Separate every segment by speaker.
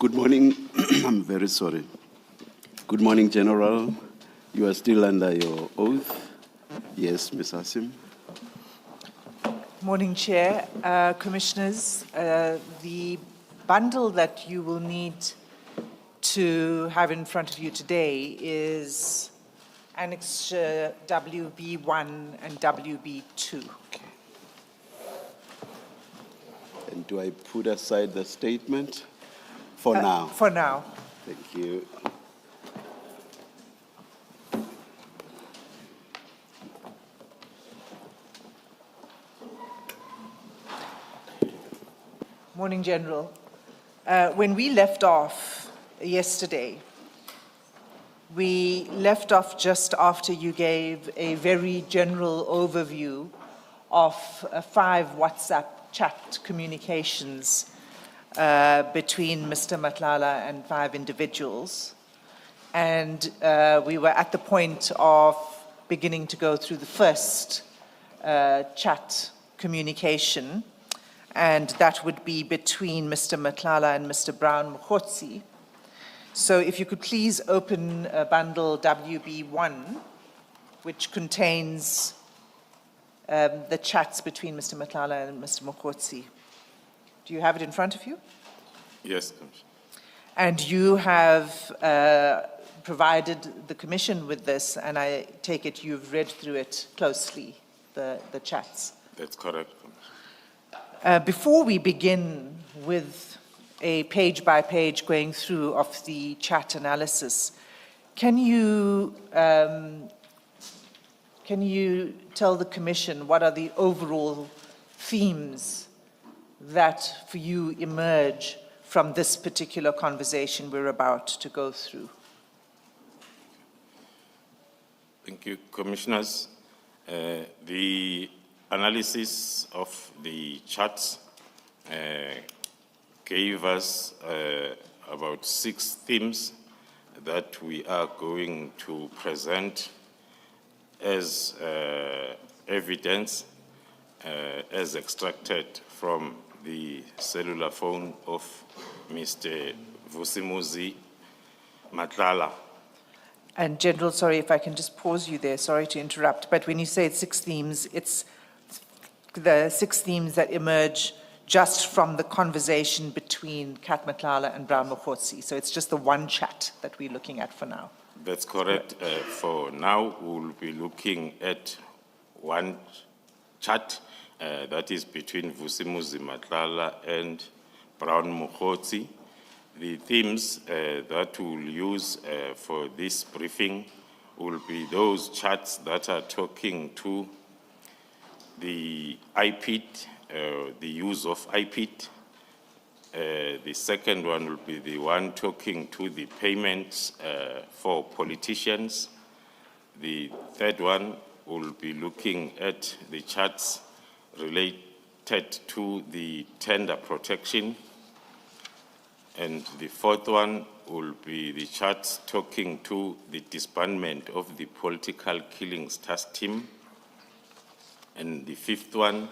Speaker 1: Good morning. I'm very sorry. Good morning, General. You are still under your oath. Yes, Ms. Asim.
Speaker 2: Morning, Chair. Commissioners, the bundle that you will need to have in front of you today is Annex WB1 and WB2.
Speaker 1: And do I put aside the statement for now?
Speaker 2: For now.
Speaker 1: Thank you.
Speaker 2: Morning, General. When we left off yesterday, we left off just after you gave a very general overview of 5 WhatsApp chat communications between Mr. Matlala and 5 individuals. And we were at the point of beginning to go through the first chat communication, and that would be between Mr. Matlala and Mr. Brown-Mokhotsi. So if you could please open bundle WB1, which contains the chats between Mr. Matlala and Mr. Mokhotsi. Do you have it in front of you?
Speaker 3: Yes, Commissioner.
Speaker 2: And you have provided the Commission with this, and I take it you've read through it closely, the chats.
Speaker 3: That's correct, Commissioner.
Speaker 2: Before we begin with a page-by-page going through of the chat analysis, can you tell the Commission what are the overall themes that for you emerge from this particular conversation we're about to go through?
Speaker 3: Thank you, Commissioners. The analysis of the charts gave us about 6 themes that we are going to present as evidence as extracted from the cellular phone of Mr. Vusimuzi Matlala.
Speaker 2: And General, sorry if I can just pause you there, sorry to interrupt, but when you say it's 6 themes, it's the 6 themes that emerge just from the conversation between Kat Matlala and Brown Mokhotsi. So it's just the one chat that we're looking at for now.
Speaker 3: That's correct. For now, we'll be looking at one chat that is between Vusimuzi Matlala and Brown Mokhotsi. The themes that we'll use for this briefing will be those chats that are talking to the IPID, the use of IPID. The second one will be the one talking to the payments for politicians. The third one will be looking at the charts related to the tender protection. And the fourth one will be the charts talking to the disbandment of the political killings task team. And the fifth one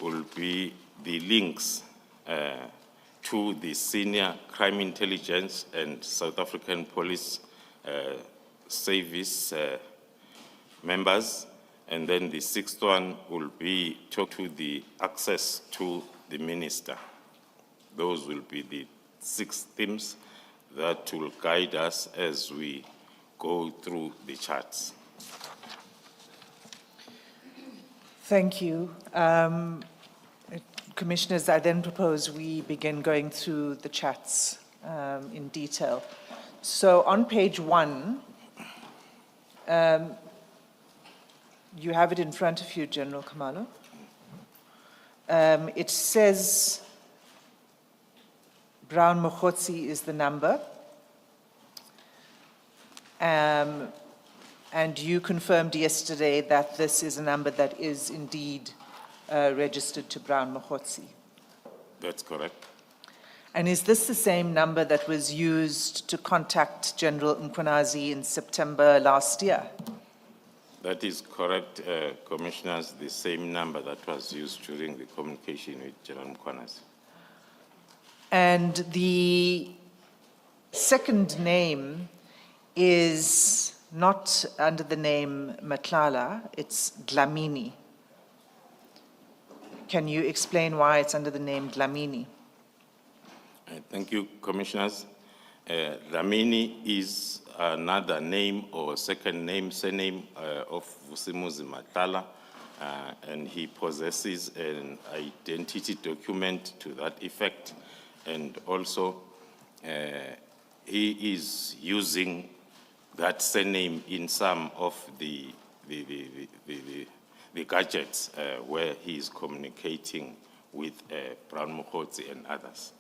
Speaker 3: will be the links to the senior crime intelligence and South African police service members. And then the sixth one will be talk to the access to the minister. Those will be the 6 themes that will guide us as we go through the charts.
Speaker 2: Thank you. Commissioners, I then propose we begin going through the chats in detail. So on page 1, you have it in front of you, General Khumalo. It says Brown Mokhotsi is the number. And you confirmed yesterday that this is a number that is indeed registered to Brown Mokhotsi.
Speaker 3: That's correct.
Speaker 2: And is this the same number that was used to contact General Mkhwanazi in September last year?
Speaker 3: That is correct, Commissioners, the same number that was used during the communication with General Mkhwanazi.
Speaker 2: And the second name is not under the name Matlala, it's Dlamini. Can you explain why it's under the name Dlamini?
Speaker 3: Thank you, Commissioners. Dlamini is another name or second name, surname of Vusimuzi Matlala, and he possesses an identity document to that effect, and also he is using that surname in some of the gadgets where he is communicating with Brown Mokgotsi and others.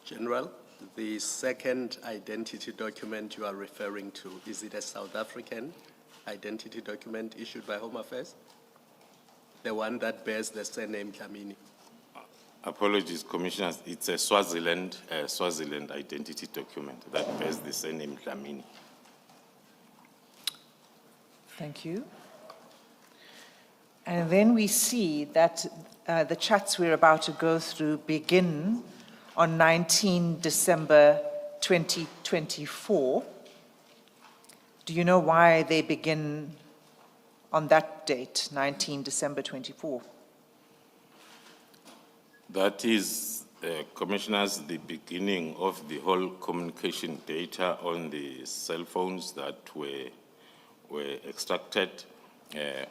Speaker 4: General, the second identity document you are referring to, is it a South African identity document issued by Home Affairs? The one that bears the surname Dlamini?
Speaker 3: Apologies, Commissioners. It's a Swaziland identity document that bears the surname Dlamini.
Speaker 2: Thank you. And then we see that the chats we're about to go through begin on 19 December 2024. Do you know why they begin on that date, 19 December 24?
Speaker 3: That is, Commissioners, the beginning of the whole communication data on the cell phones that were extracted.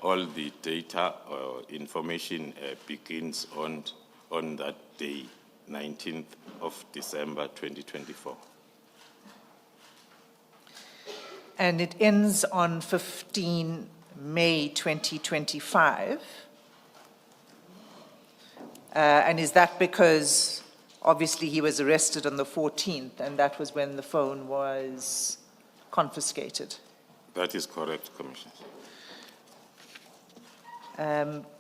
Speaker 3: All the data or information begins on that day, 19th of December 2024.
Speaker 2: And it ends on 15 May 2025. And is that because obviously he was arrested on the 14th and that was when the phone was confiscated?
Speaker 3: That is correct, Commissioners.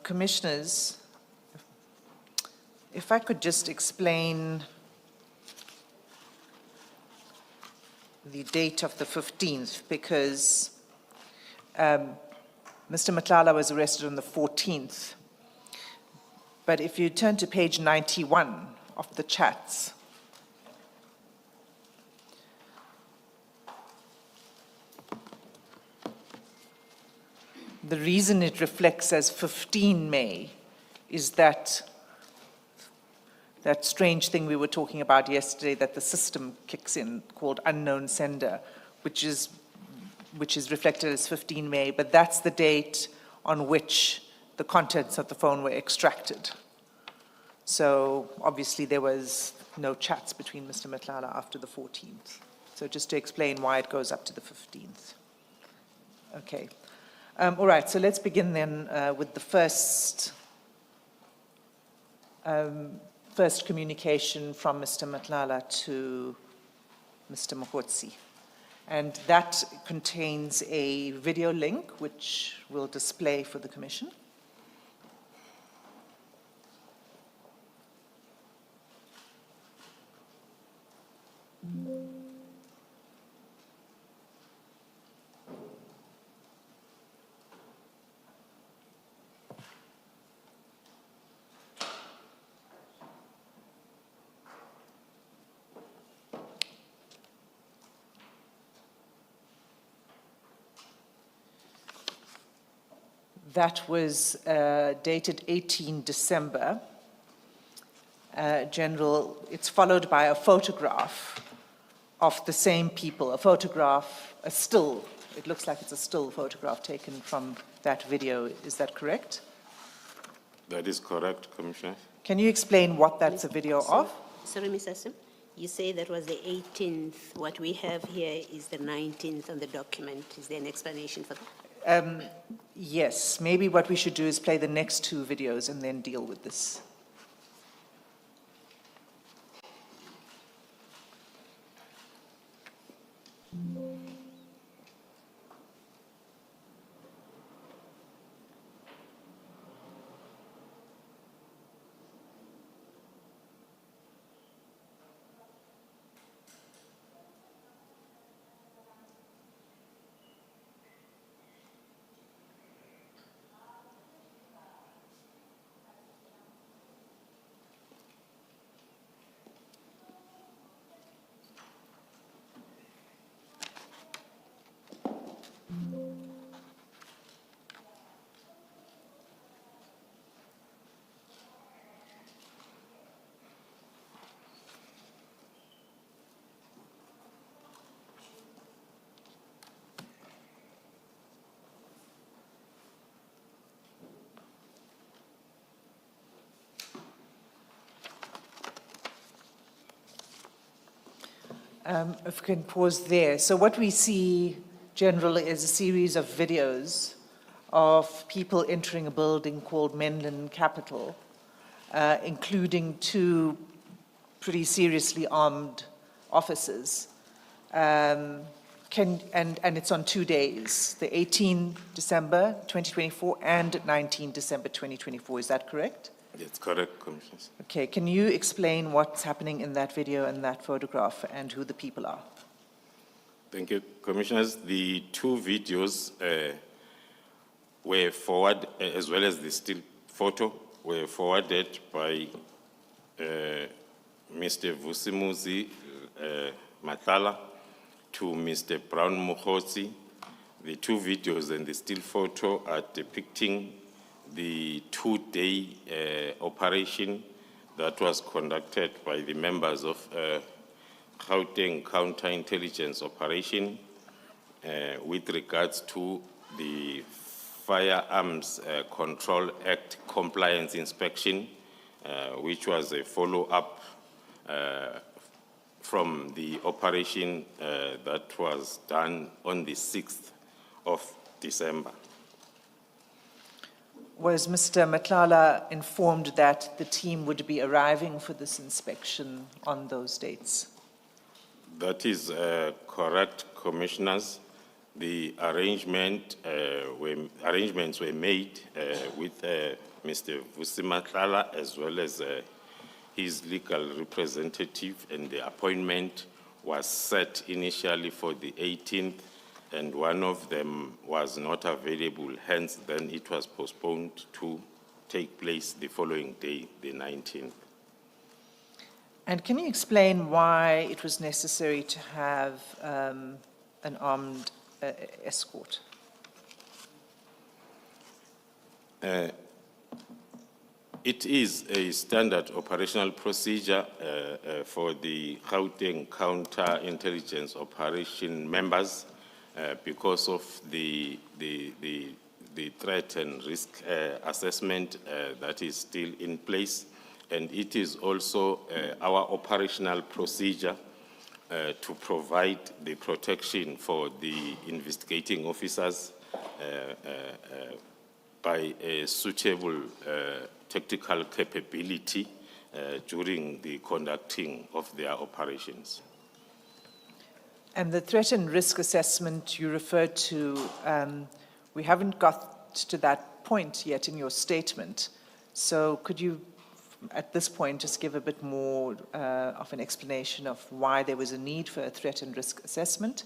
Speaker 2: Commissioners, if I could just explain the date of the 15th, because Mr. Matlala was arrested on the 14th. But if you turn to page 91 of the chats, the reason it reflects as 15 May is that strange thing we were talking about yesterday that the system kicks in called unknown sender, which is reflected as 15 May, but that's the date on which the contents of the phone were extracted. So obviously there was no chats between Mr. Matlala after the 14th. So just to explain why it goes up to the 15th. Okay. All right, so let's begin then with the first communication from Mr. Matlala to Mr. Mokgotsi. And that contains a video link, which we'll display for the Commission. That was dated 18 December. General, it's followed by a photograph of the same people, a photograph, a still. It looks like it's a still photograph taken from that video. Is that correct?
Speaker 3: That is correct, Commissioner.
Speaker 2: Can you explain what that's a video of?
Speaker 5: Sorry, Ms. Asim. You say that was the 18th. What we have here is the 19th on the document. Is there an explanation for that?
Speaker 2: Yes, maybe what we should do is play the next two videos and then deal with this. If we can pause there. So what we see generally is a series of videos of people entering a building called Menlyn Capital, including two pretty seriously armed officers. And it's on 2 days, the 18 December 2024 and 19 December 2024. Is that correct?
Speaker 3: That's correct, Commissioners.
Speaker 2: Okay, can you explain what's happening in that video and that photograph and who the people are?
Speaker 3: Thank you, Commissioners. The two videos were forwarded, as well as the still photo, were forwarded by Mr. Vusimuzi Matala to Mr. Brown Mukhotsi. The two videos and the still photo are depicting the 2-day operation that was conducted by the members of Gauteng Counterintelligence Operation with regards to the Firearms Control Act compliance inspection, which was a follow-up from the operation that was done on the 6th of December.
Speaker 2: Was Mr. Matlala informed that the team would be arriving for this inspection on those dates?
Speaker 3: That is correct, Commissioners. The arrangements were made with Mr. Vusimatlala as well as his legal representative, and the appointment was set initially for the 18th, and one of them was not available, hence then it was postponed to take place the following day, the 19th.
Speaker 2: And can you explain why it was necessary to have an armed escort?
Speaker 3: It is a standard operational procedure for the Gauteng Counterintelligence Operation members because of the threat and risk assessment that is still in place. And it is also our operational procedure to provide the protection for the investigating officers by a suitable tactical capability during the conducting of their operations.
Speaker 2: And the threat and risk assessment you referred to, we haven't got to that point yet in your statement. So could you, at this point, just give a bit more of an explanation of why there was a need for a threat and risk assessment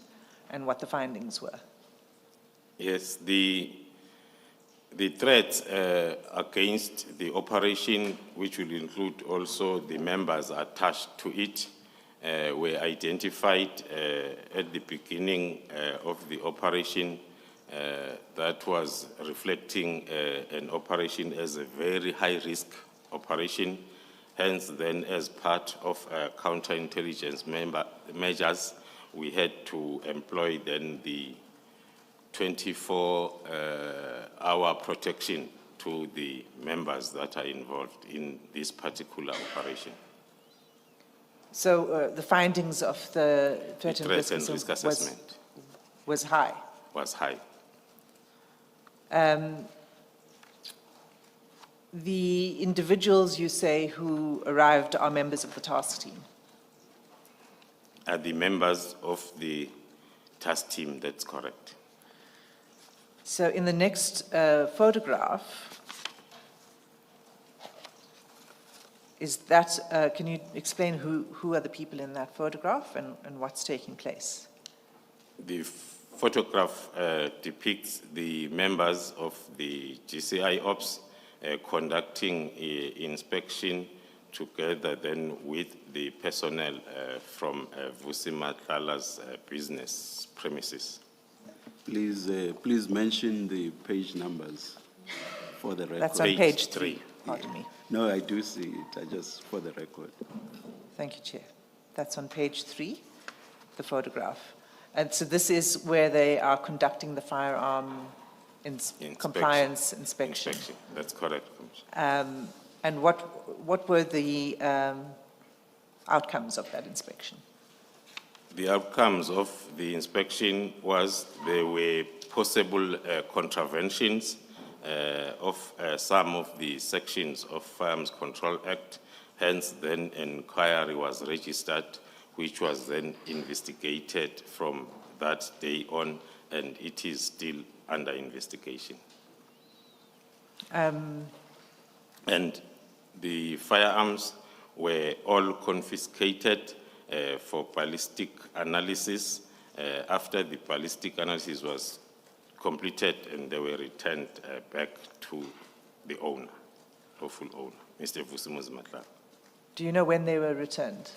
Speaker 2: and what the findings were? Yes,
Speaker 3: the threats against the operation, which will include also the members attached to it, were identified at the beginning of the operation that was reflecting an operation as a very high-risk operation. Hence, then, as part of counterintelligence measures, we had to employ then the 24-hour protection to the members that are involved in this particular operation.
Speaker 2: So the findings of the threat and risk
Speaker 3: assessment
Speaker 2: was high?
Speaker 3: Was high.
Speaker 2: The individuals you say who arrived are members of the task team?
Speaker 3: Are the members of the task team, that's correct.
Speaker 2: So in the next photograph, is that, can you explain who are the people in that photograph and what's taking place?
Speaker 3: The photograph depicts the members of the GCI Ops conducting inspection together then with the personnel from Vusimatlala's business premises.
Speaker 1: Please mention the page numbers for the record.
Speaker 2: That's on page 3. Pardon me.
Speaker 1: No, I do see it. I just for the record.
Speaker 2: Thank you, Chair. That's on page 3, the photograph. And so this is where they are conducting the firearm compliance inspection.
Speaker 3: That's correct.
Speaker 2: And what were the outcomes of that inspection?
Speaker 3: The outcomes of the inspection was there were possible contraventions of some of the sections of Firearms Control Act. Hence, then an inquiry was registered, which was then investigated from that day on, and it is still under investigation. And the firearms were all confiscated for ballistic analysis. After the ballistic analysis was completed, and they were returned back to the owner, lawful owner, Mr. Vusimuzi Matlala.
Speaker 2: Do you know when they were returned?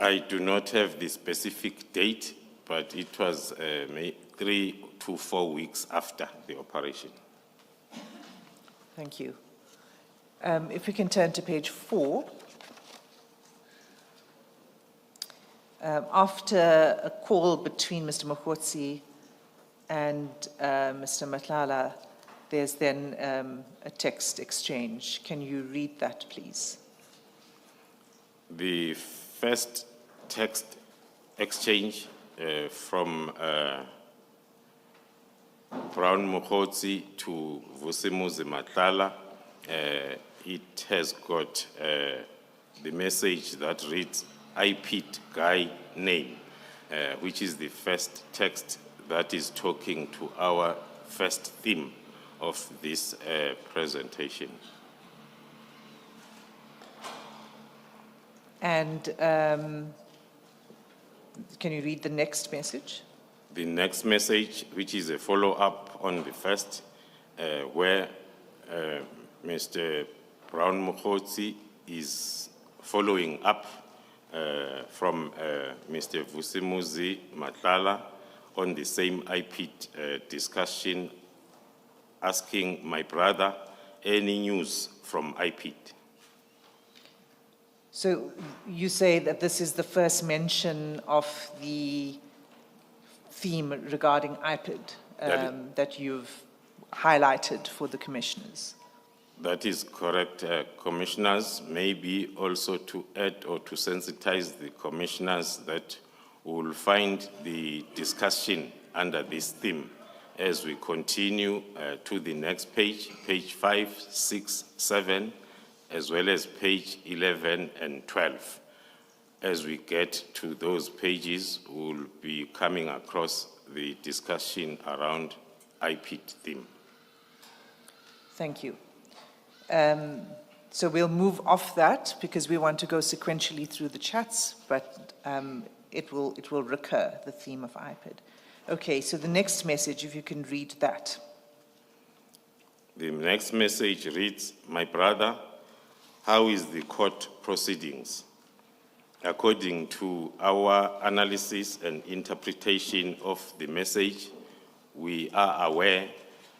Speaker 3: I do not have the specific date, but it was 3 to 4 weeks after the operation.
Speaker 2: Thank you. If we can turn to page 4. After a call between Mr. Mokgotsi and Mr. Matlala, there's then a text exchange. Can you read that, please?
Speaker 3: The first text exchange from Brown Mokgotsi to Vusimuzi Matlala, it has got the message that reads, IPID guy name, which is the first text that is talking to our first theme of this presentation.
Speaker 2: And can you read the next message?
Speaker 3: The next message, which is a follow-up on the first, where Mr. Brown Mokgotsi is following up from Mr. Vusimuzi Matlala on the same IPID discussion, asking my brother any news from IPID.
Speaker 2: So you say that this is the first mention of the theme regarding IPID that you've highlighted for the commissioners.
Speaker 3: That is correct, commissioners. Maybe also to add or to sensitize the commissioners that we will find the discussion under this theme as we continue to the next page, page 5, 6, 7, as well as page 11 and 12. As we get to those pages, we'll be coming across the discussion around IPID theme.
Speaker 2: Thank you. So we'll move off that because we want to go sequentially through the chats, but it will recur, the theme of IPID. Okay, so the next message, if you can read that.
Speaker 3: The next message reads, my brother, how is the court proceedings? According to our analysis and interpretation of the message, we are aware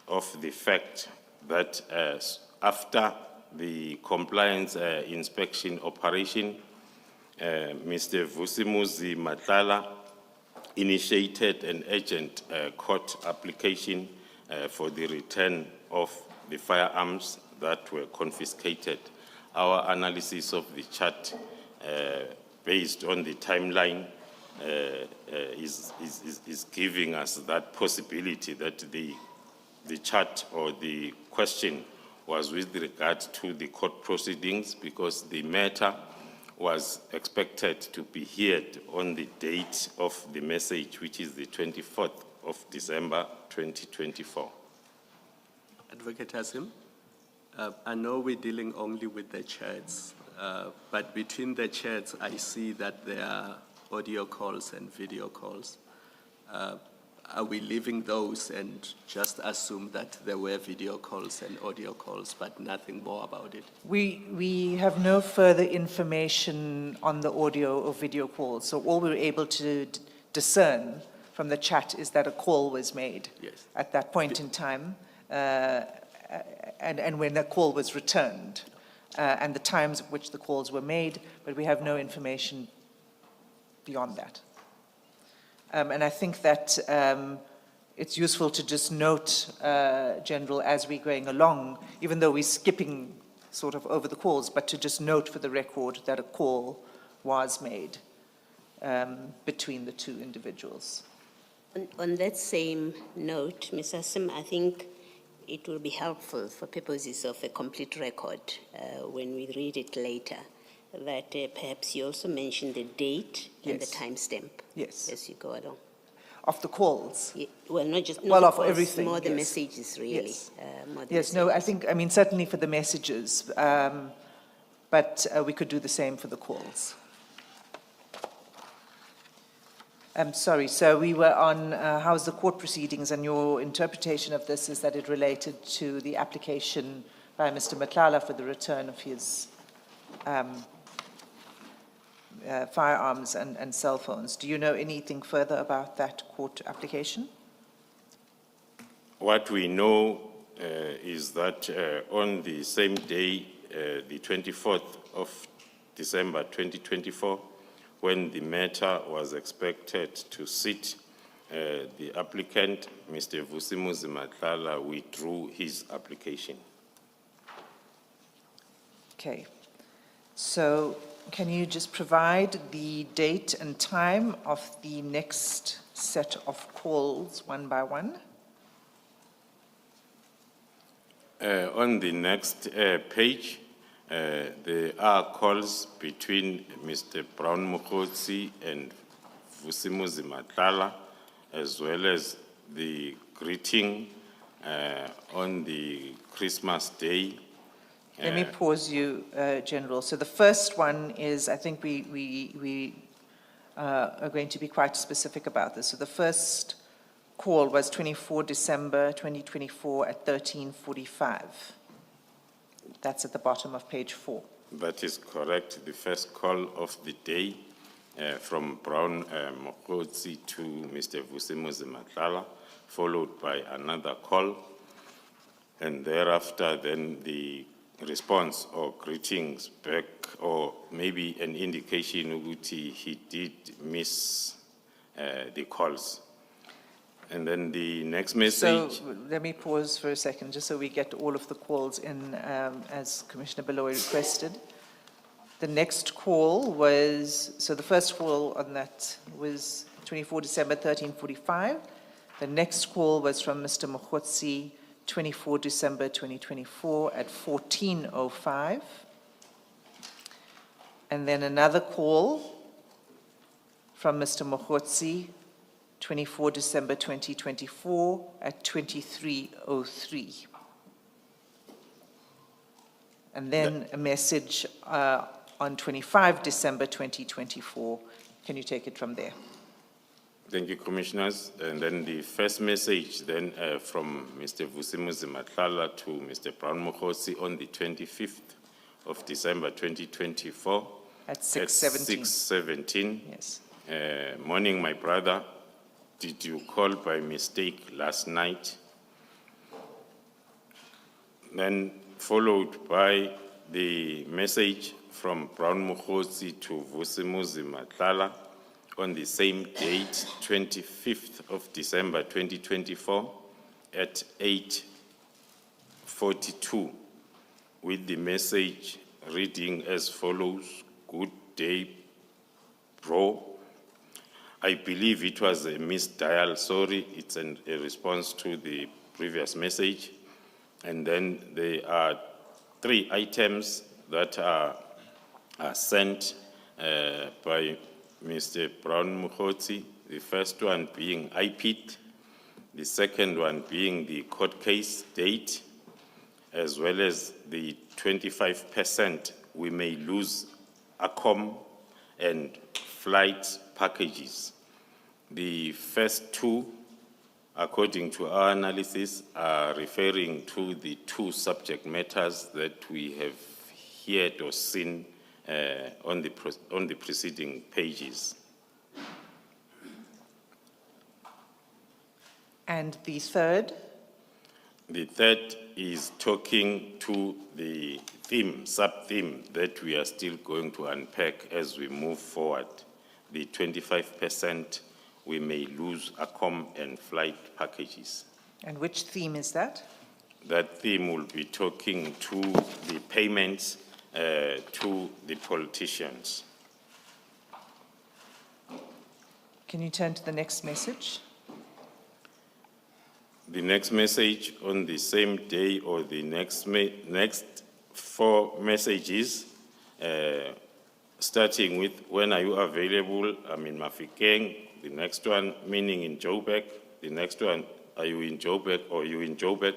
Speaker 3: of the fact that after the compliance inspection operation, Mr. Vusimuzi Matlala initiated an urgent court application for the return of the firearms that were confiscated. Our analysis of the chart based on the timeline is giving us that possibility that the chart or the question was with regard to the court proceedings, because the matter was expected to be heard on the date of the message, which is the 24th of December, 2024.
Speaker 4: Advocate Hasim, I know we're dealing only with the chats, but between the chats, I see that there are audio calls and video calls. Are we leaving those and just assume that there were video calls and audio calls, but nothing more about it?
Speaker 2: We have no further information on the audio or video calls, so all we're able to discern from the chat is that a call was made at that point in time, and when the call was returned, and the times at which the calls were made, but we have no information beyond that. And I think that it's useful to just note, General, as we're going along, even though we're skipping sort of over the calls, but to just note for the record that a call was made between the two individuals.
Speaker 5: On that same note, Ms. Asim, I think it will be helpful for purposes of a complete record when we read it later, that perhaps you also mention the date and the
Speaker 2: Yes.
Speaker 5: timestamp
Speaker 2: Yes.
Speaker 5: as you go along.
Speaker 2: Of the calls.
Speaker 5: Well, not just
Speaker 2: Well,
Speaker 5: not
Speaker 2: of
Speaker 5: the calls,
Speaker 2: everything,
Speaker 5: more the
Speaker 2: yes.
Speaker 5: messages, really.
Speaker 2: Yes.
Speaker 5: More the
Speaker 2: Yes, no, I
Speaker 5: messages.
Speaker 2: think, I mean, certainly for the messages, but we could do the same for the calls. I'm sorry, so we were on how's the court proceedings, and your interpretation of this is that it related to the application by Mr. Matlala for the return of his firearms and cell phones. Do you know anything further about that court application?
Speaker 3: What we know is that on the same day, the 24th of December 2024, when the matter was expected to sit, the applicant, Mr. Vusimuzi Matlala, withdrew his application.
Speaker 2: Okay. So can you just provide the date and time of the next set of calls one by one?
Speaker 3: On the next page, there are calls between Mr. Brown Mokotsi and Vusimuzi Matlala, as well as the greeting on the Christmas Day.
Speaker 2: Let me pause you, General. So the first one is, I think we are going to be quite specific about this. So the first call was 24 December 2024 at 13:45. That's at the bottom of page 4.
Speaker 3: That is correct. The first call of the day from Brown Mokotsi to Mr. Vusimuzi Matlala, followed by another call, and thereafter then the response or greetings back, or maybe an indication that he did miss the calls. And then the next message.
Speaker 2: So let me pause for a second, just so we get all of the calls in as Commissioner Beloy requested. The next call was, so the first call on that was 24 December 13:45. The next call was from Mr. Mokotsi, 24 December 2024 at 14:05. And then another call from Mr. Mokotsi, 24 December 2024 at 23:03. And then a message on 25 December 2024. Can you take it from there?
Speaker 3: Thank you, Commissioners. And then the first message then from Mr. Vusimuzi Matlala to Mr. Brown Mokotsi on the 25th of December 2024.
Speaker 2: At 6:17.
Speaker 3: 6:17.
Speaker 2: Yes.
Speaker 3: Morning, my brother. Did you call by mistake last night? Then followed by the message from Brown Mokotsi to Vusimuzi Matlala on the same date, 25th of December 2024 at 8:42, with the message reading as follows: "Good day, bro. I believe it was a missed dial. Sorry, it's a response to the previous message." And then there are 3 items that are sent by Mr. Brown Mokotsi. The first one being IPID, the second one being the court case date, as well as the 25% we may lose ACOM and flight packages. The first 2, according to our analysis, are referring to the 2 subject matters that we have heard or seen on the preceding pages.
Speaker 2: And the third?
Speaker 3: The third is talking to the theme, sub-theme that we are still going to unpack as we move forward. The 25% we may lose ACOM and flight packages.
Speaker 2: And which theme is that?
Speaker 3: That theme will be talking to the payments to the politicians.
Speaker 2: Can you turn to the next message?
Speaker 3: The next message on the same day or the next 4 messages, starting with when are you available? I'm in Mafikeng. The next one, meaning in Joburg. The next one, are you in Joburg or you in Joburg?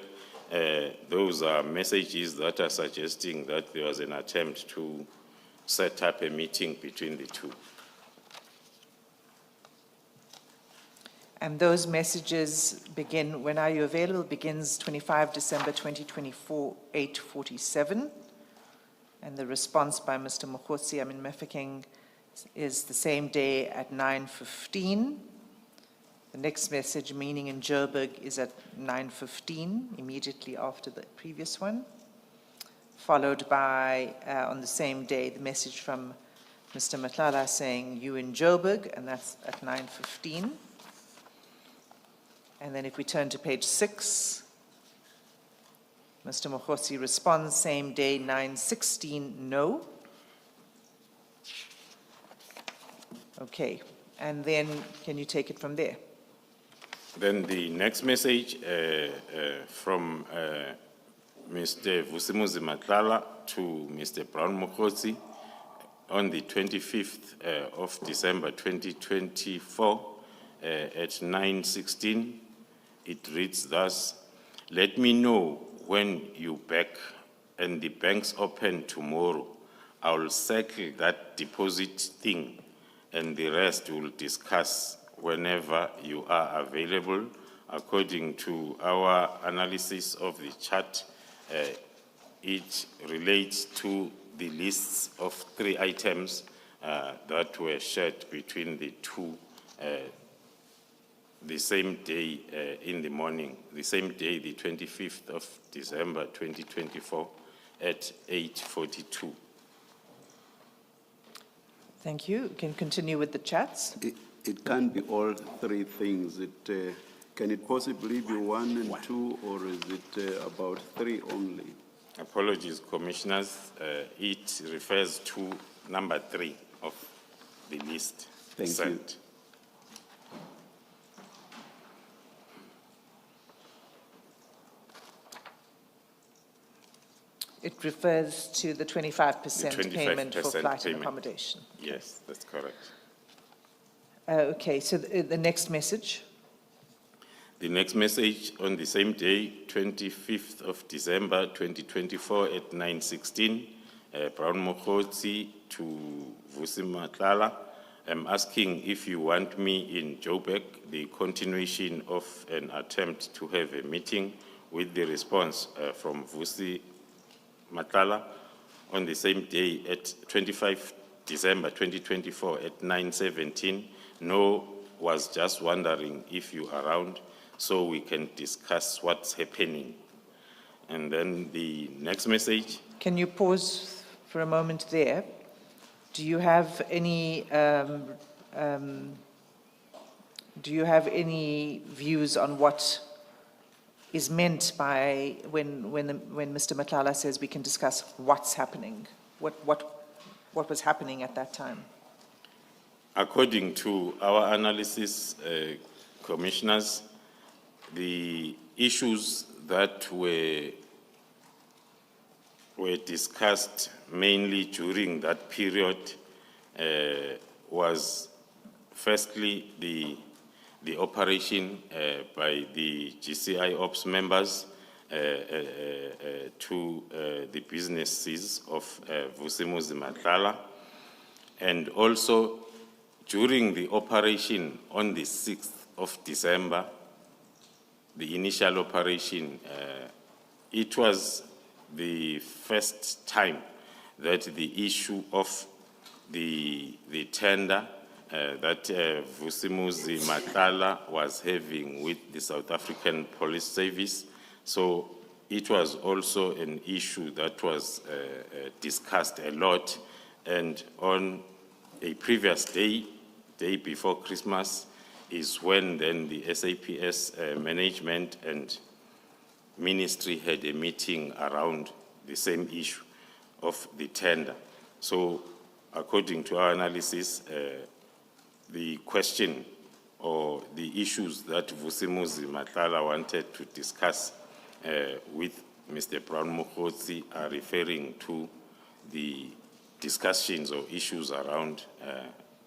Speaker 3: Those are messages that are suggesting that there was an attempt to set up a meeting between the two.
Speaker 2: And those messages begin, when are you available, begins 25 December 2024, 8:47. And the response by Mr. Mokgotsi, I'm in Mafeking, is the same day at 9:15. The next message, meaning in Joburg, is at 9:15, immediately after the previous one. Followed by, on the same day, the message from Mr. Matlala saying, you in Joburg, and that's at 9:15. And then if we turn to page 6, Mr. Mokgotsi responds, same day, 9:16, no. Okay, and then can you take it from there?
Speaker 3: Then the next message from Mr. Vusimuzi Matlala to Mr. Brown Mokgotsi on the 25th of December 2024 at 9:16. It reads thus, let me know when you back and the banks open tomorrow. I'll settle that deposit thing and the rest we'll discuss whenever you are available. According to our analysis of the chart, it relates to the lists of 3 items that were shared between the two the same day in the morning, the same day, the 25th of December 2024 at 8:42.
Speaker 2: Thank you. You can continue with the chats.
Speaker 1: It can't be all 3 things. Can it possibly be 1 and 2, or is it about 3 only?
Speaker 3: Apologies, Commissioners. It refers to number 3 of the list
Speaker 1: Thank you.
Speaker 3: sent.
Speaker 2: It refers to the 25%
Speaker 3: The 25%
Speaker 2: payment for flight and
Speaker 3: payment.
Speaker 2: accommodation.
Speaker 3: Yes, that's correct.
Speaker 2: Okay, so the next message.
Speaker 3: The next message on the same day, 25th of December 2024 at 9:16, Brown Mokgotsi to Vusi Matlala. I'm asking if you want me in Joburg, the continuation of an attempt to have a meeting with the response from Vusi Matlala on the same day at 25 December 2024 at 9:17. No, was just wondering if you're around so we can discuss what's happening. And then the next message.
Speaker 2: Can you pause for a moment there? Do you have any views on what is meant by when Mr. Matlala says we can discuss what's happening? What was happening at that time?
Speaker 3: According to our analysis, Commissioners, the issues that were discussed mainly during that period was firstly the operation by the GCI Ops members to the businesses of Vusimuzi Matlala, and also during the operation on the 6th of December, the initial operation, it was the first time that the issue of the tender that Vusimuzi Matlala was having with the South African Police Service. So it was also an issue that was discussed a lot. And on a previous day before Christmas, is when then the SAPS management and ministry had a meeting around the same issue of the tender. So according to our analysis, the question or the issues that Vusimuzi Matlala wanted to discuss with Mr. Brown-Mokhotsi are referring to the discussions or issues around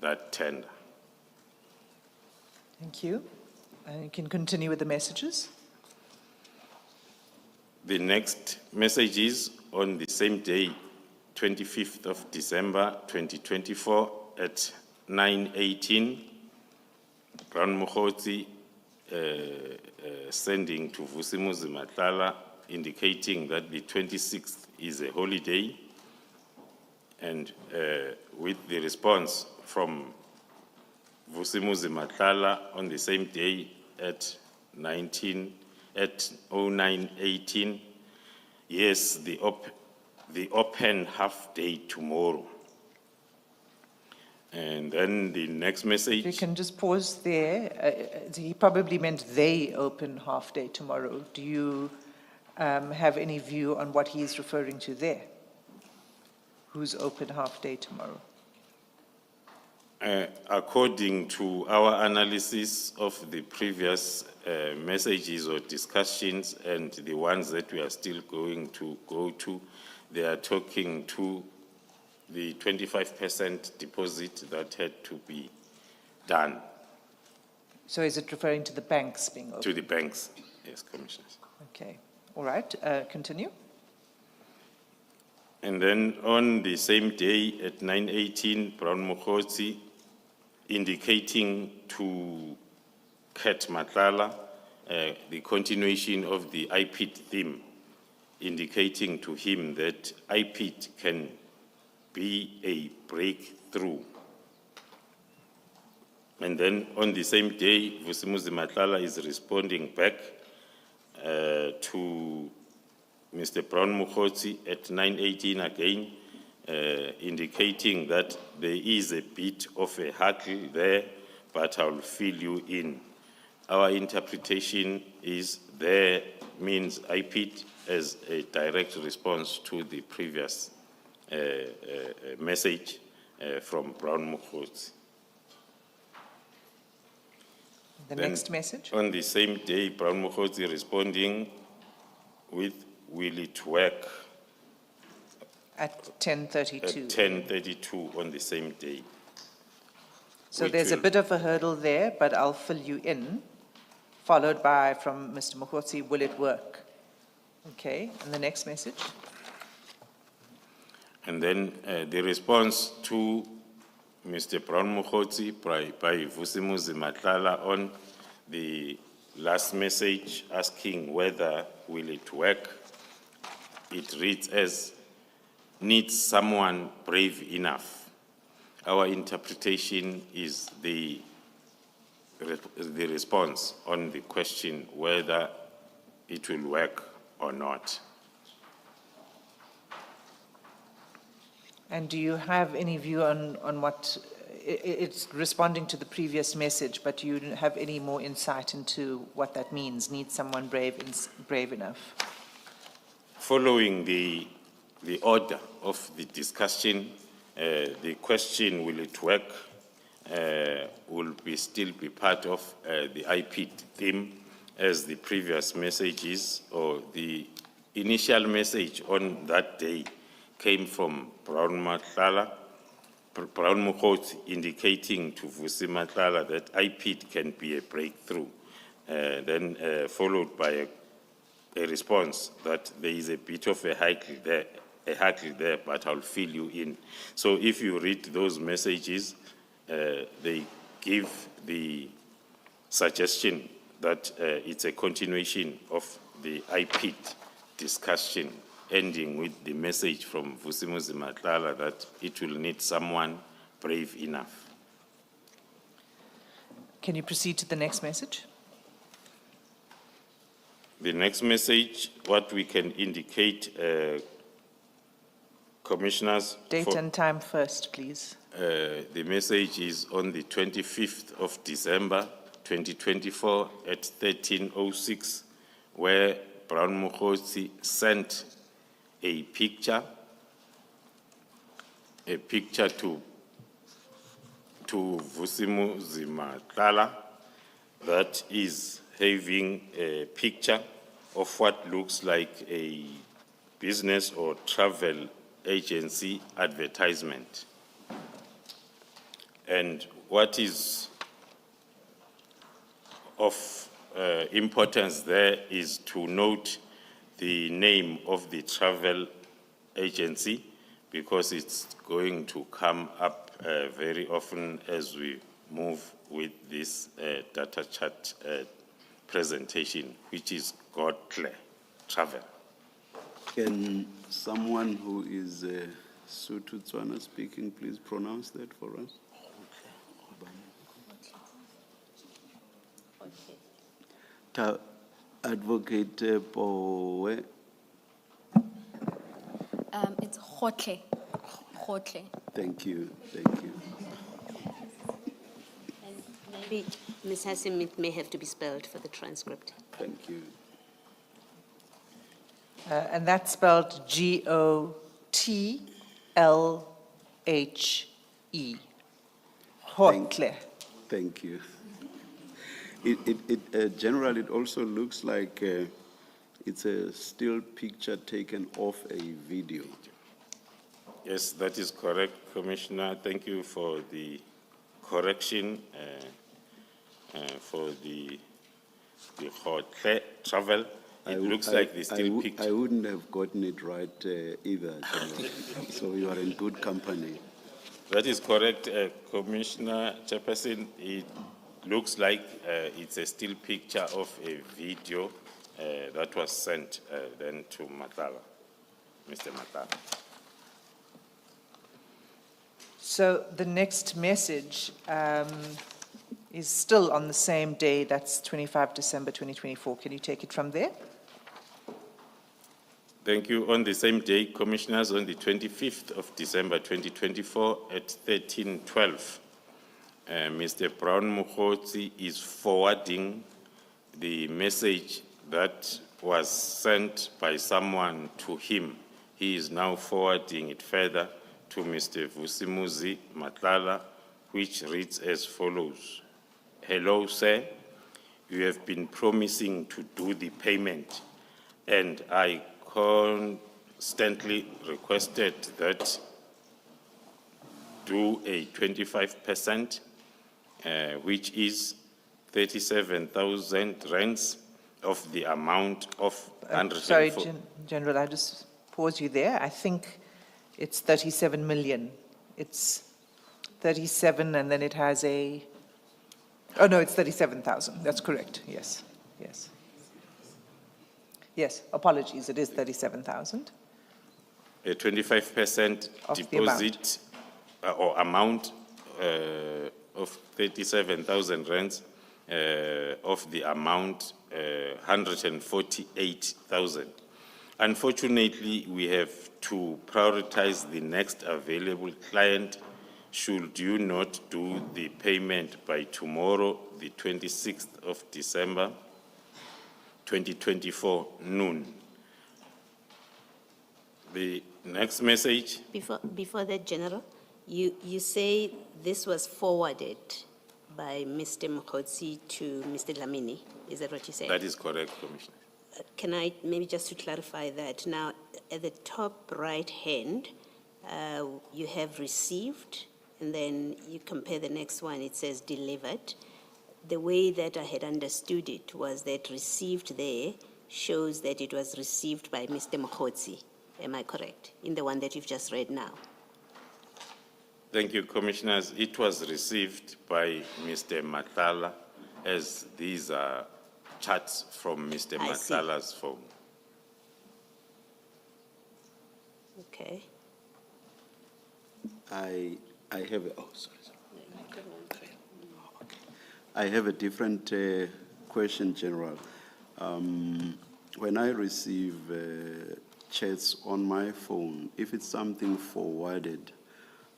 Speaker 3: that tender.
Speaker 2: Thank you. And you can continue with the messages.
Speaker 3: The next message is on the same day, 25th of December 2024 at 9:18, Brown-Mokhotsi sending to Vusimuzi Matlala indicating that the 26th is a holiday, and with the response from Vusimuzi Matlala on the same day at 09:18, yes, the open half day tomorrow. And then the next message.
Speaker 2: You can just pause there. He probably meant they open half day tomorrow. Do you have any view on what he is referring to there? Who's open half day tomorrow?
Speaker 3: According to our analysis of the previous messages or discussions and the ones that we are still going to go to, they are talking to the 25% deposit that had to be done.
Speaker 2: So is it referring to the banks being open?
Speaker 3: To the banks, yes, Commissioners.
Speaker 2: Okay, all right, continue.
Speaker 3: And then on the same day at 9:18, Brown-Mokhotsi indicating to Kat Matlala the continuation of the IPID theme, indicating to him that IPID can be a breakthrough. And then on the same day, Vusimuzi Matlala is responding back to Mr. Brown-Mokhotsi at 9:18 again, indicating that there is a bit of a hurdle there, but I'll fill you in. Our interpretation is there means IPID as a direct response to the previous message from Brown-Mokhotsi.
Speaker 2: The
Speaker 3: Then
Speaker 2: next message.
Speaker 3: On the same day, Brown-Mokhotsi responding with, will it work?
Speaker 2: At 10:32.
Speaker 3: At 10:32 on the same day.
Speaker 2: So
Speaker 3: which
Speaker 2: there's a
Speaker 3: will-
Speaker 2: bit of a hurdle there, but I'll fill you in, followed by from Mr. Mokhotsi, will it work? Okay, and the next message?
Speaker 3: And then the response to Mr. Brown-Mokhotsi by Vusimuzi Matlala on the last message asking whether will it work. It reads as, needs someone brave enough. Our interpretation is the response on the question whether it will work or not.
Speaker 2: And do you have any view on what, it's responding to the previous message, but do you have any more insight into what that means, need someone brave enough?
Speaker 3: Following the order of the discussion, the question, will it work, will still be part of the IPID theme as the previous messages or the initial message on that day came from Brown-Mokhotsi indicating to Vusi Matlala that IPID can be a breakthrough, then followed by a response that there is a bit of a hurdle there, but I'll fill you in. So if you read those messages, they give the suggestion that it's a continuation of the IPID discussion, ending with the message from Vusimuzi Matlala that it will need someone brave enough.
Speaker 2: Can you proceed to the next message?
Speaker 3: The next message, what we can indicate, Commissioners.
Speaker 2: Date and time first, please.
Speaker 3: The message is on the 25th of December, 2024 at 13:06, where Brown-Mokhotsi sent a picture to Vusimuzi Matlala, that is having a picture of what looks like a business or travel agency advertisement. And what is of importance there is to note the name of the travel agency, because it's going to come up very often as we move with this data chart presentation, which is Oratile Travel.
Speaker 1: Can someone who is Sotho Tswana speaking please pronounce that for us? Ta Advocate Powe.
Speaker 6: It's Hotle. Hotle.
Speaker 1: Thank you, thank you.
Speaker 5: And maybe, Ms. Hassim, it may have to be spelled for the transcript.
Speaker 1: Thank you.
Speaker 2: And that's spelled G-O-T-L-H-E. Hotle.
Speaker 1: Thank you. Generally, it also looks like it's a still picture taken off a video.
Speaker 3: Yes, that is correct, Commissioner. Thank you for the correction for the Oratile Travel. It looks like the still picture.
Speaker 1: I wouldn't have gotten it right either, General. So you are in good company.
Speaker 3: That is correct, Commissioner Chairperson. It looks like it's a still picture of a video that was sent then to Matala, Mr. Matala.
Speaker 2: So the next message is still on the same day, that's 25 December 2024. Can you take it from there?
Speaker 3: Thank you. On the same day, Commissioners, on the 25th of December 2024 at 13:12, Mr. Brown-Mokhotsi is forwarding the message that was sent by someone to him. He is now forwarding it further to Mr. Vusimuzi Matlala, which reads as follows. Hello, sir. You have been promising to do the payment, and I constantly requested that do a 25%, which is 37,000 rands of the amount of 104.
Speaker 2: Sorry, General, I just pause you there. I think it's 37 million. It's 37 and then it has a, oh no, it's 37,000. That's correct. Yes, yes. Yes, apologies, it is 37,000.
Speaker 3: A 25%
Speaker 2: Of the
Speaker 3: deposit or amount of 37,000 rands of the amount 148,000. Unfortunately, we have to prioritize the next available client should you not do the payment by tomorrow, the 26th of December, 2024 noon. The next message.
Speaker 5: Before that, General, you say this was forwarded by Mr. Mokhotsi to Mr. Lamini. Is that what you say?
Speaker 3: That is correct, Commissioner.
Speaker 5: Can I, maybe just to clarify that, now at the top right hand, you have received, and then you compare the next one, it says delivered. The way that I had understood it was that received there shows that it was received by Mr. Mokhotsi. Am I correct? In the one that you've just read now.
Speaker 3: Thank you, Commissioners. It was received by Mr. Matala, as these are chats from Mr.
Speaker 5: I see.
Speaker 3: Matala's phone.
Speaker 5: Okay.
Speaker 1: I have a, oh, sorry. I have a different question, General. When I receive chats on my phone, if it's something forwarded,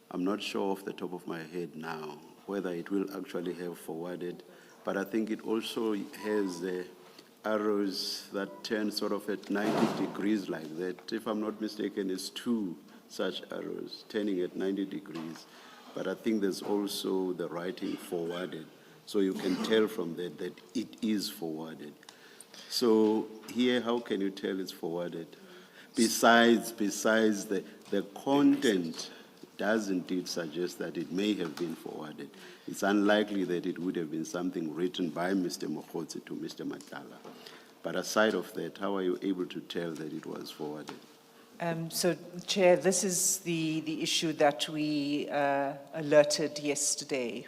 Speaker 1: I'm not sure off the top of my head now whether it will actually have forwarded, but I think it also has arrows that turn sort of at 90 degrees like that. If I'm not mistaken, it's two such arrows turning at 90 degrees, but I think there's also the writing forwarded. So you can tell from that that it is forwarded. So here, how can you tell it's forwarded? Besides the content does indeed suggest that it may have been forwarded. It's unlikely that it would have been something written by Mr. Mokgotsi to Mr. Matlala. But aside of that, how are you able to tell that it was forwarded?
Speaker 2: So, Chair, this is the issue that we alerted yesterday,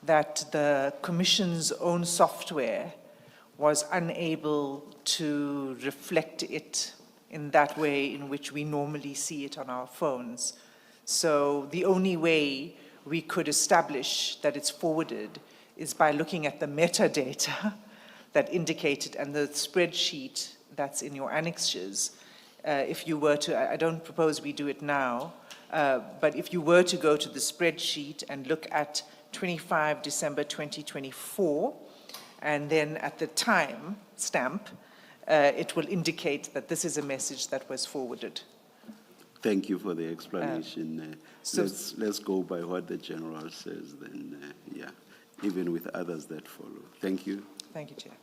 Speaker 2: that the Commission's own software was unable to reflect it in that way in which we normally see it on our phones. So the only way we could establish that it's forwarded is by looking at the metadata that indicated, and the spreadsheet that's in your annexures. If you were to, I don't propose we do it now, but if you were to go to the spreadsheet and look at 25 December 2024, and then at the time stamp, it will indicate that this is a message that was forwarded.
Speaker 1: Thank you for the explanation. Let's go by what the General says then, yeah, even with others that follow. Thank you.
Speaker 2: Thank you, Chair.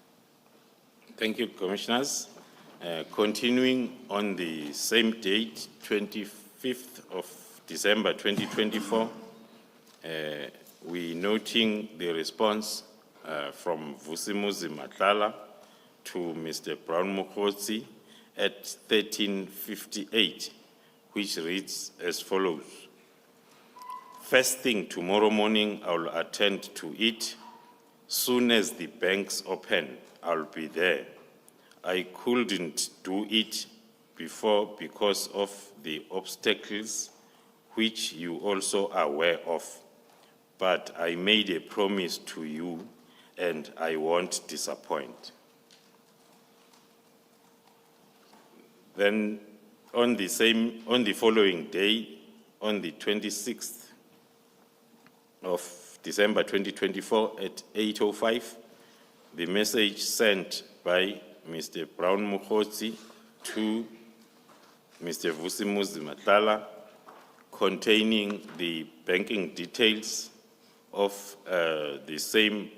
Speaker 3: Thank you, Commissioners. Continuing on the same date, 25th of December 2024, we noting the response from Vusimuzi Matlala to Mr. Brown Mokgotsi at 13:58, which reads as follows. First thing tomorrow morning, I'll attend to it. Soon as the banks open, I'll be there. I couldn't do it before because of the obstacles which you also are aware of. But I made a promise to you and I won't disappoint. Then on the following day, on the 26th of December 2024 at 8:05, the message sent by Mr. Brown Mokgotsi to Mr. Vusimuzi Matlala containing the banking details of the same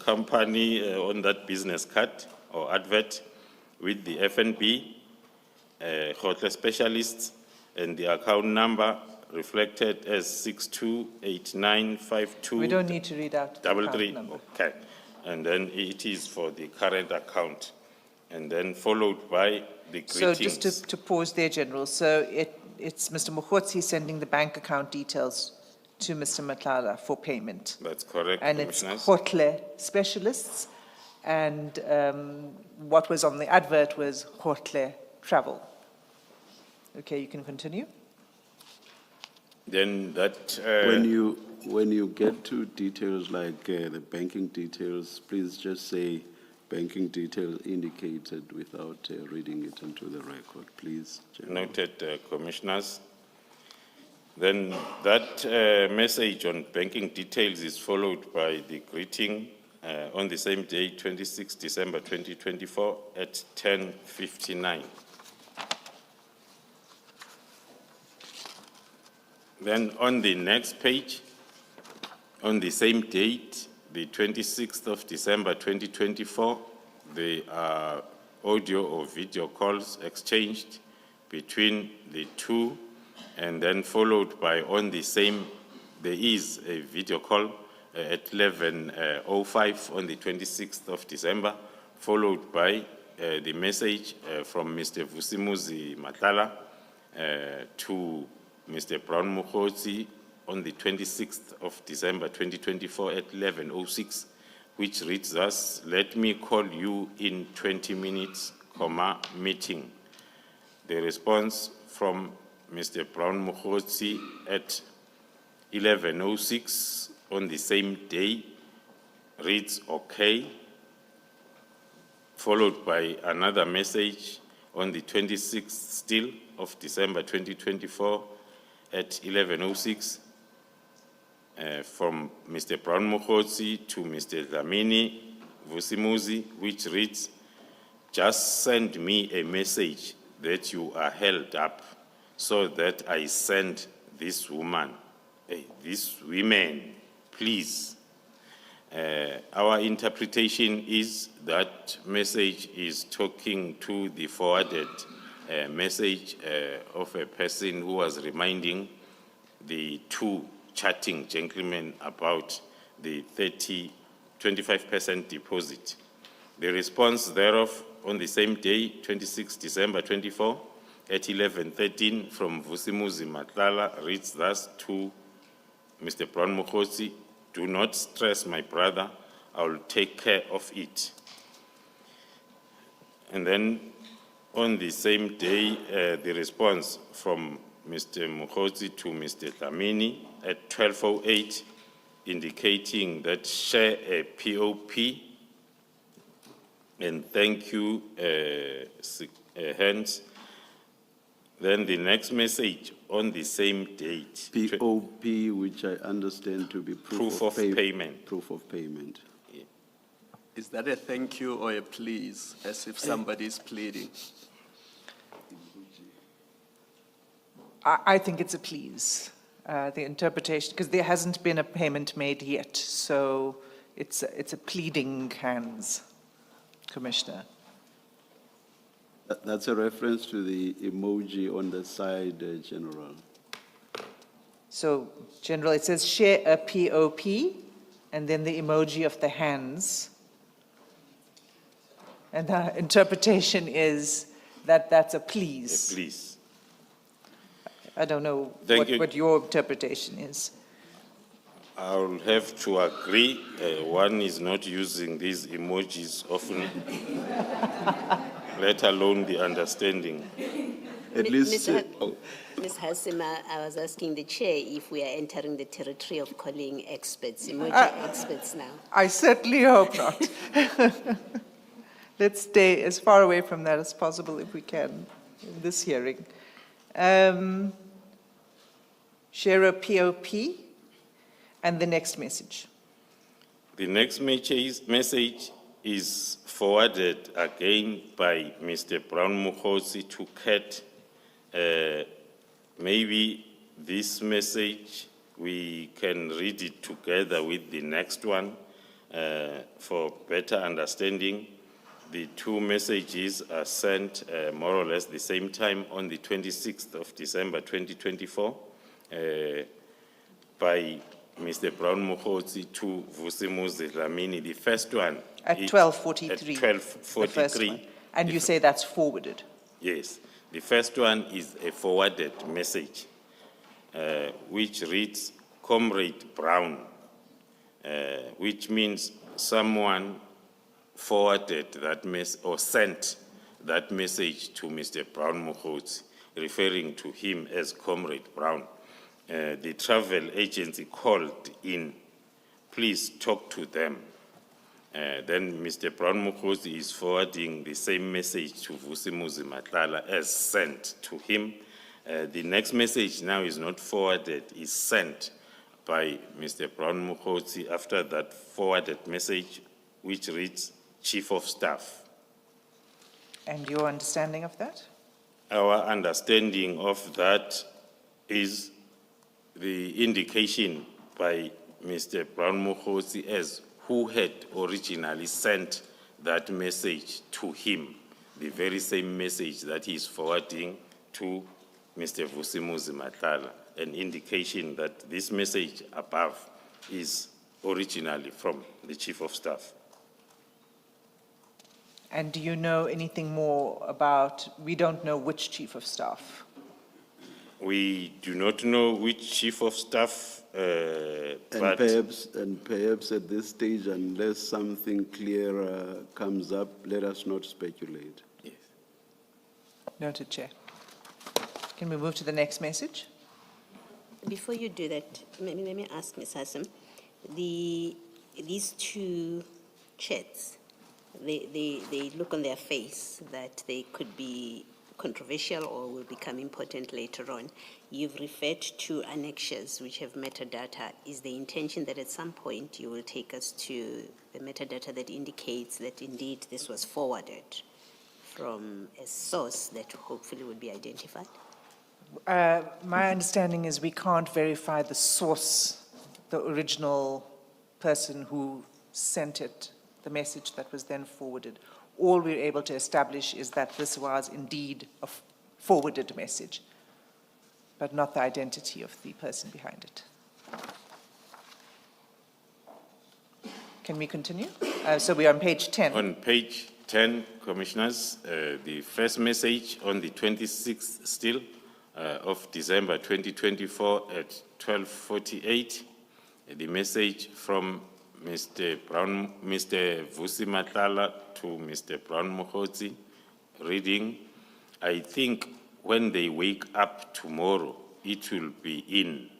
Speaker 3: company on that business card or advert with the FNB, Hotel Specialists, and the account number reflected as 628952.
Speaker 2: We don't need to read out the account
Speaker 3: 33,
Speaker 2: number.
Speaker 3: okay. And then it is for the current account, and then followed by the greetings.
Speaker 2: So just to pause there, General. So it's Mr. Mokgotsi sending the bank account details to Mr. Matlala for payment.
Speaker 3: That's correct,
Speaker 2: And it's
Speaker 3: Commissioners.
Speaker 2: Hotle Specialists, and what was on the advert was Hotle Travel. Okay, you can continue.
Speaker 3: Then that...
Speaker 1: When you get to details like the banking details, please just say banking details indicated without reading it into the record, please. General.
Speaker 3: Noted, Commissioners. Then that message on banking details is followed by the greeting on the same day, 26 December 2024 at 10:59. Then on the next page, on the same date, the 26th of December 2024, there are audio or video calls exchanged between the two, and then followed by on the same, there is a video call at 11:05 on the 26th of December, followed by the message from Mr. Vusimuzi Matlala to Mr. Brown Mokgotsi on the 26th of December 2024 at 11:06, which reads thus, let me call you in 20 minutes, meeting. The response from Mr. Brown Mokgotsi at 11:06 on the same day reads okay, followed by another message on the 26th still of December 2024 at 11:06 from Mr. Brown Mokgotsi to Mr. Dlamini Vusimuzi, which reads, just send me a message that you are held up so that I send this woman, these women, please. Our interpretation is that message is talking to the forwarded message of a person who was reminding the two chatting gentlemen about the 25% deposit. The response thereof on the same day, 26 December 24, at 11:13 from Vusimuzi Matlala reads thus to Mr. Brown Mokhosi, do not stress my brother, I will take care of it. And then on the same day, the response from Mr. Mokhosi to Mr. Dlamini at 12:08, indicating that share a POP, and thank you, hence. Then the next message on the same date.
Speaker 1: POP, which I understand to be
Speaker 3: Proof of payment.
Speaker 1: Proof of payment.
Speaker 4: Is that a thank you or a please, as if somebody is pleading?
Speaker 2: I think it's a please, the interpretation, because there hasn't been a payment made yet, so it's a pleading hands, Commissioner.
Speaker 1: That's a reference to the emoji on the side, General.
Speaker 2: So, General, it says share a POP, and then the emoji of the hands. And the interpretation is that that's a please.
Speaker 3: Please.
Speaker 2: I don't know
Speaker 3: Thank you.
Speaker 2: what your interpretation is.
Speaker 3: I'll have to agree. One is not using these emojis often, let alone the understanding.
Speaker 1: At least,
Speaker 5: Ms. Hasima, I was asking the chair if we are entering the territory of calling experts, emoji experts now.
Speaker 2: I certainly hope not. Let's stay as far away from that as possible if we can in this hearing. Share a POP and the next message.
Speaker 3: The next message is forwarded again by Mr. Brown Mokhosi to Kat. Maybe this message, we can read it together with the next one for better understanding. The two messages are sent more or less the same time on the 26th of December 2024 by Mr. Brown Mokhosi to Vusimuzi Dlamini. The first one
Speaker 2: At 12:43.
Speaker 3: At 12:43.
Speaker 2: And you say that's forwarded?
Speaker 3: Yes. The first one is a forwarded message, which reads, Comrade Brown, which means someone forwarded that message or sent that message to Mr. Brown Mokhosi, referring to him as Comrade Brown. The travel agency called in, please talk to them. Then Mr. Brown Mokhosi is forwarding the same message to Vusimuzi Matlala as sent to him. The next message now is not forwarded, is sent by Mr. Brown Mokhosi after that forwarded message, which reads, Chief of Staff.
Speaker 2: And your understanding of that?
Speaker 3: Our understanding of that is the indication by Mr. Brown Mokhosi as who had originally sent that message to him, the very same message that he is forwarding to Mr. Vusimuzi Matlala, an indication that this message above is originally from the Chief of Staff.
Speaker 2: And do you know anything more about, we don't know which Chief of Staff?
Speaker 3: We do not know which Chief of Staff,
Speaker 1: and perhaps at this stage, unless something clearer comes up, let us not speculate.
Speaker 3: Yes.
Speaker 2: Noted, Chair. Can we move to the next message?
Speaker 5: Before you do that, let me ask Ms. Hassan, these two chats, they look on their face that they could be controversial or will become important later on. You've referred to annexures which have metadata. Is the intention that at some point you will take us to the metadata that indicates that indeed this was forwarded from a source that hopefully would be identified?
Speaker 2: My understanding is we can't verify the source, the original person who sent it, the message that was then forwarded. All we're able to establish is that this was indeed a forwarded message, but not the identity of the person behind it. Can we continue? So we're on page 10.
Speaker 3: On page 10, Commissioners, the first message on the 26th still of December 2024 at 12:48, the message from Mr. Vusi Matlala to Mr. Brown Mokgotsi, reading, I think when they wake up tomorrow, it will be in.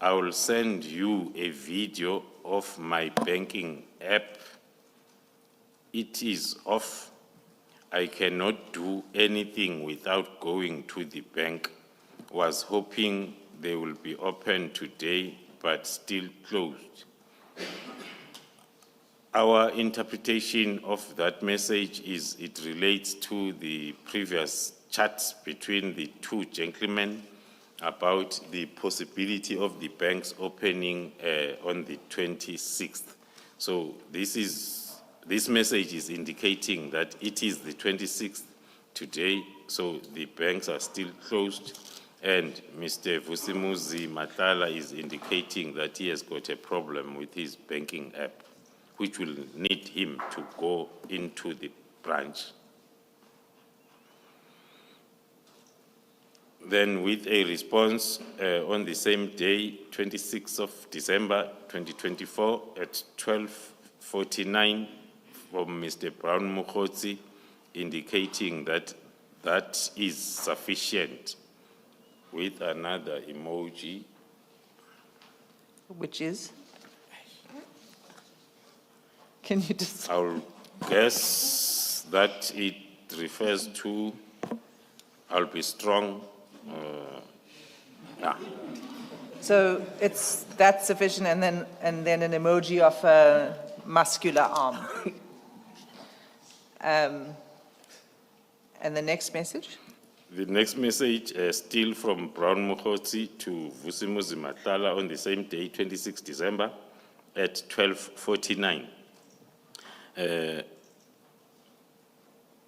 Speaker 3: I will send you a video of my banking app. It is off. I cannot do anything without going to the bank. Was hoping they will be open today, but still closed. Our interpretation of that message is it relates to the previous chats between the two gentlemen about the possibility of the banks opening on the 26th. So this message is indicating that it is the 26th today, so the banks are still closed, and Mr. Vusimuzi Matlala is indicating that he has got a problem with his banking app, which will need him to go into the branch. Then with a response on the same day, 26th of December 2024 at 12:49 from Mr. Brown Mokgotsi, indicating that that is sufficient, with another emoji.
Speaker 2: Which is? Can you just?
Speaker 3: I'll guess that it refers to, I'll be strong. Yeah.
Speaker 2: So that's sufficient, and then an emoji of a muscular arm. And the next message?
Speaker 3: The next message, still from Brown Mokgotsi to Vusimuzi Matlala on the same day, 26 December at 12:49.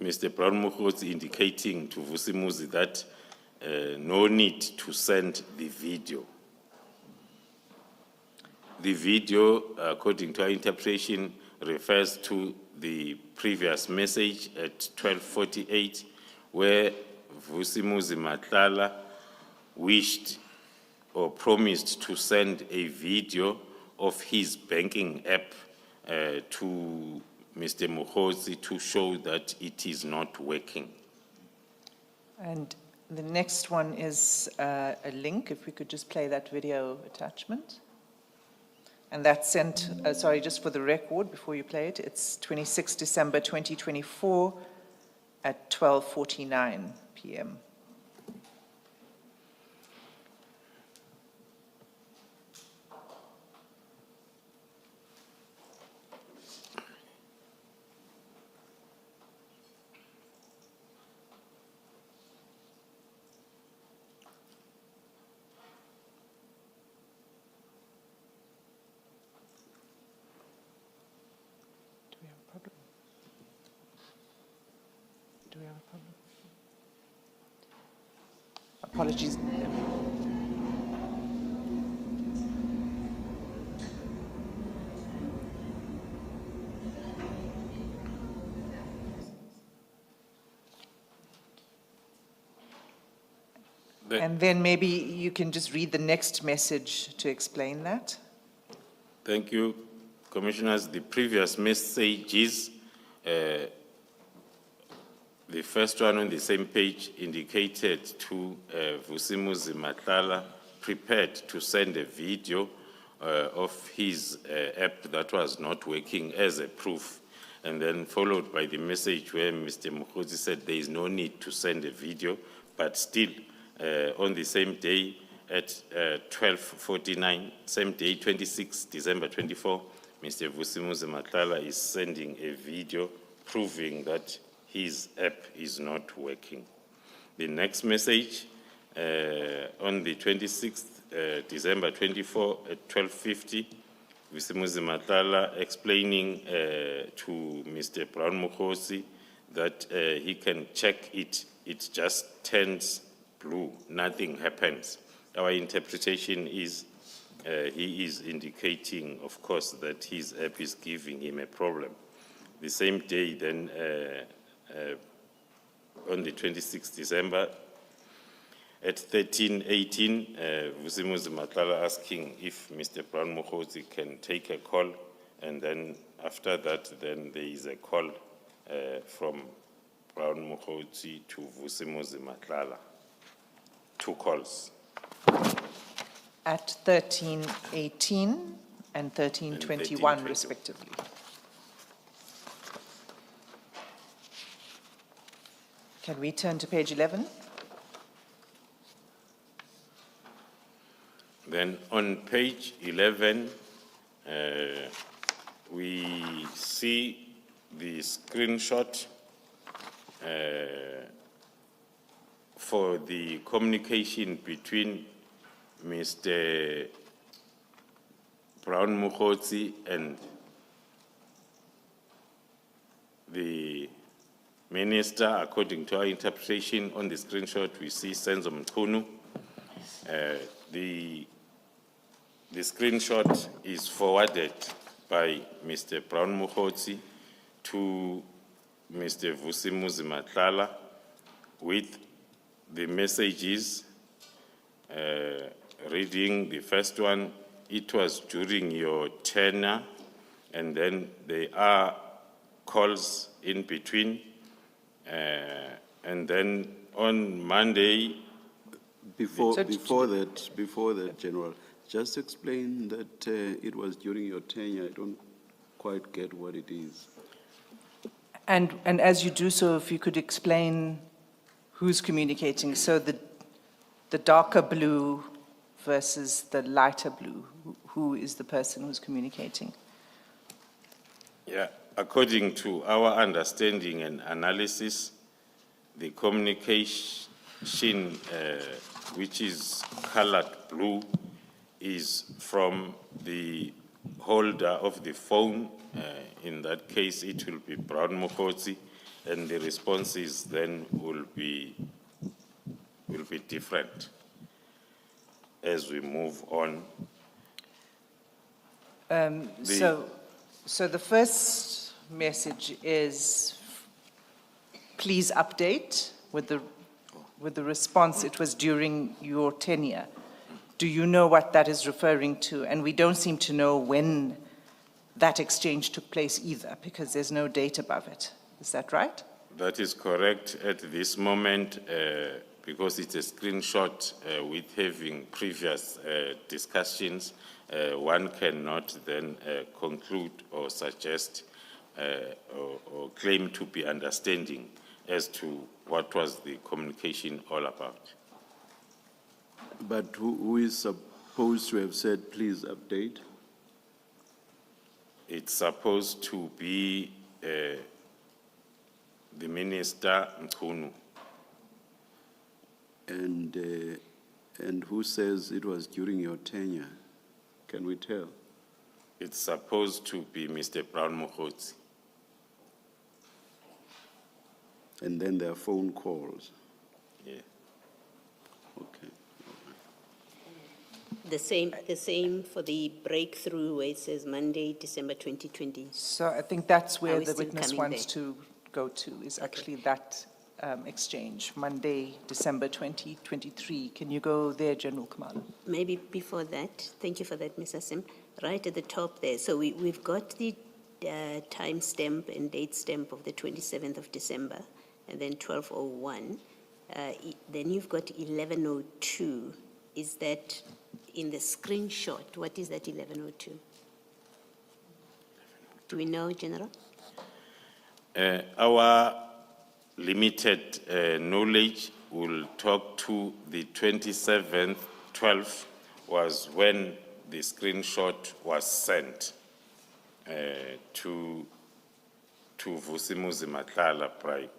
Speaker 3: Mr. Brown Mokgotsi indicating to Vusimuzi that no need to send the video. The video, according to our interpretation, refers to the previous message at 12:48, where Vusimuzi Matlala wished or promised to send a video of his banking app to Mr. Mokgotsi to show that it is not working.
Speaker 2: And the next one is a link, if we could just play that video attachment. And that's sent, sorry, just for the record, before you play it, it's 26 December 2024 at 12:49 p.m. Do we have a problem? Apologies. And then maybe you can just read the next message to explain that.
Speaker 3: Thank you, Commissioners. The previous messages, the first one on the same page indicated to Vusimuzi Matlala, prepared to send a video of his app that was not working as a proof, and then followed by the message where Mr. Mokgotsi said there is no need to send a video, but still on the same day at 12:49, same day, 26 December 24, Mr. Vusimuzi Matlala is sending a video proving that his app is not working. The next message On the 26th December 24 at 12:50, Vusimuzi Matlala explaining to Mr. Brown Mokhosi that he can check it, it just turns blue, nothing happens. Our interpretation is he is indicating, of course, that his app is giving him a problem. The same day then, on the 26th December, at 13:18, Vusimuzi Matlala asking if Mr. Brown Mokhosi can take a call, and then after that, then there is a call from Brown Mokhosi to Vusimuzi Matlala. 2 calls.
Speaker 2: At 13:18 and 13:21 respectively. Can we turn to page 11?
Speaker 3: Then on page 11, we see the screenshot for the communication between Mr. Brown Mokhosi and the minister. According to our interpretation on the screenshot, we see Senzo Mkhunu. The screenshot is forwarded by Mr. Brown Mokhosi to Mr. Vusimuzi Matlala with the messages, reading the first one, it was during your tenure, and then there are calls in between, and then on Monday.
Speaker 1: Before that, General, just explain that it was during your tenure. I don't quite get what it is.
Speaker 2: And as you do so, if you could explain who's communicating. So the darker blue versus the lighter blue, who is the person who's communicating?
Speaker 3: Yeah, according to our understanding and analysis, the communication, which is colored blue, is from the holder of the phone. In that case, it will be Brown Mokhosi, and the responses then will be different as we move on.
Speaker 2: So the first message is, please update with the response, it was during your tenure. Do you know what that is referring to? And we don't seem to know when that exchange took place either, because there's no date above it. Is that right?
Speaker 3: That is correct at this moment, because it's a screenshot with having previous discussions. One cannot then conclude or suggest or claim to be understanding as to what was the communication all about.
Speaker 1: But who is supposed to have said, please update?
Speaker 3: It's supposed to be the Minister Mkhunu.
Speaker 1: And who says it was during your tenure? Can we tell?
Speaker 3: It's supposed to be Mr. Brown Mokhosi.
Speaker 1: And then there are phone calls.
Speaker 3: Yeah.
Speaker 1: Okay.
Speaker 5: The same for the breakthrough where it says Monday, December 2020.
Speaker 2: So I think that's where
Speaker 5: Are we
Speaker 2: the
Speaker 5: still
Speaker 2: witness
Speaker 5: coming
Speaker 2: wants
Speaker 5: there?
Speaker 2: to go to, is actually that exchange, Monday, December 2023. Can you go there, General Khumalo?
Speaker 5: Maybe before that, thank you for that, Mr. Sim. Right at the top there, so we've got the time stamp and date stamp of the 27th of December, and then 12:01. Then you've got 11:02. Is that in the screenshot? What is that 11:02? Do we know, General?
Speaker 3: Our limited knowledge will talk to the 27th, 12th was when the screenshot was sent to Vusimuzi Matlala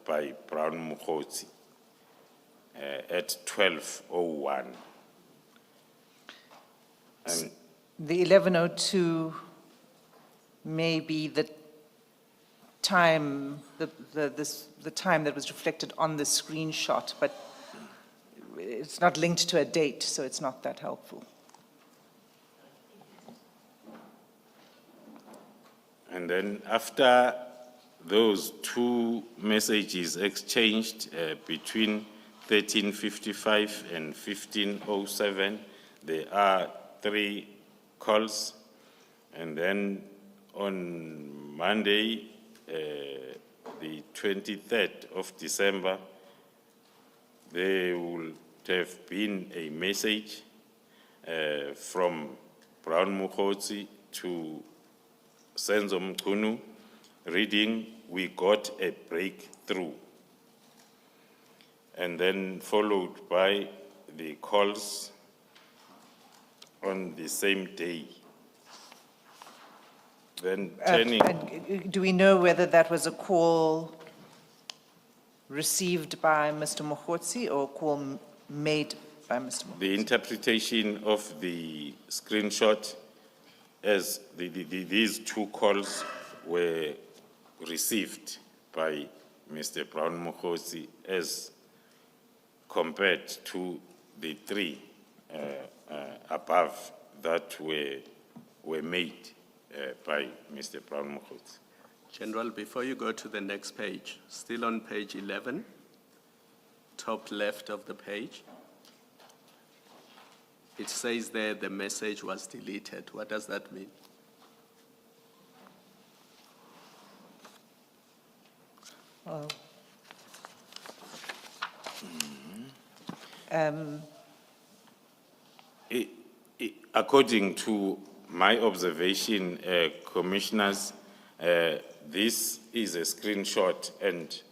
Speaker 3: by Brown Mokhosi. at 12:01. And
Speaker 2: The 11:02 may be the time, the time that was reflected on the screenshot, but it's not linked to a date, so it's not that helpful.
Speaker 3: And then after those two messages exchanged between 13:55 and 15:07, there are 3 calls. And then on Monday, the 23rd of December, there will have been a message from Brown Mukhotsi to Senzo Mchunu reading, "We got a breakthrough." And then followed by the calls on the same day. Then turning,
Speaker 2: And do we know whether that was a call received by Mr. Mukhotsi or a call made by Mr. Mukhotsi?
Speaker 3: the interpretation of the screenshot as these 2 calls were received by Mr. Brown Mukhotsi as compared to the 3 above that were made by Mr. Brown Mukhotsi.
Speaker 4: General, before you go to the next page, still on page 11, top left of the page, it says there the message was deleted. What does that mean?
Speaker 3: According to my observation, Commissioners, this is a screenshot and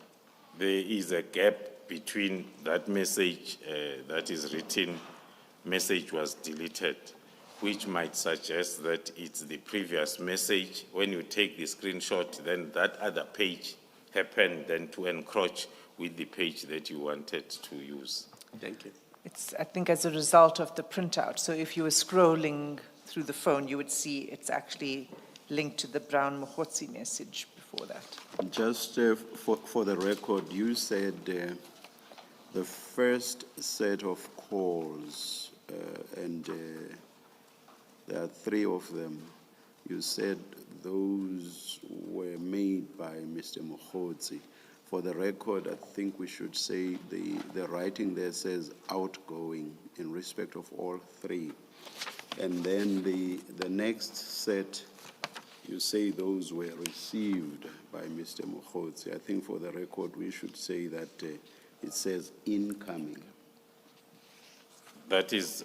Speaker 3: there is a gap between that message that is written, message was deleted, which might suggest that it's the previous message. When you take the screenshot, then that other page happened then to encroach with the page that you wanted to use.
Speaker 4: Thank you.
Speaker 2: It's, I think, as a result of the printout. So if you were scrolling through the phone, you would see it's actually linked to the Brown Mukhotsi message before that.
Speaker 1: Just for the record, you said the first set of calls, and there are 3 of them, you said those were made by Mr. Mukhotsi. For the record, I think we should say the writing there says outgoing in respect of all 3. And then the next set, you say those were received by Mr. Mukhotsi. I think for the record, we should say that it says incoming.
Speaker 3: That is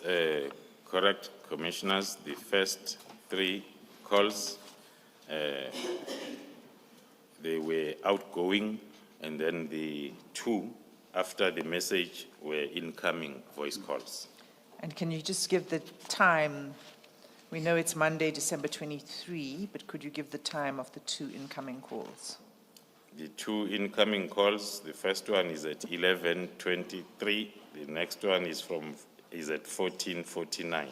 Speaker 3: correct, Commissioners. The first 3 calls, they were outgoing, and then the 2 after the message were incoming voice calls.
Speaker 2: And can you just give the time? We know it's Monday, December 23, but could you give the time of the 2 incoming calls?
Speaker 3: The 2 incoming calls, the first one is at 11:23, the next one is at 14:49.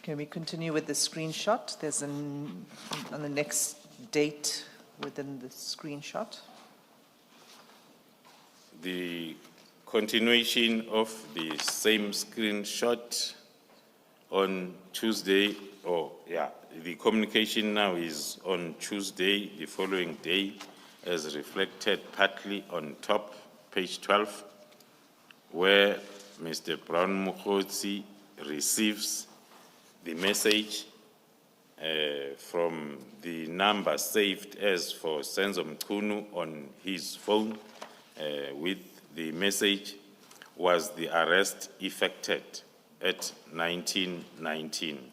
Speaker 2: Can we continue with the screenshot? There's on the next date within the screenshot.
Speaker 3: The continuation of the same screenshot on Tuesday, the communication now is on Tuesday, the following day, as reflected partly on top, page 12, where Mr. Brown Mukhotsi receives the message from the number saved as for Senzo Mchunu on his phone, with the message was the arrest effected at 1919.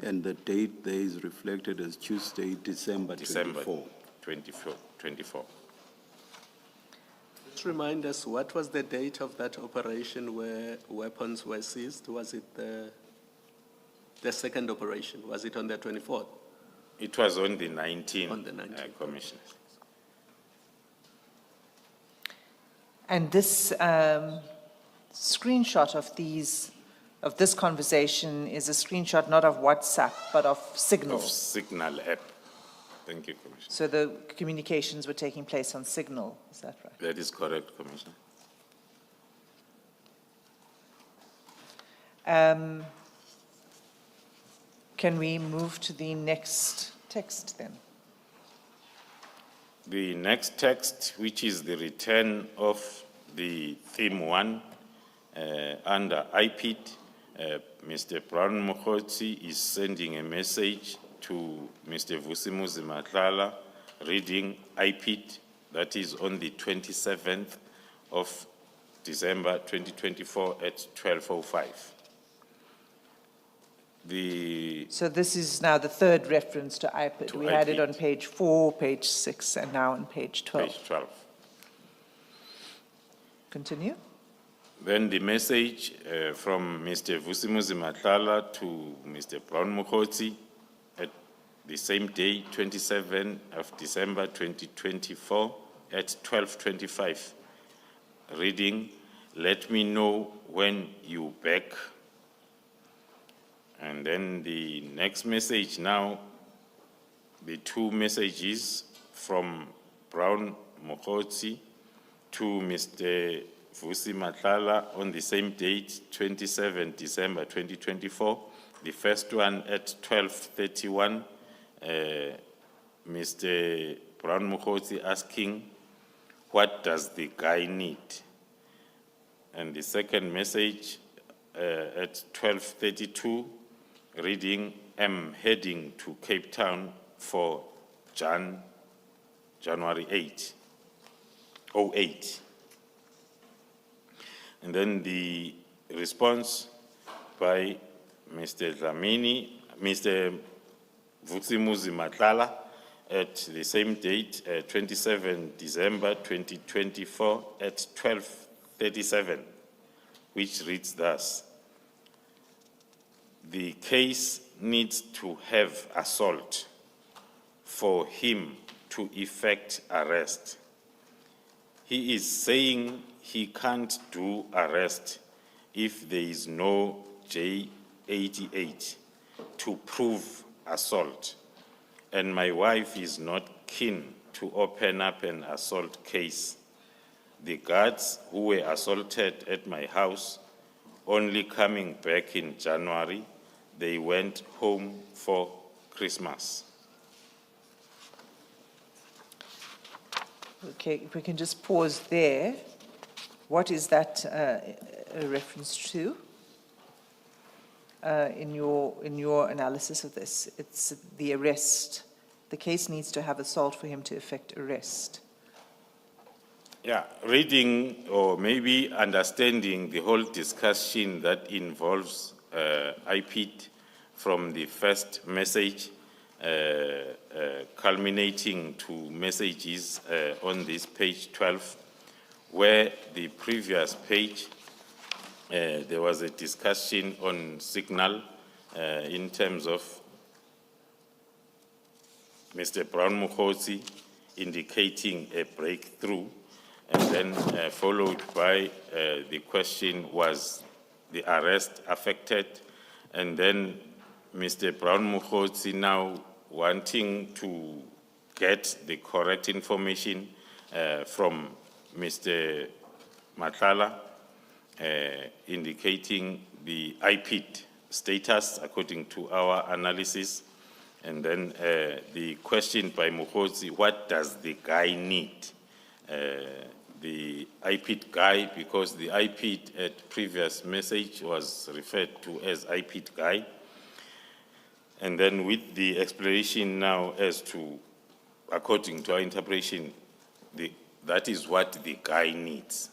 Speaker 1: And the date there is reflected as Tuesday, December 24.
Speaker 3: 24.
Speaker 4: Just remind us, what was the date of that operation where weapons were seized? Was it the second operation? Was it on the 24th?
Speaker 3: It was on the 19th,
Speaker 4: On the 19th.
Speaker 3: Commissioner.
Speaker 2: And this screenshot of this conversation is a screenshot not of WhatsApp, but of Signal.
Speaker 3: Of Signal app. Thank you, Commissioner.
Speaker 2: So the communications were taking place on Signal, is that right?
Speaker 3: That is correct, Commissioner.
Speaker 2: Can we move to the next text then?
Speaker 3: The next text, which is the return of the theme 1 under IPID, Mr. Brown Mokgotsi is sending a message to Mr. Vusimuzi Matlala, reading IPID, that is on the 27th of December 2024 at 12:05.
Speaker 2: So this is now the third reference to IPID.
Speaker 3: To
Speaker 2: We had it
Speaker 3: IPID.
Speaker 2: on page 4, page 6, and now on page 12.
Speaker 3: Page 12.
Speaker 2: Continue.
Speaker 3: Then the message from Mr. Vusimuzi Matlala to Mr. Brown Mokgotsi at the same day, 27th of December 2024 at 12:25, reading, "Let me know when you back." And then the next message now, the two messages from Brown Mokgotsi to Mr. Vusi Matlala on the same date, 27 December 2024. The first one at 12:31, Mr. Brown Mokgotsi asking, "What does the guy need?" And the second message at 12:32, reading, "I'm heading to Cape Town for January 8, 08. And then the response by Mr. Mr. Vusimuzi Matlala at the same date, 27 December 2024 at 12:37, which reads thus: "The case needs to have assault for him to effect arrest. He is saying he can't do arrest if there is no J88 to prove assault, and my wife is not keen to open up an assault case. The guards who were assaulted at my house only coming back in January, they went home for Christmas."
Speaker 2: Okay, if we can just pause there. What is that a reference to in your analysis of this? It's the arrest. The case needs to have assault for him to effect arrest.
Speaker 3: Yeah, reading or maybe understanding the whole discussion that involves IPID from the first message culminating to messages on this page 12, where the previous page there was a discussion on Signal in terms of Mr. Brown Mokgotsi indicating a breakthrough, and then followed by the question, was the arrest affected? And then Mr. Brown Mokgotsi now wanting to get the correct information from Mr. Matlala, indicating the IPID status according to our analysis. And then the question by Mokgotsi, what does the guy need? The IPID guy, because the IPID at previous message was referred to as IPID guy. And then with the explanation now as to, according to our interpretation, that is what the guy needs,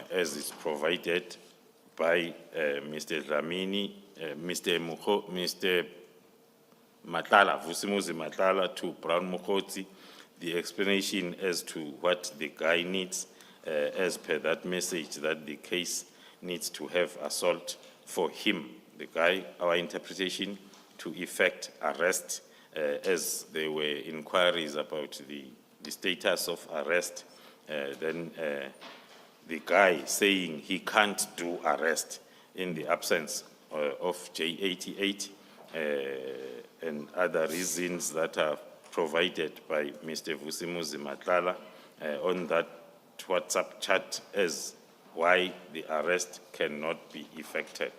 Speaker 3: as is provided by Mr. Dlamini, Mr. Matlala, Vusimuzi Matlala to Brown Mokgotsi, the explanation as to what the guy needs, as per that message, that the case needs to have assault for him, the guy, our interpretation, to effect arrest, as there were inquiries about the status of arrest. Then the guy saying he can't do arrest in the absence of J88 and other reasons that are provided by Mr. Vusimuzi Matlala on that WhatsApp chat as why the arrest cannot be effected.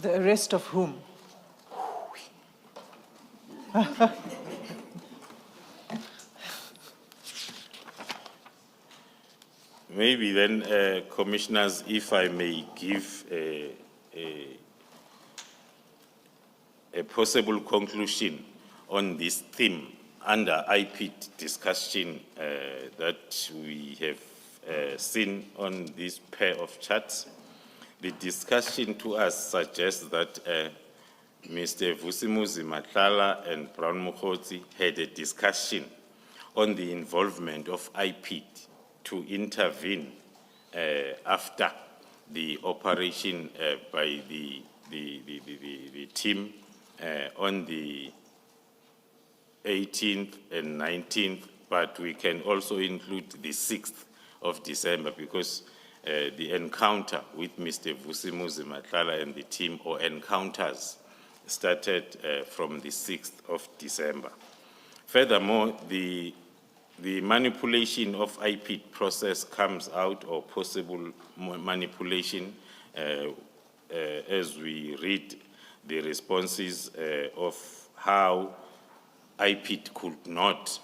Speaker 2: The arrest of whom?
Speaker 3: Maybe then, commissioners, if I may give a possible conclusion on this theme under IPID discussion that we have seen on this pair of charts. The discussion to us suggests that Mr. Vusimuzi Matlala and Brown Mokgotsi had a discussion on the involvement of IPID to intervene after the operation by the team on the 18th and 19th, but we can also include the 6th of December because the encounter with Mr. Vusimuzi Matlala and the team, or encounters, started from the 6th of December. Furthermore, the manipulation of IPID process comes out, or possible manipulation, as we read the responses of how IPID could not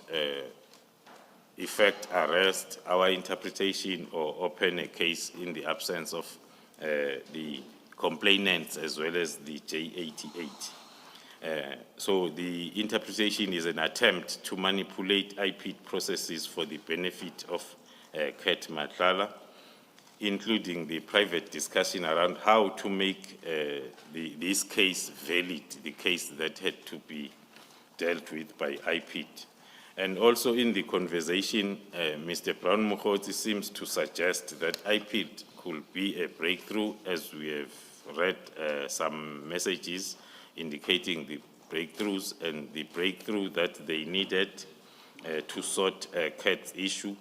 Speaker 3: effect arrest, our interpretation, or open a case in the absence of the complainants as well as the J88. So the interpretation is an attempt to manipulate IPID processes for the benefit of Ket Matlala, including the private discussion around how to make this case valid, the case that had to be dealt with by IPID. And also in the conversation, Mr. Brown Mokgotsi seems to suggest that IPID could be a breakthrough, as we have read some messages indicating the breakthroughs and the breakthrough that they needed to sort Ket's issue.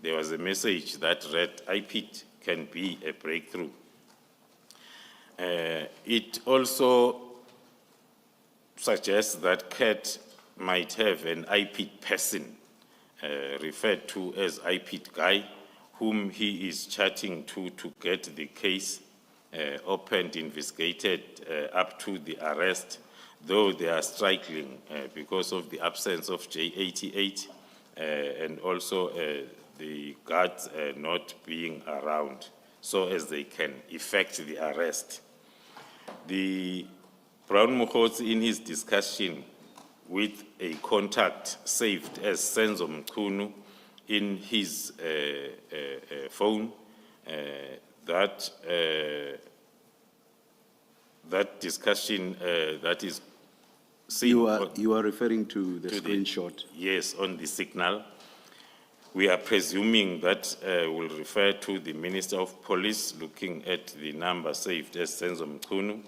Speaker 3: There was a message that read, IPID can be a breakthrough. It also suggests that Ket might have an IPID person referred to as IPID guy, whom he is chatting to get the case opened, investigated up to the arrest, though they are struggling because of the absence of J88 and also the guards not being around so as they can effect the arrest. The Brown Mokgotsi, in his discussion with a contact saved as Senzo Mchunu in his phone, that discussion that is seen.
Speaker 1: You are referring to the screenshot?
Speaker 3: Yes, on the signal. We are presuming that will refer to the Minister of Police, looking at the number saved as Senzo Mchunu.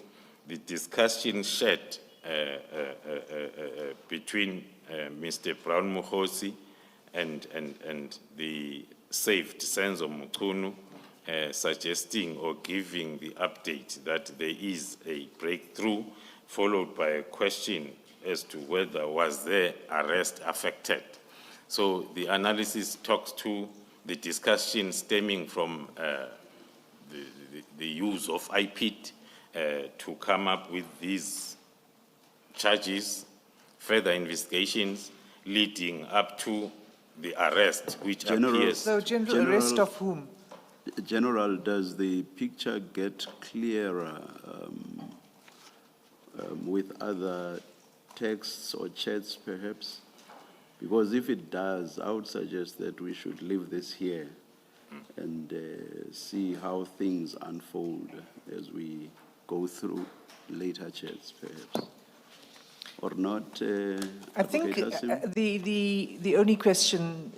Speaker 3: The discussion shared between Mr. Brown Mokgotsi and the saved Senzo Mchunu, suggesting or giving the update that there is a breakthrough, followed by a question as to whether was their arrest affected. So the analysis talks to the discussion stemming from the use of IPID to come up with these charges, further investigations leading up to the arrest, which appears.
Speaker 2: So, General, arrest of whom?
Speaker 1: General, does the picture get clearer with other texts or chats, perhaps? Because if it does, I would suggest that we should leave this here and see how things unfold as we go through later chats, perhaps. Or not?
Speaker 2: I think the only question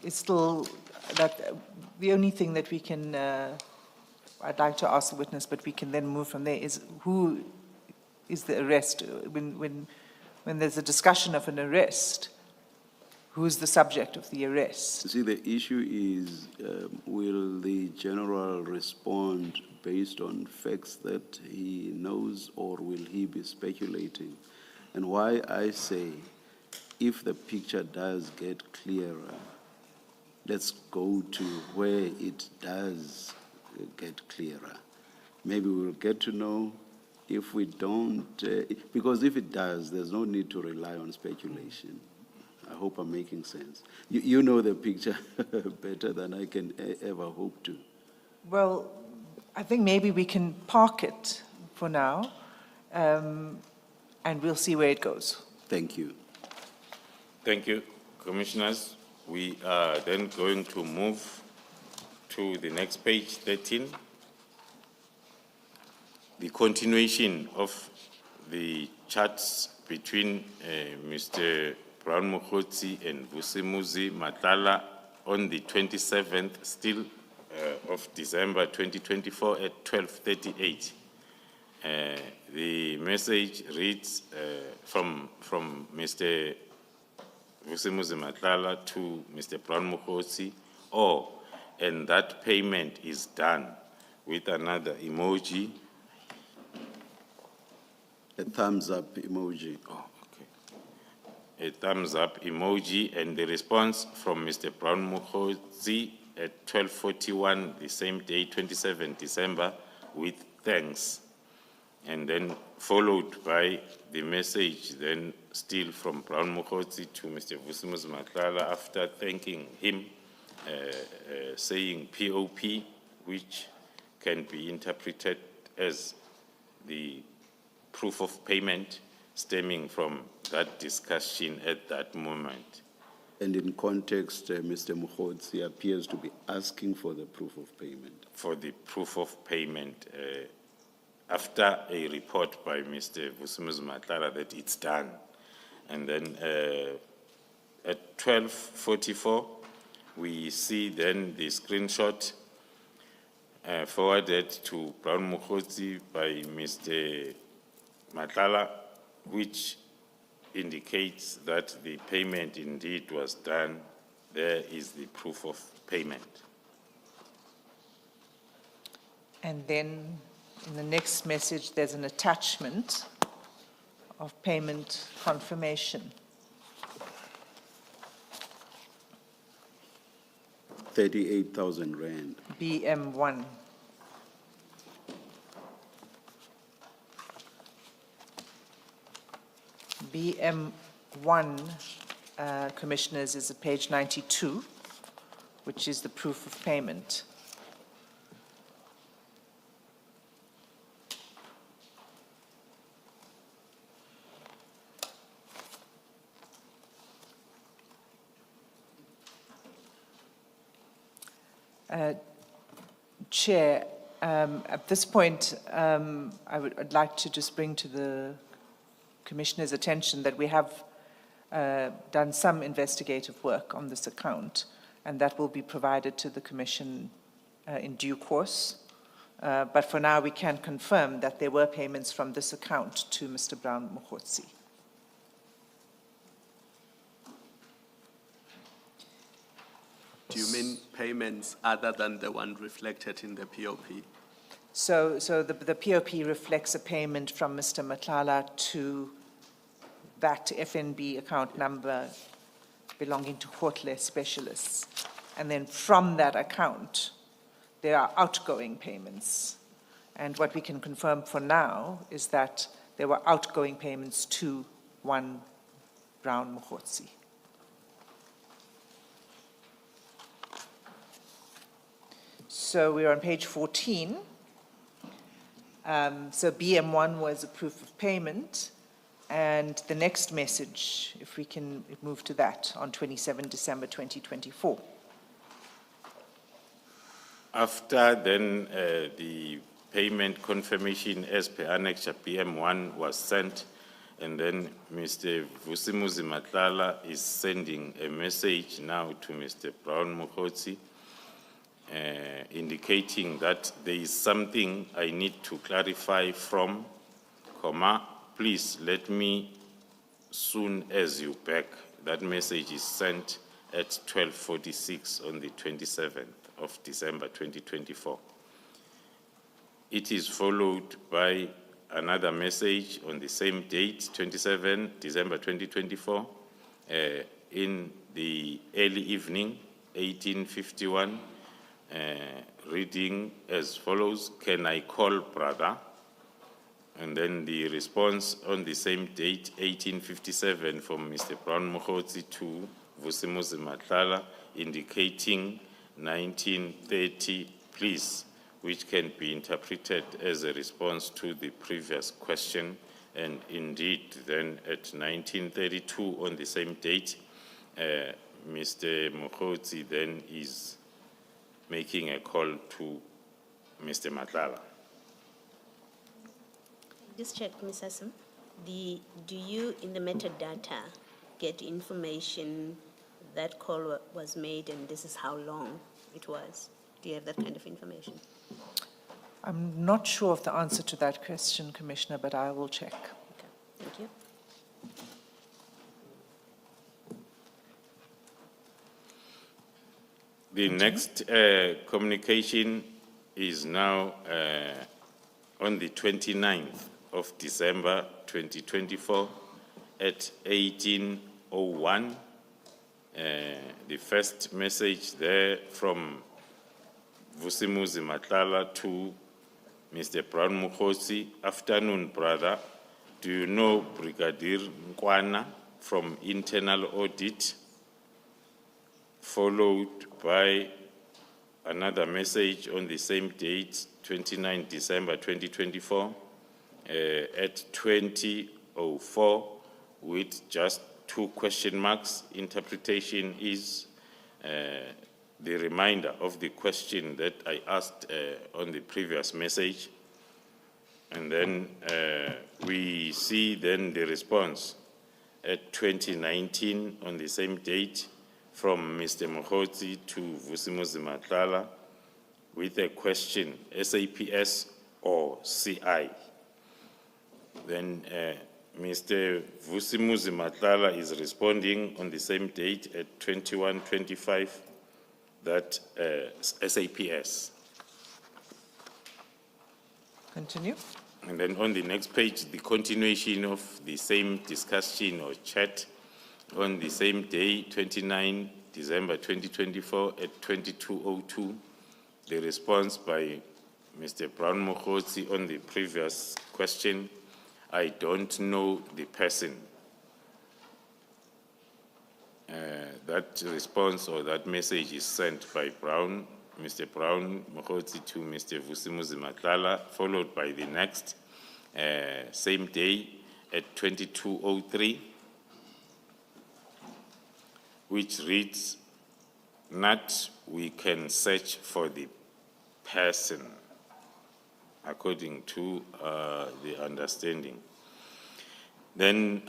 Speaker 2: is still that the only thing that we can, I'd like to ask the witness, but we can then move from there, is who is the arrest? When there's a discussion of an arrest, who's the subject of the arrest.
Speaker 1: See, the issue is, will the general respond based on facts that he knows, or will he be speculating? And why I say, if the picture does get clearer, let's go to where it does get clearer. Maybe we'll get to know. If we don't, because if it does, there's no need to rely on speculation. I hope I'm making sense. You know the picture better than I can ever hope to.
Speaker 2: Well, I think maybe we can park it for now, and we'll see where it goes.
Speaker 1: Thank you.
Speaker 3: Thank you, Commissioners. We are then going to move to the next page, 13. The continuation of the chats between Mr. Brown-Mokhotsi and Vusimuzi Matlala on the 27th, still of December 2024 at 12:38. The message reads from Mr. Vusimuzi Matlala to Mr. Brown-Mokhotsi, and that payment is done, with another emoji.
Speaker 1: A thumbs up emoji.
Speaker 3: Oh, okay. A thumbs up emoji, and the response from Mr. Brown-Mokhotsi at 12:41, the same day, 27 December, with thanks. And then followed by the message then still from Brown-Mokhotsi to Mr. Vusimuzi Matlala after thanking him, saying POP, which can be interpreted as the proof of payment stemming from that discussion at that moment.
Speaker 1: And in context, Mr. Mokhotsi appears to be asking for the proof of payment.
Speaker 3: For the proof of payment, after a report by Mr. Vusimuzi Matlala that it's done. And then at 12:44, we see then the screenshot forwarded to Brown-Mokhotsi by Mr. Matlala, which indicates that the payment indeed was done. There is the proof of payment.
Speaker 2: And then in the next message, there's an attachment of payment confirmation.
Speaker 1: 38,000 rand.
Speaker 2: BM1. BM1, Commissioners, is at page 92, which is the proof of payment. Chair, at this point, I'd like to just bring to the Commissioner's attention that we have done some investigative work on this account, and that will be provided to the Commission in due course. But for now, we can confirm that there were payments from this account to Mr. Brown-Mokhotsi.
Speaker 4: Do you mean payments other than the one reflected in the POP?
Speaker 2: So the POP reflects a payment from Mr. Matlala to that FNB account number belonging to Oratile specialists. And then from that account, there are outgoing payments. And what we can confirm for now is that there were outgoing payments to one Brown-Mokhotsi. So we're on page 14. So BM1 was a proof of payment. And the next message, if we can move to that, on 27 December 2024.
Speaker 3: After then the payment confirmation as per Annexure BM1 was sent, and then Mr. Vusimuzi Matlala is sending a message now to Mr. Brown-Mokhotsi, indicating that there is something I need to clarify from, please let me, soon as you back that message is sent at 12:46 on the 27th of December 2024. It is followed by another message on the same date, 27 December 2024, in the early evening, 1851, reading as follows: "Can I call brother?" And then the response on the same date, 1857, from Mr. Brown Mokgotsi to Vusimuzi Matlala, indicating 1930, please, which can be interpreted as a response to the previous question. And indeed, then at 1932, on the same date, Mr. Mokgotsi then is making a call to Mr. Matlala.
Speaker 5: Just check, Ms. Hassan. Do you, in the metadata, get information that call was made and this is how long it was? Do you have that kind of information?
Speaker 2: I'm not sure of the answer to that question, Commissioner, but I will check.
Speaker 5: Okay, thank you.
Speaker 3: The next communication is now on the 29th of December 2024 at 18:01. The first message there from Vusimuzi Matlala to Mr. Brown Mokgotsi: "Afternoon, brother. Do you know Brigadier Nkwana from Internal Audit?" Followed by another message on the same date, 29 December 2024, at 20:04, with just 2 question marks. Interpretation is the reminder of the question that I asked on the previous message. And then we see then the response at 2019 on the same date from Mr. Mokgotsi to Vusimuzi Matlala with a question, SAPS or CI. Then Mr. Vusimuzi Matlala is responding on the same date at 21:25 that SAPS.
Speaker 2: Continue.
Speaker 3: And then on the next page, the continuation of the same discussion or chat on the same day, 29 December 2024 at 22:02, the response by Mr. Brown Mokgotsi on the previous question: "I don't know the person." That response or that message is sent by Mr. Brown Mokgotsi to Mr. Vusimuzi Matlala, followed by the next same day at 22:03, which reads, "Not we can search for the person," according to the understanding. Then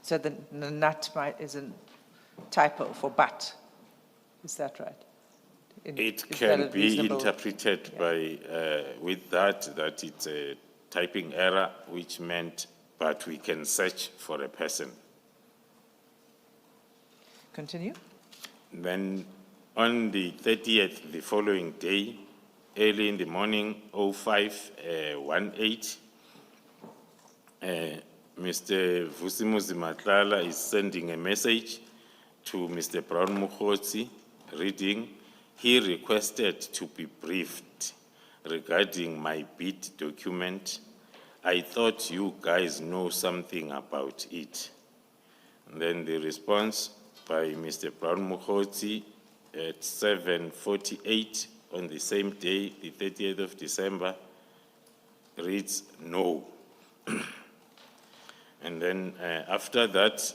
Speaker 2: So the nut is a typo for but. Is that right?
Speaker 3: it
Speaker 2: Is that
Speaker 3: can
Speaker 2: a
Speaker 3: be
Speaker 2: reasonable-
Speaker 3: interpreted by, with that it's a typing error, which meant, but we can search for a person.
Speaker 2: Continue.
Speaker 3: Then on the 30th, the following day, early in the morning, 05:18, Mr. Vusimuzi Matlala is sending a message to Mr. Brown Mokgotsi, reading, "He requested to be briefed regarding my bid document. I thought you guys know something about it." And then the response by Mr. Brown Mokgotsi at 7:48 on the same day, the 30th of December, reads, "No." And then after that,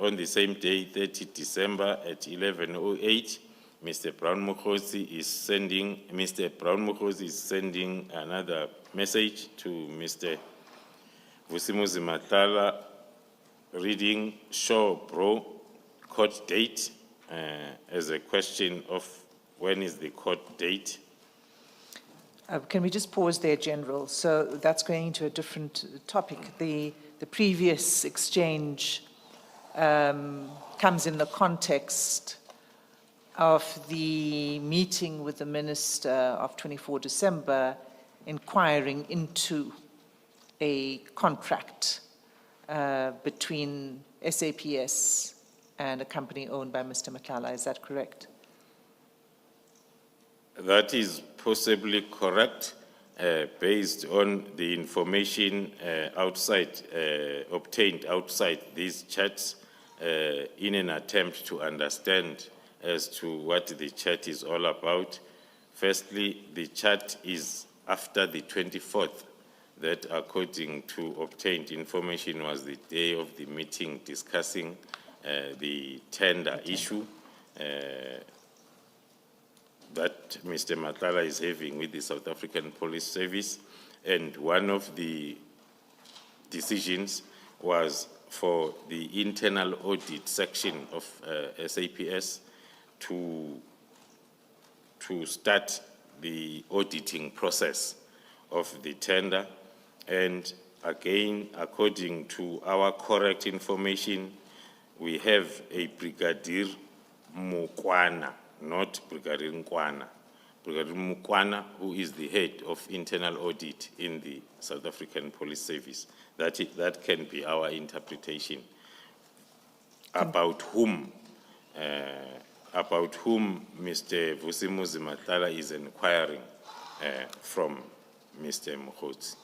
Speaker 3: on the same day, 30 December at 11:08, Mr. Brown Mokgotsi is sending another message to Mr. Vusimuzi Matlala, reading, "Sure, bro, court date," as a question of when is the court date.
Speaker 2: Can we just pause there, General? So that's going into a different topic. The previous exchange comes in the context of the meeting with the Minister of 24 December inquiring into a contract between SAPS and a company owned by Mr. Matlala. Is that correct?
Speaker 3: That is possibly correct, based on the information obtained outside these chats, in an attempt to understand as to what the chat is all about. Firstly, the chat is after the 24th, that according to obtained information was the day of the meeting discussing the tender issue that Mr. Matlala is having with the South African Police Service. And one of the decisions was for the internal audit section of SAPS to start the auditing process of the tender. And again, according to our correct information, we have a Brigadier Mukwana, not Brigadier Nkwana. Brigadier Mukwana, who is the head of internal audit in the South African Police Service. That can be our interpretation about whom Mr. Vusimuzi Matlala is inquiring from Mr. Mokgotsi.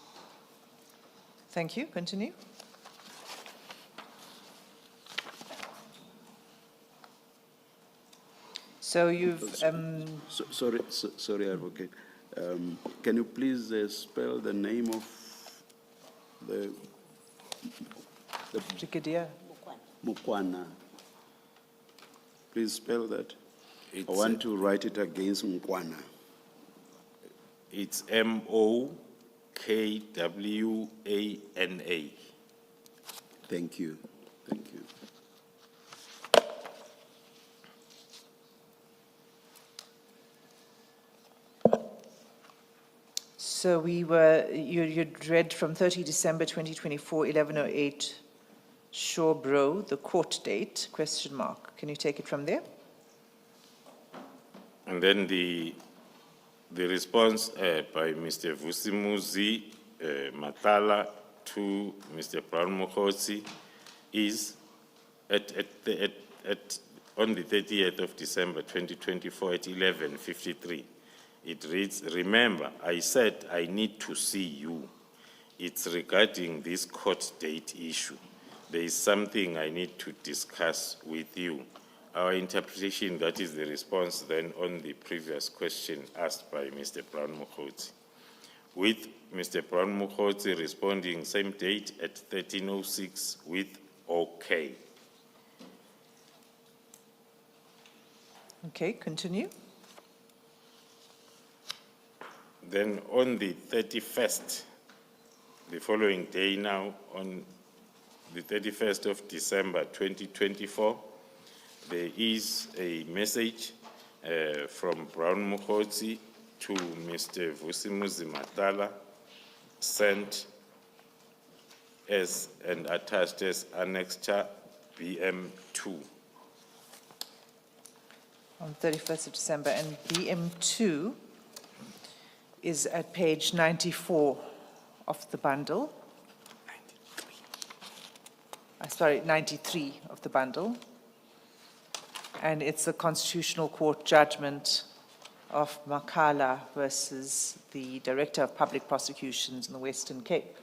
Speaker 2: Thank you. Continue. So you've...
Speaker 1: Sorry, Advocate. Can you please spell the name of the
Speaker 2: Brigadier?
Speaker 1: Mukwana? Please spell that. I
Speaker 3: It's,
Speaker 1: want to write it against Mukwana.
Speaker 3: It's Mokwana.
Speaker 1: Thank you. Thank you.
Speaker 2: So you read from 30 December 2024, 11:08, Shawbro, the court date, question mark. Can you take it from there?
Speaker 3: And then the response by Mr. Vusimuzi Matlala to Mr. Brown Mokgotsi is on the 30th of December 2024 at 11:53. It reads, "Remember, I said I need to see you. It's regarding this court date issue. There is something I need to discuss with you." Our interpretation, that is the response then on the previous question asked by Mr. Brown Mokgotsi, with Mr. Brown Mokgotsi responding same date at 13:06 with okay.
Speaker 2: Okay, continue.
Speaker 3: Then on the 31st, the following day now, on the 31st of December 2024, there is a message from Brown Mokgotsi to Mr. Vusimuzi Matlala, sent as and attached as Annexure BM2.
Speaker 2: On 31st of December, and BM2 is at page 94 of the bundle. 93 of the bundle. And it's a Constitutional Court judgment of Makala versus the Director of Public Prosecutions in the Western Cape.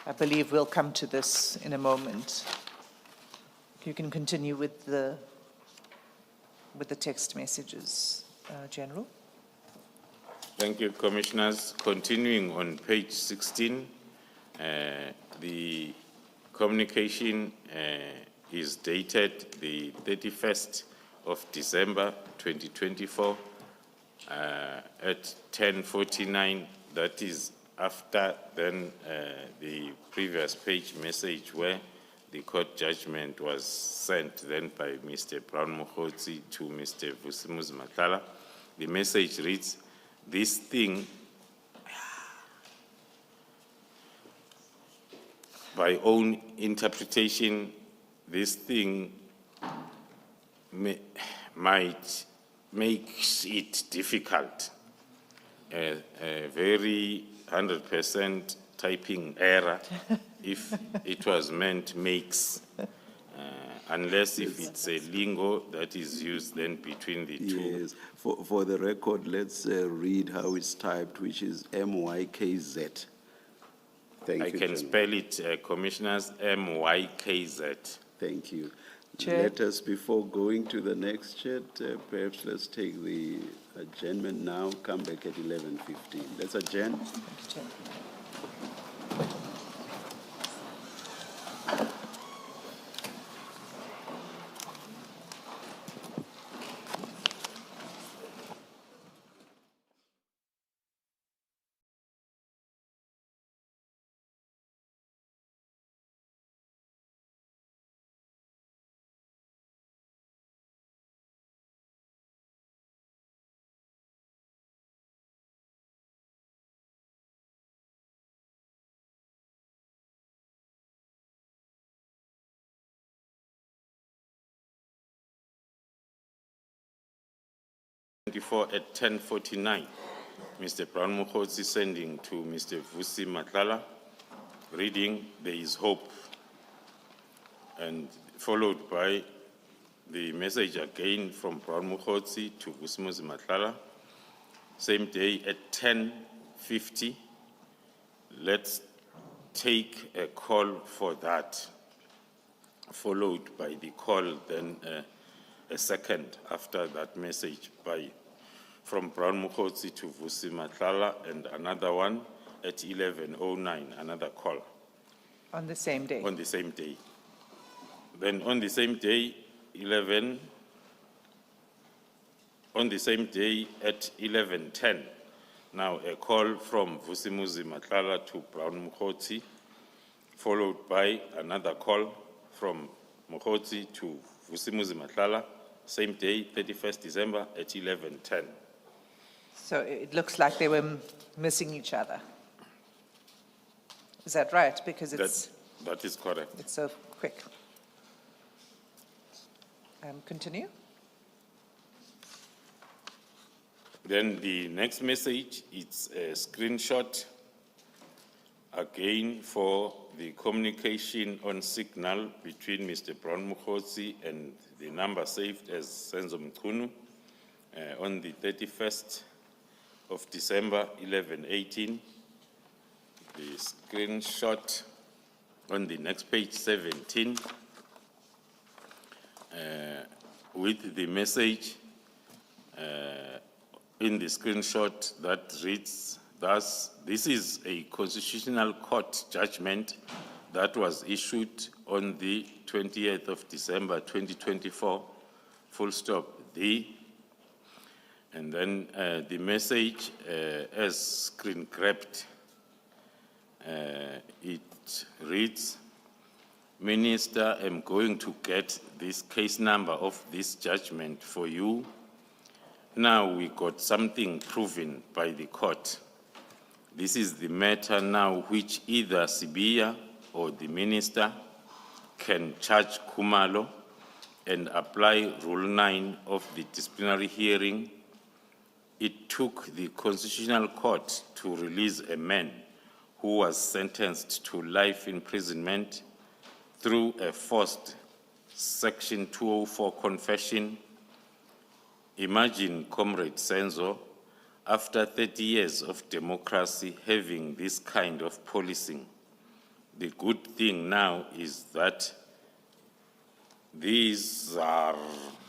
Speaker 2: I believe we'll come to this in a moment. You can continue with the text messages, General.
Speaker 3: Thank you, Commissioners. Continuing on page 16, the communication is dated the 31st of December 2024 at 10:49. That is after then the previous page message where the court judgment was sent then by Mr. Brown Mokgotsi to Mr. Vusimuzi Matlala. The message reads, this thing, by own interpretation, this thing might make it difficult. A very 100% typing error if it was meant makes, unless if it's a lingo that is used then between the two.
Speaker 1: Yes, for the record, let's read how it's typed, which is MYKZ. Thank
Speaker 3: I
Speaker 1: you,
Speaker 3: can
Speaker 1: General.
Speaker 3: spell it, Commissioners, MYKZ.
Speaker 1: Thank you.
Speaker 2: Chair.
Speaker 1: Let us, before going to the next chat, perhaps let's take the adjournment now, come back at 11:15. Let's adjourn.
Speaker 3: At 10:49, Mr. Brown Mokgotsi sending to Mr. Vusi Matlala, reading, there is hope, and followed by the message again from Brown Mokgotsi to Vusimuzi Matlala, same day at 10:50. Let's take a call for that, followed by the call then a second after that message from Brown Mokgotsi to Vusi Matlala, and another one at 11:09, another call.
Speaker 2: On the same day?
Speaker 3: On the same day. Then on the same day, at 11:10, now a call from Vusimuzi Matlala to Brown Mokgotsi, followed by another call from Mokgotsi to Vusimuzi Matlala, same day, 31st December at 11:10.
Speaker 2: So it looks like they were missing each other. Is that right? Because
Speaker 3: That is correct.
Speaker 2: it's so quick. Continue.
Speaker 3: Then the next message, it's a screenshot, again for the communication on signal between Mr. Brown Mokgotsi and the number saved as Senzo Mchunu on the 31st of December, 11:18. The screenshot on the next page, 17, with the message in the screenshot that reads thus: this is a constitutional court judgment that was issued on the 28th of December 2024, full stop, and then the message as screen grabbed, it reads, Minister, I'm going to get this case number of this judgment for you. Now we got something proven by the court. This is the matter now which either Sibiya or the minister can charge Khumalo and apply Rule 9 of the disciplinary hearing. It took the Constitutional Court to release a man who was sentenced to life imprisonment through a forced Section 204 confession. Imagine, Comrade Senzo, after 30 years of democracy having this kind of policing. The good thing now is that these are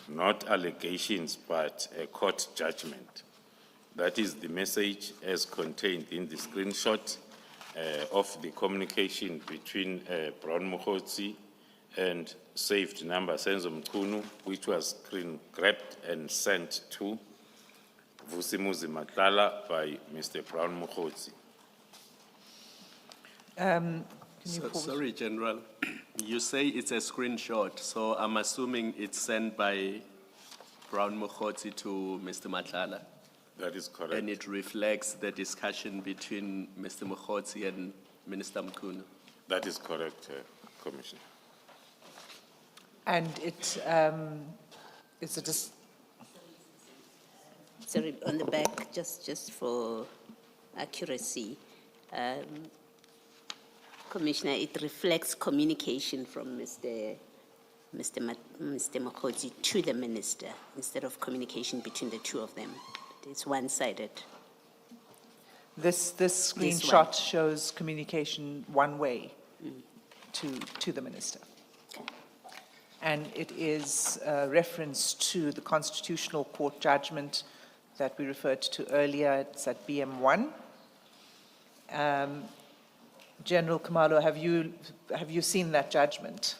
Speaker 3: not allegations but a court judgment. That is the message as contained in the screenshot of the communication between Brown Mokgotsi and saved number Senzo Mchunu, which was screen grabbed and sent to Vusimuzi Matlala by Mr. Brown Mokgotsi.
Speaker 2: Can you forward?
Speaker 4: Sorry, General. You say it's a screenshot, so I'm assuming it's sent by Brown Mokhotsi to Mr. Matlala,
Speaker 3: That is correct.
Speaker 4: and it reflects the discussion between Mr. Mokhotsi and Minister Mkhunu.
Speaker 3: That is correct, Commissioner.
Speaker 2: And it's a
Speaker 5: Sorry, on the back, just for accuracy, Commissioner, it reflects communication from Mr. Mokhotsi to the minister instead of communication between the two of them. It's one-sided.
Speaker 2: This screenshot shows communication one way to the minister.
Speaker 5: Okay.
Speaker 2: And it is a reference to the Constitutional Court judgment that we referred to earlier. It's at BM1. General Khumalo, have you seen that judgment,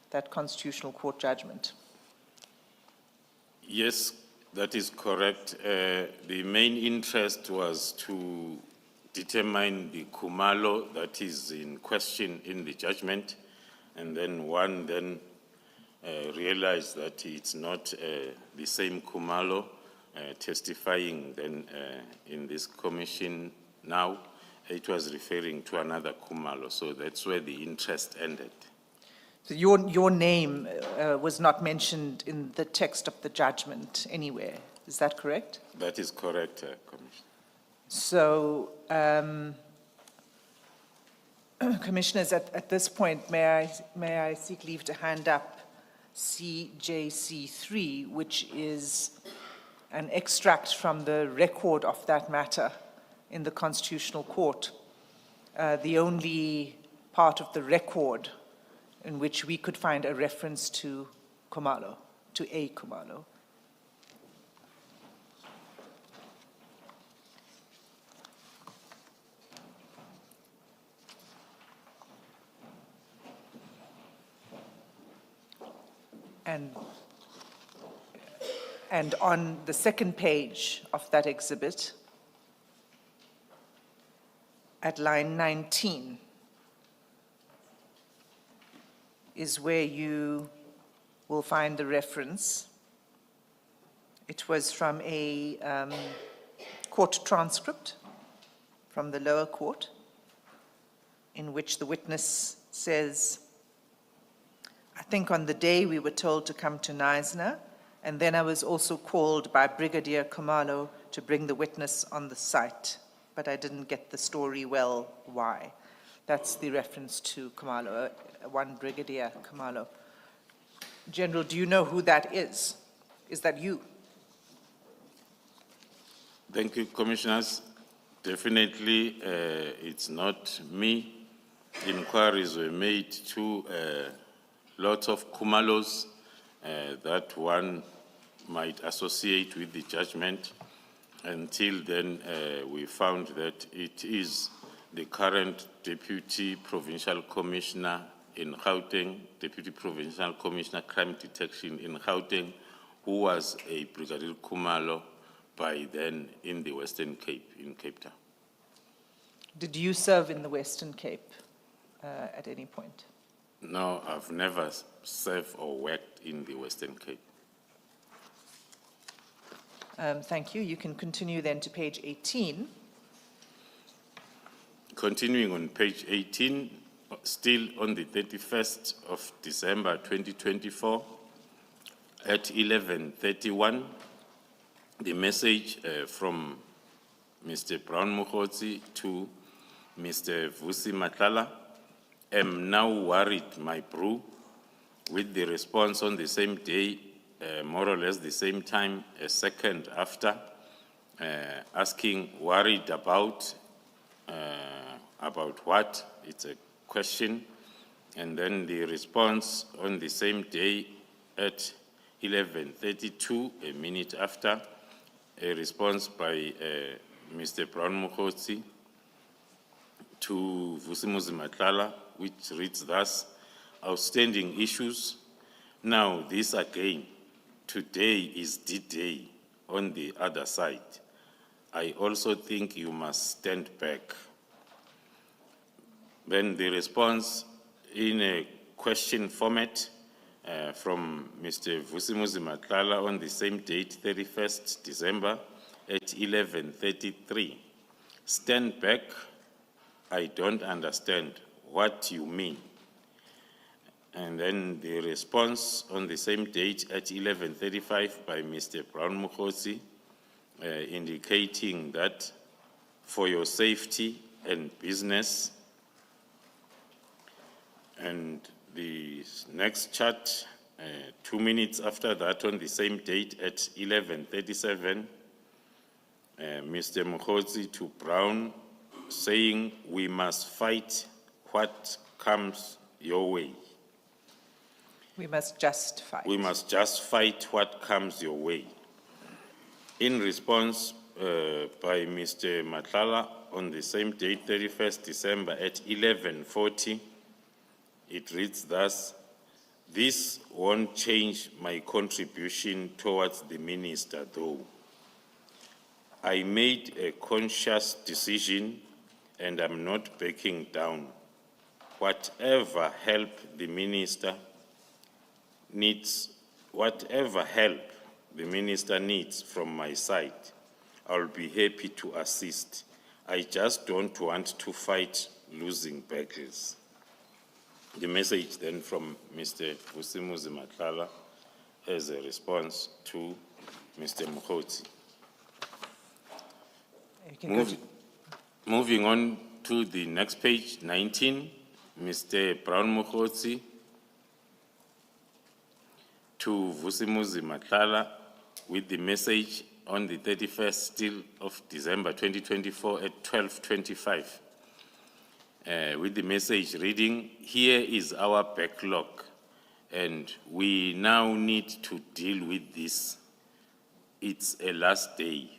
Speaker 2: that Constitutional Court judgment?
Speaker 3: Yes, that is correct. The main interest was to determine the Khumalo that is in question in the judgment, and then one realized that it's not the same Khumalo testifying then in this commission now. It was referring to another Khumalo, so that's where the interest ended.
Speaker 2: So your name was not mentioned in the text of the judgment anywhere, is that correct?
Speaker 3: That is correct, Commissioner.
Speaker 2: So, Commissioners, at this point, may I seek leave to hand up CJC3, which is an extract from the record of that matter in the Constitutional Court, the only part of the record in which we could find a reference to Khumalo, to a Khumalo. And on the second page of that exhibit, at line 19, is where you will find the reference. It was from a court transcript from the lower court, in which the witness says, I think on the day we were told to come to Knysna, and then I was also called by Brigadier Khumalo to bring the witness on the site, but I didn't get the story well, why? That's the reference to Khumalo, one Brigadier Khumalo. General, do you know who that is? Is that you?
Speaker 3: Thank you, Commissioners. Definitely, it's not me. Inquiries were made to lots of Khumalos that one might associate with the judgment. Until then, we found that it is the current Deputy Provincial Commissioner in Gauteng, Deputy Provincial Commissioner Crime Detection in Gauteng, who was a Brigadier Khumalo by then in the Western Cape, in Cape Town.
Speaker 2: Did you serve in the Western Cape at any point?
Speaker 3: No, I've never served or worked in the Western Cape.
Speaker 2: Thank you. You can continue then to page 18.
Speaker 3: Continuing on page 18, still on the 31st of December 2024, at 11:31, the message from Mr. Brown Mokhotsi to Mr. Vusi Matlala, am now worried, my bro, with the response on the same day, more or less the same time, a second after, asking worried about what? It's a question. And then the response on the same day at 11:32, a minute after, a response by Mr. Brown Mokhotsi to Vusi Matlala, which reads thus, outstanding issues. Now this again, today is D-Day on the other side. I also think you must stand back. Then the response in a question format from Mr. Vusimuzi Matlala on the same date, 31st December at 11:33. Stand back, I don't understand what you mean. And then the response on the same date at 11:35 by Mr. Brown Mokhosi, indicating that for your safety and business. And the next chat, 2 minutes after that, on the same date at 11:37, Mr. Mokhosi to Brown saying, we must fight what comes your way.
Speaker 2: We must just fight.
Speaker 3: We must just fight what comes your way. In response by Mr. Matlala on the same date, 31st December at 11:40, it reads thus: this won't change my contribution towards the minister though. I made a conscious decision and I'm not backing down. Whatever help the minister needs, whatever help the minister needs from my side, I'll be happy to assist. I just don't want to fight losing battles. The message then from Mr. Vusimuzi Matlala as a response to Mr. Mokhosi. Moving on to the next page, 19, Mr. Brown Mokhosi to Vusimuzi Matlala with the message on the 31st still of December 2024 at 12:25. With the message reading, here is our backlog and we now need to deal with this. It's a last day.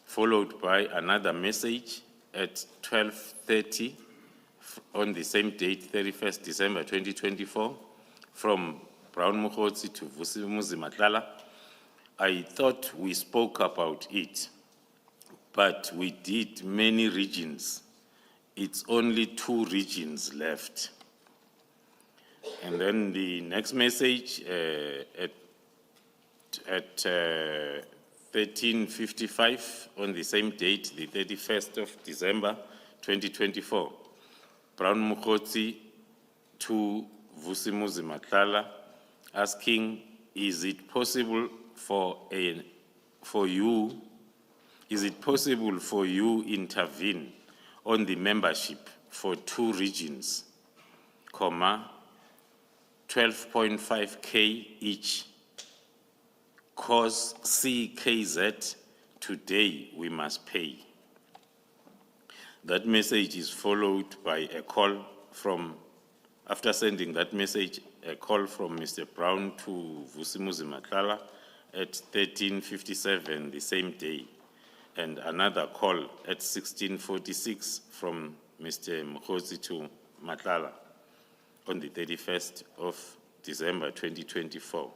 Speaker 3: Followed by another message at 12:30 on the same date, 31st December 2024, from Brown Mokhosi to Vusimuzi Matlala. I thought we spoke about it, but we did many regions. It's only 2 regions left. And then the next message at 13:55 on the same date, the 31st of December 2024. Brown Mokhosi to Vusimuzi Matlala asking, is it possible for you intervene on the membership for 2 regions, 12.5K each, cause CKZ, today we must pay. That message is followed by a call from, after sending that message, a call from Mr. Brown to Vusimuzi Matlala at 13:57 the same day, and another call at 16:46 from Mr. Mokhosi to Matlala on the 31st of December 2024.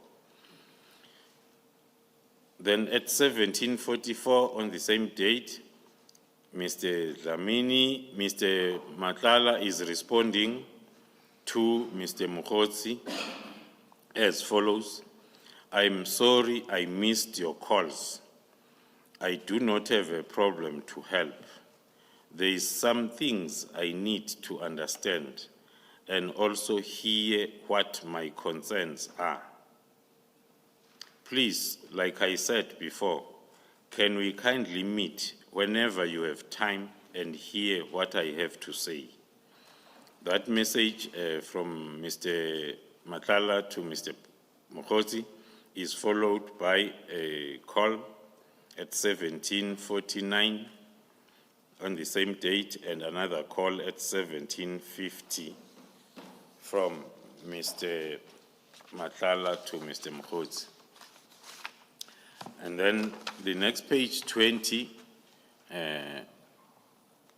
Speaker 3: Then at 17:44 on the same date, Mr. Matlala is responding to Mr. Mokhosi as follows: I'm sorry I missed your calls. I do not have a problem to help. There is some things I need to understand and also hear what my concerns are. Please, like I said before, can we kindly meet whenever you have time and hear what I have to say? That message from Mr. Matlala to Mr. Mokhosi is followed by a call at 17:49 on the same date and another call at 17:50 from Mr. Matlala to Mr. Mokhosi. And then the next page, 20,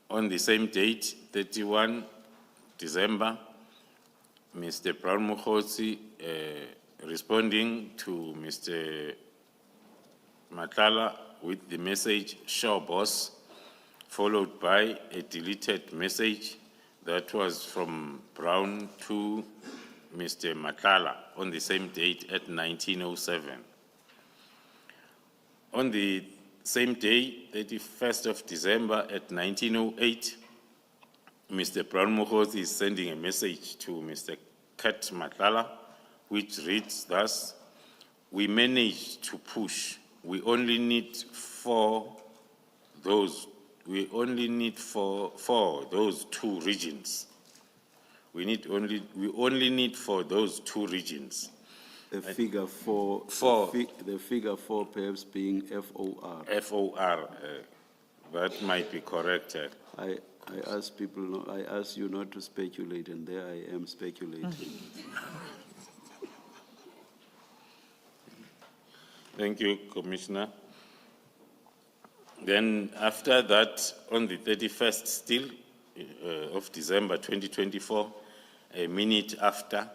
Speaker 3: on the same date, 31 December, Mr. Brown Mokhosi responding to Mr. Matlala with the message, sure boss, followed by a deleted message That was from Brown to Mr. Matlala on the same date at 1907. On the same day, 31st of December at 1908, Mr. Brown Mokhosi is sending a message to Mr. Kat Matlala, which reads thus: "We managed to push. We only need those 2 regions. We only need for those 2 regions."
Speaker 1: The figure 4,
Speaker 3: Four.
Speaker 1: The figure 4 perhaps being FOR.
Speaker 3: FOR, that might be correct.
Speaker 1: I ask people, I ask you not to speculate, and there I am speculating.
Speaker 3: Thank you, Commissioner. Then after that, on the 31st still of December 2024, a minute after,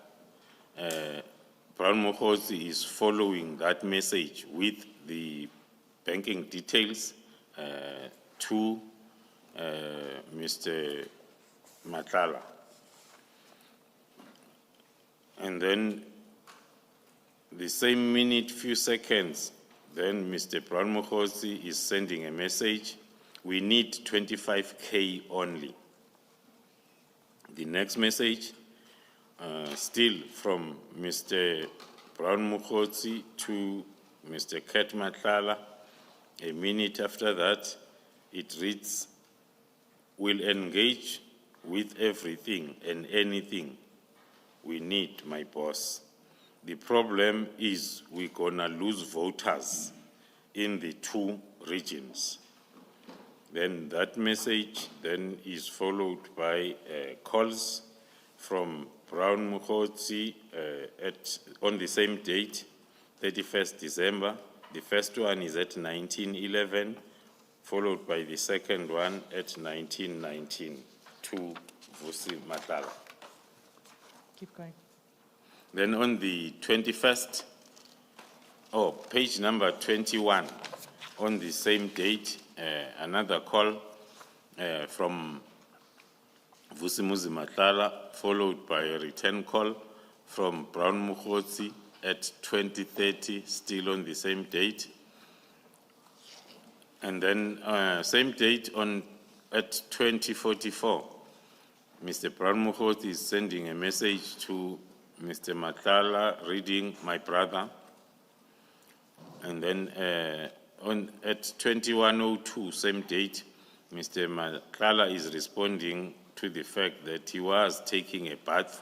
Speaker 3: Brown Mokhosi is following that message with the banking details to Mr. Matlala. And then the same minute, few seconds, then Mr. Brown Mokhosi is sending a message: "We need 25K only." The next message, still from Mr. Brown Mokhosi to Mr. Kat Matlala, a minute after that, it reads: "We'll engage with everything and anything we need, my boss. The problem is we're gonna lose voters in the 2 regions." Then that message then is followed by calls from Brown Mokhosi on the same date, 31st December. The first one is at 1911, followed by the second one at 1919 to Vusi Matlala.
Speaker 2: Keep going.
Speaker 3: Then on the 21st, page number 21, on the same date, another call from Vusi Matlala, followed by a return call from Brown Mokhosi at 2030, still on the same date. And then same date at 2044, Mr. Brown Mokhosi is sending a message to Mr. Matlala, reading: "My brother." And then at 2102, same date, Mr. Matlala is responding to the fact that he was taking a bath.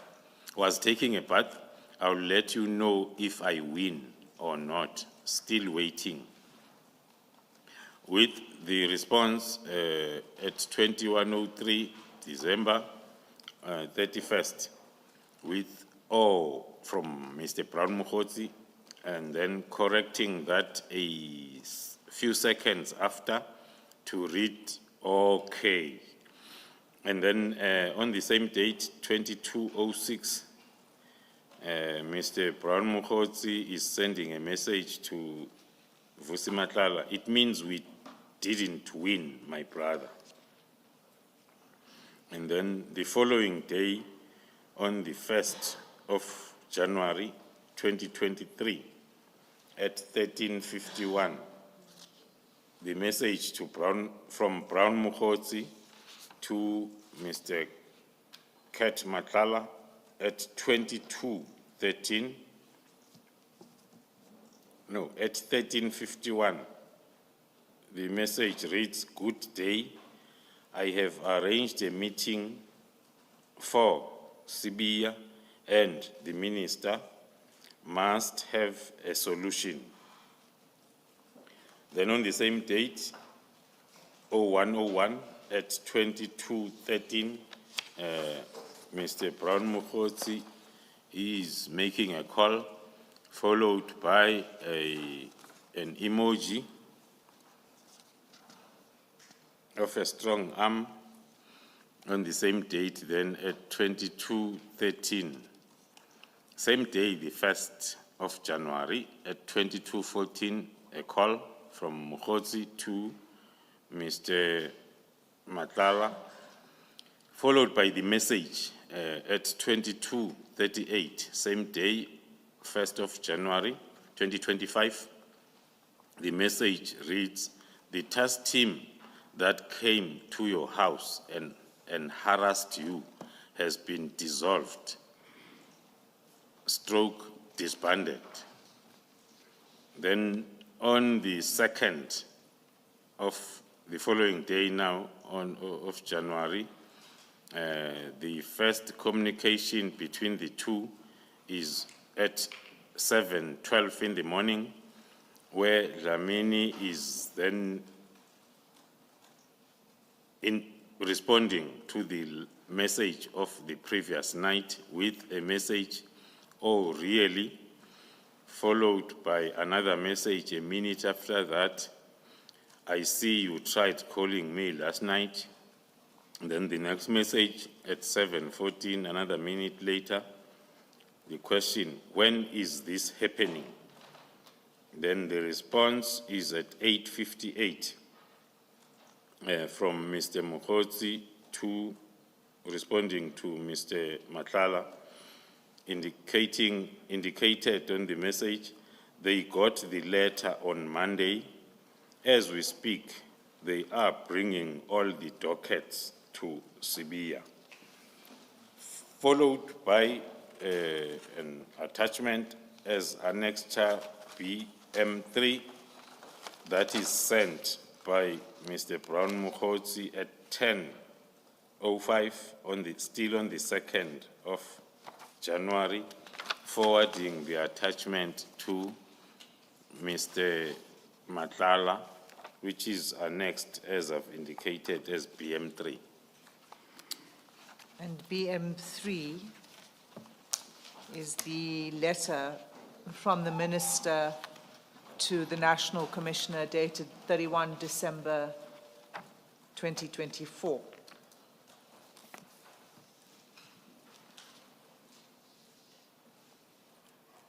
Speaker 3: "I'll let you know if I win or not. Still waiting." With the response at 2103, December 31st, with from Mr. Brown Mokhosi, and then correcting that a few seconds after to read "okay." And then on the same date, 2206, Mr. Brown Mokhosi is sending a message to Vusi Matlala: "It means we didn't win, my brother." And then the following day, on the 1st of January 2023, at 1351, the message from Brown Mokhosi to Mr. Kat Matlala at 1351. The message reads: "Good day. I have arranged a meeting for Sibiya, and the minister must have a solution." Then on the same date, 0101 at 2213, Mr. Brown Mokhosi is making a call, followed by an emoji of a strong arm. On the same date, then at 2213, same day, the 1st of January, at 2214, a call from Mokhosi to Mr. Matlala, followed by the message at 22:38, same day, 1st of January 2025. The message reads, "The task team that came to your house and harassed you has been dissolved, stroke disbanded." Then on the 2nd of the following day now, of January, the first communication between the two is at 7:12 in the morning, where Dlamini is then responding to the message of the previous night with a message, "Oh, really?" followed by another message a minute after that, "I see you tried calling me last night." And then the next message at 7:14, another minute later, the question, "When is this happening?" Then the response is at 8:58 from Mr. Mokgotsi responding to Mr. Matlala, indicated on the message, "They got the letter on Monday. As we speak, they are bringing all the dockets to Sibiya." Followed by an attachment as Annexure BM3 that is sent by Mr. Brown Mokgotsi at 10:05 still on the 2nd of January, forwarding the attachment to Mr. Matlala, which is annexed, as I've indicated, as BM3.
Speaker 2: And BM3 is the letter from the Minister to the National Commissioner dated 31 December 2024.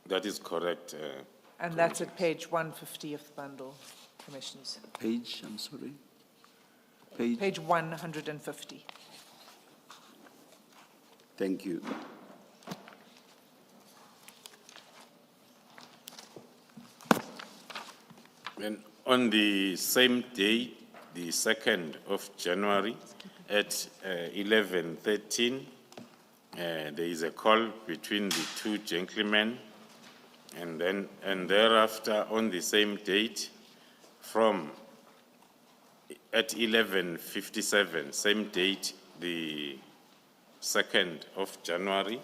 Speaker 3: That is correct.
Speaker 2: And that's at page 150 of the bundle, Commissioners.
Speaker 1: Page, I'm sorry.
Speaker 2: Page 150.
Speaker 1: Thank you.
Speaker 3: And on the same day, the 2nd of January, at 11:13, there is a call between the two gentlemen, and thereafter, on the same date, at 11:57, same date, the 2nd of January,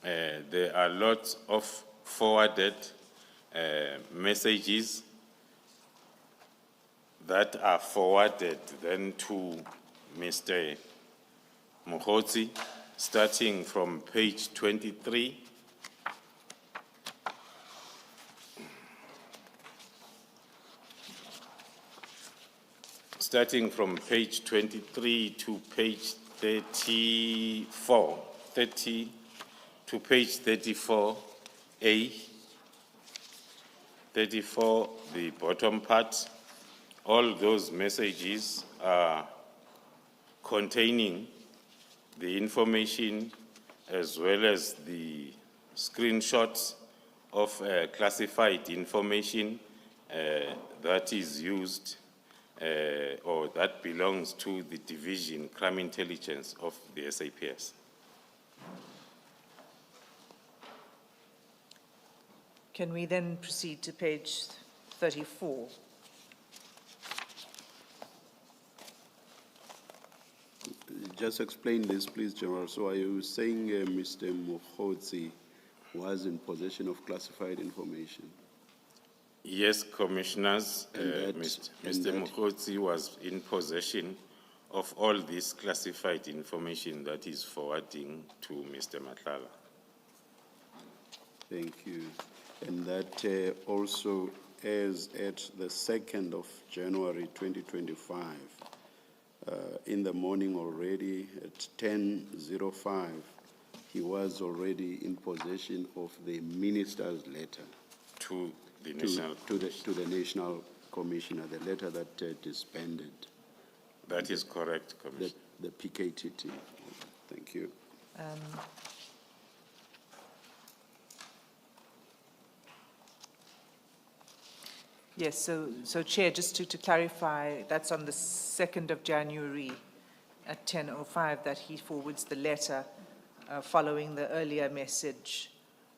Speaker 3: there are lots of forwarded messages that are forwarded then to Mr. Mokgotsi, starting from page 23. Starting from page 23 to page 34, to page 34A, 34, the bottom part. All those messages are containing the information as well as the screenshots of classified information that is used or that belongs to the Division Crime Intelligence of the SAPS.
Speaker 2: Can we then proceed to page 34?
Speaker 1: Just explain this, please, General. So are you saying Mr. Mokgotsi was in possession of classified information?
Speaker 3: Yes, Commissioners. Mr. Mokgotsi was in possession of all this classified information that is forwarding to Mr. Matlala.
Speaker 1: Thank you. And that also, as at the 2nd of January 2025, in the morning already at 10:05, he was already in possession of the minister's letter
Speaker 3: To the National
Speaker 1: to the National Commissioner, the letter that disbanded.
Speaker 3: That is correct, Commissioner.
Speaker 1: The PKTT. Thank you.
Speaker 2: Yes, so Chair, just to clarify, that's on the 2nd of January at 10:05 that he forwards the letter following the earlier message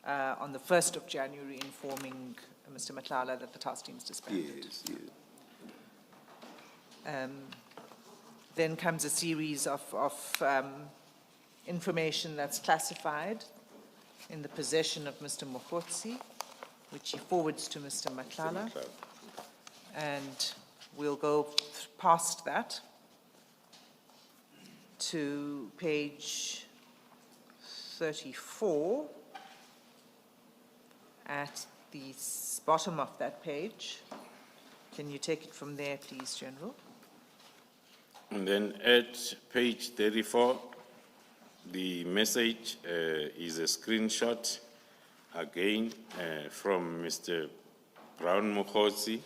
Speaker 2: on the 1st of January informing Mr. Matlala that the task team is disbanded.
Speaker 1: Yes, yes.
Speaker 2: Then comes a series of information that's classified in the possession of Mr. Mokgotsi, which he forwards to Mr. Matlala. And we'll go past that to page 34. At the bottom of that page. Can you take it from there, please, General?
Speaker 3: And then at page 34, the message is a screenshot, again, from Mr. Brown Mokgotsi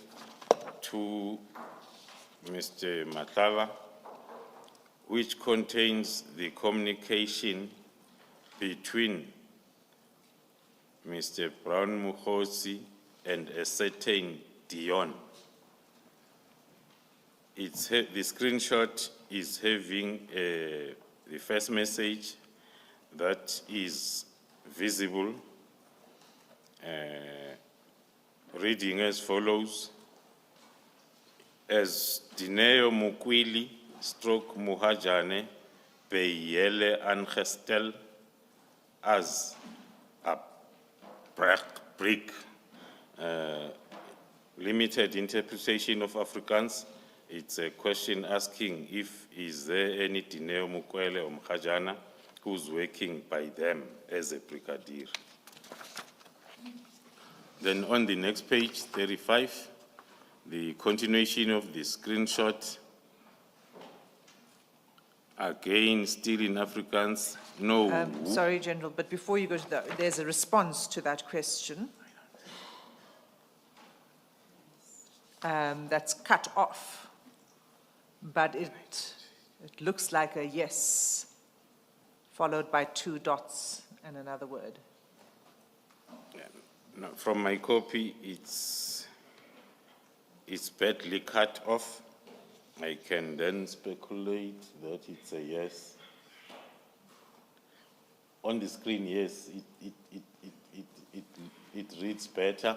Speaker 3: to Mr. Matlala, which contains the communication between Mr. Brown Mokgotsi and a certain Dion. The screenshot is having the first message that is visible, reading as follows: as Dineo Mukwili stroke Muhajane Beyele Angestel as a brick, limited interpretation of Afrikaans. It's a question asking if is there any Dineo Mukwele or Muhajana who's working by them as a brigadier. Then on the next page, 35, the continuation of the screenshot, again, still in Afrikaans, no.
Speaker 2: Sorry, General, but before you go to that, there's a response to that question that's cut off, but it looks like a yes, followed by 2 dots and another word.
Speaker 3: Now, from my copy, it's badly cut off. I can then speculate that it's a yes. On the screen, yes, it reads better.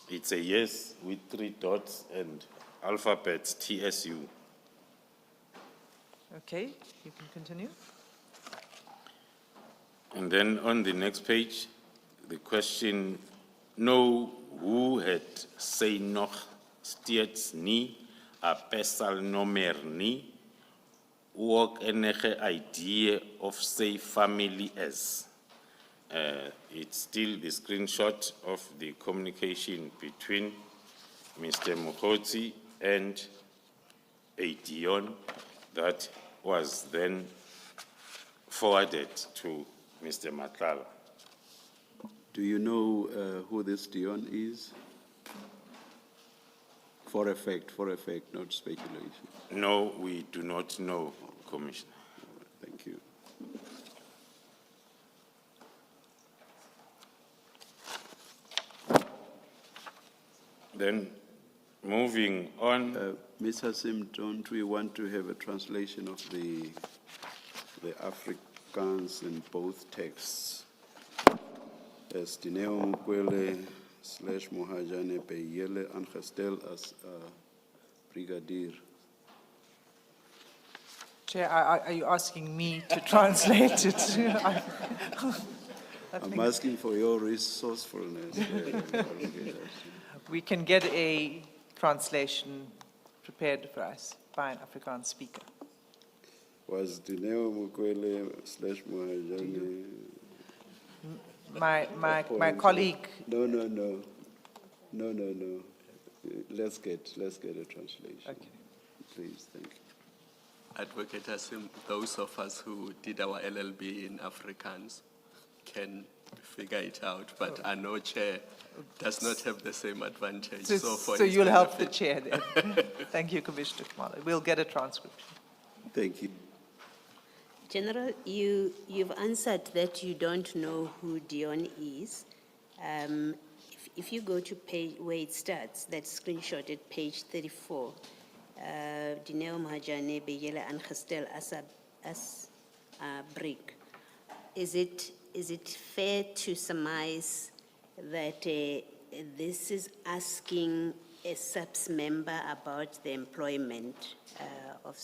Speaker 3: It's a yes with 3 dots and alphabets TSU.
Speaker 2: Okay, you can continue.
Speaker 3: And then on the next page, the question, know who had say nog steeds nie a pesal nomer nie, ook enige idea of say family as. It's still the screenshot of the communication between Mr. Mokgotsi and a Dion that was then forwarded to Mr. Matlala.
Speaker 1: Do you know who this Dion is? For a fact, not speculation.
Speaker 3: No, we do not know, Commissioner.
Speaker 1: Thank you.
Speaker 3: Then, moving on.
Speaker 1: Ms. Hassim, don't we want to have a translation of the Afrikaans in both texts? As Dineo Mukwele / Mohajane Beyele Angestel as brigadier.
Speaker 2: Chair, are you asking me to translate it?
Speaker 1: I'm asking for your resourcefulness.
Speaker 2: We can get a translation prepared for us by an Afrikaans speaker.
Speaker 1: Was Dineo Mukwele / Mohajane?
Speaker 2: My colleague.
Speaker 1: No. Let's get a translation.
Speaker 2: Okay.
Speaker 1: Please, thank you.
Speaker 4: Advocate Hassim, those of us who did our LLB in Afrikaans can figure it out, but I know Chair does not have the same advantage.
Speaker 2: So you'll help the Chair then. Thank you, Commissioner Khumalo. We'll get a transcription.
Speaker 1: Thank you.
Speaker 5: General, you've answered that you don't know who Dion is. If you go to page where it starts, that screenshot at page 34, Dineo Mahajane Beyela and Gestel as brick. Is it fair to surmise that this is asking a SAPS member about the employment of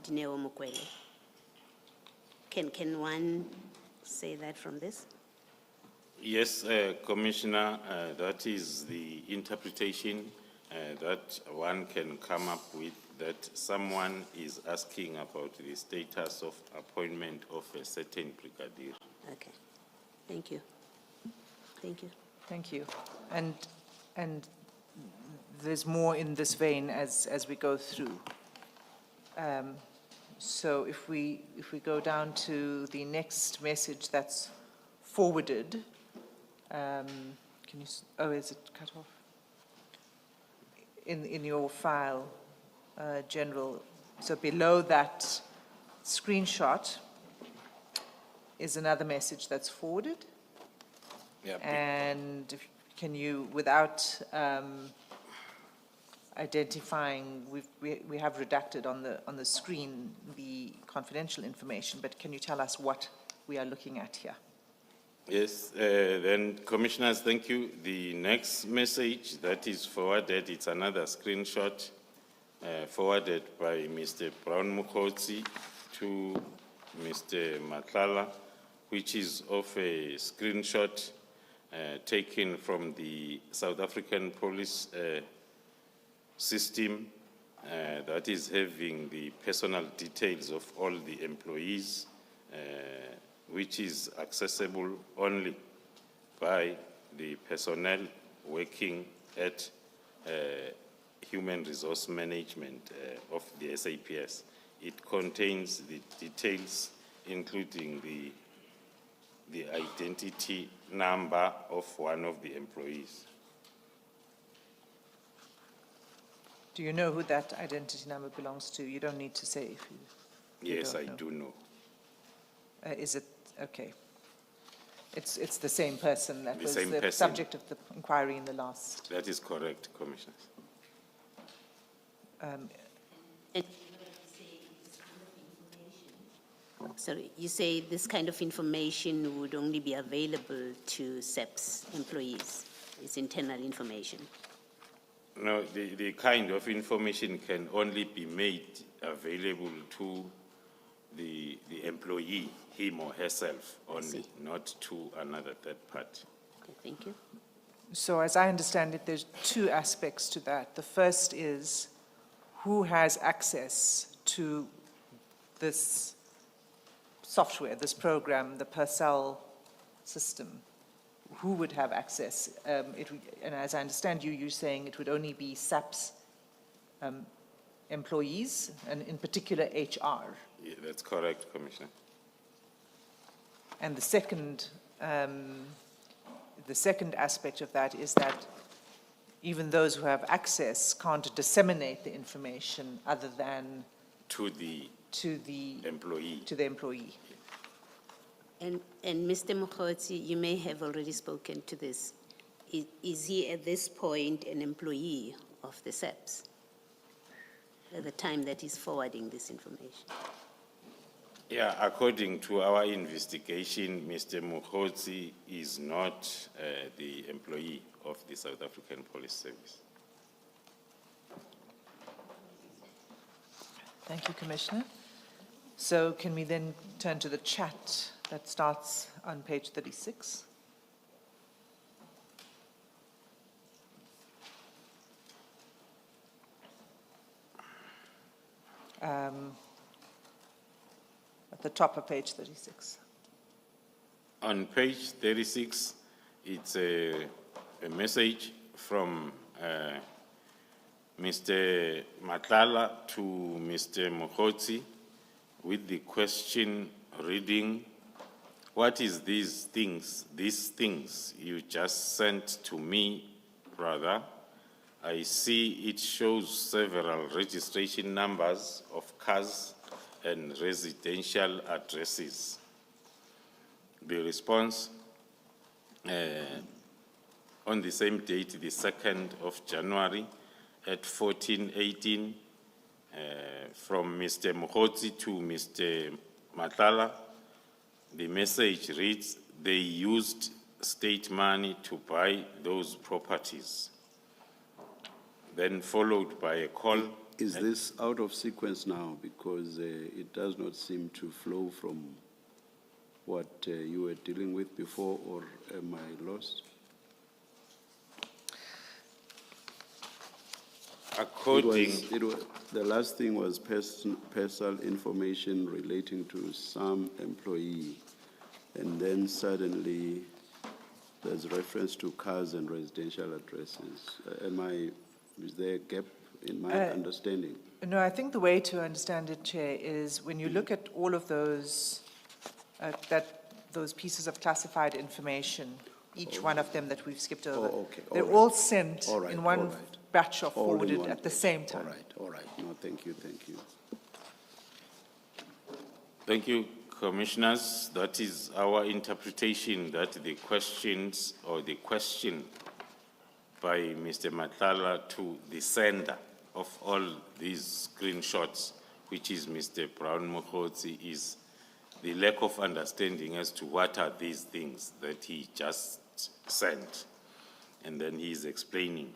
Speaker 5: Dineo Mukwele? Can one say that from this?
Speaker 3: Yes, Commissioner, that is the interpretation that one can come up with, that someone is asking about the status of appointment of a certain brigadier.
Speaker 5: Okay, thank you. Thank you.
Speaker 2: Thank you. And there's more in this vein as we go through. So if we go down to the next message that's forwarded, can you, oh, is it cut off? In your file, General, so below that screenshot is another message that's forwarded.
Speaker 3: Yeah.
Speaker 2: And can you, without identifying, we have redacted on the screen the confidential information, but can you tell us what we are looking at here?
Speaker 3: Yes, then Commissioners, thank you. The next message that is forwarded, it's another screenshot forwarded by Mr. Brown Mukotsi to Mr. Matlala, which is of a screenshot taken from the South African police system that is having the personal details of all the employees, which is accessible only by the personnel working at human resource management of the SAPS. It contains the details, including the identity number of one of the employees.
Speaker 2: Do you know who that identity number belongs to? You don't need to say if you
Speaker 3: Yes,
Speaker 2: don't
Speaker 3: I
Speaker 2: know.
Speaker 3: do know.
Speaker 2: Is it, okay. It's the same person that
Speaker 3: The
Speaker 2: was
Speaker 3: same
Speaker 2: the
Speaker 3: person.
Speaker 2: subject of the inquiry in the last.
Speaker 3: That is correct, Commissioners.
Speaker 5: And sorry, you say this kind of information would only be available to SAPS employees. It's internal information.
Speaker 3: No, the kind of information can only be made available to the employee, him or herself only,
Speaker 5: see.
Speaker 3: not to another third party.
Speaker 5: Okay, thank you.
Speaker 2: So as I understand it, there's two aspects to that. The first is who has access to this software, this program, the Purcell system. Who would have access? And as I understand you, you're saying it would only be SAPS employees, and in particular HR.
Speaker 3: Yeah, that's correct, Commissioner.
Speaker 2: And the second aspect of that is that even those who have access can't disseminate the information other than
Speaker 3: To the employee.
Speaker 2: to the employee.
Speaker 5: And Mr. Mokgotsi, you may have already spoken to this. Is he at this point an employee of the SAPS at the time that he's forwarding this information?
Speaker 3: Yeah, according to our investigation, Mr. Mokgotsi is not the employee of the South African Police Service.
Speaker 2: Thank you, Commissioner. So can we then turn to the chat that starts on page 36? At the top of page 36.
Speaker 3: On page 36, it's a message from Mr. Matlala to Mr. Mokgotsi with the question reading, what is these things you just sent to me, brother? I see it shows several registration numbers of cars and residential addresses. The response on the same date, the 2nd of January at 14:18, from Mr. Mokgotsi to Mr. Matlala. The message reads, they used state money to buy those properties. Then followed by a call.
Speaker 1: Is this out of sequence now? Because it does not seem to flow from what you were dealing with before, or am I lost?
Speaker 3: According,
Speaker 1: The last thing was personal information relating to some employee, and then suddenly there's reference to cars and residential addresses. Is there a gap in my understanding?
Speaker 2: No, I think the way to understand it, Chair, is when you look at all of those, those pieces of classified information, each one of them that we've skipped over,
Speaker 1: okay,
Speaker 2: they're
Speaker 1: all right.
Speaker 2: all sent
Speaker 1: All right,
Speaker 2: in one
Speaker 1: all right.
Speaker 2: batch or
Speaker 1: All in
Speaker 2: forwarded
Speaker 1: one
Speaker 2: at the
Speaker 1: place.
Speaker 2: same time.
Speaker 1: All right. No, thank you.
Speaker 3: thank you, Commissioners. That is our interpretation that the questions or the question by Mr. Matlala to the sender of all these screenshots, which is Mr. Brown Mokgotsi, is the lack of understanding as to what are these things that he just sent. And then he is explaining.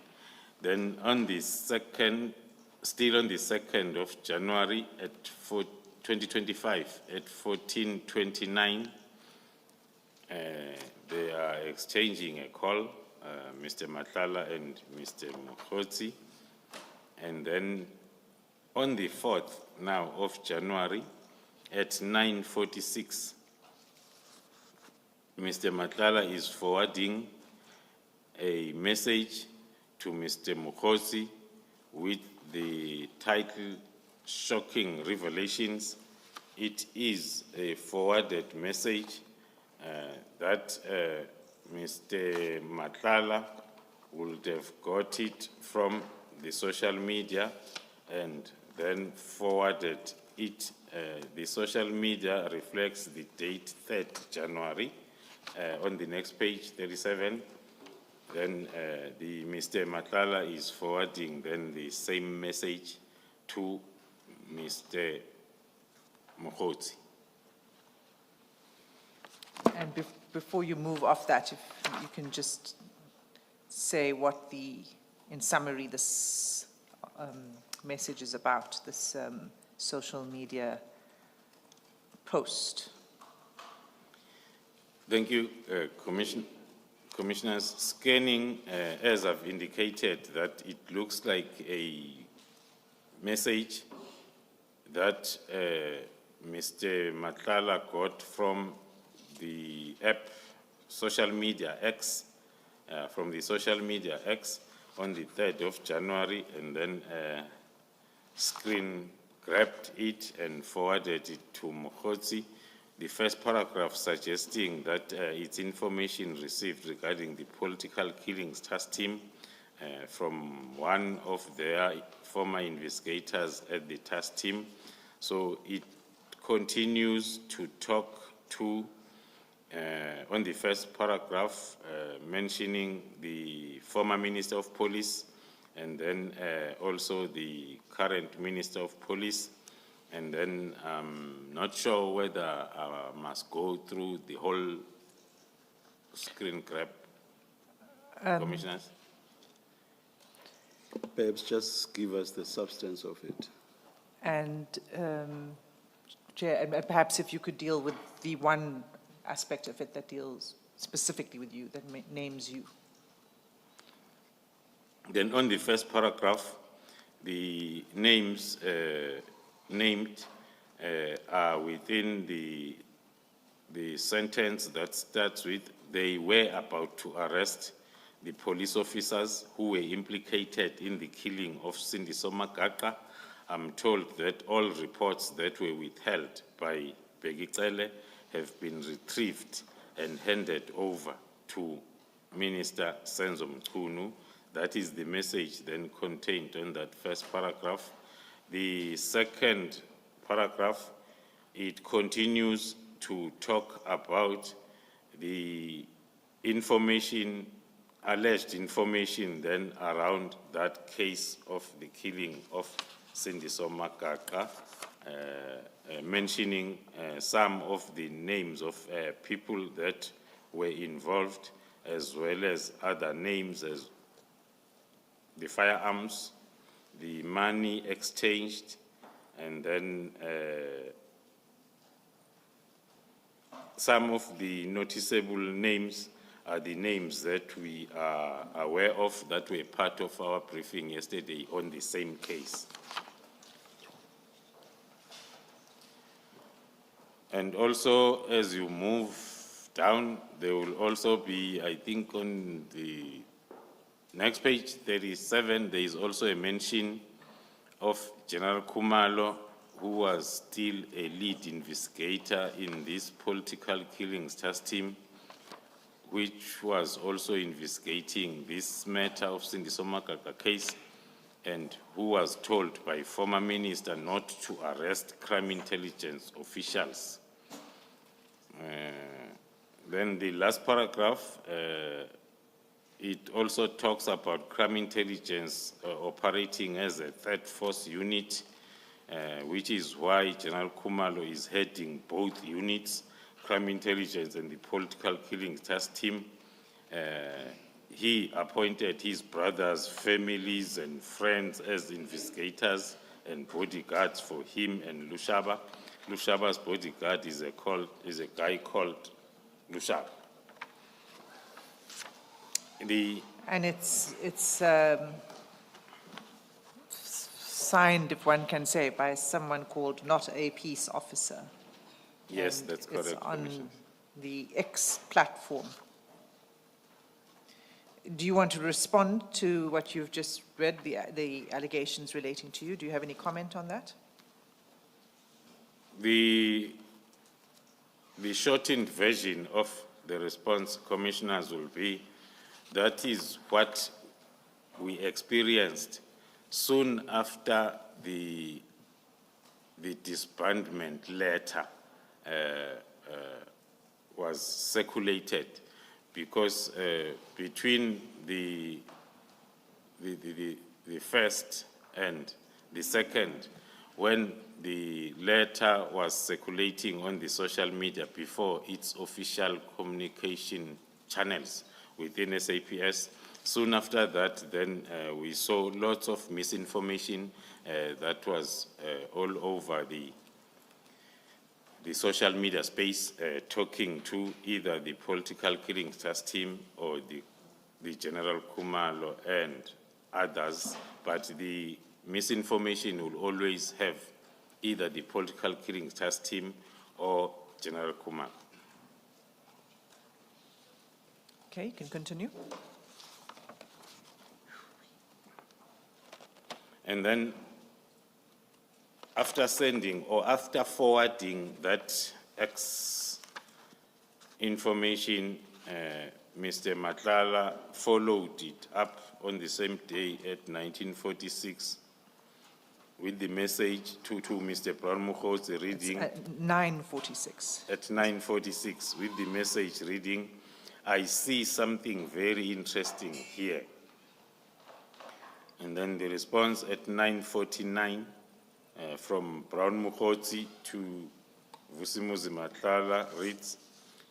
Speaker 3: Then on the 2nd, still on the 2nd of January at 2025 at 14:29, they are exchanging a call, Mr. Matlala and Mr. Mokgotsi. And then on the 4th now of January at 9:46, Mr. Matlala is forwarding a message to Mr. Mokgotsi with the title Shocking Revelations. It is a forwarded message that Mr. Matlala would have got it from the social media and then forwarded it. The social media reflects the date 3rd January on the next page, 37. Then the Mr. Matlala is forwarding then the same message to Mr. Mokgotsi.
Speaker 2: And before you move off that, if you can just say what in summary, this message is about, this social media post.
Speaker 3: Thank you, Commissioners. Scanning, as I've indicated, that it looks like a message that Mr. Matlala got from the app social media X, from the social media X on the 3rd of January, and then screen grabbed it and forwarded it to Mokgotsi. The first paragraph suggesting that it's information received regarding the political killings task team from one of their former investigators at the task team. So it continues to talk to, on the first paragraph, mentioning the former Minister of Police and then also the current Minister of Police. And then I'm not sure whether I must go through the whole screen grab, Commissioners.
Speaker 1: Perhaps just give us the substance of it.
Speaker 2: And Chair, and perhaps if you could deal with the one aspect of it that deals specifically with you, that names you.
Speaker 3: Then on the first paragraph, the names named are within the sentence that starts with, they were about to arrest the police officers who were implicated in the killing of Cindy Somagaqa. I'm told that all reports that were withheld by Begicele have been retrieved and handed over to Minister Senzo Mchunu. That is the message then contained in that first paragraph. The second paragraph, it continues to talk about the information, alleged information then around that case of the killing of Sindiso Makaka, mentioning some of the names of people that were involved, as well as other names as the firearms, the money exchanged, and then some of the noticeable names are the names that we are aware of that were part of our briefing yesterday on the same case. And also, as you move down, there will also be, I think on the next page, 37, there is also a mention of General Khumalo, who was still a lead investigator in this political killings task team, which was also investigating this matter of Sindiso Makaka case, and who was told by former minister not to arrest crime intelligence officials. Then the last paragraph, it also talks about crime intelligence operating as a third force unit, which is why General Khumalo is heading both units, crime intelligence and the political killings task team. He appointed his brothers, families, and friends as investigators and bodyguards for him and Lushaba. Lushaba's bodyguard is a guy called Lushaba.
Speaker 2: And it's signed, if one can say, by someone called not a peace officer.
Speaker 3: Yes,
Speaker 2: And
Speaker 3: that's correct.
Speaker 2: it's on the X platform. Do you want to respond to what you've just read, the allegations relating to you? Do you have any comment on that?
Speaker 3: The shortened version of the response, commissioners, will be that is what we experienced soon after the disbandment letter was circulated, because between the first and the second, when the letter was circulating on the social media before its official communication channels within SAPS, soon after that, then we saw lots of misinformation that was all over the social media space, talking to either the political killings task team or the General Khumalo and others. But the misinformation will always have either the political killings task team or General Khumalo.
Speaker 2: Okay, you can continue.
Speaker 3: And then after sending or after forwarding that X information, Mr. Matlala followed it up on the same day at 1946 with the message to Mr. Brown-Mokgotsi reading.
Speaker 2: At 9:46.
Speaker 3: At 9:46 with the message reading, "I see something very interesting here." And then the response at 9:49 from Brown-Mokgotsi to Vusimuzi Matlala reads,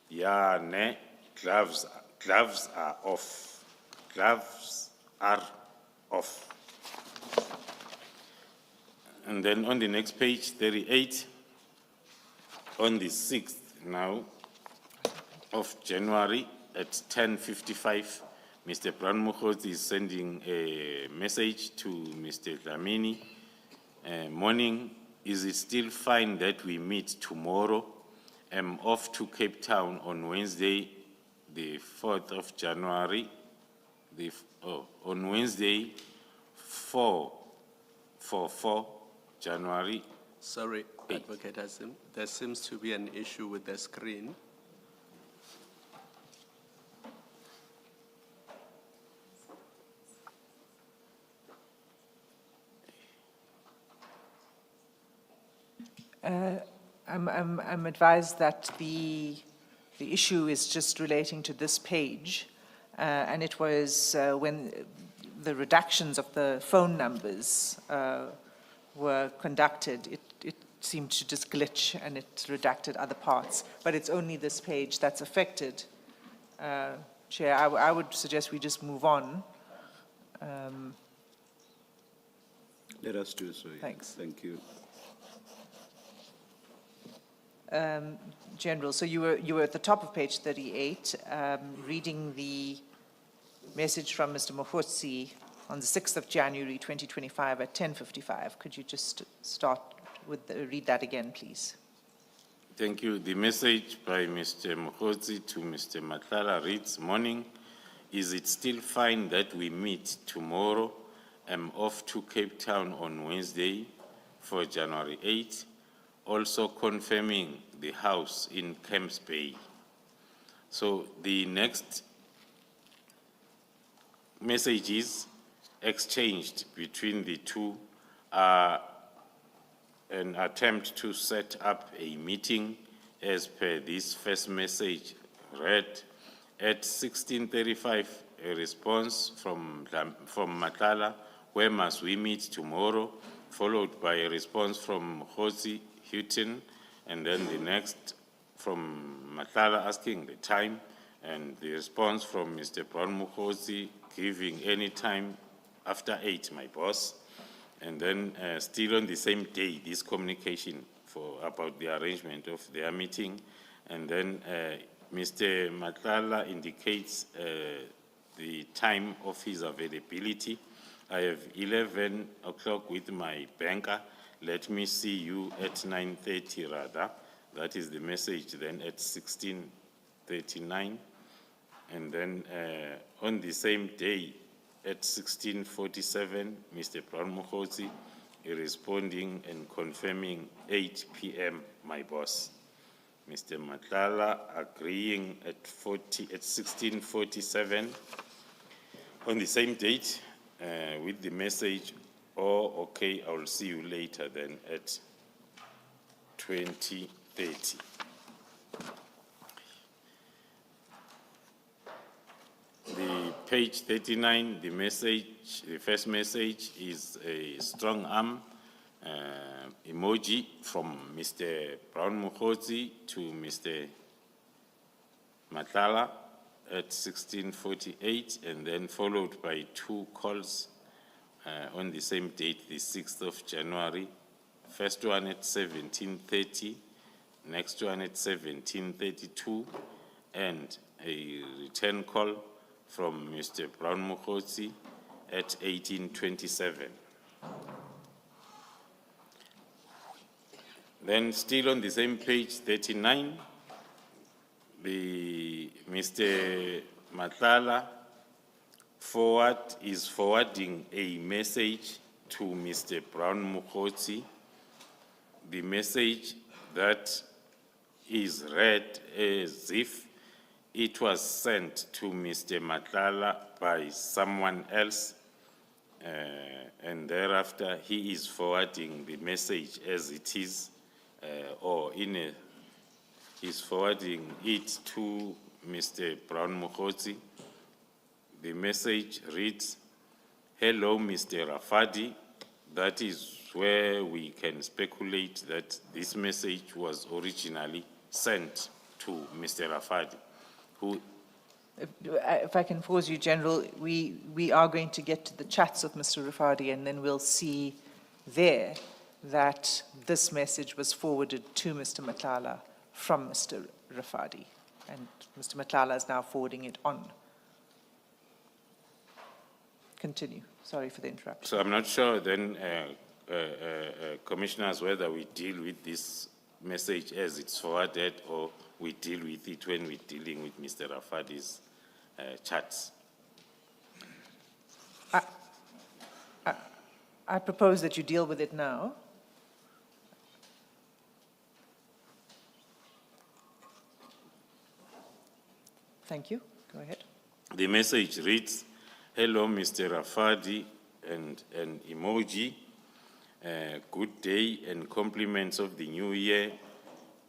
Speaker 3: "Yeah, ne, gloves are off. Gloves are off." And then on the next page, 38, on the 6th now of January at 10:55, Mr. Brown-Mokgotsi is sending a message to Mr. Dlamini. "Morning, is it still fine that we meet tomorrow? I'm off to Cape Town on Wednesday, the 4th of January. On Wednesday, 4 January.
Speaker 4: Sorry, Advocate Hasim, there seems to be an issue with the screen.
Speaker 2: I'm advised that the issue is just relating to this page, and it was when the redactions of the phone numbers were conducted, it seemed to just glitch and it redacted other parts. But it's only this page that's affected. Chair, I would suggest we just move on.
Speaker 1: Let us do so.
Speaker 2: Thanks.
Speaker 1: Thank you.
Speaker 2: General, so you were at the top of page 38, reading the message from Mr. Mpofu-Walsh on the 6th of January 2025 at 10:55. Could you just start with read that again, please?
Speaker 3: Thank you. The message by Mr. Mpofu-Walsh to Mr. Matlala reads, "Morning. Is it still fine that we meet tomorrow? I'm off to Cape Town on Wednesday for January 8th. Also confirming the house in Camps Bay." So the next messages exchanged between the two are an attempt to set up a meeting as per this first message read. At 16:35, a response from Matlala, "Where must we meet tomorrow?" followed by a response from Mpofu-Walsh, Houghton, and then the next from Matlala asking the time, and the response from Mr. Mpofu-Walsh giving any time after 8, my boss. And then still on the same day, this communication about the arrangement of their meeting. And then Mr. Matlala indicates the time of his availability. "I have 11 o'clock with my banker. Let me see you at 9:30 rather." That is the message then at 16:39. And then on the same day at 16:47, Mr. Mpofu-Walsh responding and confirming 8 p.m., my boss. Mr. Matlala agreeing at 16:47 on the same date with the message, "Oh, okay, I will see you later then at 20:30. The page 39, the first message is a strong arm emoji from Mr. Mpofu-Walsh to Mr. Matlala at 16:48, and then followed by 2 calls on the same date, the 6th of January. First one at 17:30, next one at 17:32, and a return call from Mr. Mpofu-Walsh at 18:27. Then still on the same page 39, Mr. Matlala is forwarding a message to Mr. Mpofu-Walsh. The message that is read as if it was sent to Mr. Matlala by someone else, and thereafter he is forwarding the message as it is, is forwarding it to Mr. Mpofu-Walsh. The message reads, "Hello, Mr. Rafadi." That is where we can speculate that this message was originally sent to Mr. Rafadi, who...
Speaker 2: If I can pause you, General, we are going to get to the chats of Mr. Rafadi, and then we'll see there that this message was forwarded to Mr. Matlala from Mr. Rafadi, and Mr. Matlala is now forwarding it on. Continue. Sorry for the interruption.
Speaker 3: So I'm not sure then, Commissioners, whether we deal with this message as it's forwarded or we deal with it when we're dealing with Mr. Rafadi's chats.
Speaker 2: I propose that you deal with it now. Thank you. Go ahead.
Speaker 3: The message reads, "Hello, Mr. Rafadi," and an emoji. Good day and compliments of the new year.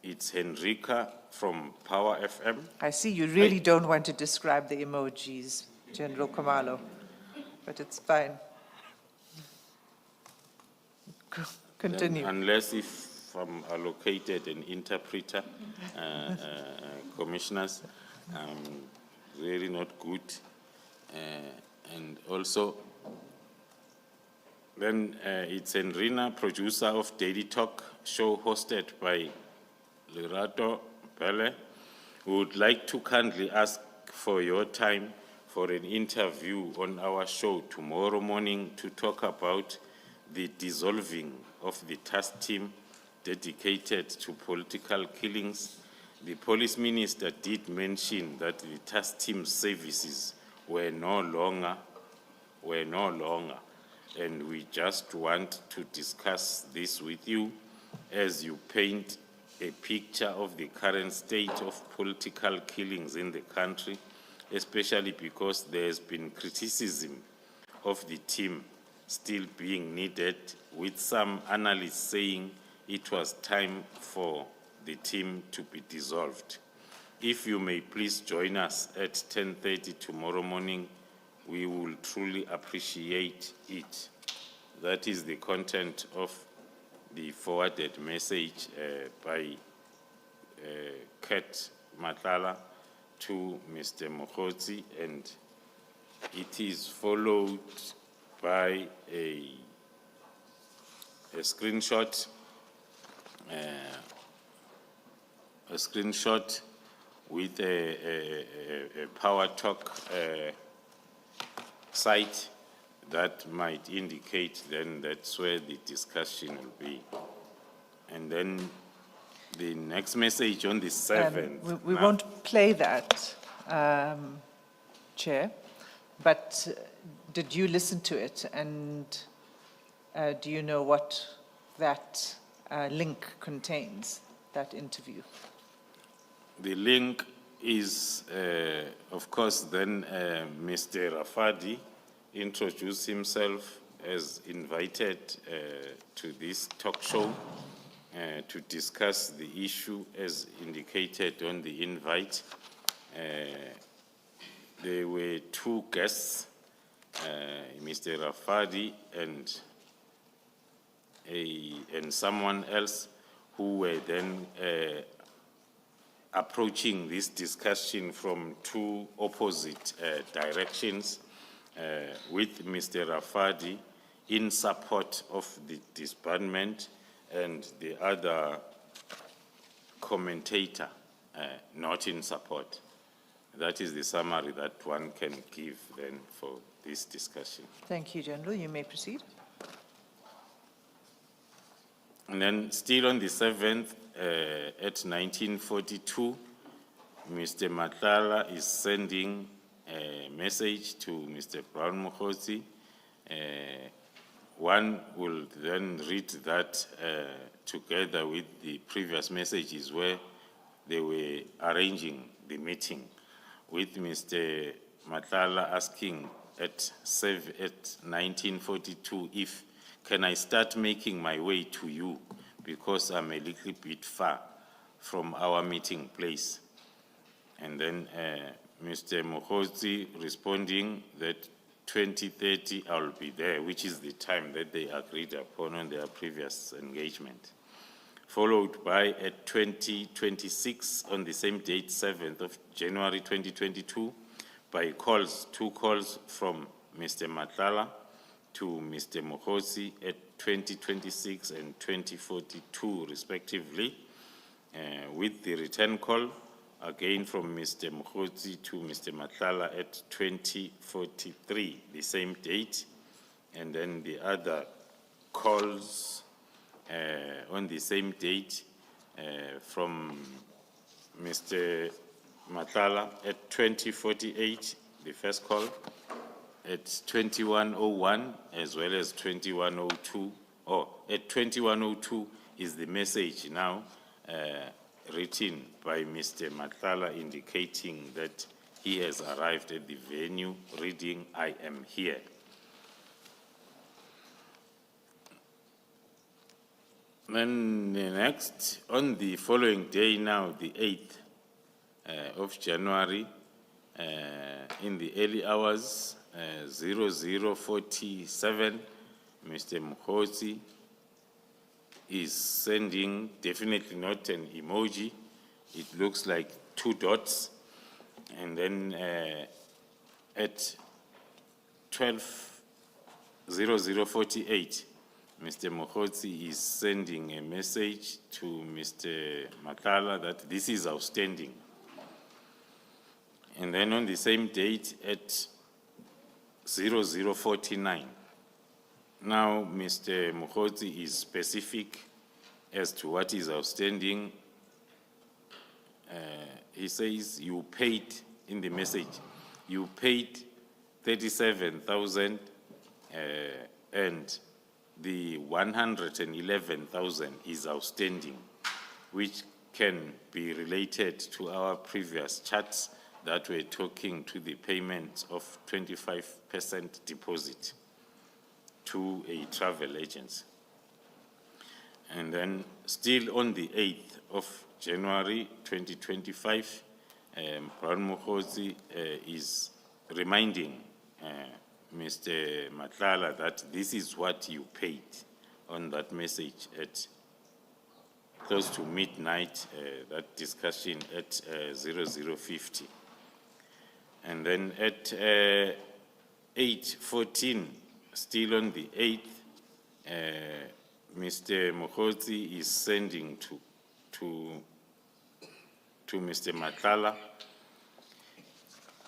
Speaker 3: It's Henrika from Power FM.
Speaker 2: I see you really don't want to describe the emojis, General Khumalo, but it's fine. Continue.
Speaker 3: Then unless if I'm allocated an interpreter, commissioners, really not good. And also, then it's Enrina, producer of Daily Talk show hosted by Lerato Pele. We would like to kindly ask for your time for an interview on our show tomorrow morning to talk about the dissolving of the task team dedicated to political killings. The police minister did mention that the task team services were no longer, and we just want to discuss this with you as you paint a picture of the current state of political killings in the country, especially because there has been criticism of the team still being needed, with some analysts saying it was time for the team to be dissolved. If you may please join us at 10:30 tomorrow morning, we will truly appreciate it. That is the content of the forwarded message by Kat Matlala to Mr. Mokgotsi, and it is followed by a screenshot with a Power Talk site that might indicate then that's where the discussion will be. And then the next message on the 7th.
Speaker 2: We won't play that, Chair, but did you listen to it, and do you know what that link contains, that interview?
Speaker 3: The link is, of course, then Mr. Rafadi introduced himself as invited to this talk show to discuss the issue as indicated on the invite. There were two guests, Mr. Rafadi and someone else, who were then approaching this discussion from two opposite directions, with Mr. Rafadi in support of the disbandment and the other commentator not in support. That is the summary that one can give then for this discussion.
Speaker 2: Thank you, General. You may proceed.
Speaker 3: And then still on the 7th, at 1942, Mr. Matlala is sending a message to Mr. Brown Mokgotsi. One will then read that together with the previous messages where they were arranging the meeting, with Mr. Matlala asking at 1942 if, can I start making my way to you because I'm a little bit far from our meeting place. And then Mr. Mokgotsi responding that 2030 I'll be there, which is the time that they agreed upon on their previous engagement. Followed by at 2026 on the same date, 7th of January 2022, by calls, two calls from Mr. Matlala to Mr. Mokgotsi at 2026 and 2042 respectively, with the return call again from Mr. Mokgotsi to Mr. Matlala at 2043, the same date, and then the other calls on the same date from Mr. Matlala at 2048, the first call, at 2101 as well as 2102, or at 2102 is the message now written by Mr. Matlala indicating that he has arrived at the venue, reading, I am here. Then the next, on the following day now, the 8th of January, in the early hours, 0047, Mr. Mkhotsi is sending, definitely not an emoji, it looks like 2 dots, and then at 12:0048, Mr. Mkhotsi is sending a message to Mr. Matlala that this is outstanding. And then on the same date at 00:49, now Mr. Mkhotsi is specific as to what is outstanding. He says you paid, in the message, you paid 37,000 and the 111,000 is outstanding, which can be related to our previous charts that were talking to the payment of 25% deposit to a travel agency. And then still on the 8th of January 2025, Brown Mkhotsi is reminding Mr. Matlala that this is what you paid on that message at close to midnight, that discussion at 00:50. And then at 8:14, still on the 8th, Mr. Mkhotsi is sending to Mr. Matlala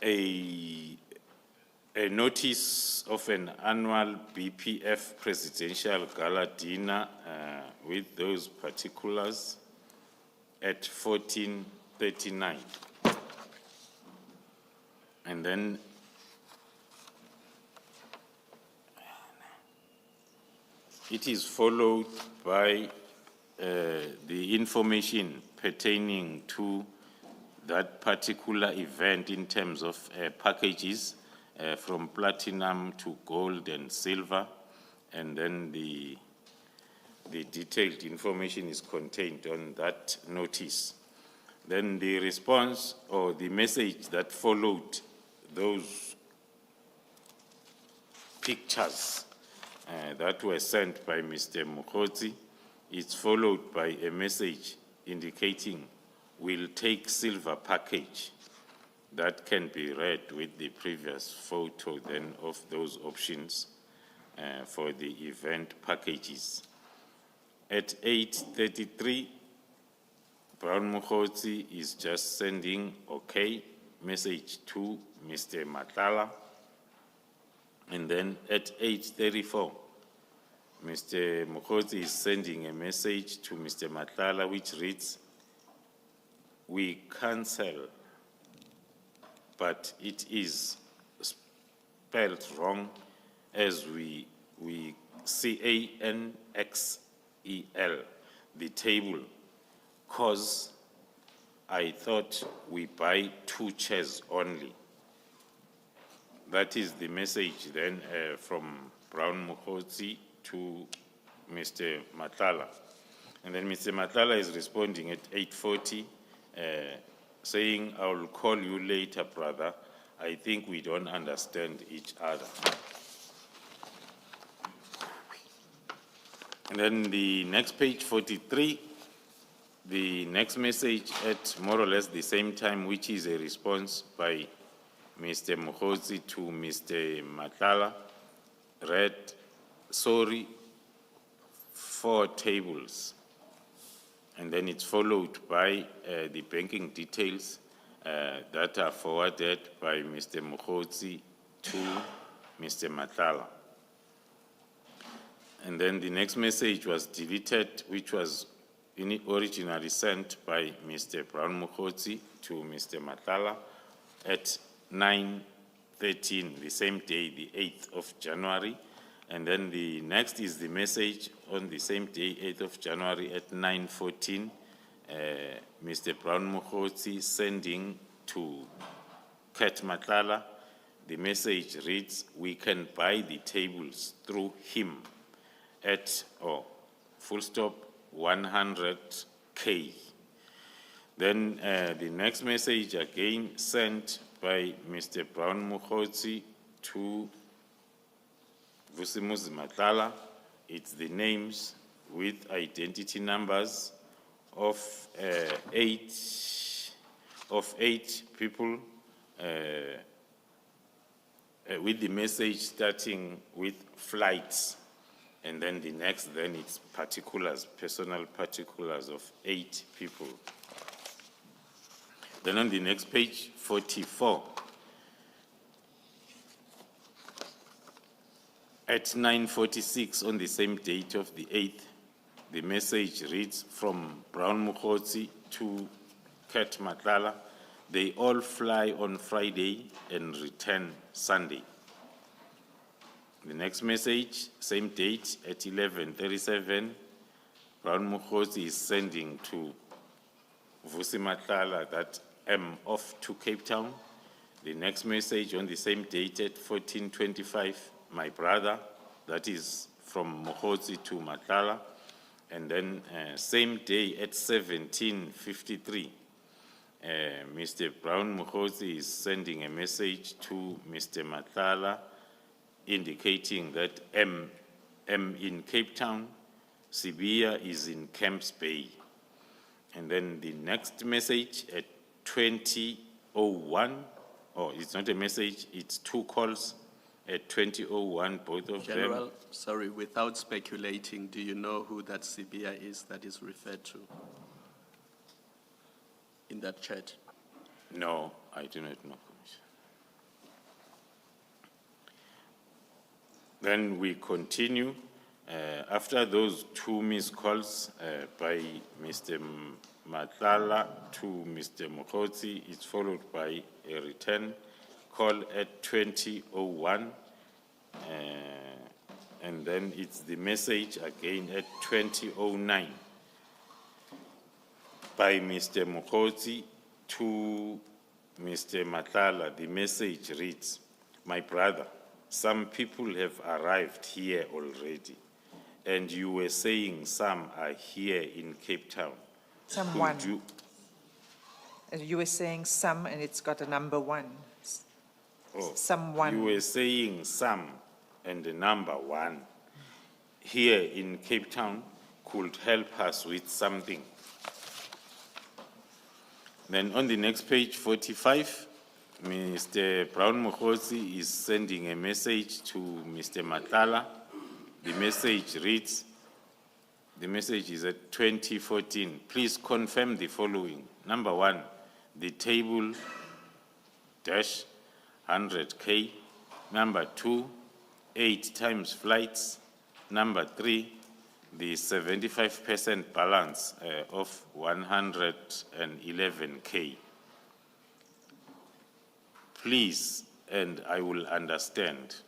Speaker 3: a notice of an annual BPF presidential gala dinner with those particulars at 14:39. And then it is followed by the information pertaining to that particular event in terms of packages from platinum to gold and silver, and then the detailed information is contained on that notice. Then the response or the message that followed those pictures that were sent by Mr. Mkhotsi, it's followed by a message indicating we'll take silver package. That can be read with the previous photo then of those options for the event packages. At 8:33, Brown Mkhotsi is just sending okay message to Mr. Matlala. And then at 8:34, Mr. Mkhotsi is sending a message to Mr. Matlala which reads, we cancel, but it is spelled wrong as we CANXEL, the table, cause I thought we buy 2 chairs only. That is the message then from Brown Mkhotsi to Mr. Matlala. And then Mr. Matlala is responding at 8:40, saying, I will call you later, brother. I think we don't understand each other. And then the next page, 43, the next message at more or less the same time, which is a response by Mr. Mkhotsi to Mr. Matlala, read, sorry, 4 tables. And then it's followed by the banking details that are forwarded by Mr. Mkhotsi to Mr. Matlala. And then the next message was deleted, which was originally sent by Mr. Brown Mkhotsi to Mr. Matlala at 9:13, the same day, the 8th of January. And then the next is the message on the same day, 8th of January at 9:14, Mr. Brown Mkhotsi sending to Kat Matlala. The message reads, we can buy the tables through him at, full stop, 100K. Then the next message again sent by Mr. Brown Mokgotsi to Vusimuzi Matlala. It's the names with identity numbers of eight people with the message starting with flights. And then the next, then it's particulars, personal particulars of 8 people. Then on the next page, 44. At 9:46 on the same date of the 8th, the message reads from Brown Mokgotsi to Kat Matlala. They all fly on Friday and return Sunday. The next message, same date, at 11:37, Brown Mokgotsi is sending to Vusi Matlala that I'm off to Cape Town. The next message on the same date at 14:25, my brother, that is from Mokgotsi to Matlala. And then same day at 17:53, Mr. Brown Mokgotsi is sending a message to Mr. Matlala indicating that M in Cape Town, Sibiya is in Camps Bay. And then the next message at 20:01, it's not a message, it's 2 calls at 20:01, both of them.
Speaker 4: General, sorry, without speculating, do you know who that Sibiya is that is referred to in that chat?
Speaker 3: No, I do not know, Commissioner. Then we continue. After those 2 missed calls by Mr. Matlala to Mr. Mokgotsi, it's followed by a return call at 20:01, and then it's the message again at 20:09 by Mr. Mokgotsi to Mr. Matlala. The message reads, my brother, some people have arrived here already, and you were saying some are here in Cape Town.
Speaker 2: Someone.
Speaker 3: Could you-
Speaker 2: And you were saying some, and it's got a number 1.
Speaker 3: Oh,
Speaker 2: Someone.
Speaker 3: You were saying some, and the number 1 here in Cape Town could help us with something. Then on the next page, 45, Mr. Brown Mokgotsi is sending a message to Mr. Matlala. The message reads, the message is at 2014. Please confirm the following. Number 1, the table dash 100K. Number 2, 8 times flights. Number 3, the 75% balance of 111K. Please, and I will understand.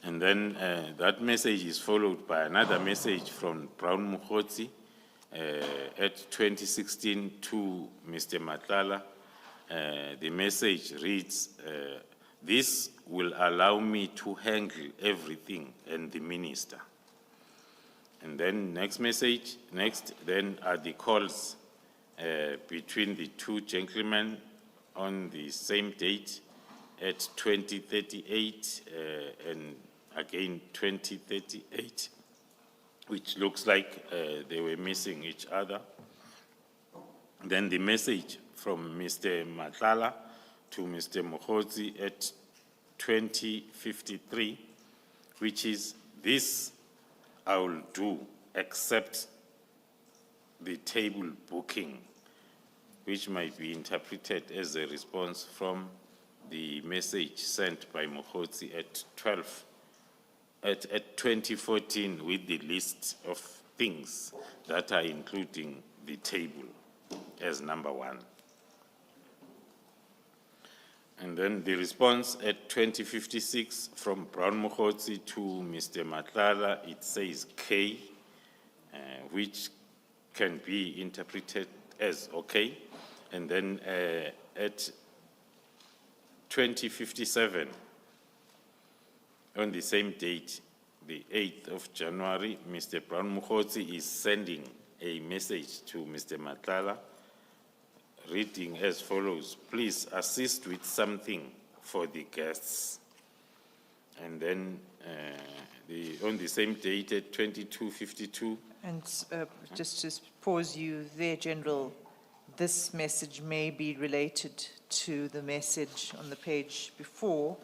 Speaker 3: And then that message is followed by another message from Brown Mokgotsi at 2016 to Mr. Matlala. The message reads, this will allow me to handle everything and the minister. And then next message, then are the calls between the 2 gentlemen on the same date at 2038 and again 2038, which looks like they were missing each other. Then the message from Mr. Matlala to Mr. Mokgotsi at 2053, which is, this I will do except the table booking, which might be interpreted as a response from the message sent by Mokgotsi at 2014 with the list of things that are including the table as number 1. And then the response at 2056 from Brown Mokgotsi to Mr. Matlala, it says K, which can be interpreted as okay. And then at 2057, on the same date, the 8th of January, Mr. Brown Mokgotsi is sending a message to Mr. Matlala, reading as follows: please assist with something for the guests. And then on the same date at 22:52.
Speaker 2: And just to pause you there, General, this message may be related to the message on the page before,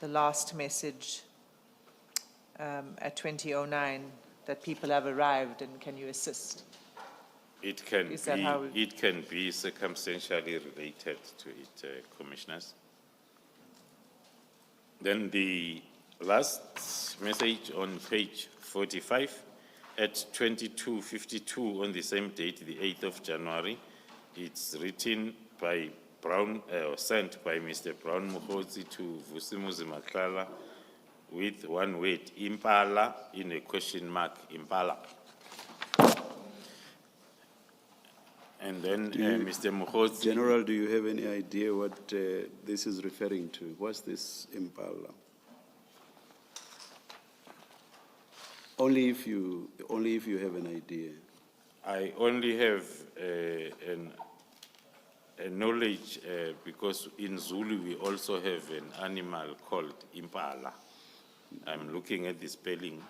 Speaker 2: the last message at 20:09, that people have arrived and can you assist?
Speaker 3: It can
Speaker 2: Is that how
Speaker 3: be, it can be circumstantially related to it, Commissioners. Then the last message on page 45 at 22:52 on the same date, the 8th of January, it's written by Brown, sent by Mr. Brown Mokgotsi to Vusimuzi Matlala with one word, Impala, in a question mark, Impala. And then Mr. Mokgotsi.
Speaker 1: General, do you have any idea what this is referring to? What's this Impala? Only if you have an idea.
Speaker 3: I only have a knowledge because in Zulu we also have an animal called impala. I'm looking at the spelling.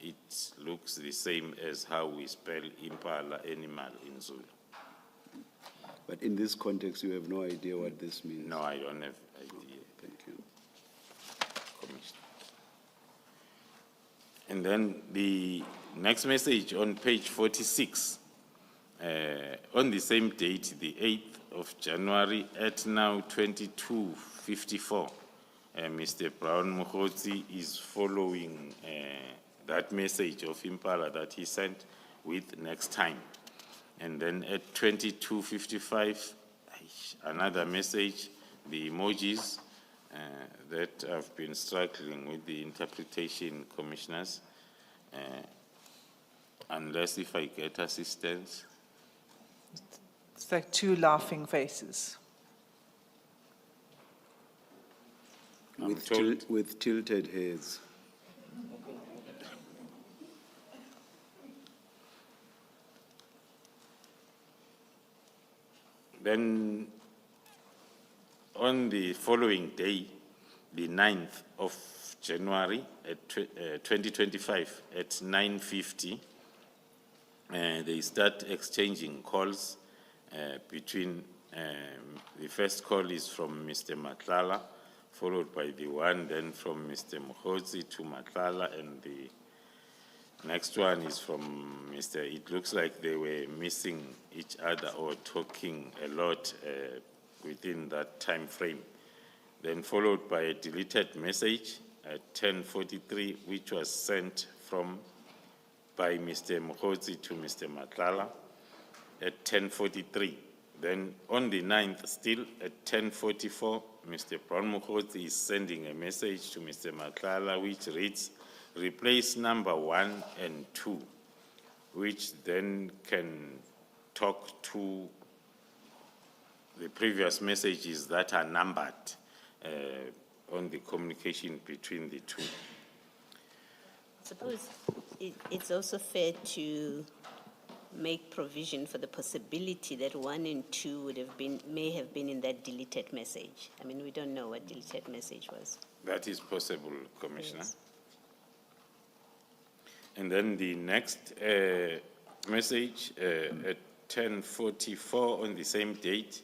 Speaker 3: It looks the same as how we spell impala, animal, in Zulu.
Speaker 1: But in this context, you have no idea what this means?
Speaker 3: No, I don't have idea.
Speaker 1: Thank you.
Speaker 3: Commissioner. And then the next message on page 46, on the same date, the 8th of January, at now 22:54, Mr. Brown Mokgotsi is following that message of Impala that he sent with next time. And then at 22:55, another message, the emojis that I've been struggling with the interpretation, Commissioners, unless if I get assistance.
Speaker 2: It's like two laughing faces.
Speaker 3: I'm told
Speaker 1: With tilted heads.
Speaker 3: then on the following day, the 9th of January at 2025 at 9:50, they start exchanging calls between, the first call is from Mr. Matlala, followed by the one then from Mr. Mokgotsi to Matlala, and the next one is from Mr. It looks like they were missing each other or talking a lot within that time frame. Then followed by a deleted message at 10:43, which was sent by Mr. Mokgotsi to Mr. Matlala at 10:43. Then on the 9th, still at 10:44, Mr. Brown Mokgotsi is sending a message to Mr. Matlala, which reads, replace number 1 and 2, which then can talk to the previous messages that are numbered on the communication between the two.
Speaker 5: I suppose it's also fair to make provision for the possibility that 1 and 2 may have been in that deleted message. I mean, we don't know what deleted message was.
Speaker 3: That is possible, Commissioner.
Speaker 5: Yes.
Speaker 3: And then the next message at 10:44 on the same date,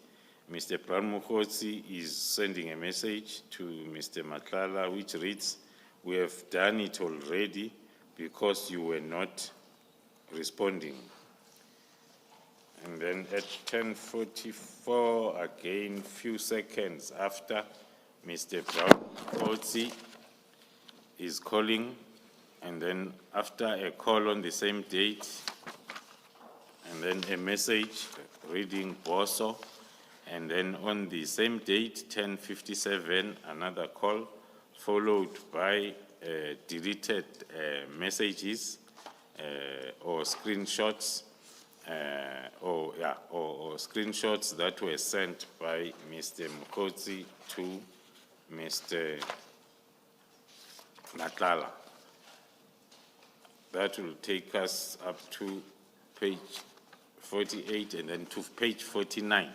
Speaker 3: Mr. Brown Mokgotsi is sending a message to Mr. Matlala, which reads, we have done it already because you were not responding. And then at 10:44, again, few seconds after, Mr. Brown Mokgotsi is calling, and then after a call on the same date, and then a message reading Boso, and then on the same date, 10:57, another call, followed by deleted messages or screenshots, or screenshots that were sent by Mr. Mokgotsi to Mr. Matlala. That will take us up to page 48 and then to page 49.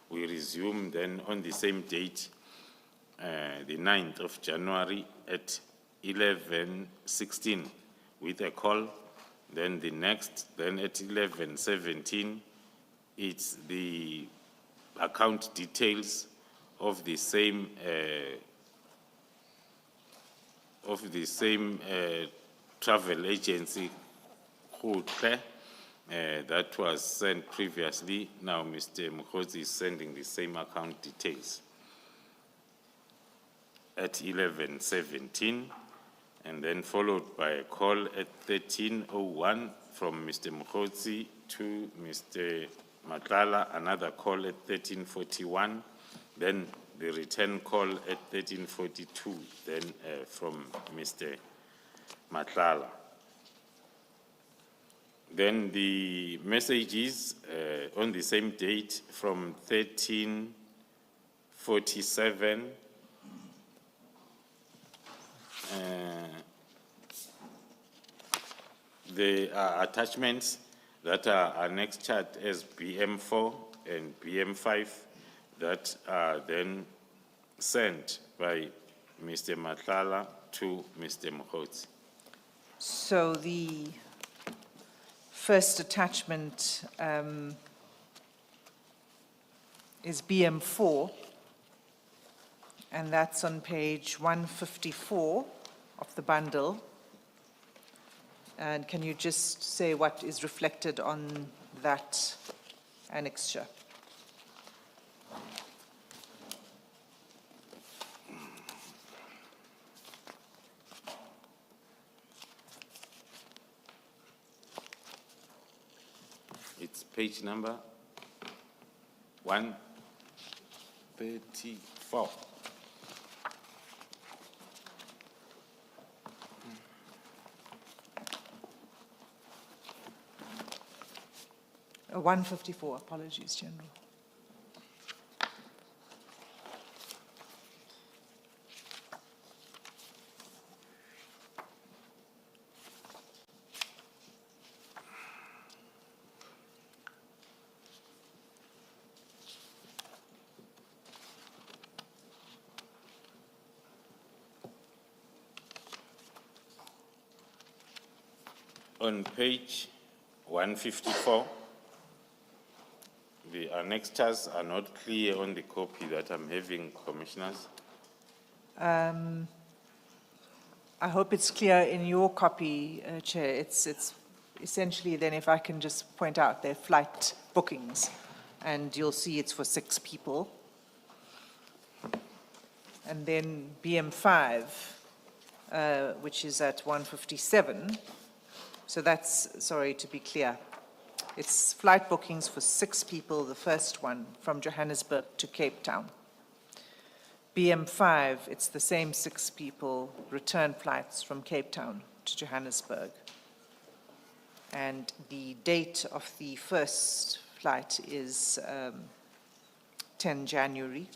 Speaker 3: We resume then on the same date, the 9th of January at 11:16 with a call. Then the next, then at 11:17, it's the account details of the same travel agency, Oratile, that was sent previously. Now Mr. Mokhozi is sending the same account details at 11:17, and then followed by a call at 13:01 from Mr. Mokhozi to Mr. Matlala, another call at 13:41, then the return call at 13:42, then from Mr. Matlala. Then the messages on the same date from 13:47, there are attachments that are annexed as BM4 and BM5 that are then sent by Mr. Matlala to Mr. Mokhozi.
Speaker 2: So the first attachment is BM4, and that's on page 154 of the bundle. And can you just say what is reflected on that annexure?
Speaker 3: It's page number 134.
Speaker 2: Oh, 154, apologies, General.
Speaker 3: On page 154, the annexures are not clear on the copy that I'm having, Commissioners.
Speaker 2: I hope it's clear in your copy, Chair. It's essentially, then if I can just point out, they're flight bookings, and you'll see it's for 6 people. And then BM5, which is at 157. So that's, sorry to be clear, it's flight bookings for 6 people, the first one from Johannesburg to Cape Town. BM5, it's the same 6 people, return flights from Cape Town to Johannesburg. And the date of the first flight is 10 January,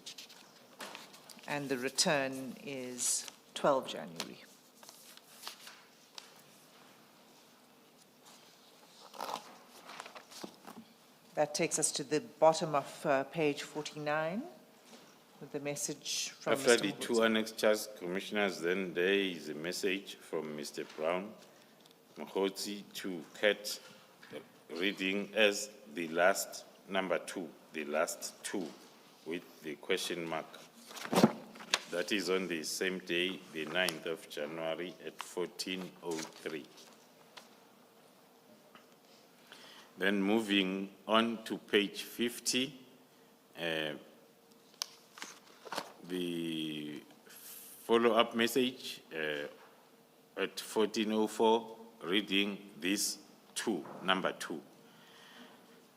Speaker 2: and the return is 12 January. That takes us to the bottom of page 49 with the message from
Speaker 3: After
Speaker 2: Mr.
Speaker 3: the 2 annexures, Commissioners, then there is a message from Mr. Brown Mokhozi to Kat, reading as the last number 2, the last 2, with the question mark. That is on the same day, the 9th of January at 14:03. Then moving on to page 50, the follow-up message at 14:04, reading this 2, number 2.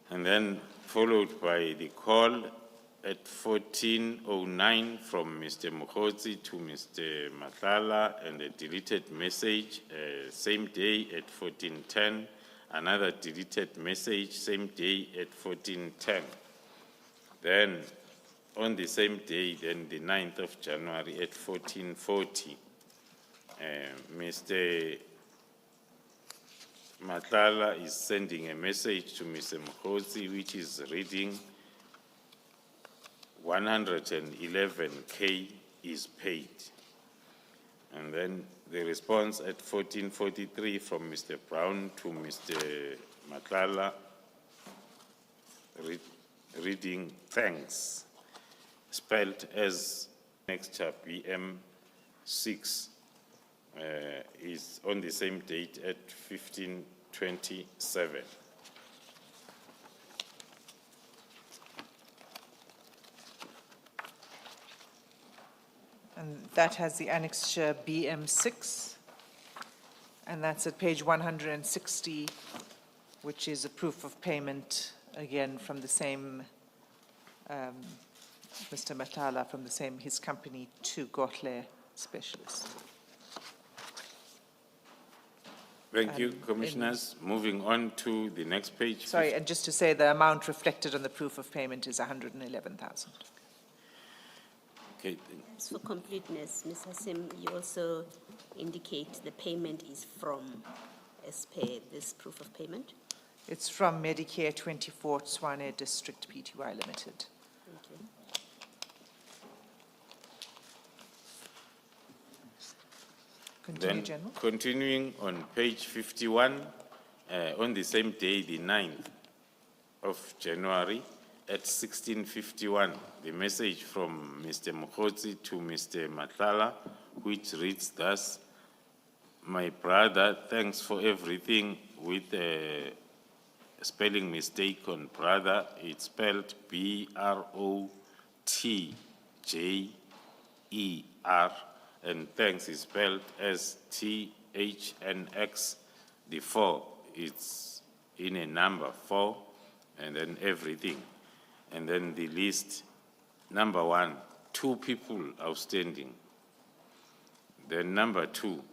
Speaker 3: And then followed by the call at 14:09 from Mr. Mokhozi to Mr. Matlala, and a deleted message, same day at 14:10. Another deleted message, same day at 14:10. Then, on the same day, then the 9th of January at 14:40, Mr. Matlala is sending a message to Mr. Mokhosi, which is reading 111K is paid. And then the response at 1443 from Mr. Brown to Mr. Matlala, reading thanks, spelled as next chapter BM6, is on the same date at 1527.
Speaker 2: And that has the annexure BM6, and that's at page 160, which is a proof of payment, again, from the same, Mr. Matala, from the same, his company, to Gotle Specialist.
Speaker 3: Thank you, Commissioners. Moving on to the next page.
Speaker 2: Sorry, and just to say the amount reflected on the proof of payment is 111,000.
Speaker 3: Okay.
Speaker 5: As for completeness, Ms. Hassim, you also indicate the payment is from, as per this proof of payment.
Speaker 2: It's from Medicare 24 Tswane District Pty Limited.
Speaker 5: Thank you.
Speaker 2: Continue,
Speaker 3: Then,
Speaker 2: General.
Speaker 3: continuing on page 51, on the same day, the 9th of January, at 1651, the message from Mr. Mokhosi to Mr. Matlala, which reads thus: "My brother, thanks for everything," with a spelling mistake on brother. It's spelled BROTJER, and thanks is spelled as THNX. The 4, it's in a number 4, and then everything. And then the list, number 1, 2 people outstanding. Then number 2,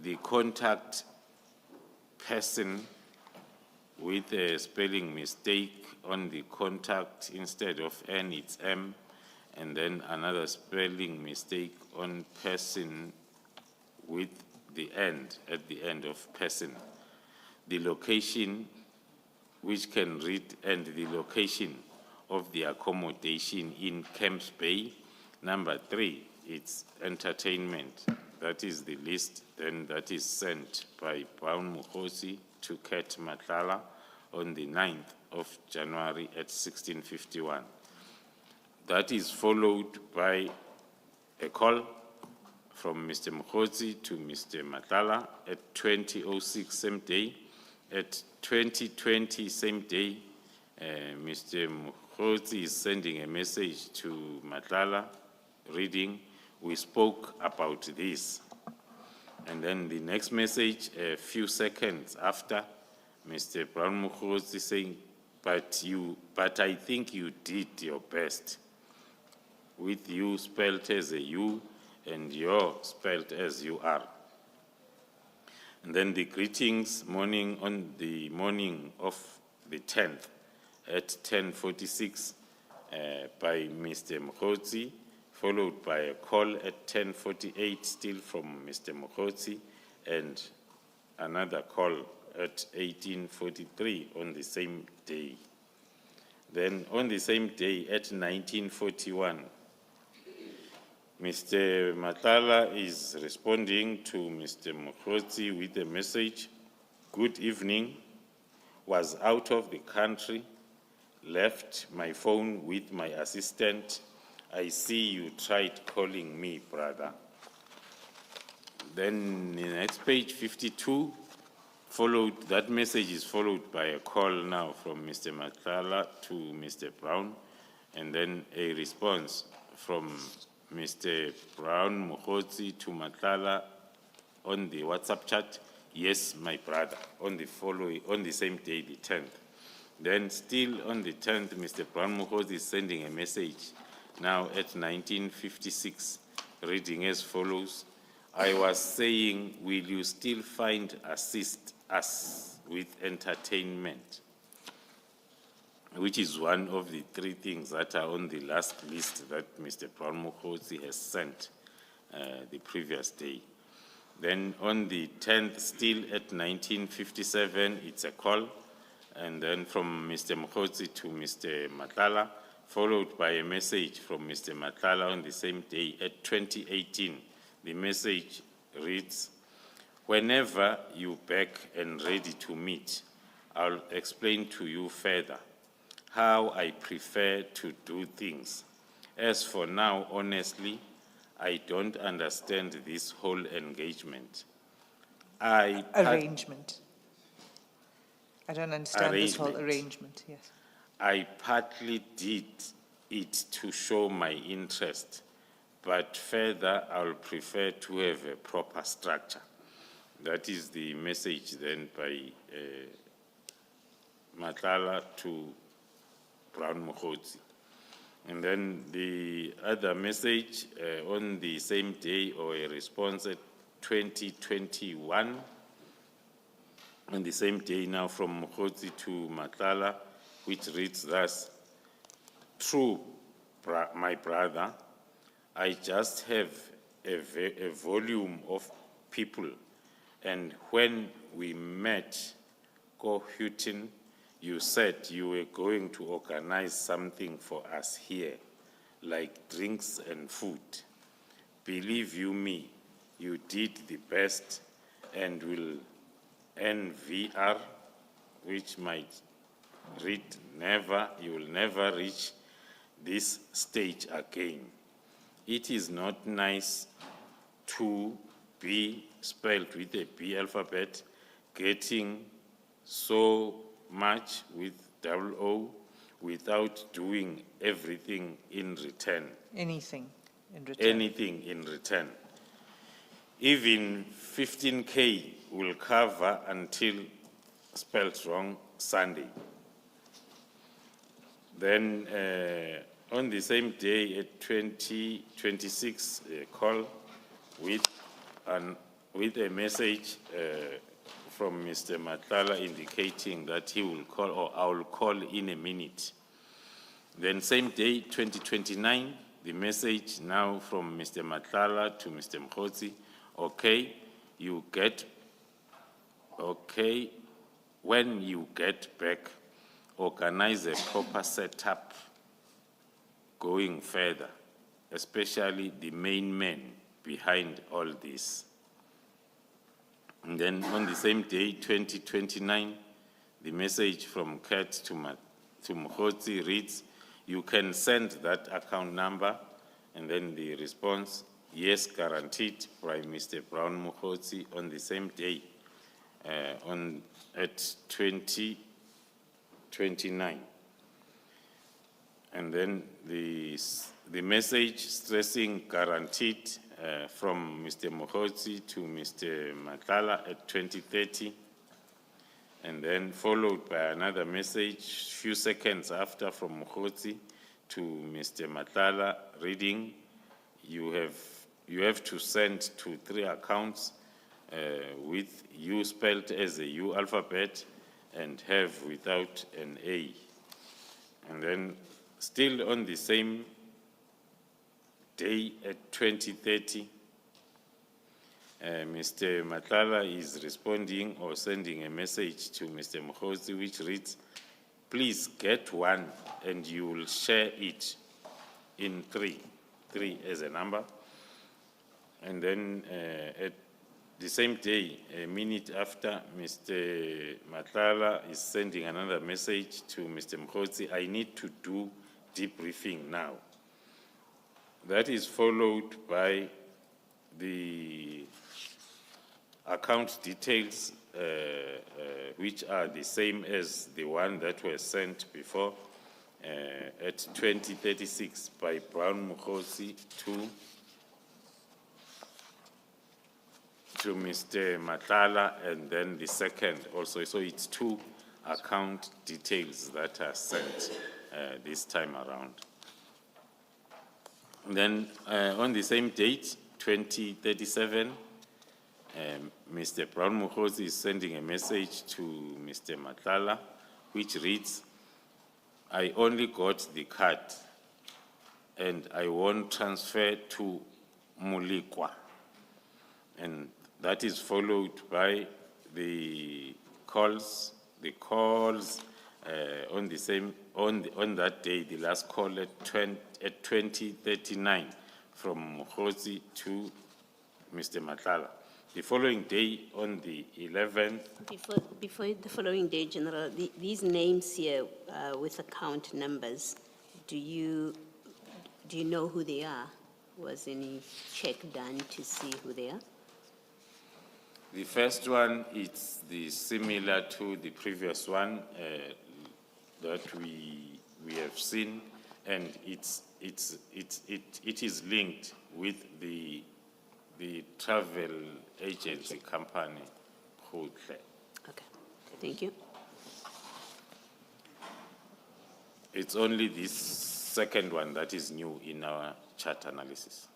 Speaker 3: the contact person with a spelling mistake on the contact, instead of N, it's M, and then another spelling mistake on person with the end, at the end of person. The location, which can read, and the location of the accommodation in Camps Bay. Number 3, it's entertainment. That is the list, then that is sent by Brown Mokhosi to Kat Matlala on the 9th of January at 1651. That is followed by a call from Mr. Mokhosi to Mr. Matlala at 20:06 same day. At 20:20 same day, Mr. Mokhosi is sending a message to Matlala reading, "We spoke about this." And then the next message, a few seconds after, Mr. Brown Mokhosi saying, but I think you did your best, with you spelled as a U and your spelled as you are. And then the greetings morning on the morning of the 10th at 10:46 by Mr. Mokhosi, followed by a call at 10:48 still from Mr. Mokhosi, and another call at 18:43 on the same day. Then on the same day at 19:41, Mr. Matlala is responding to Mr. Mokhosi with a message: "Good evening, was out of the country, left my phone with my assistant. I see you tried calling me, brother." Then the next page, 52, that message is followed by a call now from Mr. Matlala to Mr. Brown, and then a response from Mr. Brown Mokhosi to Matlala on the WhatsApp chat: "Yes, my brother," on the same day, the 10th. Then still on the 10th, Mr. Brown Mokhosi is sending a message now at 19:56, reading as follows: "I was saying, will you still assist us with entertainment?" Which is one of the 3 things that are on the last list that Mr. Brown Mokhosi has sent the previous day. Then on the 10th, still at 1957, it's a call. And then from Mr. Mokgotsi to Mr. Matlala, followed by a message from Mr. Matlala on the same day at 2018. The message reads, "Whenever you're back and ready to meet, I'll explain to you further how I prefer to do things. As for now, honestly, I don't understand this whole engagement.
Speaker 2: Arrangement. I don't understand this whole
Speaker 3: Arrangement.
Speaker 2: arrangement, yes.
Speaker 3: I partly did it to show my interest, but further, I'll prefer to have a proper structure." That is the message then by Matlala to Brown Mokgotsi. And then the other message on the same day, or a response at 2021, on the same day now from Mokgotsi to Matlala, which reads thus: "True, my brother, I just have a volume of people, and when we met Houghton, you said you were going to organize something for us here, like drinks and food. Believe you me, you did the best and will NVR, which might read never, you will never reach this stage again. It is not nice to be spelled with a B alphabet, getting so much with double O without doing everything in return.
Speaker 2: Anything in return.
Speaker 3: Anything in return. Even 15K will cover until spelled wrong Sunday." Then on the same day at 2026, call with a message from Mr. Matlala indicating that he will call, or I will call in a minute. Then same day, 2029, the message now from Mr. Matlala to Mr. Mokgotsi: "Okay, when you get back, organize a proper setup going further, especially the main man behind all this." And then on the same day, 2029, the message from Kat to Mokgotsi reads: "You can send that account number." And then the response: "Yes, guaranteed," by Mr. Brown Mokgotsi on the same day at 2029. And then the message stressing guaranteed from Mr. Mokgotsi to Mr. Matlala at 2030, and then followed by another message few seconds after from Mokgotsi to Mr. Matlala reading: you have to send to 3 accounts with U spelled as a U alphabet and have without an A. And then still on the same day at 2030, Mr. Matlala is responding or sending a message to Mr. Mokgotsi which reads: "Please get one and you will share it in 3 as a number." And then at the same day, a minute after, Mr. Matlala is sending another message to Mr. Mokgotsi: "I need to do debriefing now." That is followed by the account details, which are the same as the one that was sent before at 2036 by Brown Mokgotsi to Mr. Matlala, and then the second also. So it's 2 account details that are sent this time around. And then on the same date, 2037, Mr. Brown Mokgotsi is sending a message to Mr. Matlala, which reads: "I only got the card and I won't transfer to Mulikwa." And that is followed by the calls on the same, on that day, the last call at 20:39 from Mokgotsi to Mr. Matlala. The following day, on the 11th,
Speaker 5: Before the following day, General, these names here with account numbers, do you know who they are? Was any check done to see who they are?
Speaker 3: the first one is similar to the previous one that we have seen, and it is linked with the travel agency company, Oratile.
Speaker 5: Okay, thank you.
Speaker 3: It's only this second one that is new in our chart analysis.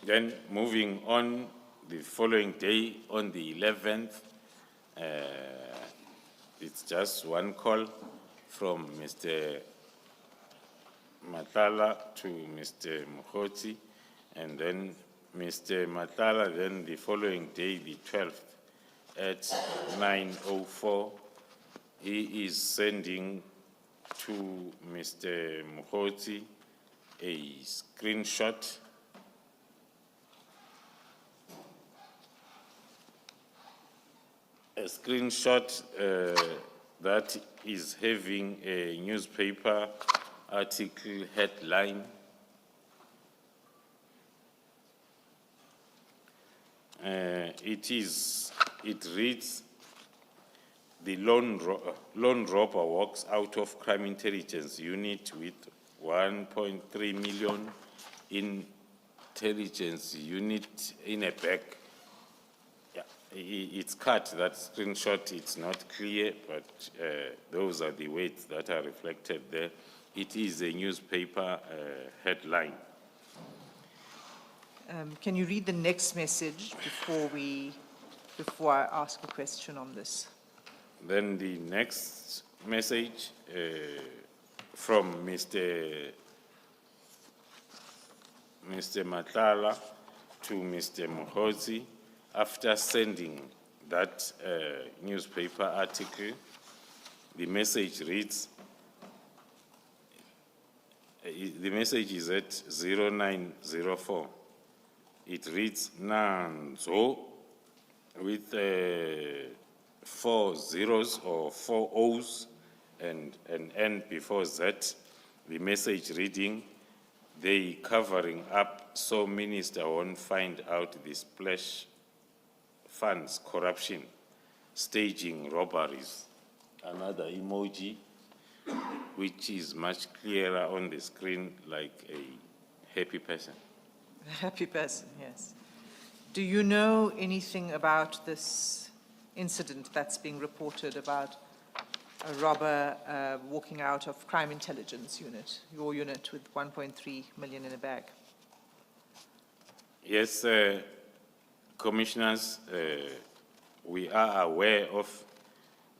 Speaker 3: Then moving on, the following day, on the 11th, it's just one call from Mr. Matlala to Mr. Mokgotsi, and then Mr. Matlala, then the following day, the 12th, at 9:04, he is sending to Mr. Mokgotsi a screenshot that is having a newspaper article headline. It reads, "The lone robber walks out of crime intelligence unit with 1.3 million intelligence unit in a bag." Yeah, it's cut, that screenshot, it's not clear, but those are the words that are reflected there. It is a newspaper headline.
Speaker 2: Can you read the next message before I ask a question on this?
Speaker 3: Then the next message from Mr. Matlala to Mr. Mokgotsi, after sending that newspaper article, the message reads, the message is at 0904. It reads, "Nanzo," with 4 zeros or 4 O's and an N before that. The message reading, "They covering up so minister won't find out the splash funds corruption, staging robberies." Another emoji, which is much clearer on the screen, like a happy person.
Speaker 2: A happy person, yes. Do you know anything about this incident that's being reported about a robber walking out of crime intelligence unit, your unit, with 1.3 million in a bag?
Speaker 3: Yes, commissioners, we are aware of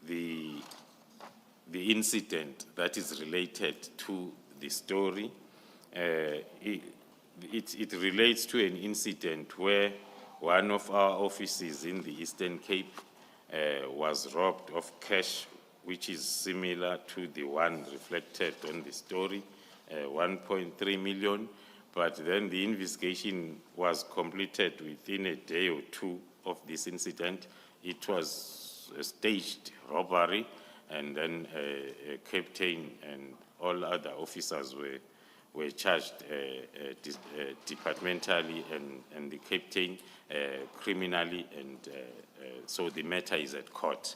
Speaker 3: the incident that is related to the story. It relates to an incident where one of our offices in the Eastern Cape was robbed of cash, which is similar to the one reflected on the story, 1.3 million. But then the investigation was completed within a day or two of this incident. It was a staged robbery, and then a captain and all other officers were charged departmentally, and the captain criminally, and so the matter is at court.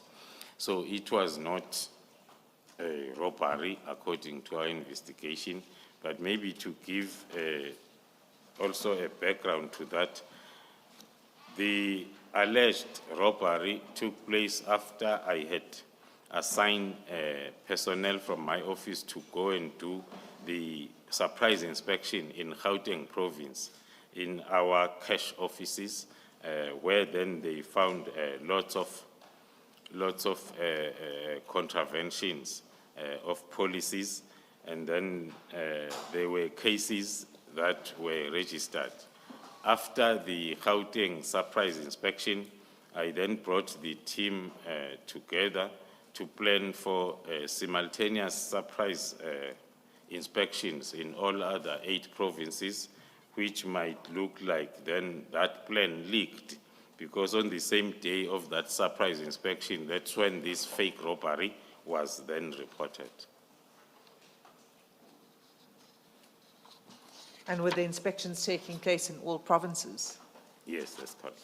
Speaker 3: So it was not a robbery according to our investigation, but maybe to give also a background to that, the alleged robbery took place after I had assigned personnel from my office to go and do the surprise inspection in Gauteng province in our cash offices, where then they found lots of contraventions of policies, and then there were cases that were registered. After the Gauteng surprise inspection, I then brought the team together to plan for simultaneous surprise inspections in all other 8 provinces, which might look like then that plan leaked, because on the same day of that surprise inspection, that's when this fake robbery was then reported.
Speaker 2: And were the inspections taking place in all provinces?
Speaker 3: Yes, that's correct.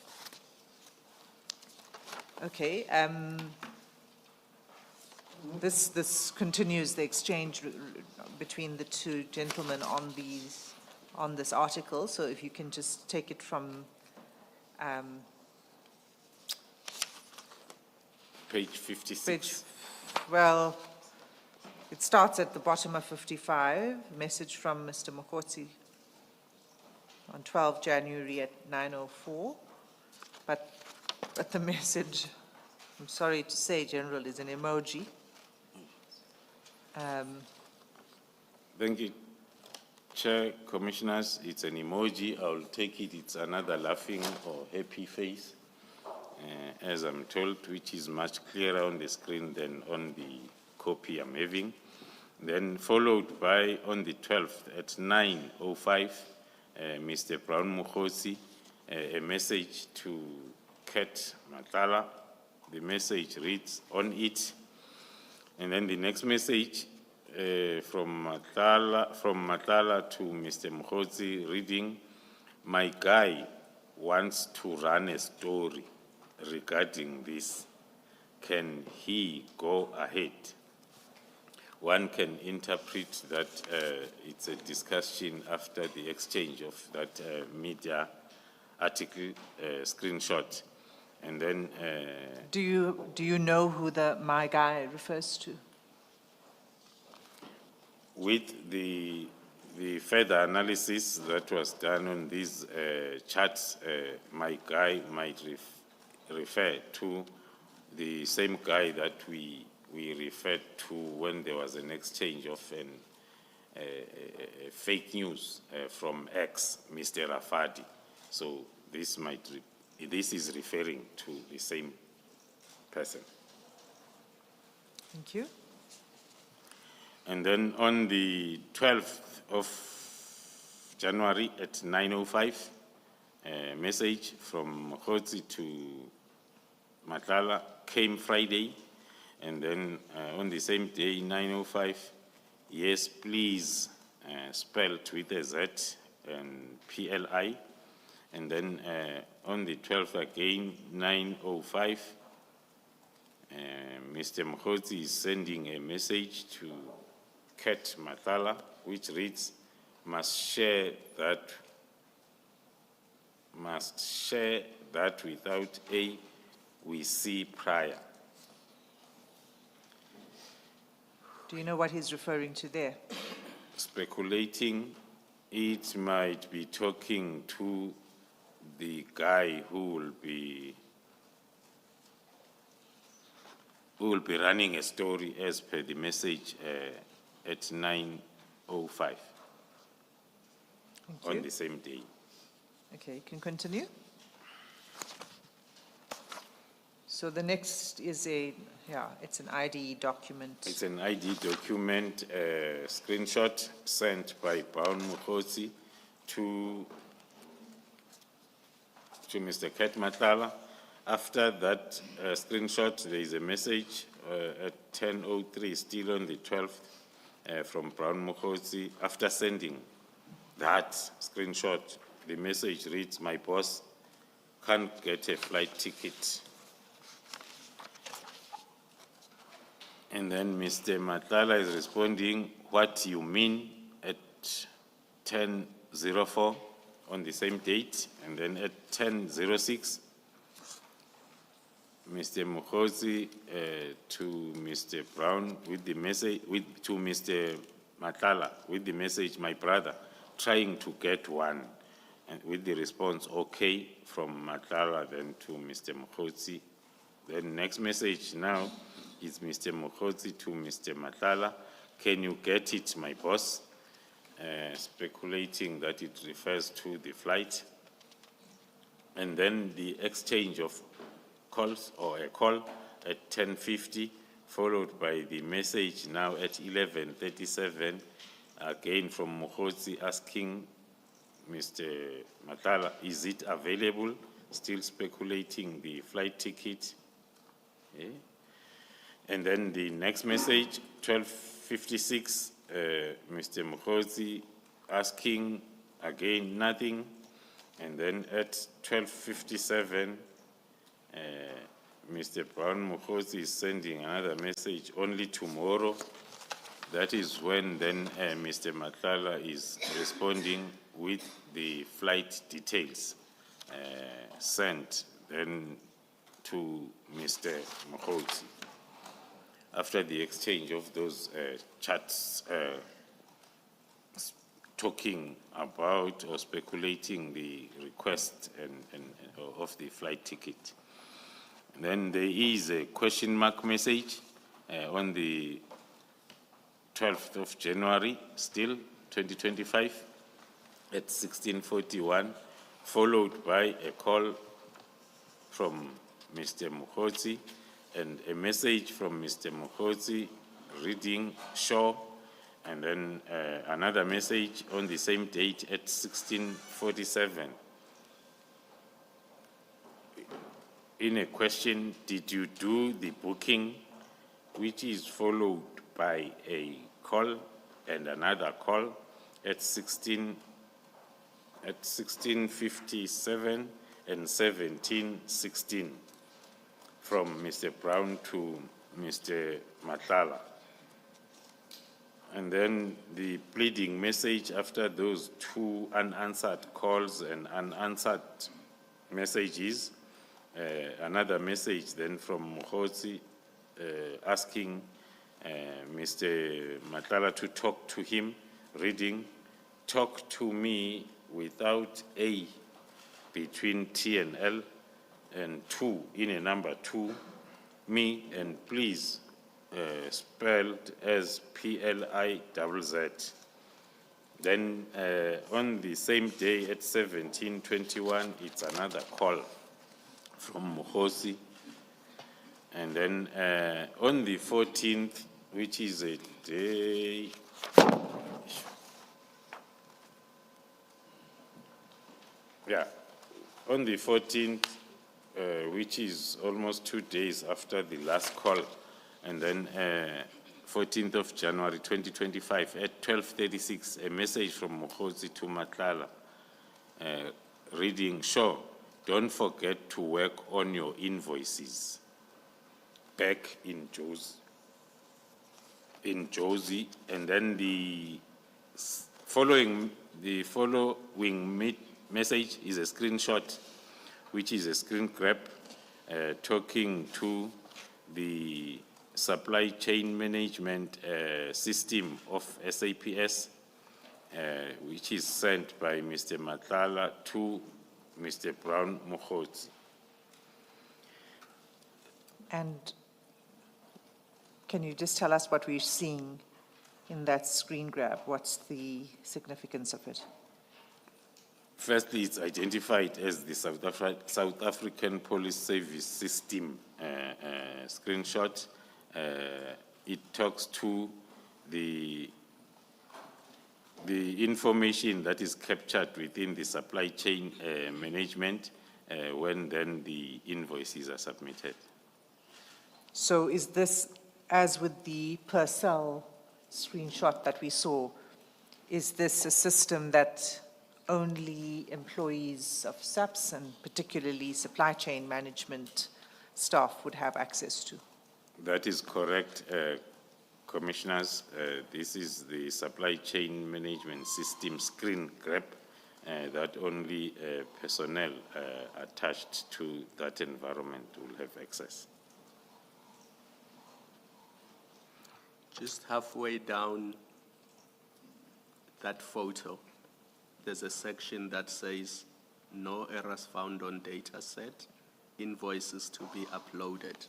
Speaker 2: Okay. This continues the exchange between the two gentlemen on this article. So if you can just take it from
Speaker 3: Page 56.
Speaker 2: well, it starts at the bottom of 55. Message from Mr. Mokotsi on 12 January at 9:04. But the message, I'm sorry to say, General, is an emoji.
Speaker 3: Thank you, Chair, Commissioners. It's an emoji. I'll take it. It's another laughing or happy face, as I'm told, which is much clearer on the screen than on the copy I'm having. Then followed by, on the 12th at 9:05, Mr. Brown Mokotsi, a message to Kat Matala. The message reads on it. And then the next message from Matala to Mr. Mokotsi reading, my guy wants to run a story regarding this. Can he go ahead? One can interpret that it's a discussion after the exchange of that media article screenshot. And then
Speaker 2: Do you know who the my guy refers to?
Speaker 3: with the further analysis that was done on these charts, my guy might refer to the same guy that we referred to when there was an exchange of fake news from X, Mr. Rafadi. So this is referring to the same person.
Speaker 2: Thank you.
Speaker 3: And then on the 12th of January at 9:05, a message from Mokotsi to Matlala came Friday. And then on the same day, 9:05, yes, please, spelled with a Z and PLI. And then on the 12th again, 9:05, Mr. Mokotsi is sending a message to Kat Matala, which reads, must share that without A, we see prior.
Speaker 2: Do you know what he's referring to there?
Speaker 3: Speculating, it might be talking to the guy who will be running a story as per the message at 9:05
Speaker 2: Thank
Speaker 3: on
Speaker 2: you.
Speaker 3: the same day.
Speaker 2: Okay, you can continue. So the next is it's an ID document.
Speaker 3: It's an ID document, screenshot sent by Brown Mokotsi to Mr. Kat Matala. After that screenshot, there is a message at 10:03, still on the 12th, from Brown Mokotsi. After sending that screenshot, the message reads, my boss can't get a flight ticket. And then Mr. Matala is responding, what you mean, at 10:04 on the same date. And then at 10:06, Mr. Mokotsi to Mr. Brown with the message, to Mr. Matala with the message, my brother, trying to get one. And with the response, okay, from Matala then to Mr. Mokotsi. Then next message now is Mr. Mokotsi to Mr. Matala. Can you get it, my boss? Speculating that it refers to the flight. And then the exchange of calls or a call at 10:50, followed by the message now at 11:37, again from Mokgotsi asking Mr. Matala, is it available? Still speculating the flight ticket. Okay. And then the next message, 12:56, Mr. Mokgotsi asking again nothing. And then at 12:57, Mr. Brown Mokgotsi is sending another message, only tomorrow. That is when then Mr. Matlala is responding with the flight details sent then to Mr. Mokgotsi. After the exchange of those chats talking about or speculating the request and of the flight ticket. And then there is a question mark message on the 12th of January, still 2025, at 16:41, followed by a call from Mr. Mokgotsi and a message from Mr. Mokgotsi reading Shaw, and then another message on the same date at 16:47. In a question, did you do the booking, which is followed by a call and another call at 16:57 and 17:16 from Mr. Brown to Mr. Matala. And then the pleading message after those two unanswered calls and unanswered messages, another message then from Mokgotsi asking Mr. Matala to talk to him, reading, talk to me without A between T and L, and 2 in a number 2, me, and please, spelled as PLIZZ. Then on the same day at 17:21, it's another call from Mokgotsi. And then on the 14th, which is a day, on the 14th, which is almost 2 days after the last call, and then 14th of January 2025 at 12:36, a message from Mokgotsi to Matlala, reading, sure, don't forget to work on your invoices. Back in Josie, and then the following message is a screenshot, which is a screen grab, talking to the supply chain management system of SAPS, which is sent by Mr. Matlala to Mr. Brown Mokgotsi.
Speaker 2: And can you just tell us what we're seeing in that screen grab? What's the significance of it?
Speaker 3: Firstly, it's identified as the South African Police Service System screenshot. It talks to the information that is captured within the supply chain management when then the invoices are submitted.
Speaker 2: So is this, as with the Purcell screenshot that we saw, is this a system that only employees of SAPS and particularly supply chain management staff would have access to?
Speaker 3: That is correct, Commissioners. This is the supply chain management system screen grab that only personnel attached to that environment will have access.
Speaker 4: Just halfway down that photo, there's a section that says, no errors found on data set, invoices to be uploaded.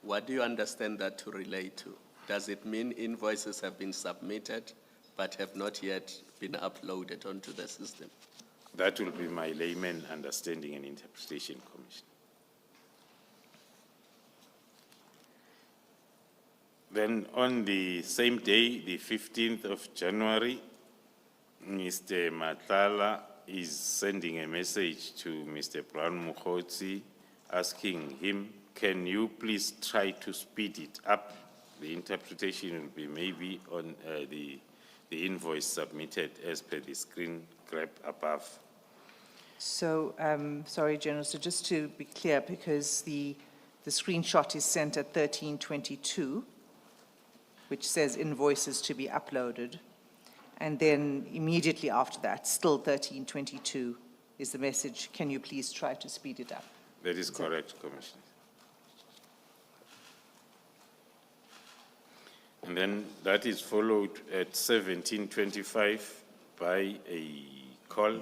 Speaker 4: What do you understand that to relate to? Does it mean invoices have been submitted but have not yet been uploaded onto the system?
Speaker 3: That will be my layman understanding and interpretation, Commissioner. Then on the same day, the 15th of January, Mr. Matlala is sending a message to Mr. Brown Mokgotsi asking him, can you please try to speed it up? The interpretation will be maybe on the invoice submitted as per the screen grab above.
Speaker 2: So, sorry, General, so just to be clear, because the screenshot is sent at 13:22, which says invoices to be uploaded, and then immediately after that, still 13:22, is the message, can you please try to speed it up?
Speaker 3: That is correct, Commissioner. And then that is followed at 17:25 by a call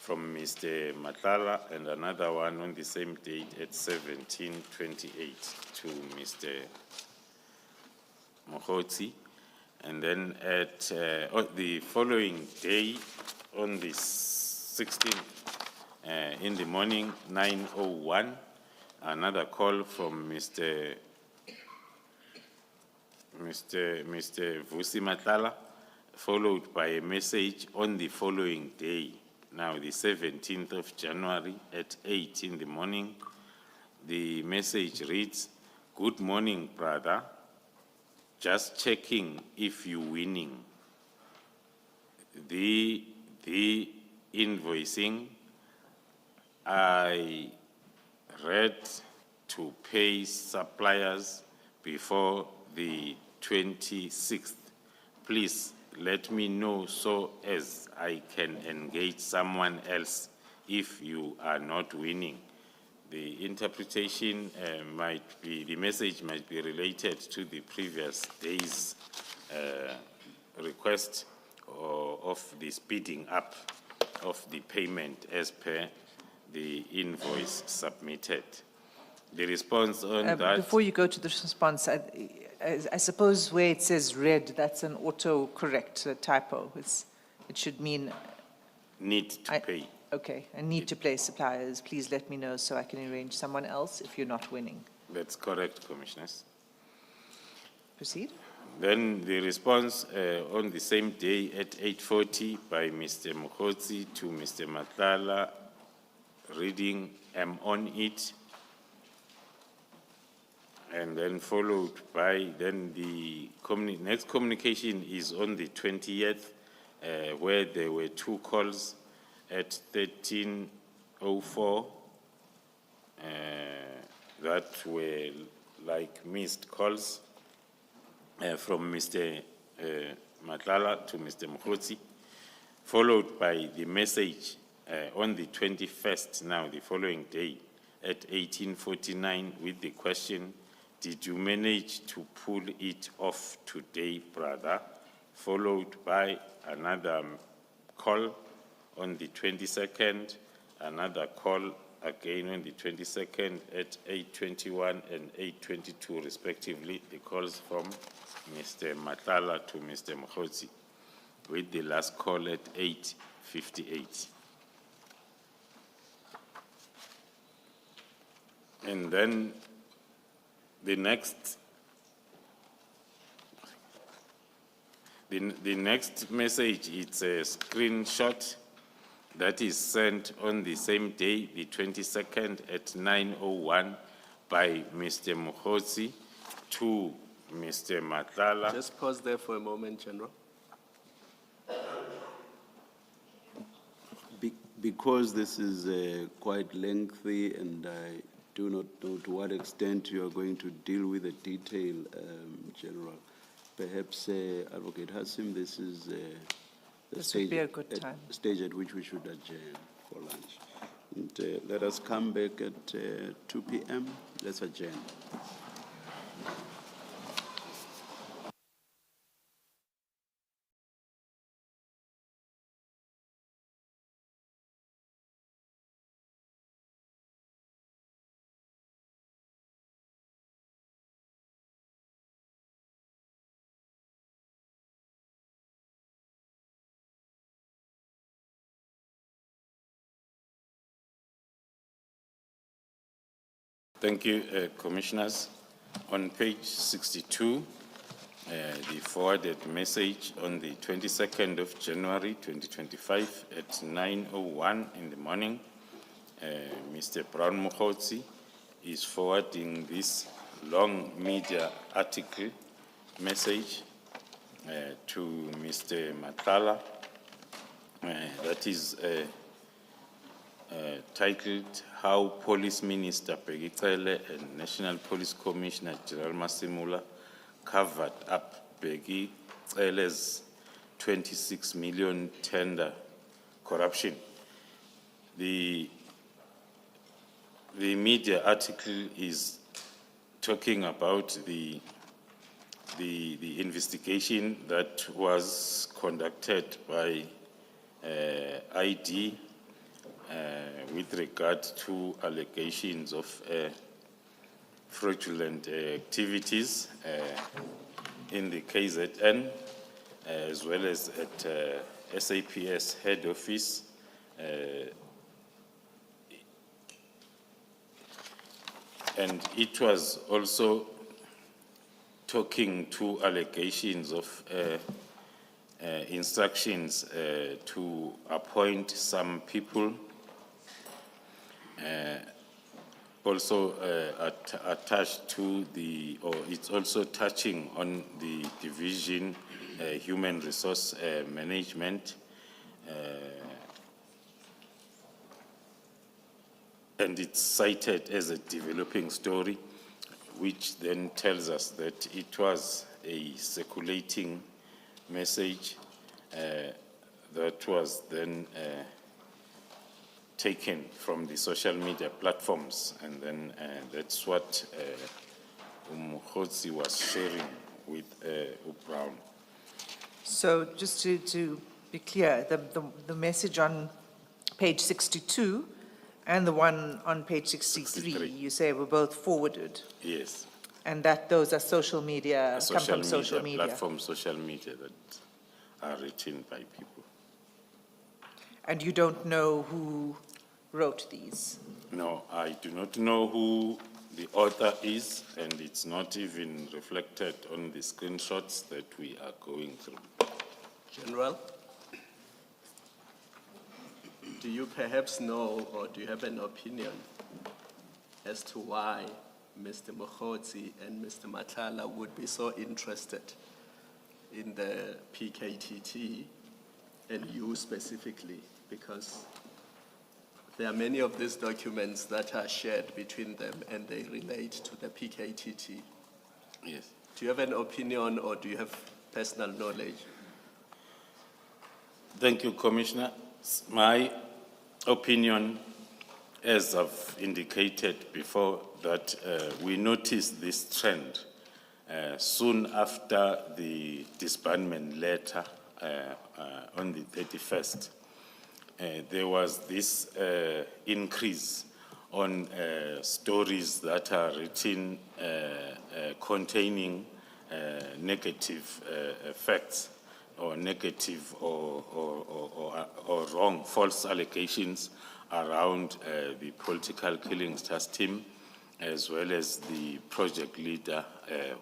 Speaker 3: from Mr. Matlala and another one on the same date at 17:28 to Mr. Mokgotsi. And then at on the following day, on the 16th, in the morning, 9:01, another call from Mr. Vusi Matlala, followed by a message on the following day, now the 17th of January at 8 in the morning. The message reads, good morning, brother. Just checking if you're winning. The invoicing, I read to pay suppliers before the 26th. Please let me know so as I can engage someone else if you are not winning. The interpretation might be, the message might be related to the previous day's request of the speeding up of the payment as per the invoice submitted. The response on that...
Speaker 2: Before you go to the response, I suppose where it says red, that's an auto-correct typo. It should mean...
Speaker 3: Need to pay.
Speaker 2: Okay, I need to pay suppliers. Please let me know so I can arrange someone else if you're not winning.
Speaker 3: That's correct, Commissioners.
Speaker 2: Proceed.
Speaker 3: Then the response on the same day at 8:40 by Mr. Mokgotsi to Mr. Matlala, reading, I'm on it. And then followed by, then the next communication is on the 20th, where there were two calls at 13:04 that were like missed calls from Mr. Matlala to Mr. Mokgotsi, followed by the message on the 21st, now the following day, at 18:49 with the question, did you manage to pull it off today, brother? Followed by another call on the 22nd, another call again on the 22nd at 8:21 and 8:22 respectively, the calls from Mr. Matlala to Mr. Mokgotsi, with the last call at 8:58. And then the next message, it's a screenshot that is sent on the same day, the 22nd at 9:01 by Mr. Mokgotsi to Mr. Matlala.
Speaker 4: Just pause there for a moment, General.
Speaker 1: Because this is quite lengthy and I do not know to what extent you are going to deal with the detail, General. Perhaps, Advocate Hassim, this is the
Speaker 2: This would be a good time.
Speaker 1: Stage at which we should adjourn for lunch. And let us come back at 2 p.m. Let's adjourn.
Speaker 3: Thank you, Commissioners. On page 62, the forwarded message on the 22nd of January 2025 at 9:01 in the morning, Mr. Mpofu-Walsh is forwarding this long media article message to Mr. Matala that is titled How Police Minister Peggy and National Police Commissioner General Masimula covered up Peggy 26 million tender corruption. The media article is talking about the investigation that was conducted by ID with regard to allegations of fraudulent activities in the KZN, as well as at SAPS head office. And it was also talking to allegations of instructions to appoint some people, also attached to the, or it's also touching on the division human resource management, and it's cited as a developing story, which then tells us that it was a circulating message that was then taken from the social media platforms, and then that's what Mpofu-Walsh was sharing with Brown.
Speaker 2: So just to be clear, the message on page 62 and the one on page 63, you say were both forwarded?
Speaker 3: Yes.
Speaker 2: And that those are social media, come from social media?
Speaker 3: Platform social media that are written by people.
Speaker 2: And you don't know who wrote these?
Speaker 3: No, I do not know who the author is, and it's not even reflected on the screenshots that we are going through.
Speaker 4: General, do you perhaps know, or do you have an opinion as to why Mr. Mpofu-Walsh and Mr. Matala would be so interested in the PKTT, and you specifically? Because there are many of these documents that are shared between them and they relate to the PKTT.
Speaker 3: Yes.
Speaker 4: Do you have an opinion, or do you have personal knowledge?
Speaker 3: Thank you, Commissioner. My opinion, as I've indicated before, that we noticed this trend soon after the disbandment letter on the 31st. There was this increase on stories that are written containing negative facts, or negative or wrong, false allegations around the political killings task team, as well as the project leader,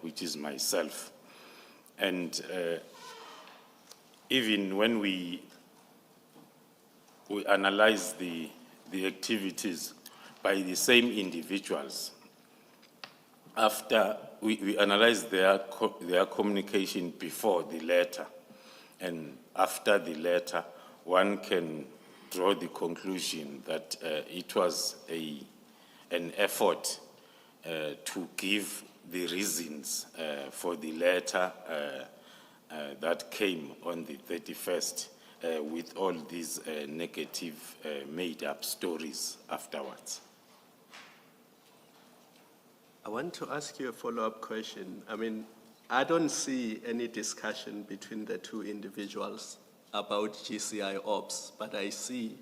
Speaker 3: which is myself. And even when we analyze the activities by the same individuals, after we analyze their communication before the letter, and after the letter, one can draw the conclusion that it was an effort to give the reasons for the letter that came on the 31st with all these negative made-up stories afterwards.
Speaker 4: I want to ask you a follow-up question. I mean, I don't see any discussion between the two individuals about GCI ops, but I see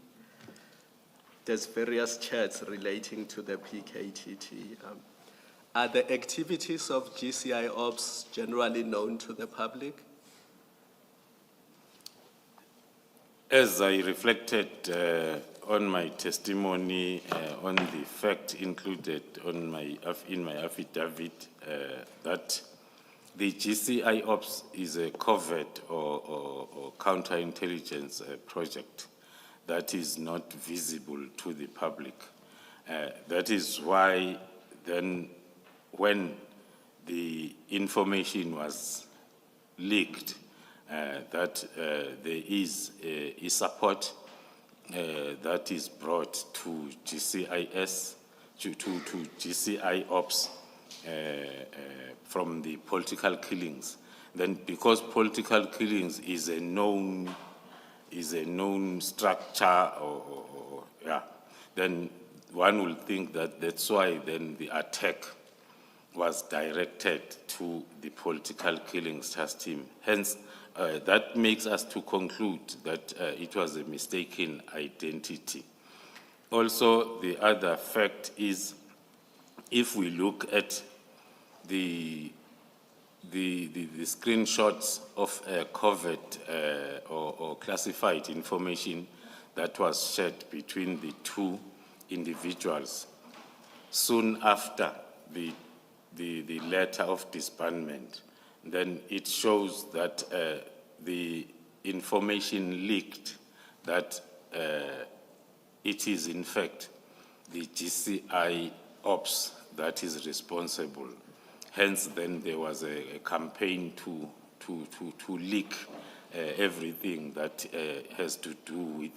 Speaker 4: there's various chats relating to the PKTT. Are the activities of GCI ops generally known to the public?
Speaker 3: As I reflected on my testimony on the fact included on in my affidavit that the GCI Ops is a covert or counterintelligence project that is not visible to the public. That is why then when the information was leaked, that there is a support that is brought to GCIS, to GCI Ops from the political killings. Then because political killings is a known structure then one will think that that's why then the attack was directed to the political killings task team. Hence, that makes us to conclude that it was a mistaken identity. Also, the other fact is, if we look at the screenshots of covert or classified information that was shared between the two individuals soon after the letter of disbandment, then it shows that the information leaked that it is in fact the GCI Ops that is responsible. Hence, then there was a campaign to leak everything that has to do with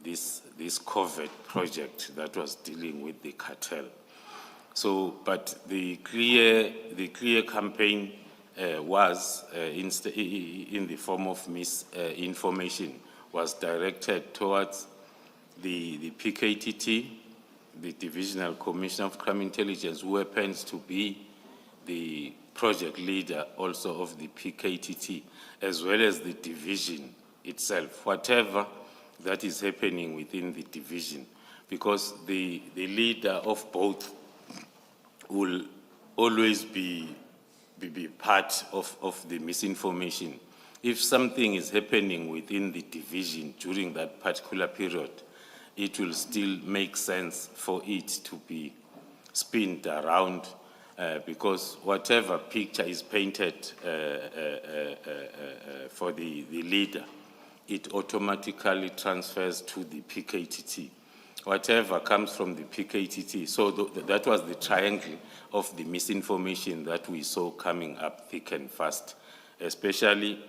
Speaker 3: this covert project that was dealing with the cartel. So, but the clear campaign was in the form of misinformation, was directed towards the PKTT, the Divisional Commissioner of Crime Intelligence, who happens to be the project leader also of the PKTT, as well as the division itself, whatever that is happening within the division, because the leader of both will always be part of the misinformation. If something is happening within the division during that particular period, it will still make sense for it to be spinned around because whatever picture is painted for the leader, it automatically transfers to the PKTT. Whatever comes from the PKTT, so that was the triangle of the misinformation that we saw coming up thick and fast, especially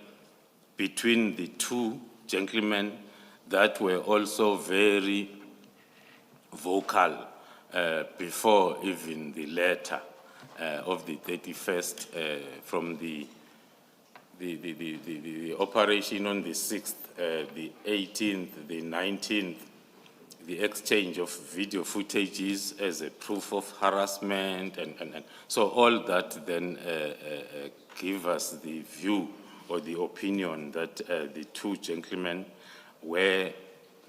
Speaker 3: between the two gentlemen that were also very vocal before even the letter of the 31st from the operation on the 6th, the 18th, the 19th, the exchange of video footages as a proof of harassment, and so all that then give us the view or the opinion that the two gentlemen were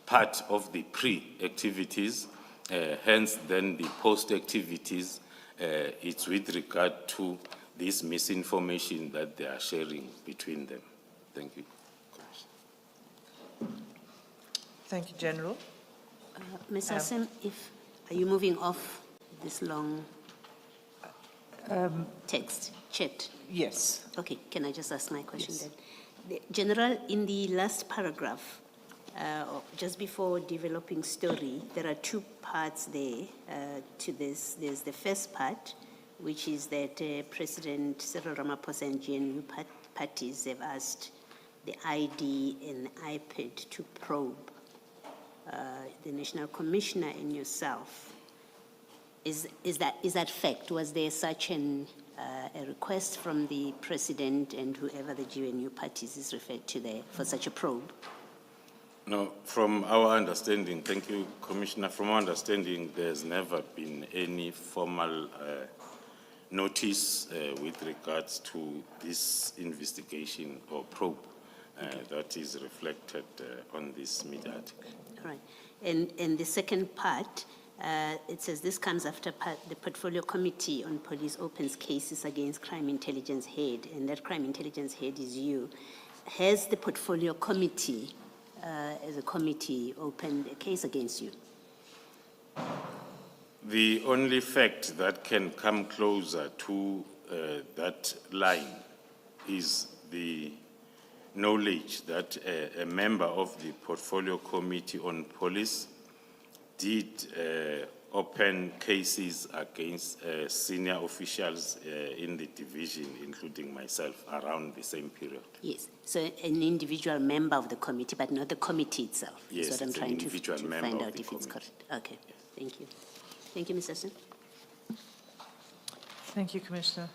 Speaker 3: part of the pre-activities, hence then the post-activities, it's with regard to this misinformation that they are sharing between them. Thank you.
Speaker 2: Thank you, General.
Speaker 5: Ms. Hassan, are you moving off this long text, chat?
Speaker 2: Yes.
Speaker 5: Okay, can I just ask my question
Speaker 2: Yes.
Speaker 5: then? General, in the last paragraph, just before developing story, there are two parts there to this. There's the first part, which is that President Cyril Ramaphosa and GNU parties have asked the ID and IPID to probe the National Commissioner and yourself. Is that fact? Was there such a request from the President and whoever the GNU parties is referred to there for such a probe?
Speaker 3: No, from our understanding, thank you, Commissioner, from our understanding, there's never been any formal notice with regards to this investigation or probe that is reflected on this media article.
Speaker 5: All right. And the second part, it says this comes after the Portfolio Committee on Police opens cases against Crime Intelligence Head, and that Crime Intelligence Head is you. Has the Portfolio Committee as a committee, opened a case against you?
Speaker 3: The only fact that can come closer to that line is the knowledge that a member of the Portfolio Committee on Police did open cases against senior officials in the division, including myself, around the same period.
Speaker 5: Yes, so an individual member of the committee, but not the committee itself.
Speaker 3: Yes,
Speaker 5: is what I'm
Speaker 3: it's an
Speaker 5: trying to
Speaker 3: individual member
Speaker 5: find
Speaker 3: of
Speaker 5: out
Speaker 3: the
Speaker 5: if it's
Speaker 3: committee.
Speaker 5: correct. Okay, thank you. Thank you, Mr. Sen.
Speaker 2: Thank you, Commissioner.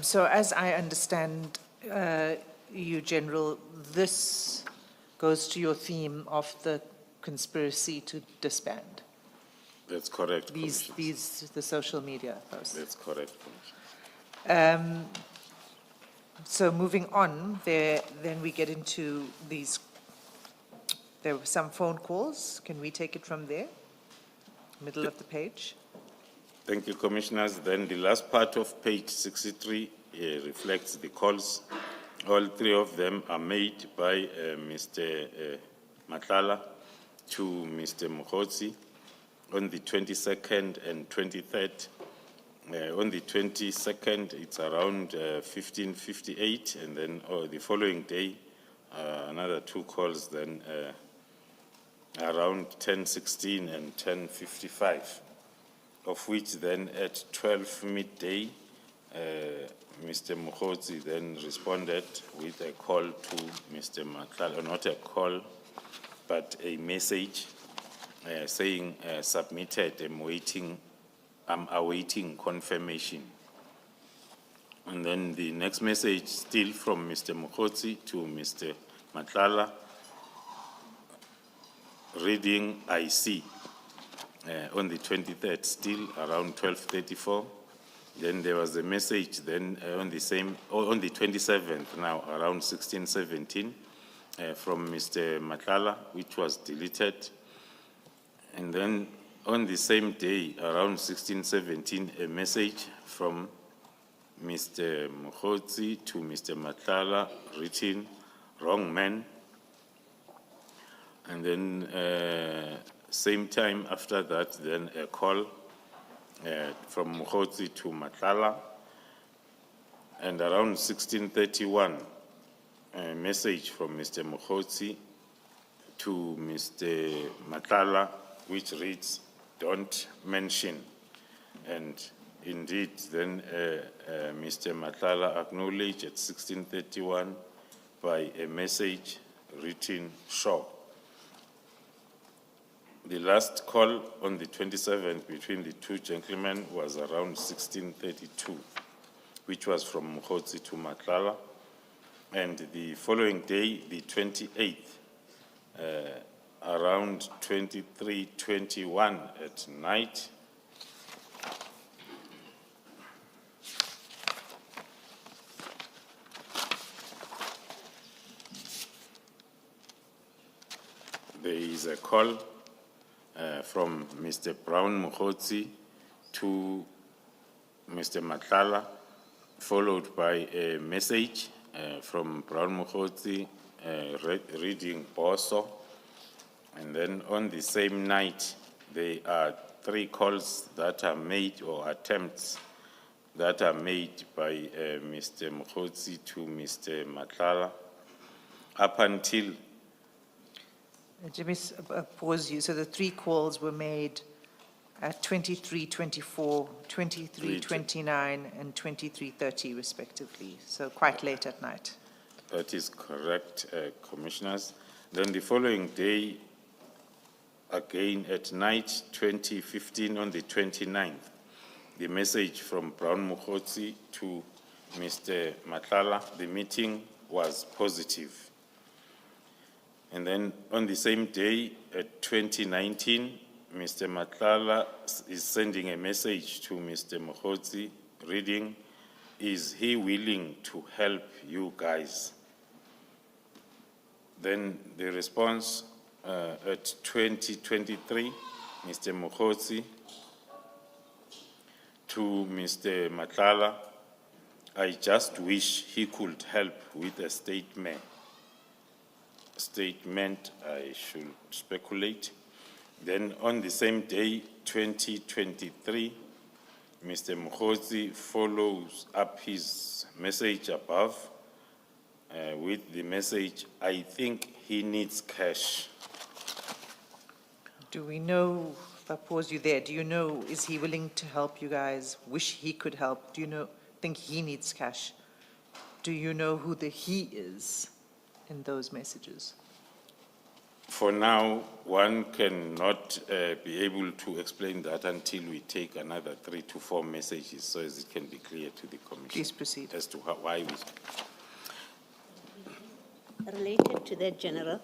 Speaker 2: So as I understand you, General, this goes to your theme of the conspiracy to disband.
Speaker 3: That's correct, Commissioner.
Speaker 2: The social media posts.
Speaker 3: That's correct, Commissioner.
Speaker 2: So moving on, then we get into these, there were some phone calls. Can we take it from there? Middle of the page.
Speaker 3: Thank you, Commissioners. Then the last part of page 63 reflects the calls. All three of them are made by Mr. Matlala to Mr. Mokgotsi on the 22nd and 23rd. On the 22nd, it's around 15:58, and then the following day, another two calls, then around 10:16 and 10:55. Of which then at 12 midday, Mr. Mokgotsi then responded with a call to Mr. Matlala, not a call, but a message saying, submitted, I'm awaiting confirmation. And then the next message, still from Mr. Mokgotsi to Mr. Matlala, reading, I see. On the 23rd, still around 12:34. Then there was a message then on the 27th now, around 16:17, from Mr. Matlala, which was deleted. And then on the same day, around 16:17, a message from Mr. Mokgotsi to Mr. Matlala, written, wrong man. And then same time after that, then a call from Mokgotsi to Matlala. And around 16:31, a message from Mr. Mokgotsi to Mr. Matlala, which reads, don't mention. And indeed, then Mr. Matlala acknowledged at 16:31 by a message written, sure. The last call on the 27th between the two gentlemen was around 16:32, which was from Mokgotsi to Matlala. And the following day, the 28th, around 23:21 at night, there is a call from Mr. Brown Mokgotsi to Mr. Matlala, followed by a message from Brown Mokgotsi reading Boso. And then on the same night, there are three calls that are made, or attempts that are made by Mr. Mokgotsi to Mr. Matlala, up until
Speaker 2: Jimmy, pause you. So the three calls were made at 23:24, 23:29, and 23:30 respectively. So quite late at night.
Speaker 3: That is correct, Commissioners. Then the following day, again at night, 20:15 on the 29th, the message from Brown Mokgotsi to Mr. Matlala, the meeting was positive. And then on the same day, at 2019, Mr. Matlala is sending a message to Mr. Mokgotsi, reading, is he willing to help you guys? Then the response at 2023, Mr. Mokgotsi to Mr. Matlala, I just wish he could help with a statement, I should speculate. Then on the same day, 2023, Mr. Mokgotsi follows up his message above with the message, I think he needs cash.
Speaker 2: Do we know, if I pause you there, do you know, is he willing to help you guys? Wish he could help? Do you think he needs cash? Do you know who the he is in those messages?
Speaker 3: For now, one cannot be able to explain that until we take another 3 to 4 messages so as it can be clear to the Commission.
Speaker 2: Please proceed.
Speaker 3: As to why we...
Speaker 5: Related to that, General,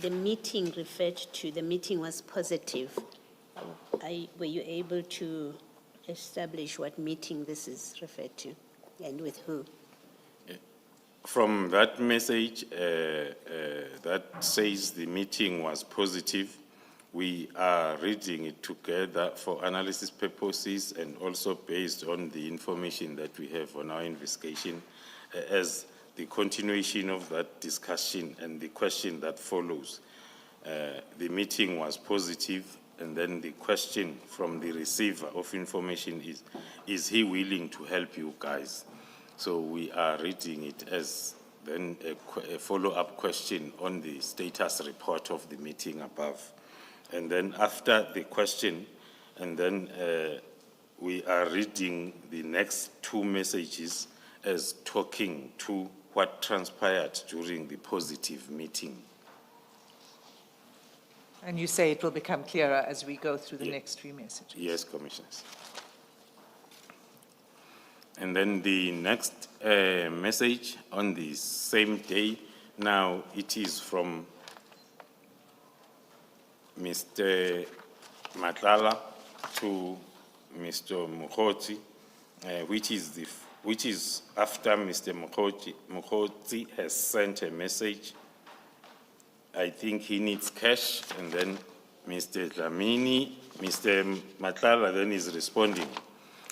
Speaker 5: the meeting referred to, the meeting was positive. Were you able to establish what meeting this is referred to and with who?
Speaker 3: From that message that says the meeting was positive, we are reading it together for analysis purposes and also based on the information that we have on our investigation as the continuation of that discussion and the question that follows. The meeting was positive, and then the question from the receiver of information is he willing to help you guys? So we are reading it as then a follow-up question on the status report of the meeting above. And then after the question, and then we are reading the next 2 messages as talking to what transpired during the positive meeting.
Speaker 2: And you say it will become clearer as we go through the next 3 messages?
Speaker 3: Yes, Commissioners. And then the next message on the same day, now it is from Mr. Matlala to Mr. Mokgotsi, which is after Mr. Mokgotsi has sent a message. I think he needs cash, and then Mr. Matlala then is responding,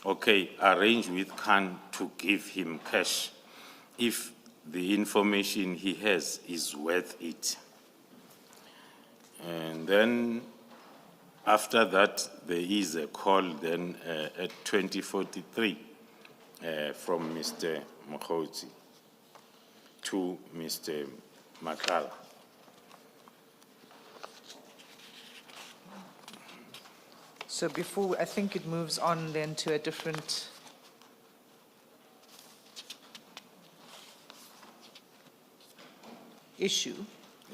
Speaker 3: okay, arrange with Khan to give him cash if the information he has is worth it. And then after that, there is a call then at 2043 from Mr. Mokgotsi to Mr. Matlala.
Speaker 2: So before, I think it moves on then to a different issue.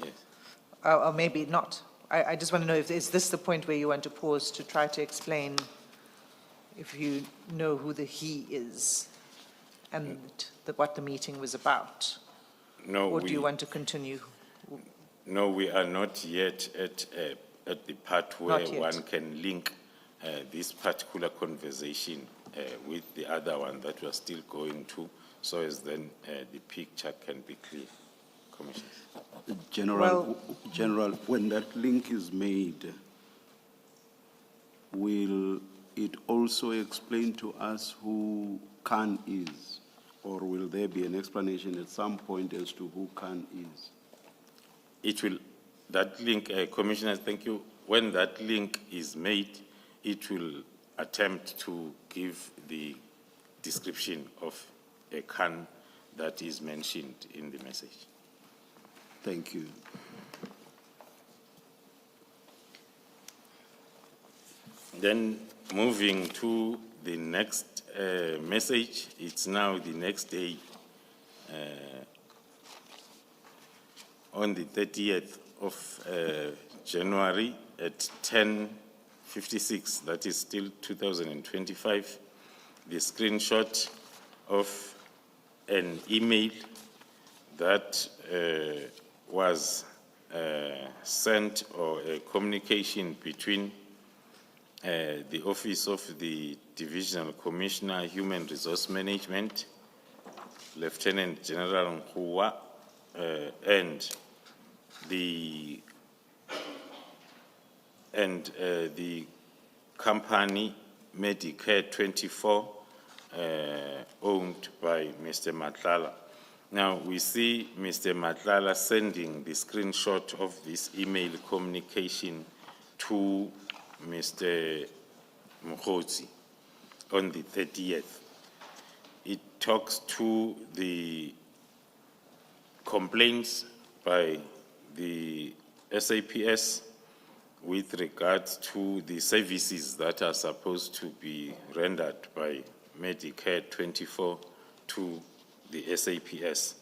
Speaker 3: Yes.
Speaker 2: Or maybe not. I just want to know, is this the point where you want to pause to try to explain if you know who the he is and what the meeting was about?
Speaker 3: No,
Speaker 2: or do you want to continue?
Speaker 3: No, we are not yet at the part where
Speaker 2: Not yet.
Speaker 3: one can link this particular conversation with the other one that we are still going to, so as then the picture can be clear. Commissioners.
Speaker 1: General, when that link is made, will it also explain to us who Khan is? Or will there be an explanation at some point as to who Khan is?
Speaker 3: It will, that link, Commissioners, thank you. When that link is made, it will attempt to give the description of a Khan that is mentioned in the message.
Speaker 1: Thank you.
Speaker 3: Then moving to the next message, it's now the next day, on the 30th of January at 10:56, that is still 2025, the screenshot of an email that was sent, or a communication between the Office of the Divisional Commissioner, Human Resource Management, Lieutenant General Nkhuwa, and the company Medicare 24 owned by Mr. Matlala. Now, we see Mr. Matlala sending the screenshot of this email communication to Mr. Mokgotsi on the 30th. It talks to the complaints by the SAPS with regards to the services that are supposed to be rendered by Medicare 24 to the SAPS.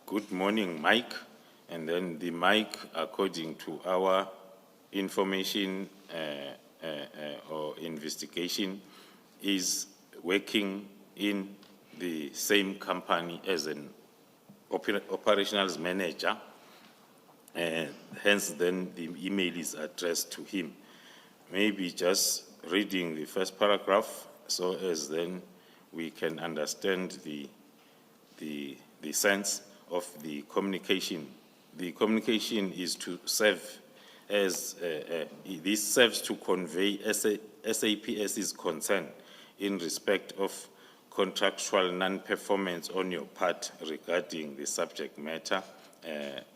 Speaker 3: Good morning, Mike. And then the Mike, according to our information or investigation, is working in the same company as an operations manager. Hence, then the email is addressed to him. Maybe just reading the first paragraph so as then we can understand the sense of the communication. The communication is to serve as, this serves to convey SAPS's concern in respect of contractual non-performance on your part regarding the subject matter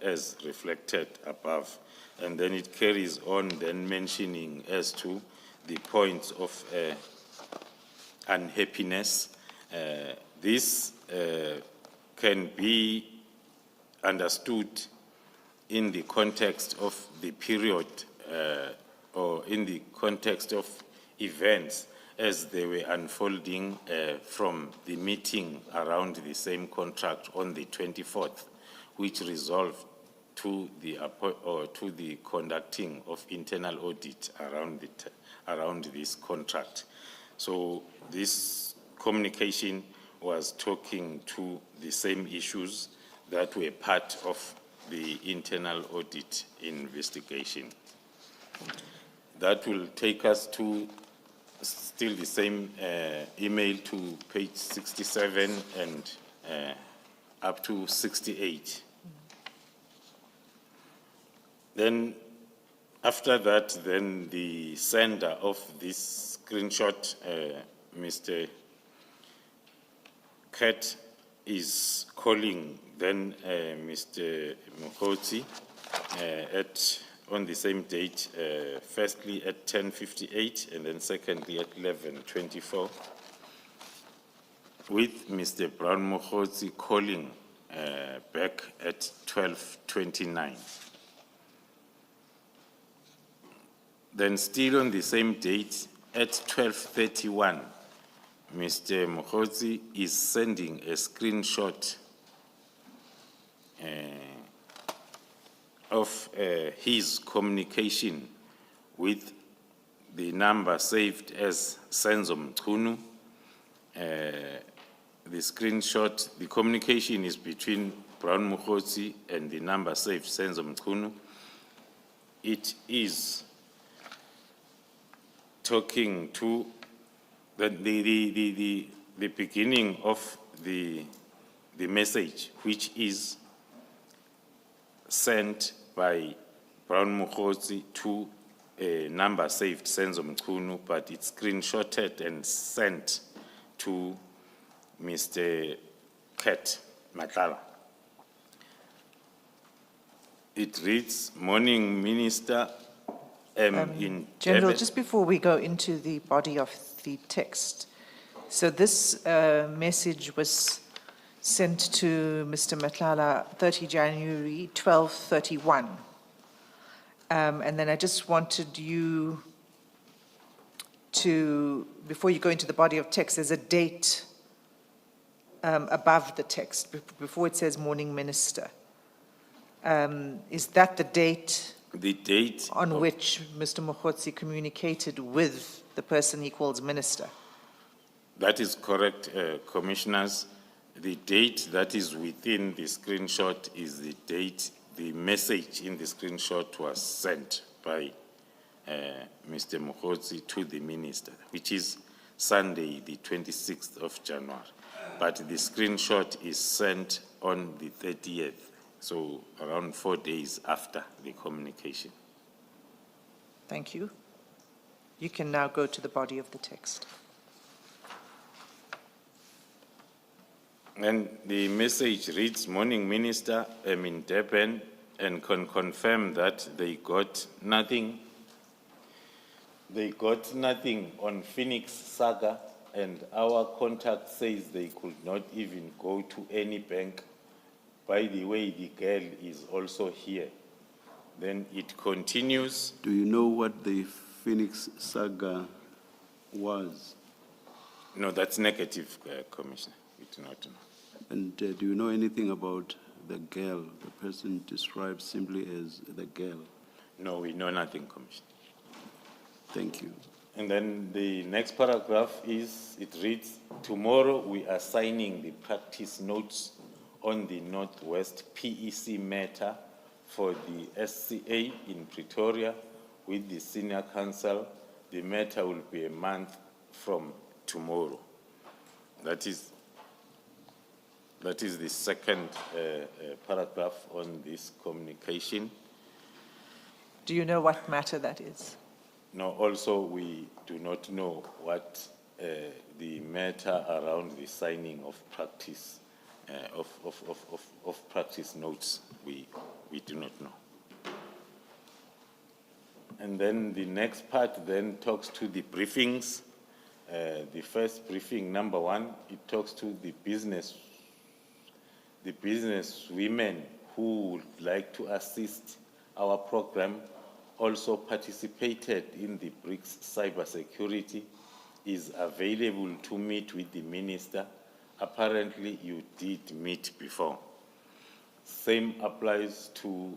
Speaker 3: as reflected above. And then it carries on then mentioning as to the points of unhappiness. This can be understood in the context of the period or in the context of events as they were unfolding from the meeting around the same contract on the 24th, which resolved to the conducting of internal audit around this contract. So this communication was talking to the same issues that were part of the internal audit investigation. That will take us to still the same email to page 67 and up to 68. Then after that, then the sender of this screenshot, Mr. Kat, is calling then Mr. Mokgotsi on the same date, firstly at 10:58 and then secondly at 11:24, with Mr. Brown Mokgotsi calling back at 12:29. Then still on the same date at 12:31, Mr. Mokgotsi is sending a screenshot of his communication with the number saved as Senzo Mchunu. The screenshot, the communication is between Brown Mokgotsi and the number saved Senzo Mchunu. It is talking to the beginning of the message, which is sent by Brown Mokgotsi to a number saved Senzo Mchunu, but it's screenshotted and sent to Mr. Kat Matlala. It reads, "Morning, Minister, in
Speaker 2: General,
Speaker 3: Durban."
Speaker 2: just before we go into the body of the text, so this message was sent to Mr. Matlala 30 January, 12:31. And then I just wanted you to, before you go into the body of text, there's a date above the text, before it says Morning Minister. Is that the date?
Speaker 3: The date
Speaker 2: on which Mr. Mokgotsi communicated with the person he calls minister?
Speaker 3: That is correct, Commissioners. The date that is within the screenshot is the date the message in the screenshot was sent by Mr. Mokgotsi to the minister, which is Sunday, the 26th of January. But the screenshot is sent on the 30th, so around 4 days after the communication.
Speaker 2: Thank you. You can now go to the body of the text.
Speaker 3: And the message reads, Morning Minister, I'm in Durban and can confirm that they got nothing. They got nothing on Phoenix Saga, and our contact says they could not even go to any bank. By the way, the girl is also here. Then it continues.
Speaker 1: Do you know what the Phoenix saga was?
Speaker 3: No, that's negative, Commissioner. We do not know.
Speaker 1: And do you know anything about the girl, the person described simply as the girl?
Speaker 3: No, we know nothing, Commissioner.
Speaker 1: Thank you.
Speaker 3: And then the next paragraph is, it reads, tomorrow we are signing the practice notes on the Northwest PEC matter for the SCA in Pretoria with the senior counsel. The matter will be a month from tomorrow. That is the second paragraph on this communication.
Speaker 2: Do you know what matter that is?
Speaker 3: No, also we do not know what the matter around the signing of practice, of practice notes, we do not know. And then the next part then talks to the briefings. The first briefing, number one, it talks to the business women who would like to assist our program, also participated in the BRICS cybersecurity, is available to meet with the minister. Apparently, you did meet before. Same applies to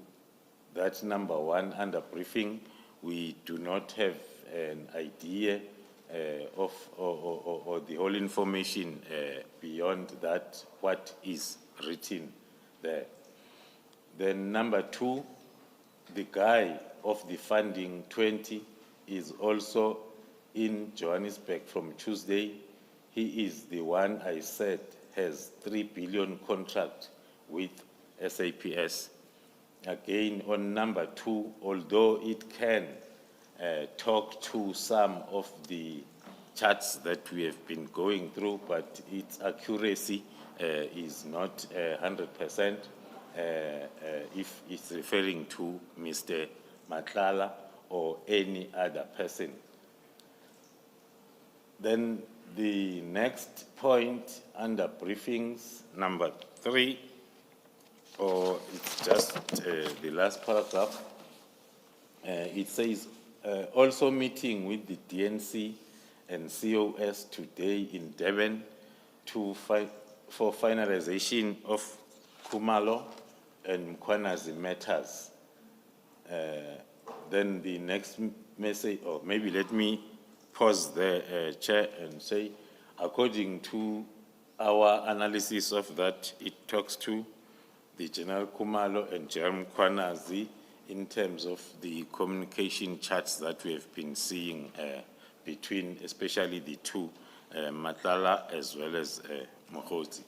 Speaker 3: that number one under briefing. We do not have an idea of the whole information beyond that, what is written there. Then number two, the guy of the funding 20 is also in Johannesburg from Tuesday. He is the one I said has 3 billion contract with SAPS. Again, on number two, although it can talk to some of the charts that we have been going through, but its accuracy is not 100%. If it's referring to Mr. Matlala or any other person. Then the next point under briefings, number 3, or it's just the last paragraph, it says, also meeting with the DNC and COS today in Durban for finalization of Khumalo and Mkwanazi matters. Then the next message, or maybe let me pause there, Chair, and say, according to our analysis of that, it talks to the General Khumalo and General Mkwanazi in terms of the communication charts that we have been seeing between, especially the two, Matlala as well as Mokgotsi.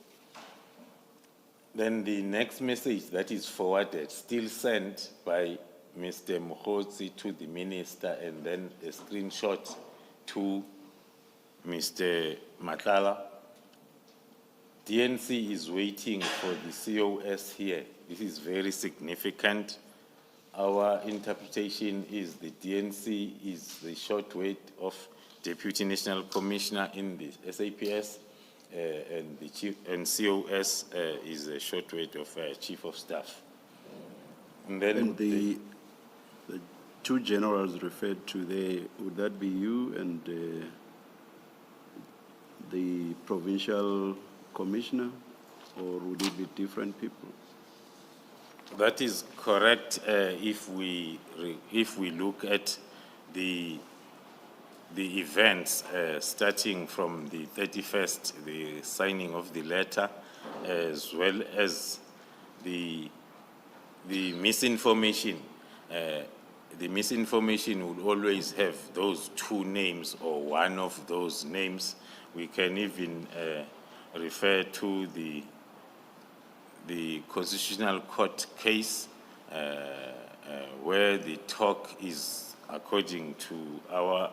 Speaker 3: Then the next message that is forwarded, still sent by Mr. Mokgotsi to the minister, and then a screenshot to Mr. Matlala. DNC is waiting for the COS here. This is very significant. Our interpretation is the DNC is the short weight of Deputy National Commissioner in the SAPS, and the chief, and COS is a short weight of Chief of Staff. And then
Speaker 1: the two generals referred to there, would that be you and the provincial commissioner, or would it be different people?
Speaker 3: that is correct. If we look at the events starting from the 31st, the signing of the letter, as well as the misinformation. The misinformation will always have those two names or one of those names. We can even refer to the Constitutional Court case where the talk is, according to our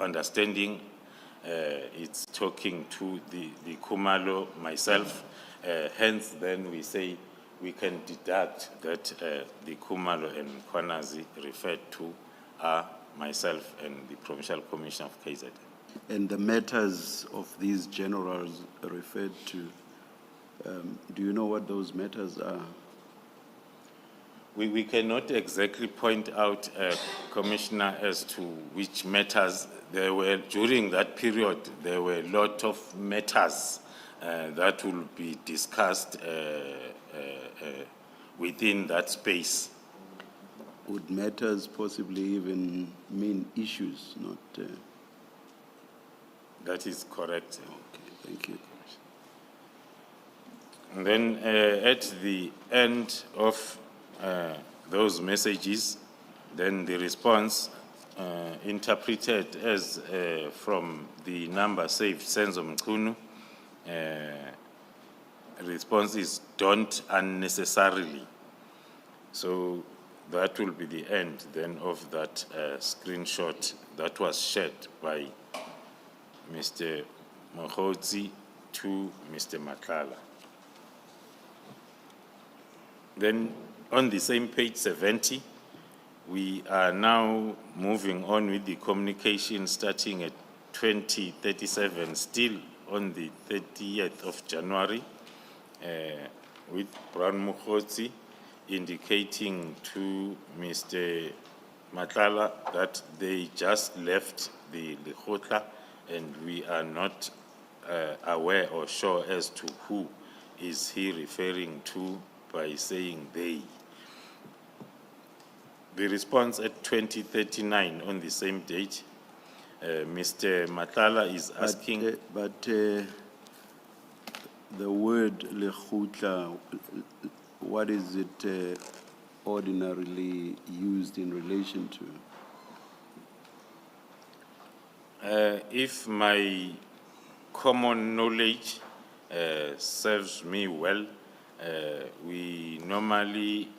Speaker 3: understanding, it's talking to the Khumalo, myself. Hence, then we say we can deduct that the Khumalo and Kwanazi referred to are myself and the Provincial Commission of KZN.
Speaker 1: And the matters of these generals referred to, do you know what those matters are?
Speaker 3: We cannot exactly point out, Commissioner, as to which matters there were. During that period, there were a lot of matters that will be discussed within that space.
Speaker 1: Would matters possibly even mean issues, not?
Speaker 3: That is correct.
Speaker 1: Okay, thank you.
Speaker 3: And then at the end of those messages, then the response interpreted as from the number saved, Senzo Mkunu, response is don't unnecessarily. So that will be the end then of that screenshot that was shared by Mr. Mokhotsi to Mr. Matlala. Then on the same page 70, we are now moving on with the communication starting at 2037, still on the 30th of January, with Brown Mokhotsi indicating to Mr. Matlala that they just left the Lekgotla and we are not aware or sure as to who is he referring to by saying they. The response at 2039 on the same date, Mr. Matlala is asking...
Speaker 1: But the word Lekgotla, what is it ordinarily used in relation to?
Speaker 3: If my common knowledge serves me well, we normally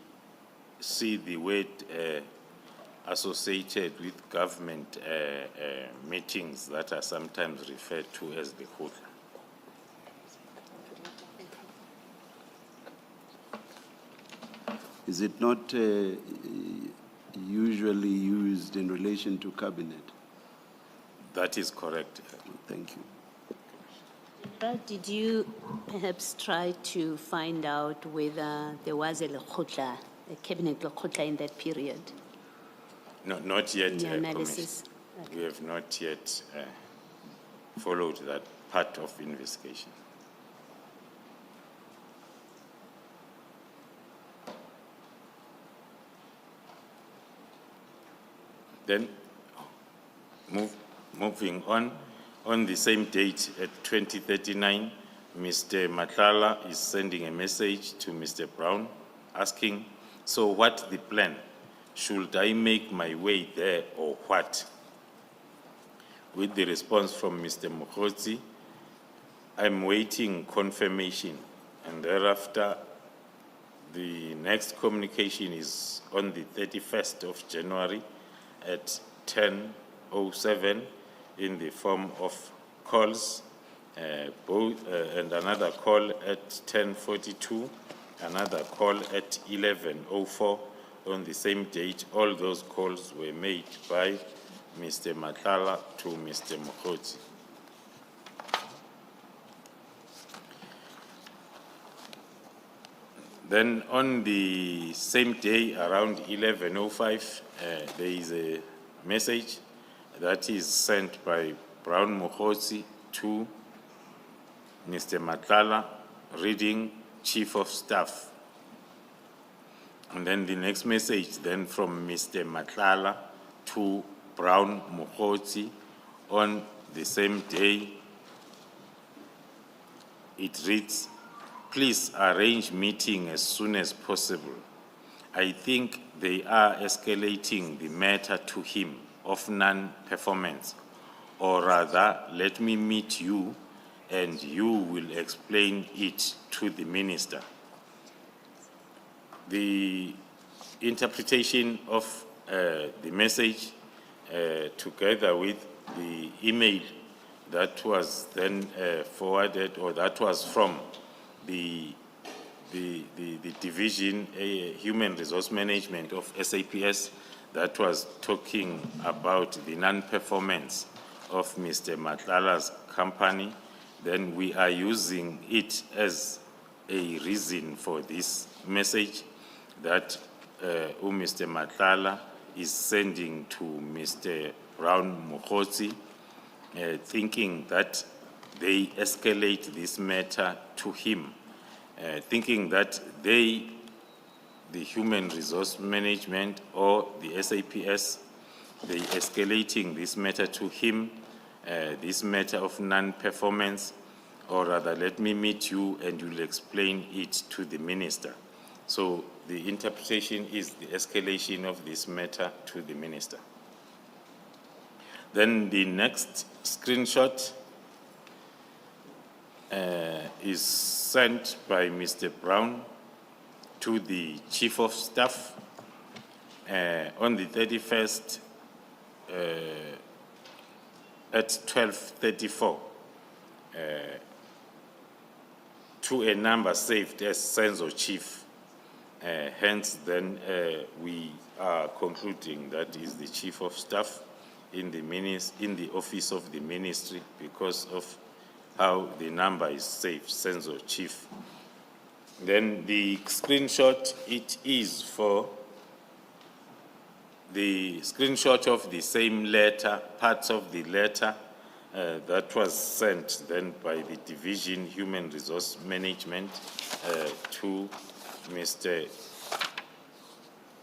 Speaker 3: see the word associated with government meetings that are sometimes referred to as the Lekgotla.
Speaker 1: Is it not usually used in relation to cabinet?
Speaker 3: That is correct.
Speaker 1: Thank you.
Speaker 5: Did you perhaps try to find out whether there was a Lekgotla, a cabinet Lekgotla in that period?
Speaker 3: No, not yet.
Speaker 5: In the analysis.
Speaker 3: We have not yet followed that part of investigation. Then, moving on the same date at 2039, Mr. Matlala is sending a message to Mr. Brown asking, so what's the plan? Should I make my way there or what? With the response from Mr. Mokhotsi, I'm waiting confirmation, and thereafter the next communication is on the 31st of January at 10:07 in the form of calls, and another call at 10:42, another call at 11:04 on the same date. All those calls were made by Mr. Matlala to Mr. Mokhotsi. Then on the same day, around 11:05, there is a message that is sent by Brown Mokhotsi to Mr. Matlala, reading Chief of Staff. And then the next message then from Mr. Matlala to Brown Mokhotsi on the same day. It reads, please arrange meeting as soon as possible. I think they are escalating the matter to him of non-performance, or rather, let me meet you and you will explain it to the minister. The interpretation of the message together with the email that was then forwarded, or that was from the division, human resource management of SAPS, that was talking about the non-performance of Mr. Matlala's company. Then we are using it as a reason for this message that Mr. Matlala is sending to Mr. Brown Mokgotsi, thinking that they escalate this matter to him, thinking that they, the human resource management or the SAPS, they escalating this matter to him, this matter of non-performance, or rather, let me meet you and you'll explain it to the minister. So the interpretation is the escalation of this matter to the minister. Then the next screenshot is sent by Mr. Brown to the Chief of Staff on the 31st at 12:34 to a number saved as Senzo Chief. Hence, then we are concluding that is the Chief of Staff in the office of the ministry because of how the number is saved, Senzo Chief. Then the screenshot, it is for the screenshot of the same letter, parts of the letter that was sent then by the Division Human Resource Management to Mr.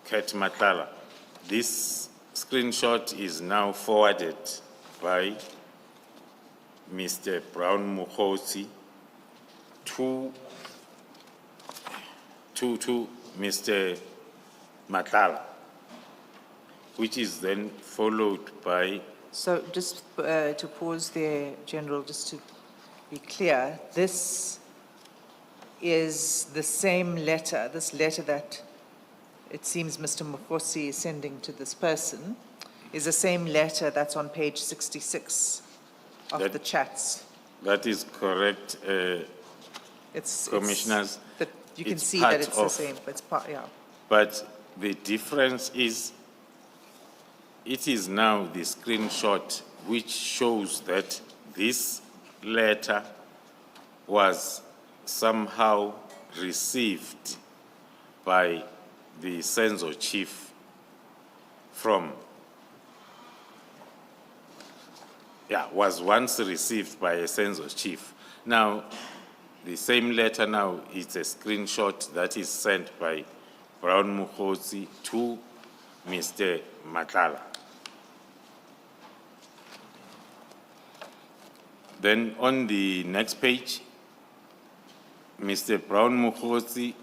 Speaker 3: Ket Matlala. This screenshot is now forwarded by Mr. Brown Mokgotsi to Mr. Matlala, which is then followed by.
Speaker 2: So just to pause there, General, just to be clear, this is the same letter, this letter that it seems Mr. Mokgotsi is sending to this person, is the same letter that's on page 66 of the chats.
Speaker 3: That is correct, Commissioners.
Speaker 2: You can
Speaker 3: It's
Speaker 2: see that
Speaker 3: part
Speaker 2: it's the
Speaker 3: of-
Speaker 2: same, but it's part, yeah.
Speaker 3: But the difference is, it is now the screenshot which shows that this letter was somehow received by the Senzo Chief was once received by a Senzo Chief. Now, the same letter now is a screenshot that is sent by Brown Mokgotsi to Mr. Matlala. Then on the next page, Mr. Brown Mokgotsi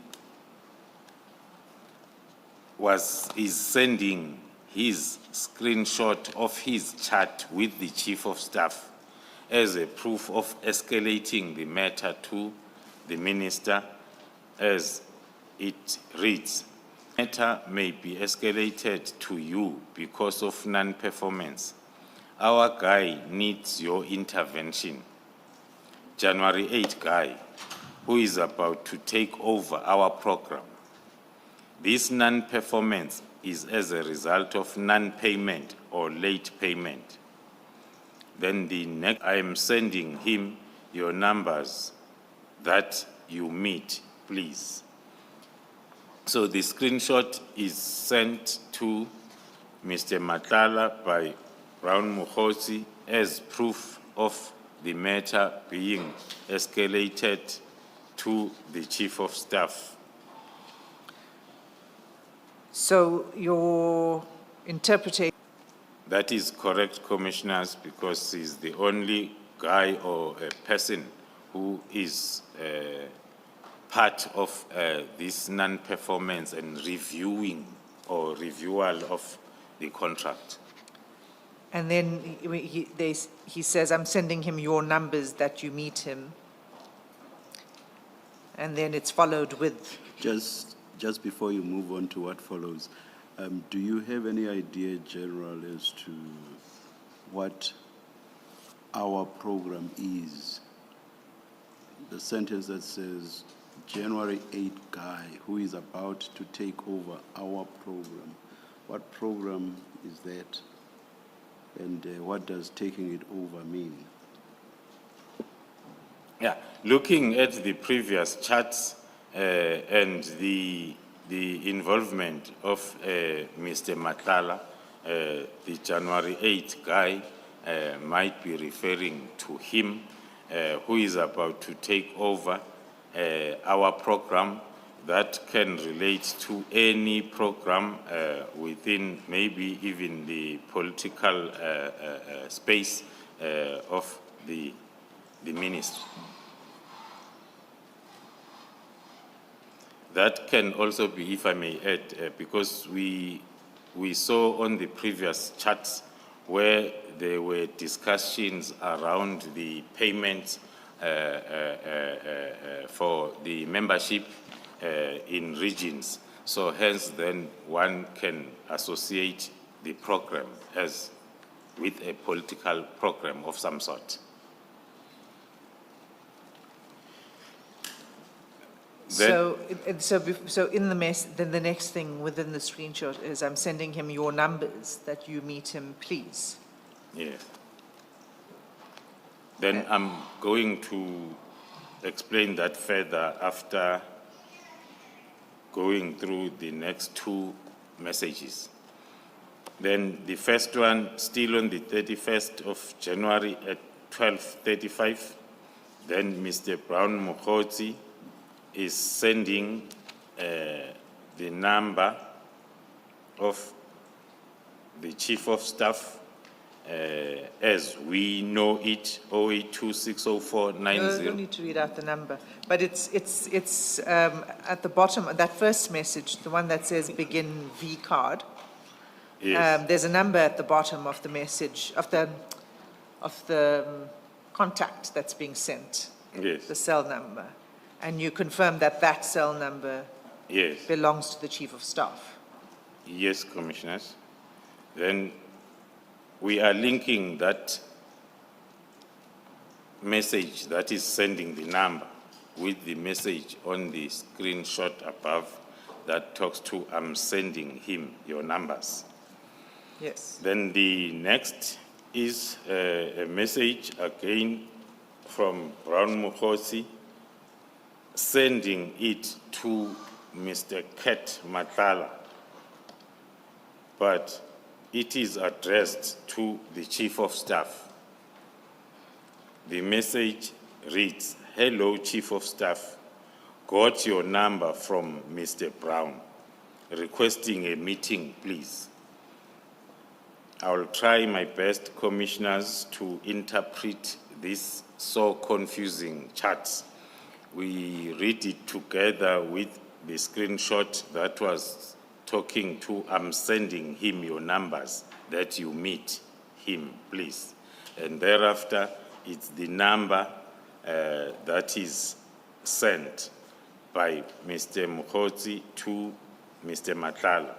Speaker 3: is sending his screenshot of his chat with the Chief of Staff as a proof of escalating the matter to the minister, as it reads, "Matter may be escalated to you because of non-performance. Our guy needs your intervention. January 8 guy, who is about to take over our program. This non-performance is as a result of non-payment or late payment. Then the next, I am sending him your numbers that you meet, please." So the screenshot is sent to Mr. Matlala by Brown Mokgotsi as proof of the matter being escalated to the Chief of Staff.
Speaker 2: So your interpretation.
Speaker 3: That is correct, Commissioners, because he's the only guy or a person who is part of this non-performance and reviewing or reviewal of the contract.
Speaker 2: And then he says, "I'm sending him your numbers that you meet him." And then it's followed with.
Speaker 1: Just before you move on to what follows, do you have any idea, General, as to what our program is. The sentence that says, January 8 guy who is about to take over our program. What program is that? And what does taking it over mean?
Speaker 3: Yeah, looking at the previous charts and the involvement of Mr. Matlala, the January 8 guy might be referring to him, who is about to take over our program. That can relate to any program within maybe even the political space of the ministry. That can also be, if I may add, because we saw on the previous charts where there were discussions around the payments for the membership in regions. So hence then one can associate the program as with a political program of some sort.
Speaker 2: So in the then the next thing within the screenshot is I'm sending him your numbers that you meet him, please.
Speaker 3: Yes. Then I'm going to explain that further after going through the next two messages. Then the first one, still on the 31st of January at 12:35, then Mr. Brown Mokgotsi is sending the number of the Chief of Staff as we know it, 08260490.
Speaker 2: No, you don't need to read out the number, but it's at the bottom, that first message, the one that says begin V card.
Speaker 3: Yes.
Speaker 2: There's a number at the bottom of the message, of the contact that's being sent.
Speaker 3: Yes.
Speaker 2: The cell number. And you confirm that that cell number
Speaker 3: Yes.
Speaker 2: belongs to the Chief of Staff.
Speaker 3: Yes, Commissioners. Then we are linking that message that is sending the number with the message on the screenshot above that talks to I'm sending him your numbers.
Speaker 2: Yes.
Speaker 3: Then the next is a message again from Brown Mokgotsi sending it to Mr. Ket Matlala, but it is addressed to the Chief of Staff. The message reads, hello, Chief of Staff. Got your number from Mr. Brown, requesting a meeting, please. I will try my best, Commissioners, to interpret this so confusing charts. We read it together with the screenshot that was talking to, I'm sending him your numbers, that you meet him, please. And thereafter, it's the number that is sent by Mr. Mokgotsi to Mr. Matlala.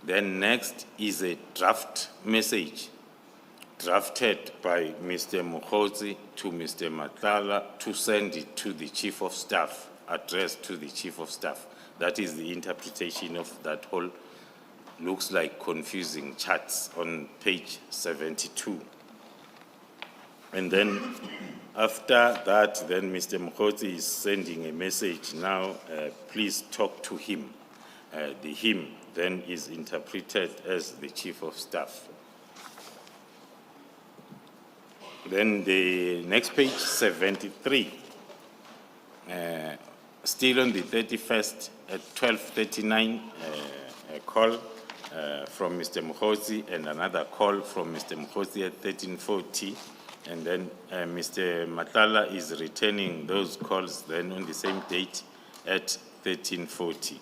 Speaker 3: Then next is a draft message drafted by Mr. Mokgotsi to Mr. Matlala to send it to the Chief of Staff, addressed to the Chief of Staff. That is the interpretation of that whole, looks like confusing charts on page 72. And then after that, then Mr. Mokgotsi is sending a message now, please talk to him. The him then is interpreted as the Chief of Staff. Then the next page, 73. Still on the 31st at 12:39, a call from Mr. Mokgotsi and another call from Mr. Mokgotsi at 13:40. And then Mr. Matlala is returning those calls then on the same date at 13:40.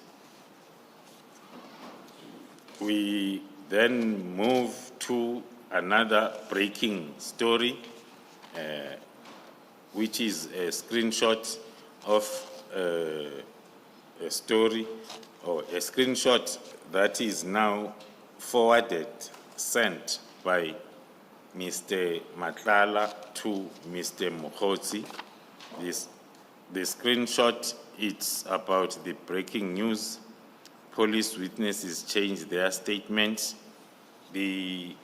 Speaker 3: We then move to another breaking story, which is a screenshot of a story or a screenshot that is now forwarded, sent by Mr. Matlala to Mr. Mokgotsi. The screenshot, it's about the breaking news. Police witnesses changed their statements. The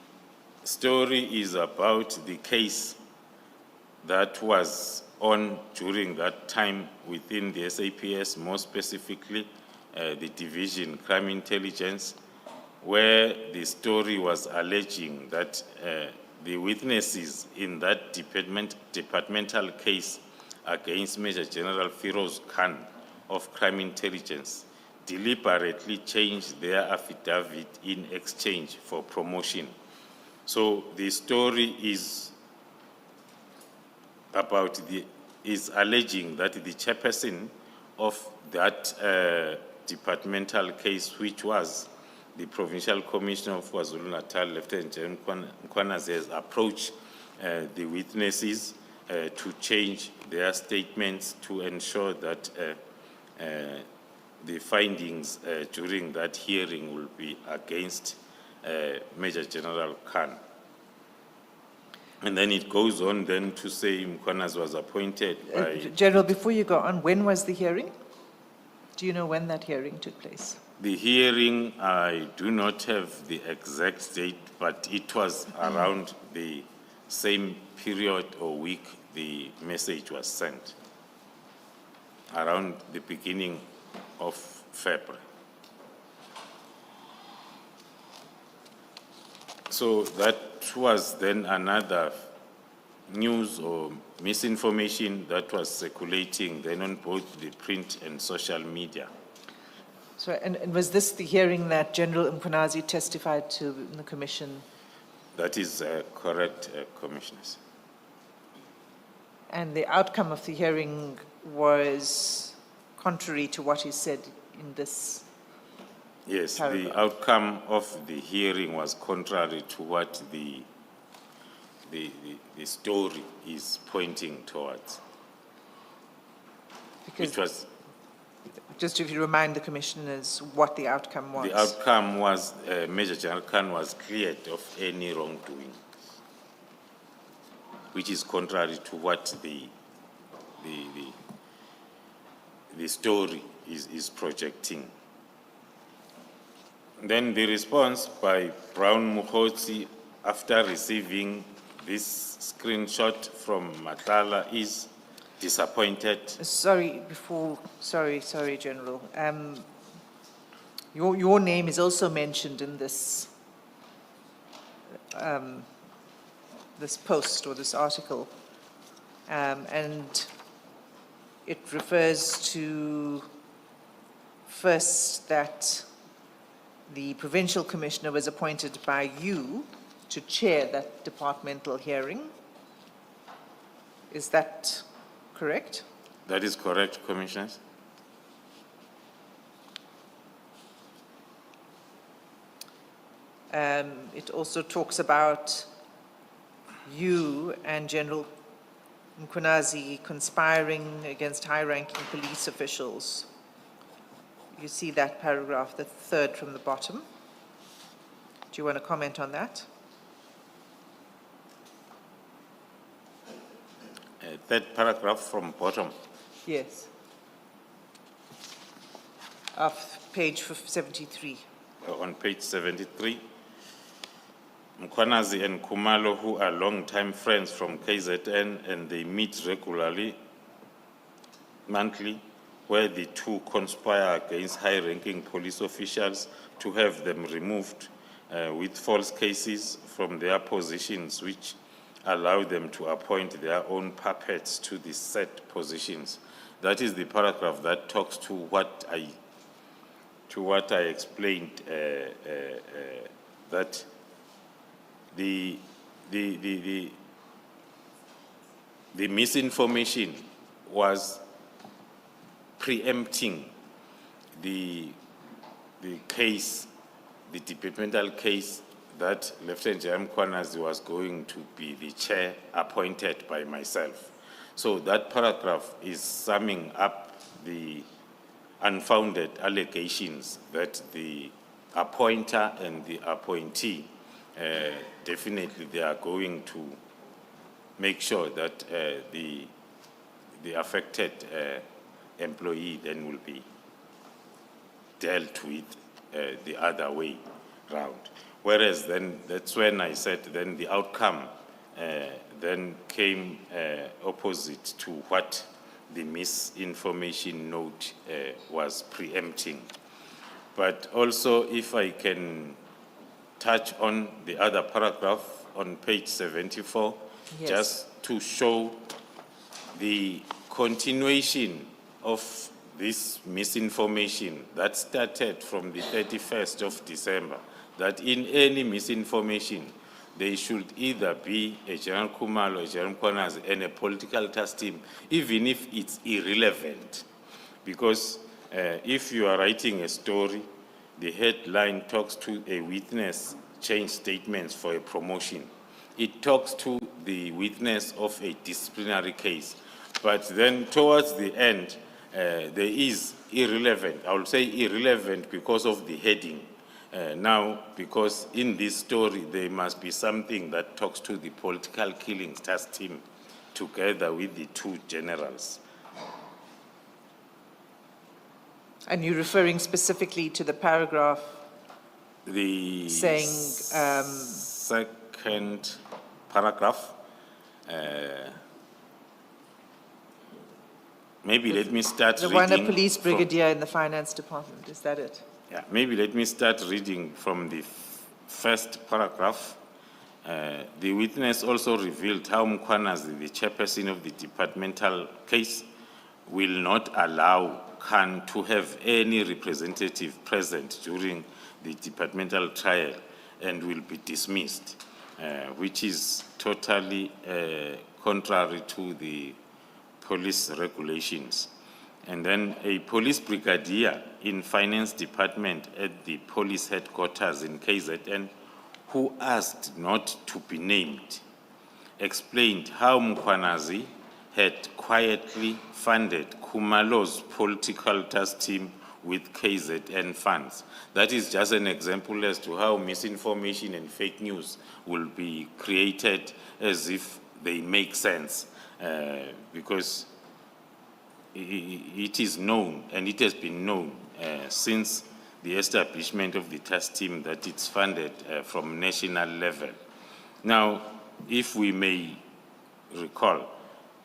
Speaker 3: story is about the case that was on during that time within the SAPS, more specifically the Division Crime Intelligence, where the story was alleging that the witnesses in that departmental case against Major General Firoz Khan of Crime Intelligence deliberately changed their affidavit in exchange for promotion. So the story is alleging that the chairperson of that departmental case, which was the Provincial Commissioner of KwaZulu-Natal, Lieutenant General Mkhwanazi, has approached the witnesses to change their statements to ensure that the findings during that hearing will be against Major General Khan. And then it goes on then to say Mkhwanazi was appointed by...
Speaker 2: General, before you go on, when was the hearing? Do you know when that hearing took place?
Speaker 3: The hearing, I do not have the exact date, but it was around the same period or week the message was sent, around the beginning of February. So that was then another news or misinformation that was circulating then on both the print and social media.
Speaker 2: So, and was this the hearing that General Mkhwanazi testified to in the commission?
Speaker 3: That is correct, Commissioners.
Speaker 2: And the outcome of the hearing was contrary to what he said in this
Speaker 3: Yes,
Speaker 2: paragraph.
Speaker 3: the outcome of the hearing was contrary to what the story is pointing towards.
Speaker 2: Because
Speaker 3: Which was,
Speaker 2: just if you remind the commissioners what the outcome was.
Speaker 3: the outcome was Major General Khan was cleared of any wrongdoing, which is contrary to what the story is projecting. Then the response by Brown Mokgotsi after receiving this screenshot from Matlala is disappointed.
Speaker 2: Sorry, General. Your name is also mentioned in this this post or this article, and it refers to first that the Provincial Commissioner was appointed by you to chair that departmental hearing. Is that correct?
Speaker 3: That is correct, Commissioners.
Speaker 2: It also talks about you and General Mkhwanazi conspiring against high-ranking police officials. You see that paragraph, the third from the bottom. Do you want to comment on that?
Speaker 3: Third paragraph from bottom.
Speaker 2: Yes. Of page 73.
Speaker 3: On page 73, Mkhwanazi and Khumalo, who are long-time friends from KZN, and they meet regularly, monthly, where the two conspire against high-ranking police officials to have them removed with false cases from their positions, which allow them to appoint their own puppets to the set positions. That is the paragraph that talks to what I explained, that the misinformation was preempting the case, the departmental case that Lieutenant General Mkhwanazi was going to be the chair appointed by myself. So that paragraph is summing up the unfounded allegations that the appointer and the appointee definitely they are going to make sure that the affected employee then will be dealt with the other way round. Whereas then, that's when I said then the outcome then came opposite to what the misinformation note was preempting. But also, if I can touch on the other paragraph on page 74,
Speaker 2: Yes.
Speaker 3: just to show the continuation of this misinformation that started from the 31st of December, that in any misinformation, there should either be a General Khumalo, a General Mkhwanazi, and a political task team, even if it's irrelevant. Because if you are writing a story, the headline talks to a witness change statements for a promotion. It talks to the witness of a disciplinary case. But then towards the end, there is irrelevant. I will say irrelevant because of the heading. Now, because in this story, there must be something that talks to the political killings task team together with the two generals.
Speaker 2: And you're referring specifically to the paragraph
Speaker 3: The
Speaker 2: saying,
Speaker 3: second paragraph, maybe let me start
Speaker 2: the
Speaker 3: reading.
Speaker 2: one a police
Speaker 3: from-
Speaker 2: brigadier in the finance department, is that it?
Speaker 3: Yeah, maybe let me start reading from the first paragraph. The witness also revealed how Mkhwanazi, the chairperson of the departmental case, will not allow Khan to have any representative present during the departmental trial and will be dismissed, which is totally contrary to the police regulations. And then a police brigadier in finance department at the police headquarters in KZN, who asked not to be named, explained how Mkhwanazi had quietly funded Khumalo's political task team with KZN funds. That is just an example as to how misinformation and fake news will be created as if they make sense, because it is known, and it has been known since the establishment of the task team, that it's funded from national level. Now, if we may recall,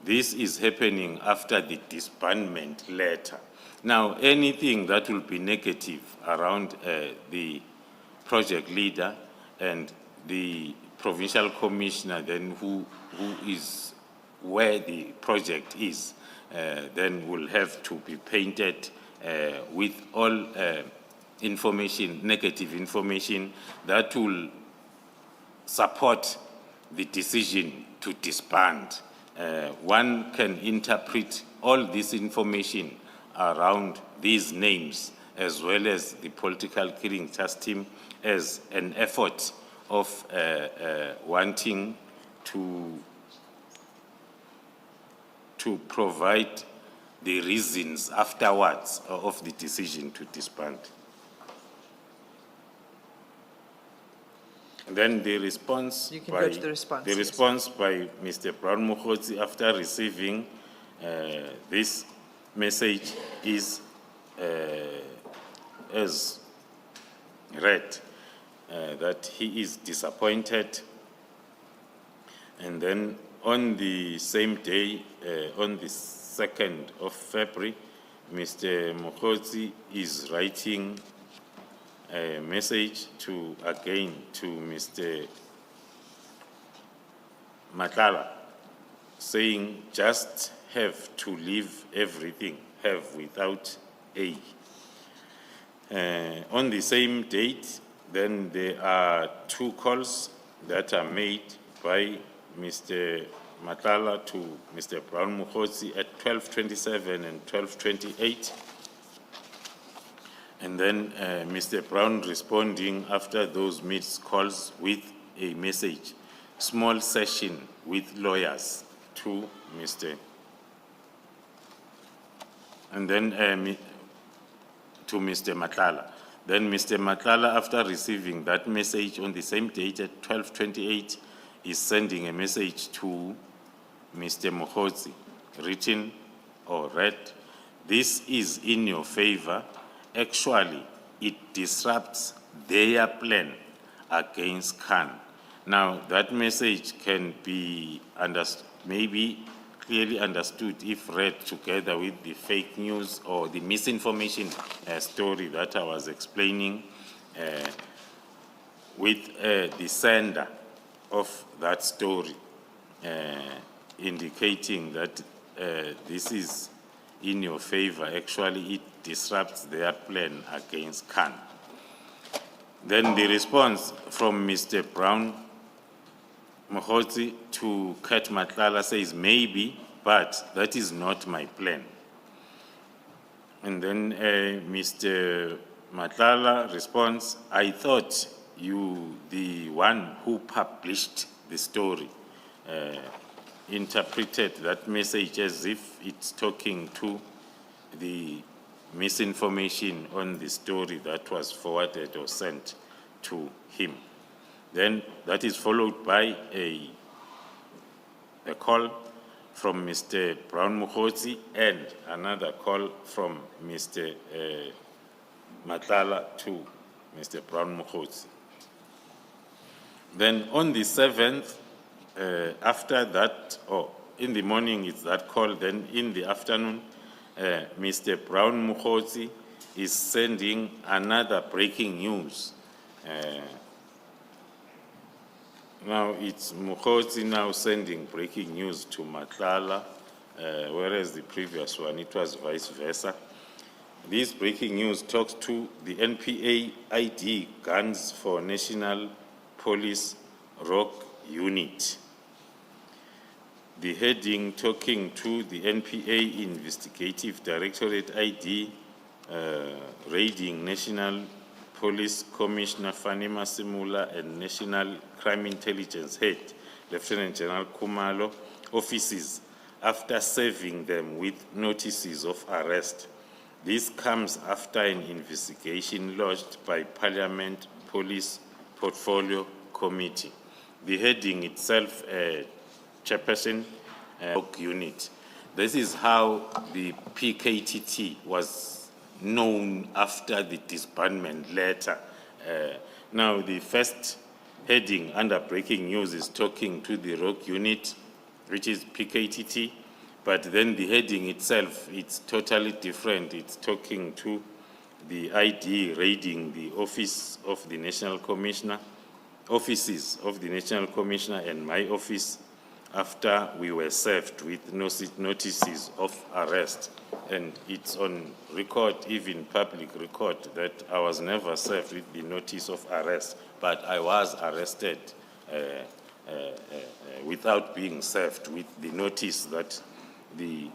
Speaker 3: this is happening after the disbandment letter. Now, anything that will be negative around the project leader and the provincial commissioner, then who is where the project is, then will have to be painted with all information, negative information that will support the decision to disband. One can interpret all this information around these names, as well as the political killing task team, as an effort of wanting to provide the reasons afterwards of the decision to disband. And then the response
Speaker 2: You can go to the response,
Speaker 3: the
Speaker 2: yes.
Speaker 3: response by Mr. Brown-Mokhotsi after receiving this message is as read, that he is disappointed. And then on the same day, on the 2nd of February, Mr. Mokhotsi is writing a message to Mr. Matlala, saying just have to leave everything, have without A. On the same date, then there are two calls that are made by Mr. Matlala to Mr. Brown-Mokhotsi at 12:27 and 12:28. And then Mr. Brown responding after those missed calls with a message, small session with lawyers to Mr. And then to Mr. Matlala. Then Mr. Matlala, after receiving that message on the same date at 12:28, is sending a message to Mr. Mokgotsi, written or read, "This is in your favor. Actually, it disrupts their plan against Khan." Now, that message can be maybe clearly understood if read together with the fake news or the misinformation story that I was explaining with the sender of that story, indicating that this is in your favor. Actually, it disrupts their plan against Khan. Then the response from Mr. Brown Mokgotsi to Kat Matlala says, "Maybe, but that is not my plan." And then Mr. Matlala responds, "I thought you the one who published the story," interpreted that message as if it's talking to the misinformation on the story that was forwarded or sent to him. Then that is followed by a call from Mr. Brown Mokgotsi and another call from Mr. Matlala to Mr. Brown Mokgotsi. Then on the 7th, after that, or in the morning it's that call, then in the afternoon, Mr. Brown Mokgotsi is sending another breaking news. Now it's Mokgotsi now sending breaking news to Matlala, whereas the previous one, it was vice versa. This breaking news talks to the NPA-ID Guns for National Police Rock Unit. The heading talking to the NPA Investigative Directorate ID, raiding National Police Commissioner Fani Masimula and National Crime Intelligence Head, Lieutenant General Khumalo, offices after serving them with notices of arrest. This comes after an investigation lodged by Parliament Police Portfolio Committee. The heading itself, Chairperson Unit. This is how the PKTT was known after the disbandment letter. Now, the first heading under breaking news is talking to the rock unit, which is PKTT, but then the heading itself, it's totally different. It's talking to the ID raiding the office of the National Commissioner, offices of the National Commissioner and my office after we were served with notices of arrest. And it's on record, even public record, that I was never served with the notice of arrest, but I was arrested without being served with the notice that the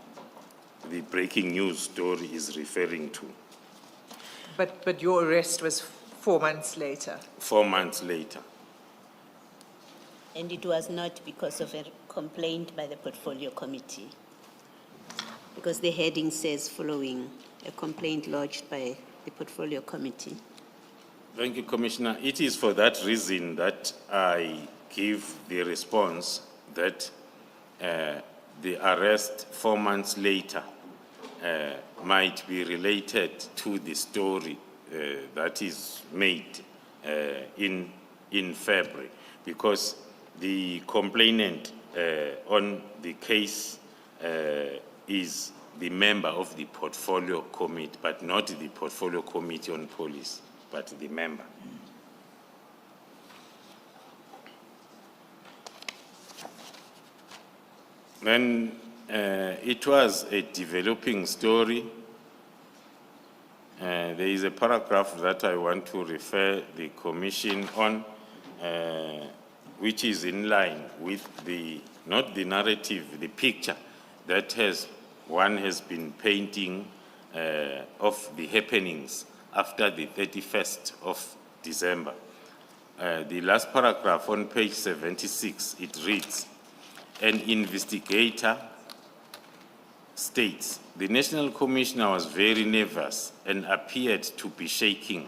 Speaker 3: breaking news story is referring to.
Speaker 2: But your arrest was 4 months later.
Speaker 3: 4 months later.
Speaker 5: And it was not because of a complaint by the Portfolio Committee, because the heading says following a complaint lodged by the Portfolio Committee.
Speaker 3: Thank you, Commissioner. It is for that reason that I give the response that the arrest 4 months later might be related to the story that is made in February, because the complainant on the case is the member of the Portfolio Committee, but not the Portfolio Committee on Police, but the member. Then it was a developing story. There is a paragraph that I want to refer the Commission on, which is in line with not the narrative, the picture that one has been painting of the happenings after the 31st of December. The last paragraph on page 76, it reads, an investigator states, the National Commissioner was very nervous and appeared to be shaking.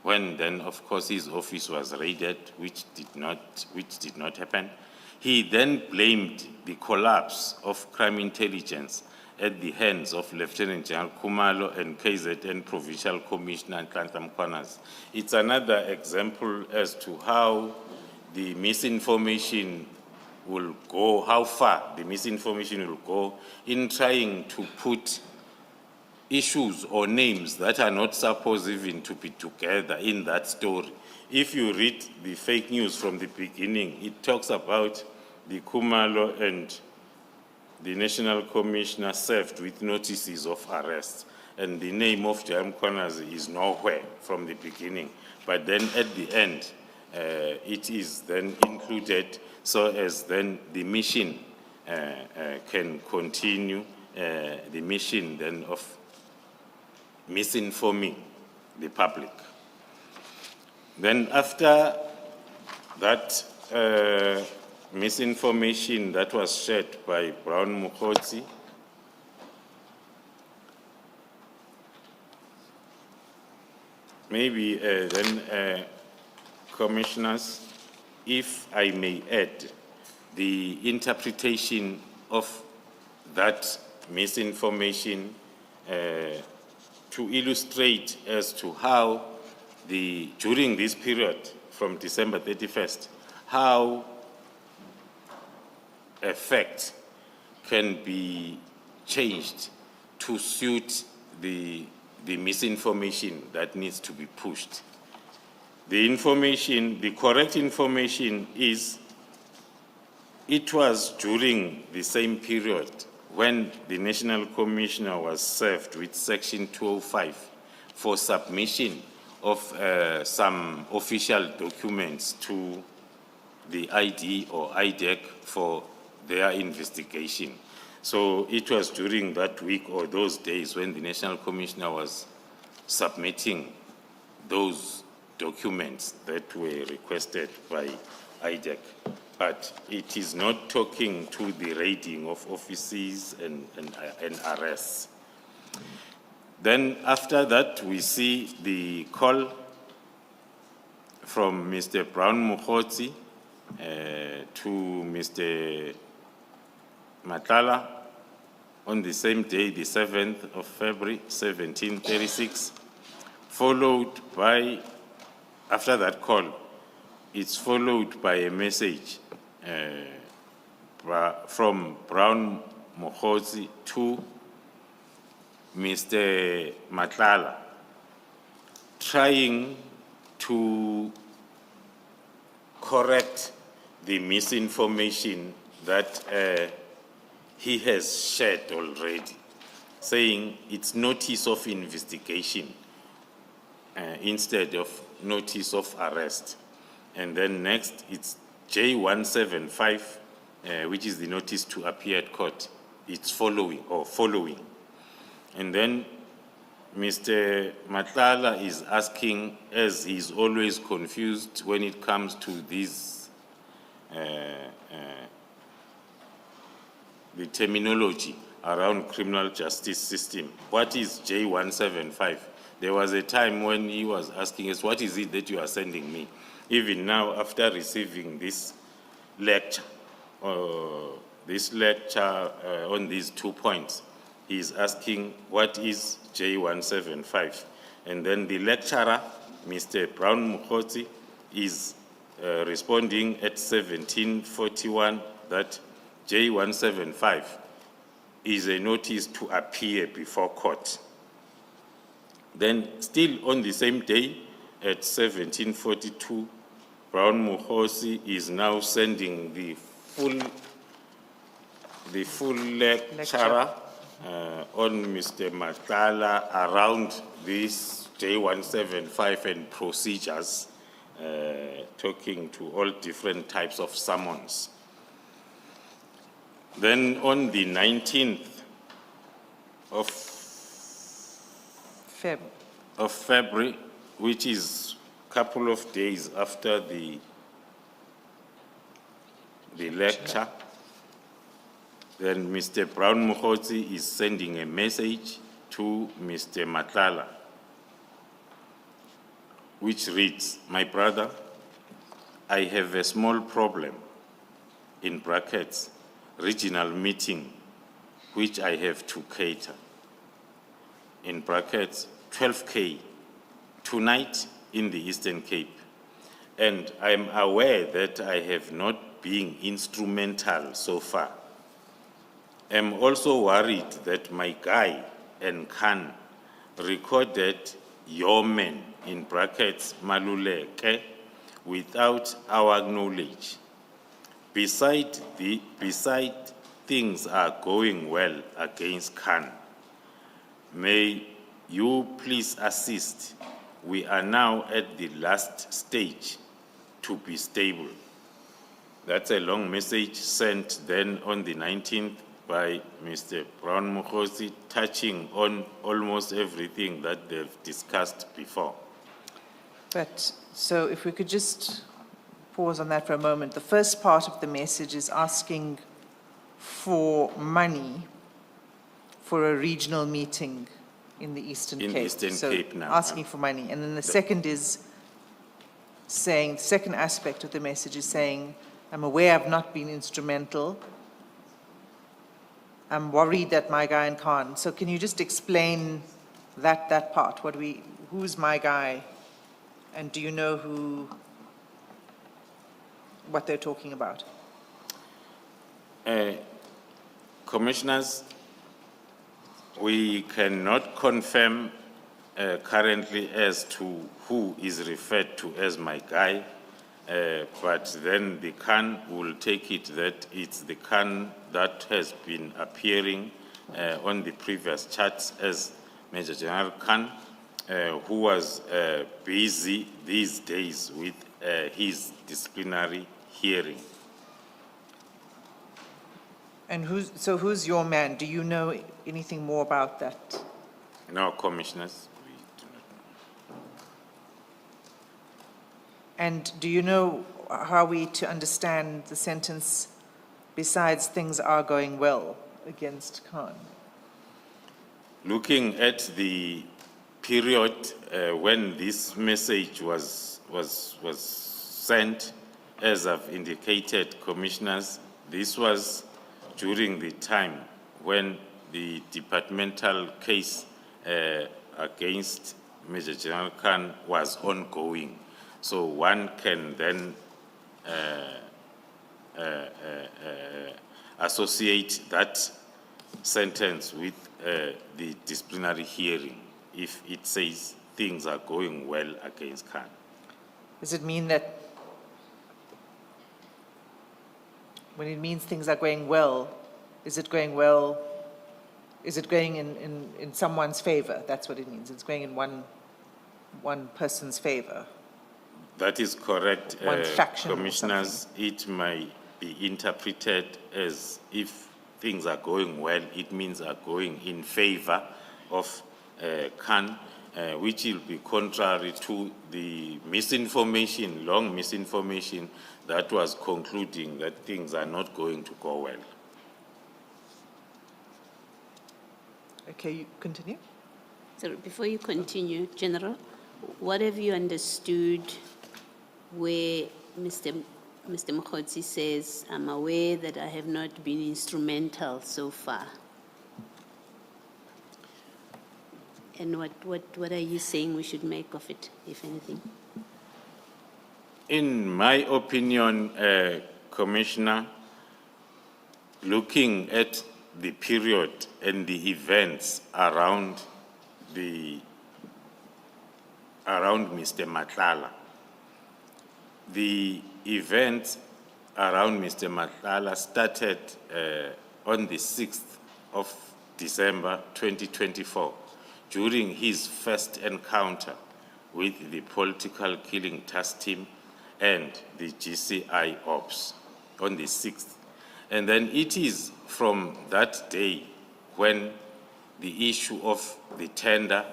Speaker 3: when then, of course, his office was raided, which did not happen. He then blamed the collapse of crime intelligence at the hands of Lieutenant General Khumalo and KZN Provincial Commissioner Nhlanhla Mkhwanazi. It's another example as to how the misinformation will go, how far the misinformation will go in trying to put issues or names that are not supposed even to be together in that story. If you read the fake news from the beginning, it talks about the Khumalo and the National Commissioner served with notices of arrest. And the name of General Mkhwanazi is nowhere from the beginning. But then at the end, it is then included so as then the mission can continue, the mission then of misinforming the public. Then after that misinformation that was shared by Brown Mokgotsi, maybe then commissioners, if I may add, the interpretation of that misinformation to illustrate as to how during this period from December 31st, how a fact can be changed to suit the misinformation that needs to be pushed. The correct information is, it was during the same period when the National Commissioner was served with Section 205 for submission of some official documents to the ID or IDEC for their investigation. So it was during that week or those days when the National Commissioner was submitting those documents that were requested by IDEC. But it is not talking to the raiding of offices and arrests. Then after that, we see the call from Mr. Brown Mokgotsi to Mr. Matala on the same day, the 7th of February, 1736, followed by, after that call, it's followed by a message from Brown Mokgotsi to Mr. Matlala, trying to correct the misinformation that he has shared already, saying it's notice of investigation instead of notice of arrest. And then next, it's J175, which is the notice to appear at court. It's following. And then Mr. Matlala is asking, as he's always confused when it comes to these, the terminology around criminal justice system. What is J175? There was a time when he was asking us, what is it that you are sending me? Even now, after receiving this lecture on these 2 points, he is asking, what is J175? And then the lecturer, Mr. Brown Mokgotsi, is responding at 1741 that J175 is a notice to appear before court. Then still on the same day, at 1742, Brown Mokgotsi is now sending the full lecture on Mr. Matlala around this J175 and procedures, talking to all different types of summons. Then on the 19th of February, which is a couple of days after the lecture, then Mr. Brown Mokgotsi is sending a message to Mr. Matlala which reads, "My brother, I have a small problem, in brackets, regional meeting, which I have to cater, in brackets, 12K, tonight in the Eastern Cape. And I'm aware that I have not been instrumental so far. I'm also worried that my guy and Khan recorded your man, in brackets, Maluleke, without our knowledge. Beside things are going well against Khan. May you please assist. We are now at the last stage to be stable." That's a long message sent then on the 19th by Mr. Brown-Mokgosi, touching on almost everything that they've discussed before.
Speaker 2: But, so if we could just pause on that for a moment. The first part of the message is asking for money for a regional meeting in the Eastern Cape.
Speaker 3: In the Eastern Cape now.
Speaker 2: Asking for money. And then the second is saying, the second aspect of the message is saying, I'm aware I've not been instrumental. I'm worried that my guy and Khan. So can you just explain that part? Who's my guy? And do you know what they're talking about?
Speaker 3: Commissioners, we cannot confirm currently as to who is referred to as my guy, but then the Khan will take it that it's the Khan that has been appearing on the previous charts as Major General Khan, who was busy these days with his disciplinary hearing.
Speaker 2: And who's your man? Do you know anything more about that?
Speaker 3: No, Commissioners, we do not know.
Speaker 2: And do you know how we to understand the sentence, besides things are going well against Khan?
Speaker 3: Looking at the period when this message was sent, as I've indicated, Commissioners, this was during the time when the departmental case against Major General Khan was ongoing. So one can then associate that sentence with the disciplinary hearing if it says things are going well against Khan.
Speaker 2: Does it mean that when it means things are going well, is it going well, is it going in someone's favor? That's what it means. It's going in one person's favor.
Speaker 3: That is correct,
Speaker 2: One faction or
Speaker 3: Commissioners. It may be interpreted as if things are going well, it means are going in favor of Khan, which will be contrary to the misinformation, long misinformation that was concluding that things are not going to go well.
Speaker 2: Okay, you continue.
Speaker 5: So before you continue, General, what have you understood where Mr. Mokgosi says, I'm aware that I have not been instrumental so far? And what are you saying we should make of it, if anything?
Speaker 3: In my opinion, Commissioner, looking at the period and the events around Mr. Matlala, the events around Mr. Matlala started on the 6th of December 2024 during his first encounter with the political killing task team and the GCI ops on the 6th. And then it is from that day when the issue of the tender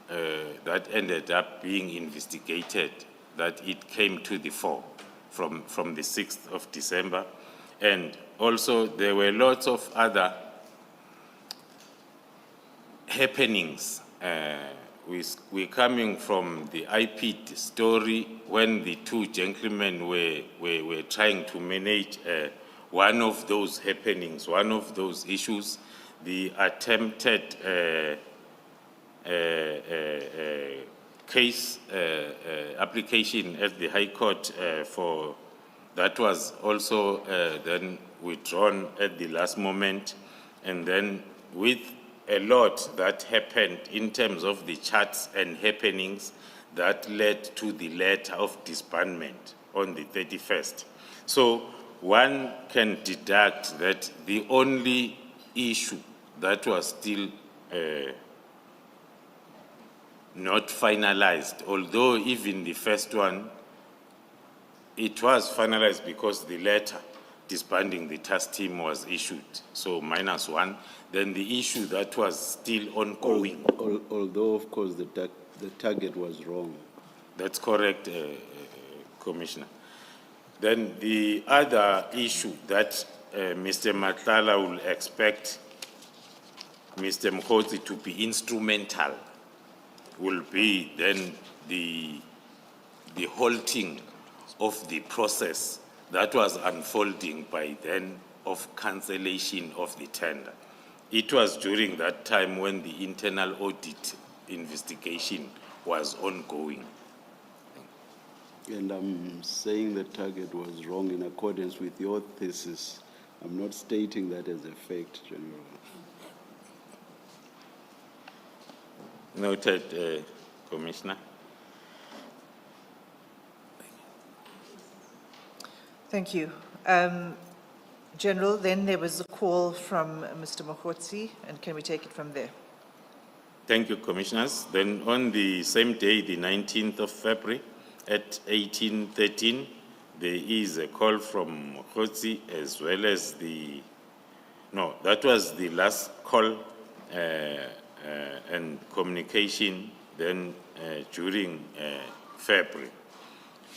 Speaker 3: that ended up being investigated, that it came to the fore from the 6th of December. And also there were lots of other happenings we're coming from the IPID story when the two gentlemen were trying to manage one of those happenings, one of those issues, the attempted case application at the High Court for that was also then withdrawn at the last moment, and then with a lot that happened in terms of the charts and happenings that led to the letter of disbandment on the 31st. So one can deduct that the only issue that was still not finalized, although even the first one, it was finalized because the letter disbanding the task team was issued, so -1. Then the issue that was still ongoing.
Speaker 1: Although, of course, the target was wrong.
Speaker 3: That's correct, Commissioner. Then the other issue that Mr. Matlala will expect Mr. Mpofu to be instrumental will be then the halting of the process that was unfolding by then of cancellation of the tender. It was during that time when the internal audit investigation was ongoing.
Speaker 1: And I'm saying the target was wrong in accordance with your thesis. I'm not stating that as a fact, General.
Speaker 3: Noted, Commissioner.
Speaker 2: Thank you. General, then there was a call from Mr. Mpofu, and can we take it from there?
Speaker 3: Thank you, Commissioners. Then on the same day, the 19th of February, at 18:13, there is a call from Mpofu as well as that was the last call and communication then during February.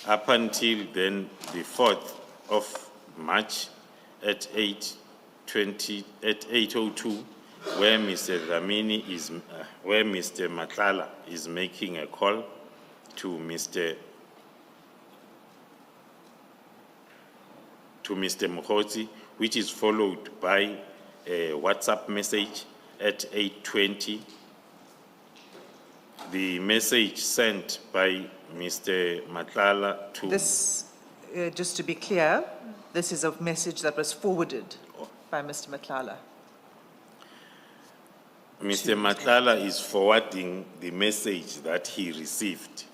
Speaker 3: Up until then, the 4th of March at 8:02, where Mr. Ramini is, where Mr. Matlala is making a call to Mr. Mpofu, which is followed by a WhatsApp message at 8:20. The message sent by Mr. Matlala to...
Speaker 2: This, just to be clear, this is a message that was forwarded by Mr. Matlala.
Speaker 3: Mr. Matlala is forwarding the message that he received,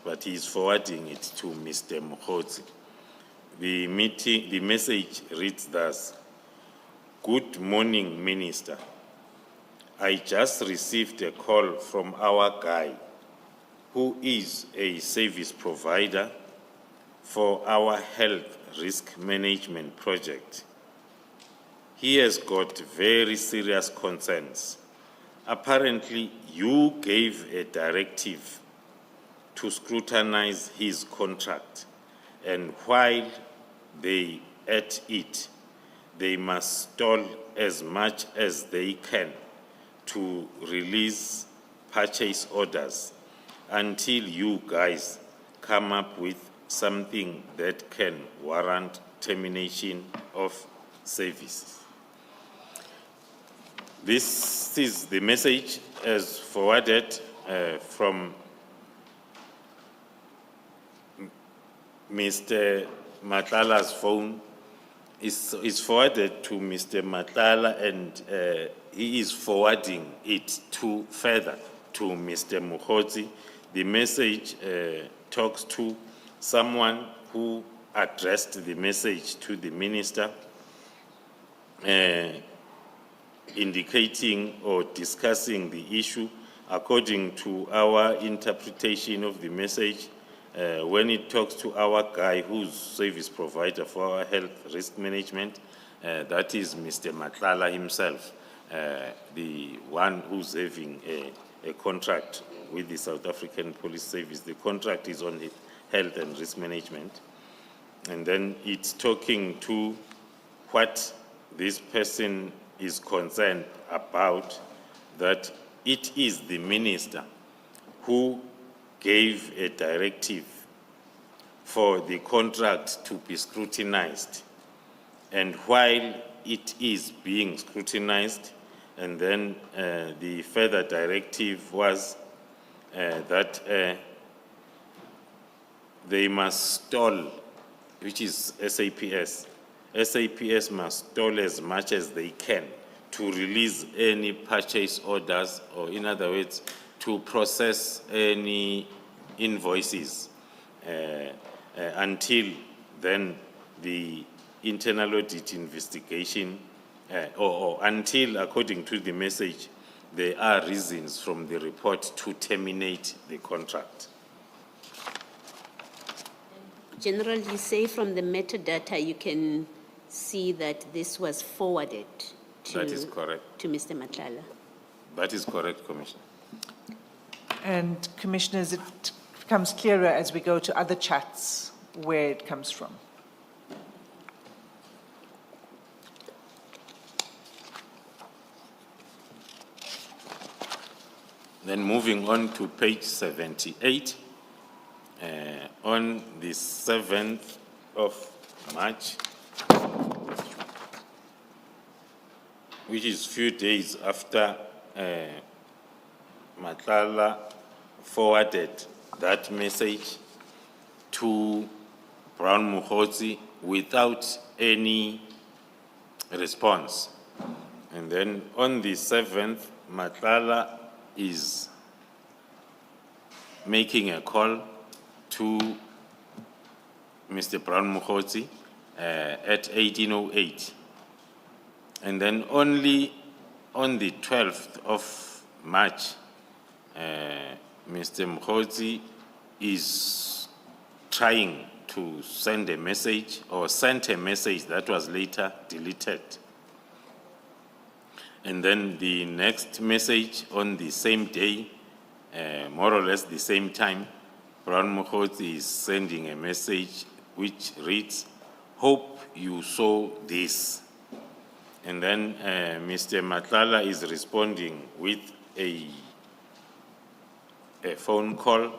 Speaker 3: but he is forwarding it to Mr. Mpofu. The message reads thus: "Good morning, Minister. I just received a call from our guy, who is a service provider for our health risk management project. He has got very serious concerns. Apparently, you gave a directive to scrutinize his contract, and while they at it, they must stall as much as they can to release purchase orders until you guys come up with something that can warrant termination of services." This is the message as forwarded from Mr. Matlala's phone. Is forwarded to Mr. Matlala, and he is forwarding it further to Mr. Mpofu. The message talks to someone who addressed the message to the minister, indicating or discussing the issue according to our interpretation of the message. When it talks to our guy who's service provider for our health risk management, that is Mr. Matlala himself, the one who's having a contract with the South African Police Service. The contract is on health and risk management. And then it's talking to what this person is concerned about, that it is the minister who gave a directive for the contract to be scrutinized. And while it is being scrutinized, and then the further directive was that they must stall, which is SAPS. SAPS must stall as much as they can to release any purchase orders, or in other words, to process any invoices until then the internal audit investigation, or until, according to the message, there are reasons from the report to terminate the contract.
Speaker 5: General, you say from the metadata you can see that this was forwarded to,
Speaker 3: That is correct.
Speaker 5: to Mr. Matlala.
Speaker 3: That is correct, Commissioner.
Speaker 2: And Commissioners, it becomes clearer as we go to other chats where it comes from.
Speaker 3: Then moving on to page 78, on the 7th of March, which is few days after Matlala forwarded that message to Brown Mokgotsi without any response. And then on the 7th, Matlala is making a call to Mr. Brown Mokgotsi at 1808. And then only on the 12th of March, Mr. Mokgotsi is trying to send a message, or sent a message that was later deleted. And then the next message on the same day, more or less the same time, Brown Mokgotsi is sending a message which reads, "Hope you saw this." And then Mr. Matlala is responding with a phone call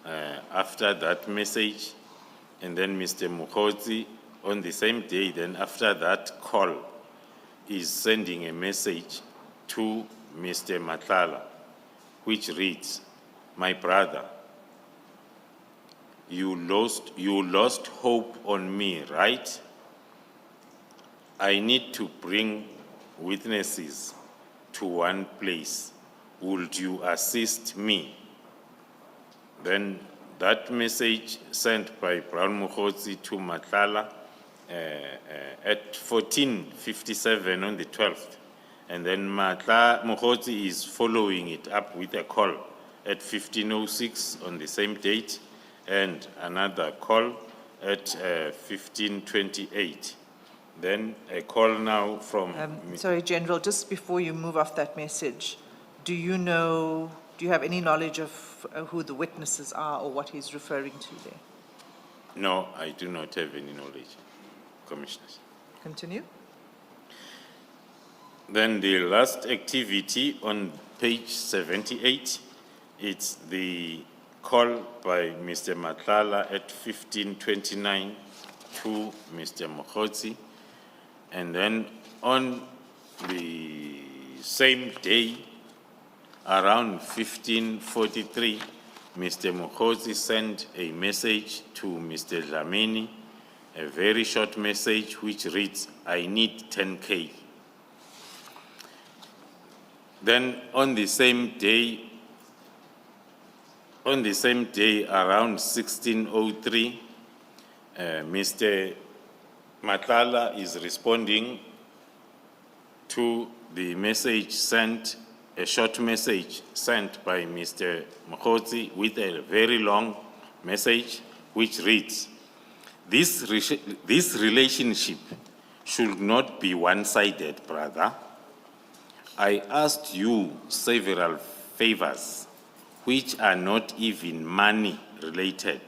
Speaker 3: after that message. And then Mr. Mokgotsi, on the same day, then after that call, is sending a message to Mr. Matlala, which reads, "My brother, you lost hope on me, right? I need to bring witnesses to one place. Would you assist me?" Then that message sent by Brown Mokgotsi to Matlala at 14:57 on the 12th. And then Mokgotsi is following it up with a call at 15:06 on the same date, and another call at 15:28. Then a call now from...
Speaker 2: Sorry, General, just before you move off that message, do you have any knowledge of who the witnesses are or what he's referring to there?
Speaker 3: No, I do not have any knowledge, Commissioners.
Speaker 2: Continue.
Speaker 3: Then the last activity on page 78, it's the call by Mr. Matlala at 15:29 to Mr. Mokgotsi. And then on the same day, around 15:43, Mr. Mokgotsi sent a message to Mr. Dlamini, a very short message which reads, "I need 10K. Then on the same day, around 16:03, Mr. Matlala is responding to the message sent, a short message sent by Mr. Mokgotsi with a very long message which reads, this relationship should not be one-sided, brother. I asked you several favors which are not even money related,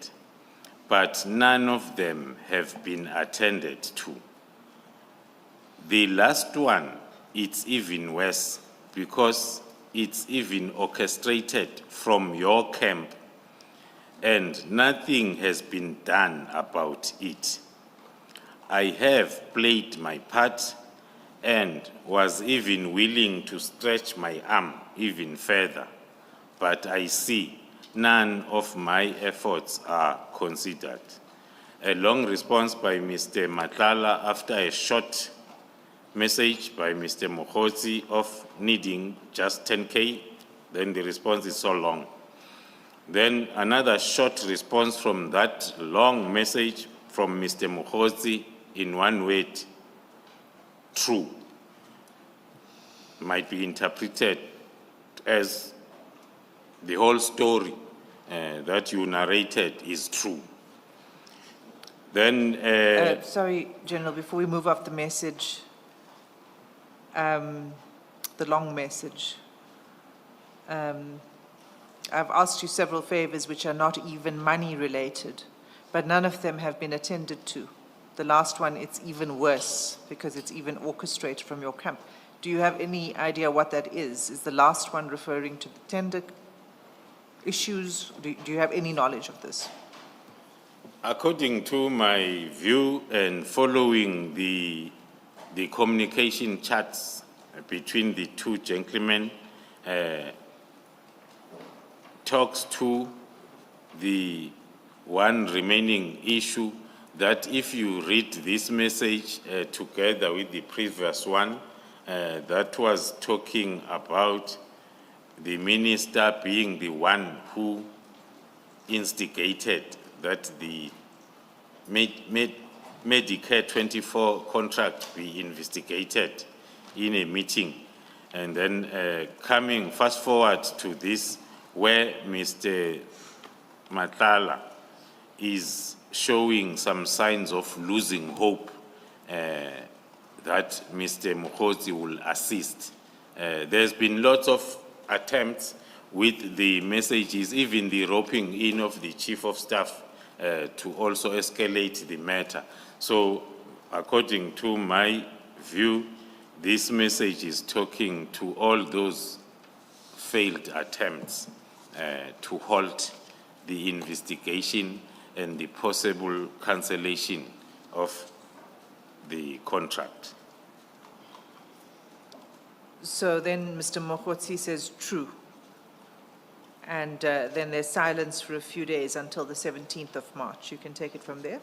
Speaker 3: but none of them have been attended to. The last one, it's even worse because it's even orchestrated from your camp and nothing has been done about it. I have played my part and was even willing to stretch my arm even further, but I see none of my efforts are considered. A long response by Mr. Matlala after a short message by Mr. Mokgotsi of needing just 10K, then the response is so long. Then another short response from that long message from Mr. Mokgotsi in one word, true, might be interpreted as the whole story that you narrated is true. Then,
Speaker 2: Sorry, General, before we move off the message, the long message. I've asked you several favors which are not even money related, but none of them have been attended to. The last one, it's even worse because it's even orchestrated from your camp. Do you have any idea what that is? Is the last one referring to the tender issues? Do you have any knowledge of this?
Speaker 3: according to my view and following the communication chats between the two gentlemen, talks to the one remaining issue that if you read this message together with the previous one, that was talking about the minister being the one who instigated that the Medicare 24 contract be investigated in a meeting. And then coming fast forward to this, where Mr. Matlala is showing some signs of losing hope that Mr. Mokgotsi will assist. There's been lots of attempts with the messages, even the roping in of the Chief of Staff to also escalate the matter. So according to my view, this message is talking to all those failed attempts to halt the investigation and the possible cancellation of the contract.
Speaker 2: So then Mr. Mokgotsi says true. And then there's silence for a few days until the 17th of March. You can take it from there.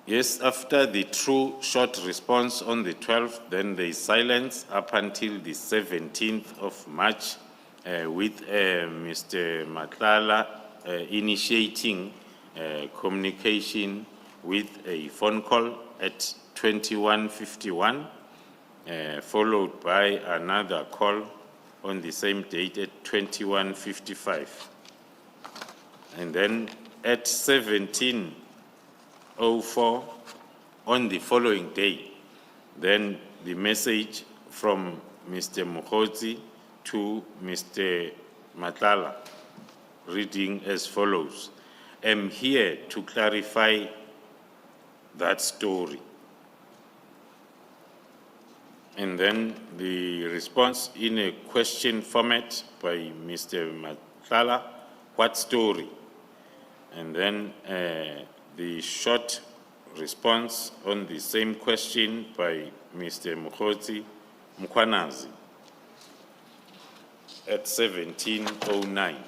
Speaker 3: Yes, after the true short response on the 12th, then there is silence up until the 17th of March with Mr. Matlala initiating communication with a phone call at 21:51, followed by another call on the same date at 21:55. And then at 17:04 on the following day, then the message from Mr. Mokgotsi to Mr. Matlala, reading as follows: I'm here to clarify that story. And then the response in a question format by Mr. Matlala, what story? And then the short response on the same question by Mr. Mokgotsi Mkhwanazi at 17:09.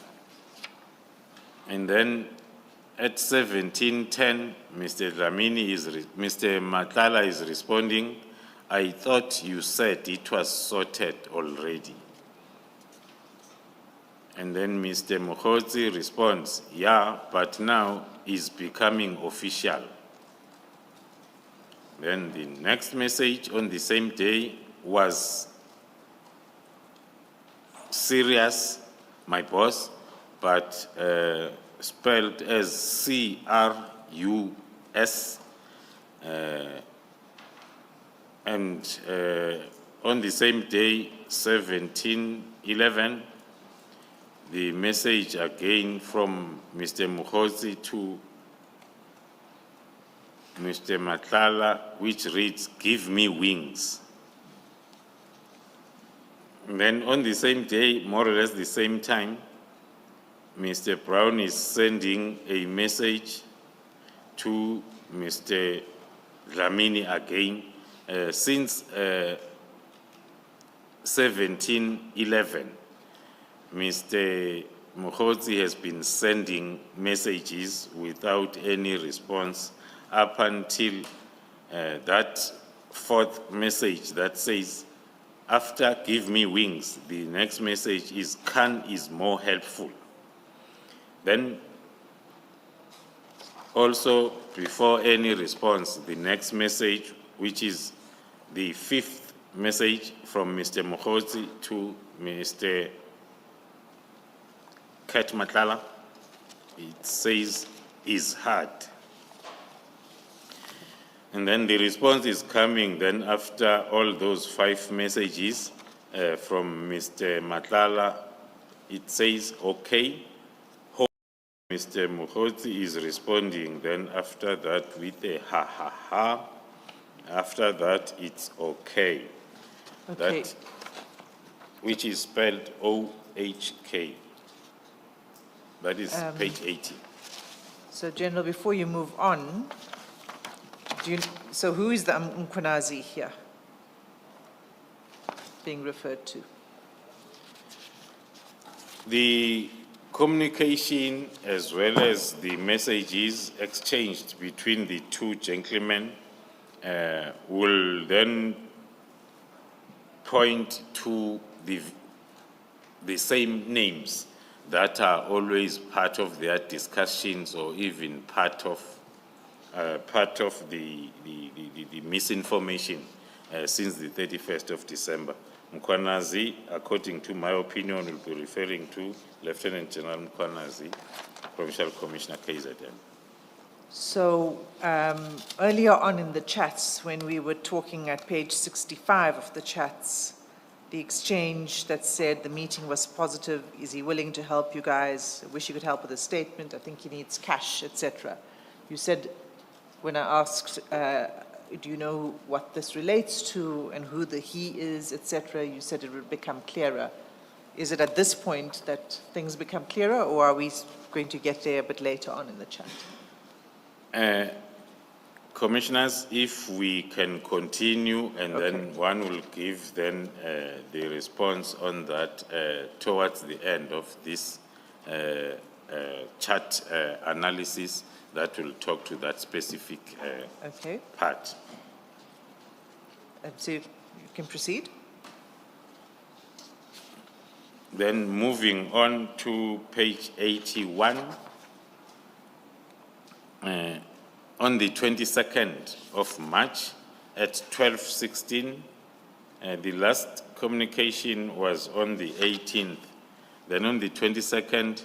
Speaker 3: And then at 17:10, Mr. Matlala is responding, I thought you said it was sorted already. And then Mr. Mokgotsi responds, yeah, but now it's becoming official. Then the next message on the same day was serious, my boss, but spelled as C-R-U-S. And on the same day, 17:11, the message again from Mr. Mokgotsi to Mr. Matlala, which reads, give me wings. And then on the same day, more or less the same time, Mr. Brown is sending a message to Mr. Dlamini again, since 1711, Mr. Mokgotsi has been sending messages without any response up until that fourth message that says, after give me wings, the next message is, Khan is more helpful. Then also, before any response, the next message, which is the fifth message from Mr. Mokgotsi to Mr. Kat Matlala, it says, is hard. And then the response is coming then after all those 5 messages from Mr. Matlala. It says, okay. Mr. Mokgotsi is responding then after that with a ha ha ha. After that, it's okay.
Speaker 2: Okay.
Speaker 3: That, which is spelled O-H-K. That is page 80.
Speaker 2: So, General, before you move on, so who is the Mkhwanazi here being referred to?
Speaker 3: The communication as well as the messages exchanged between the 2 gentlemen will then point to the same names that are always part of their discussions or even part of the misinformation since the 31st of December. Mkhwanazi, according to my opinion, will be referring to Lieutenant General Mkhwanazi, Provincial Commissioner KZN.
Speaker 2: So earlier on in the chats, when we were talking at page 65 of the chats, the exchange that said the meeting was positive, is he willing to help you guys? I wish he could help with a statement. I think he needs cash, etc. You said, when I asked, do you know what this relates to and who the he is, etc., you said it would become clearer. Is it at this point that things become clearer, or are we going to get there a bit later on in the chat?
Speaker 3: Commissioners, if we can continue, and then one will give then the response on that towards the end of this chart analysis that will talk to that specific part.
Speaker 2: So you can proceed.
Speaker 3: Then moving on to page 81. On the 22nd of March at 12:16, the last communication was on the 18th. Then on the 22nd,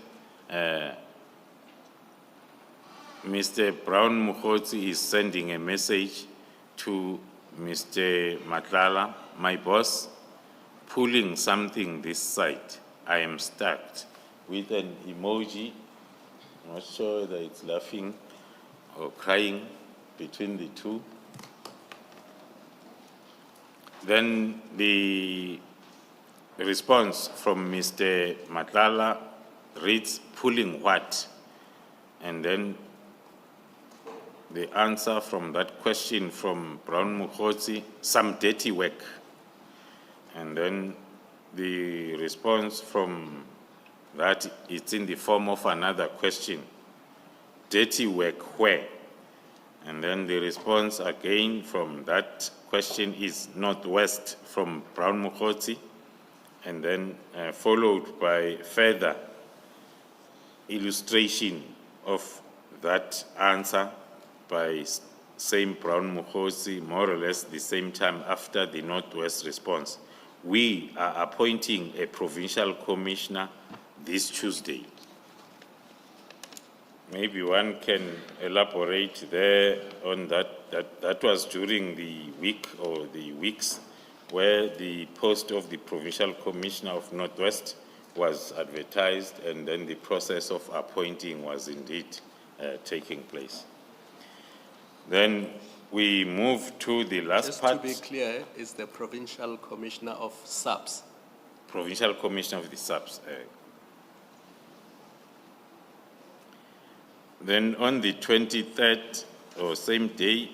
Speaker 3: Mr. Brown Mokgotsi is sending a message to Mr. Matlala, my boss, pulling something this side. I am stuck, with an emoji. I'm not sure whether it's laughing or crying, between the 2. Then the response from Mr. Matlala reads, pulling what? And then the answer from that question from Brown Mokgotsi, some dirty work. And then the response from that, it's in the form of another question. Dirty work where? And then the response again from that question is northwest from Brown Mokgotsi, and then followed by further illustration of that answer by same Brown Mokgotsi, more or less the same time after the northwest response. We are appointing a provincial commissioner this Tuesday. Maybe one can elaborate there on that. That was during the week or the weeks where the post of the Provincial Commissioner of Northwest was advertised, and then the process of appointing was indeed taking place. Then we move to the last part.
Speaker 4: Just to be clear, is the Provincial Commissioner of SAPS.
Speaker 3: Provincial Commissioner of the SAPS. Then on the 23rd, or same day,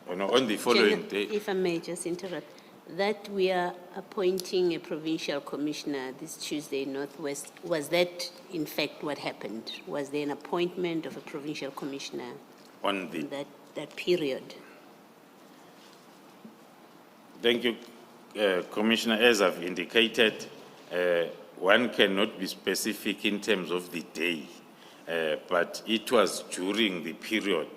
Speaker 3: or no, on the following day,
Speaker 5: If I may just interrupt, that we are appointing a provincial commissioner this Tuesday, Northwest, was that in fact what happened? Was there an appointment of a provincial commissioner
Speaker 3: on the
Speaker 5: in that period?
Speaker 3: Thank you, Commissioner. As I've indicated, one cannot be specific in terms of the day, but it was during the period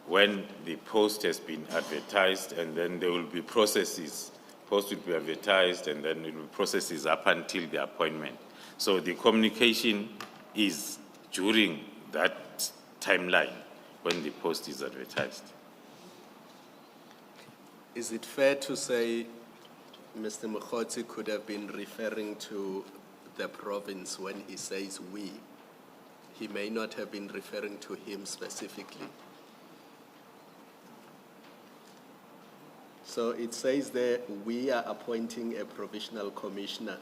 Speaker 3: when the post has been advertised, and then there will be processes. Post will be advertised, and then it will be processes up until the appointment. So the communication is during that timeline when the post is advertised.
Speaker 4: Is it fair to say Mr. Mokgotsi could have been referring to the province when he says we? He may not have been referring to him specifically. So it says there, we are appointing a provisional commissioner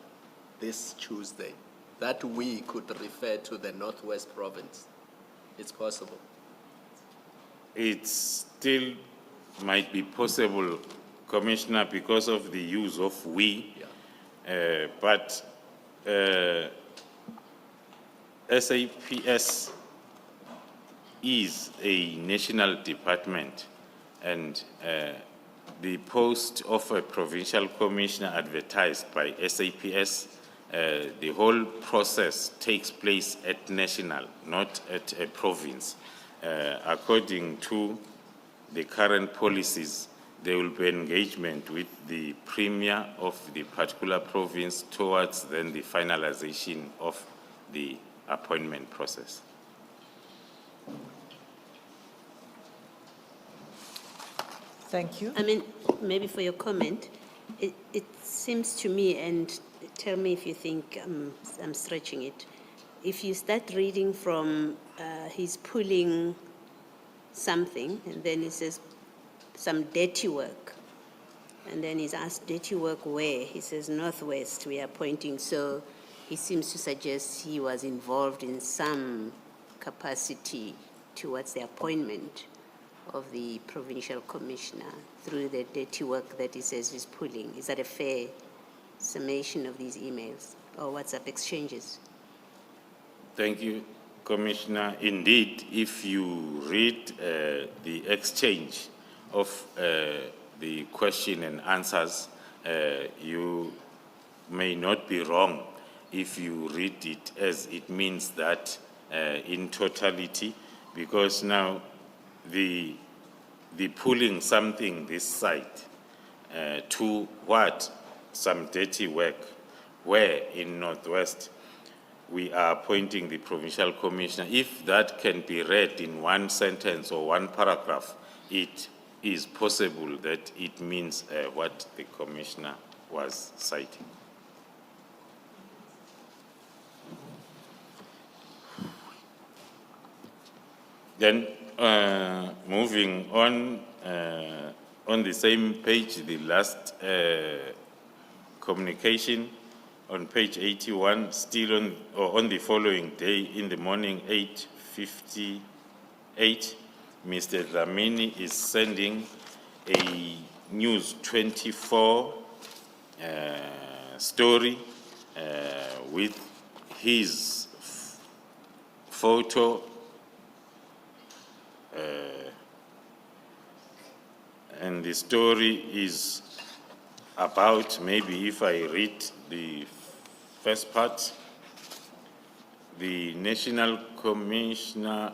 Speaker 4: this Tuesday. That we could refer to the Northwest Province. It's possible.
Speaker 3: It still might be possible, Commissioner, because of the use of we, but SAPS is a national department, and the post of a provincial commissioner advertised by SAPS, the whole process takes place at national, not at a province. According to the current policies, there will be engagement with the premier of the particular province towards then the finalization of the appointment process.
Speaker 2: Thank you.
Speaker 5: I mean, maybe for your comment, it seems to me, and tell me if you think I'm stretching it, if you start reading from he's pulling something, and then he says some dirty work, and then he's asked dirty work where? He says Northwest, we are pointing, so he seems to suggest he was involved in some capacity towards the appointment of the provincial commissioner through the dirty work that he says he's pulling. Is that a fair summation of these emails or WhatsApp exchanges?
Speaker 3: Thank you, Commissioner. Indeed, if you read the exchange of the question and answers, you may not be wrong if you read it as it means that in totality, because now the pulling something this side to what? Some dirty work, where in Northwest we are appointing the provincial commissioner. If that can be read in one sentence or one paragraph, it is possible that it means what the commissioner was citing. Then moving on the same page, the last communication on page 81, still on the following day in the morning, 8:58, Mr. Dlamini is sending a News 24 story with his photo and the story is about, maybe if I read the first part, the National Commissioner,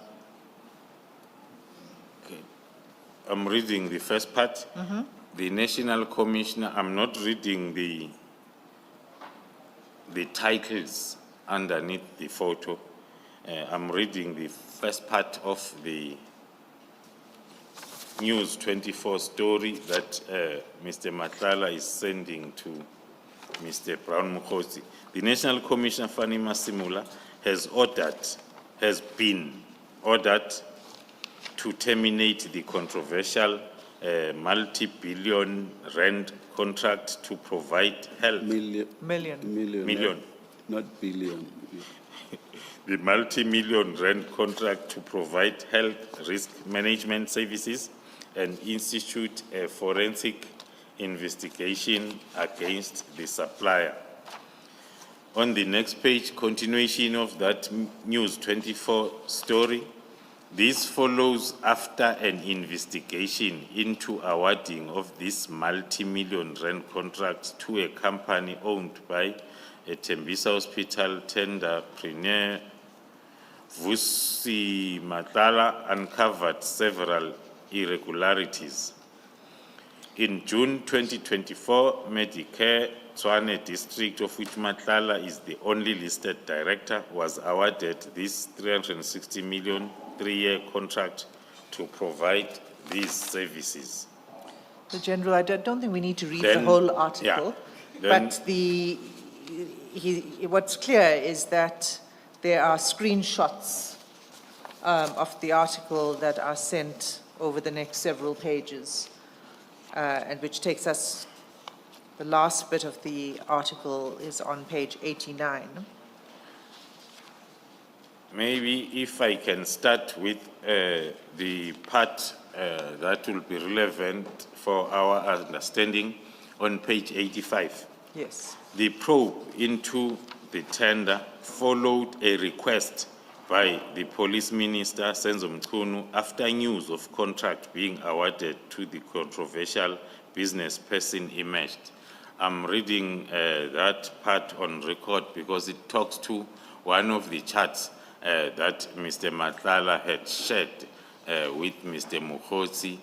Speaker 3: okay, I'm reading the first part. The National Commissioner, I'm not reading the titles underneath the photo. I'm reading the first part of the News 24 story that Mr. Matlala is sending to Mr. Brown Mokgotsi. The National Commissioner Fanny Masimula has been ordered to terminate the controversial a multi-billion rand contract to provide health. Million.
Speaker 1: Not billion.
Speaker 3: The multi-million rand contract to provide health risk management services and institute a forensic investigation against the supplier. On the next page, continuation of that News 24 story. This follows after an investigation into awarding of this multi-million rand contract to a company owned by a Tembisa Hospital tenderpreneur. Vusi Matala uncovered several irregularities. In June 2024, Medicare Tshwane district, of which Matala is the only listed director, was awarded this 360 million three-year contract to provide these services.
Speaker 2: The General, I don't think we need to read the
Speaker 3: Then-
Speaker 2: whole article,
Speaker 3: Then-
Speaker 2: but what's clear is that there are screenshots of the article that are sent over the next several pages, and which takes us, the last bit of the article is on page 89.
Speaker 3: Maybe if I can start with the part that will be relevant for our understanding on page 85.
Speaker 2: Yes.
Speaker 3: The probe into the tender followed a request by the police minister, Senzo Mchunu, after news of contract being awarded to the controversial business person emerged. I'm reading that part on record because it talks to one of the charts that Mr. Matlala had shared with Mr. Mokgotsi,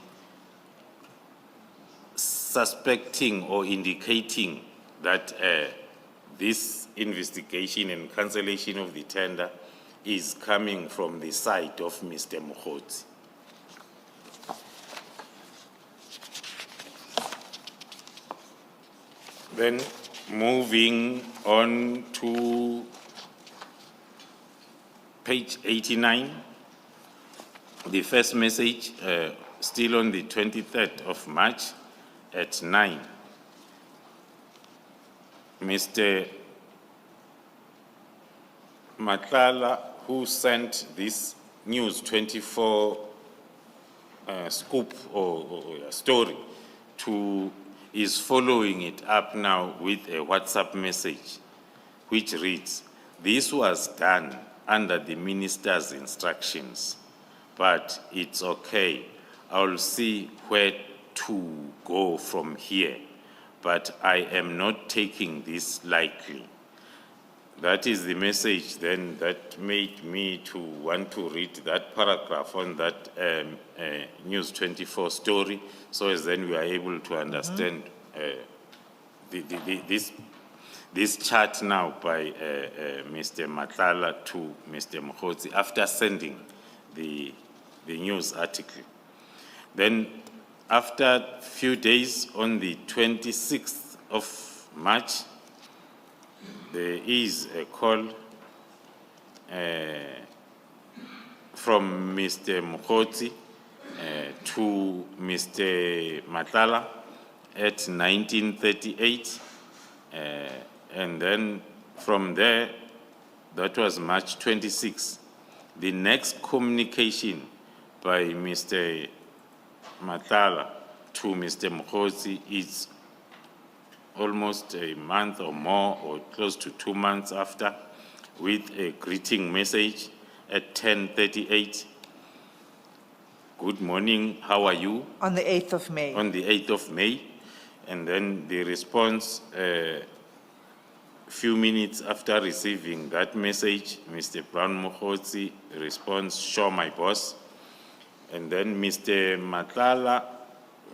Speaker 3: suspecting or indicating that this investigation and cancellation of the tender is coming from the side of Mr. Mokgotsi. Then moving on to page 89, the first message, still on the 23rd of March at 9. Mr. Matlala, who sent this News 24 scoop or story is following it up now with a WhatsApp message which reads, "This was done under the minister's instructions, but it's okay. I'll see where to go from here, but I am not taking this lightly." That is the message then that made me to want to read that paragraph on that News 24 story, so as then we are able to understand this chart now by Mr. Matlala to Mr. Mokgotsi after sending the news article. Then after a few days, on the 26th of March, there is a call from Mr. Mokgotsi to Mr. Matlala at 1938. And then from there, that was March 26. The next communication by Mr. Matlala to Mr. Mokgotsi is almost a month or more, or close to 2 months after, with a greeting message at 10:38. "Good morning, how are you?"
Speaker 2: On the 8th of May.
Speaker 3: On the 8th of May. And then the response, few minutes after receiving that message, Mr. Brown Mokgotsi responds, "Sure, my boss." And then Mr. Matlala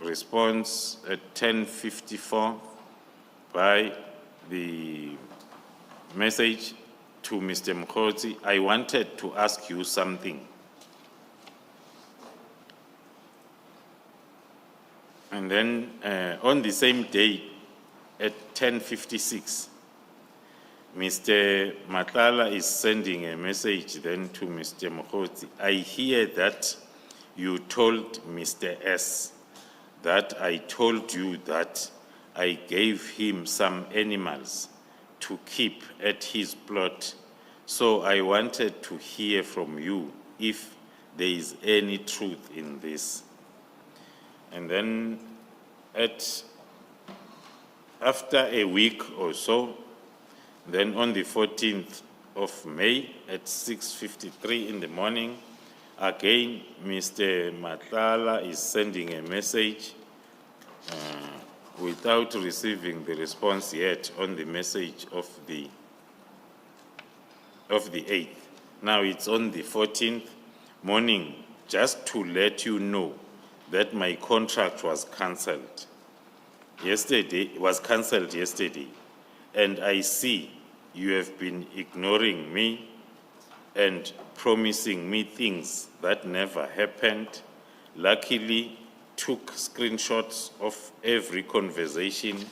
Speaker 3: responds at 10:54 by the message to Mr. Mokgotsi, "I wanted to ask you something." And then on the same day at 10:56, Mr. Matlala is sending a message then to Mr. Mokgotsi, "I hear that you told Mr. S that I told you that I gave him some animals to keep at his plot. So I wanted to hear from you if there is any truth in this. And then after a week or so, then on the 14th of May at 6:53 in the morning, again, Mr. Matlala is sending a message without receiving the response yet on the message of the 8th. Now it's on the 14th morning, just to let you know that my contract was cancelled yesterday, and I see you have been ignoring me and promising me things that never happened. Luckily, took screenshots of every conversation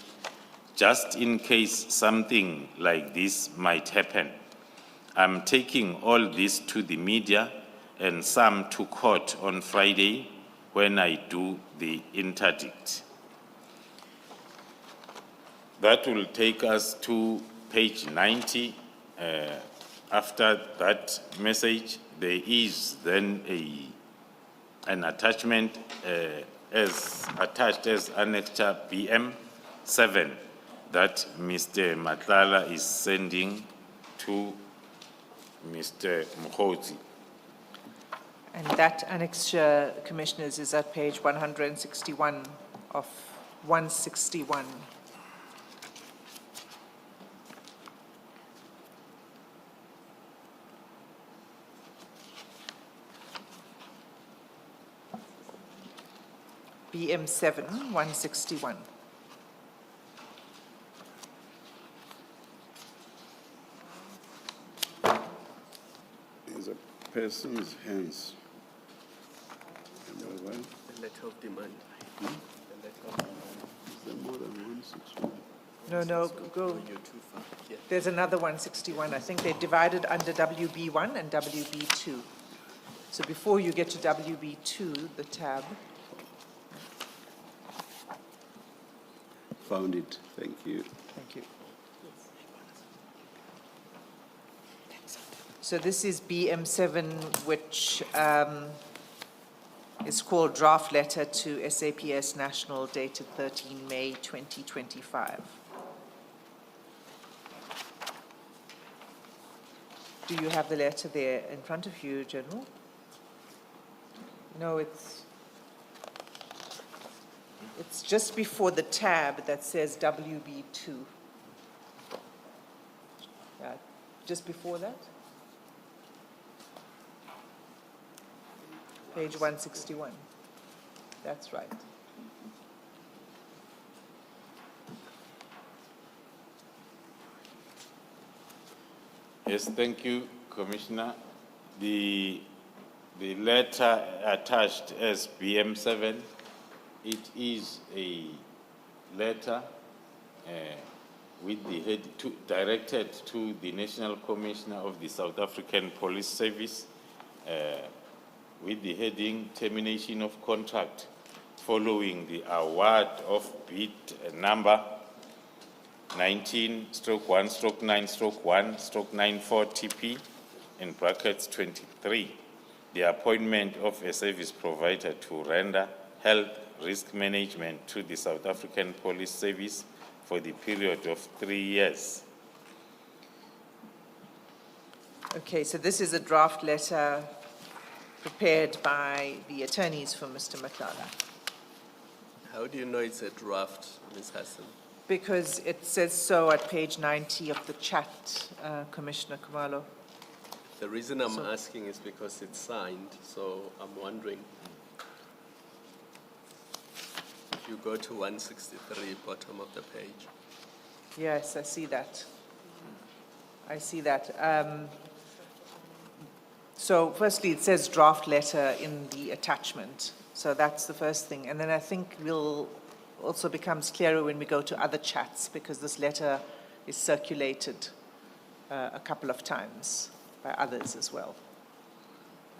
Speaker 3: just in case something like this might happen. I'm taking all this to the media and some to court on Friday when I do the interdict. That will take us to page 90. After that message, there is then an attachment as attached as Annexure BM7 that Mr. Matlala is sending to Mr. Mpofu.
Speaker 2: And that annexure, Commissioners, is at page 161 of 161. BM7, 161.
Speaker 1: Is a person's hands. Number one.
Speaker 4: The letter of demand. The letter of demand.
Speaker 1: Is there more than 161?
Speaker 2: No, go.
Speaker 4: You're too far. Yeah.
Speaker 2: There's another 161. I think they're divided under WB1 and WB2. So before you get to WB2, the tab.
Speaker 1: Found it. Thank you.
Speaker 2: Thank you. So this is BM7, which is called Draft Letter to SAPS National, dated 13 May 2025. Do you have the letter there in front of you, General? No, it's just before the tab that says WB2. Yeah, just before that? Page 161. That's right.
Speaker 3: Yes, thank you, Commissioner. The letter attached as BM7, it is a letter with the head directed to the National Commissioner of the South African Police Service with the heading Termination of Contract following the award of bid number 19/1/9/1/94 in brackets 23, the appointment of a service provider to render health risk management to the South African Police Service for the period of 3 years.
Speaker 2: Okay, so this is a draft letter prepared by the attorneys for Mr. Matlala,
Speaker 4: How do you know it's a draft, Ms. Hassan?
Speaker 2: because it says so at page 90 of the chat, Commissioner Khumalo.
Speaker 4: The reason I'm asking is because it's signed, so I'm wondering. If you go to 163, bottom of the page.
Speaker 2: Yes, I see that. I see that. So firstly, it says draft letter in the attachment. So that's the first thing. And then I think we'll also becomes clearer when we go to other chats, because this letter is circulated a couple of times by others as well.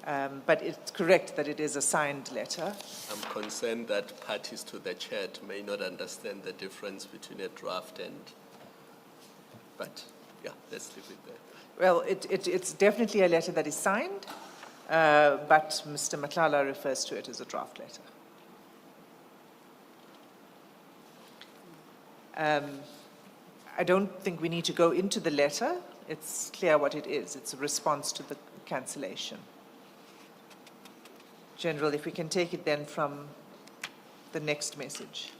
Speaker 2: But it's correct that it is a signed letter.
Speaker 4: I'm concerned that parties to the chat may not understand the difference between a draft and, but yeah, let's leave it there.
Speaker 2: Well, it's definitely a letter that is signed, but Mr. Matlala refers to it as a draft letter. I don't think we need to go into the letter. It's clear what it is. It's a response to the cancellation. General, if we can take it then from the next message.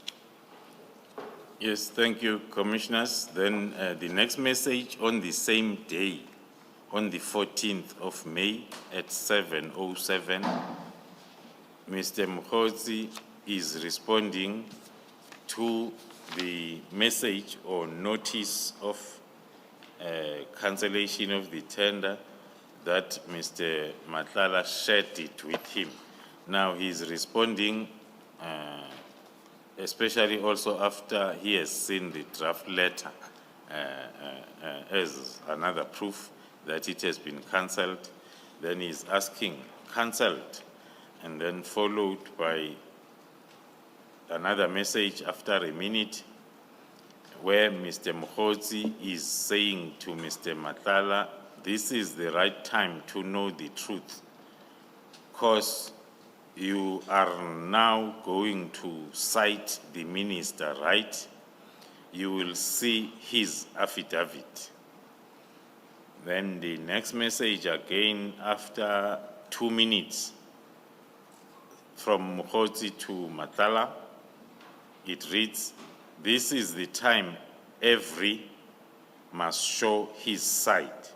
Speaker 3: Yes, thank you, Commissioners. Then the next message on the same day, on the 14th of May at 7:07, Mr. Mokhozi is responding to the message or notice of cancellation of the tender that Mr. Matlala shared it with him. Now he's responding, especially also after he has seen the draft letter as another proof that it has been cancelled. Then he's asking, cancelled, and then followed by another message after a minute where Mr. Mokhozi is saying to Mr. Matlala, this is the right time to know the truth, because you are now going to cite the minister, right? You will see his affidavit. Then the next message again after 2 minutes from Mokhozi to Matlala, it reads, this is the time every must show his side.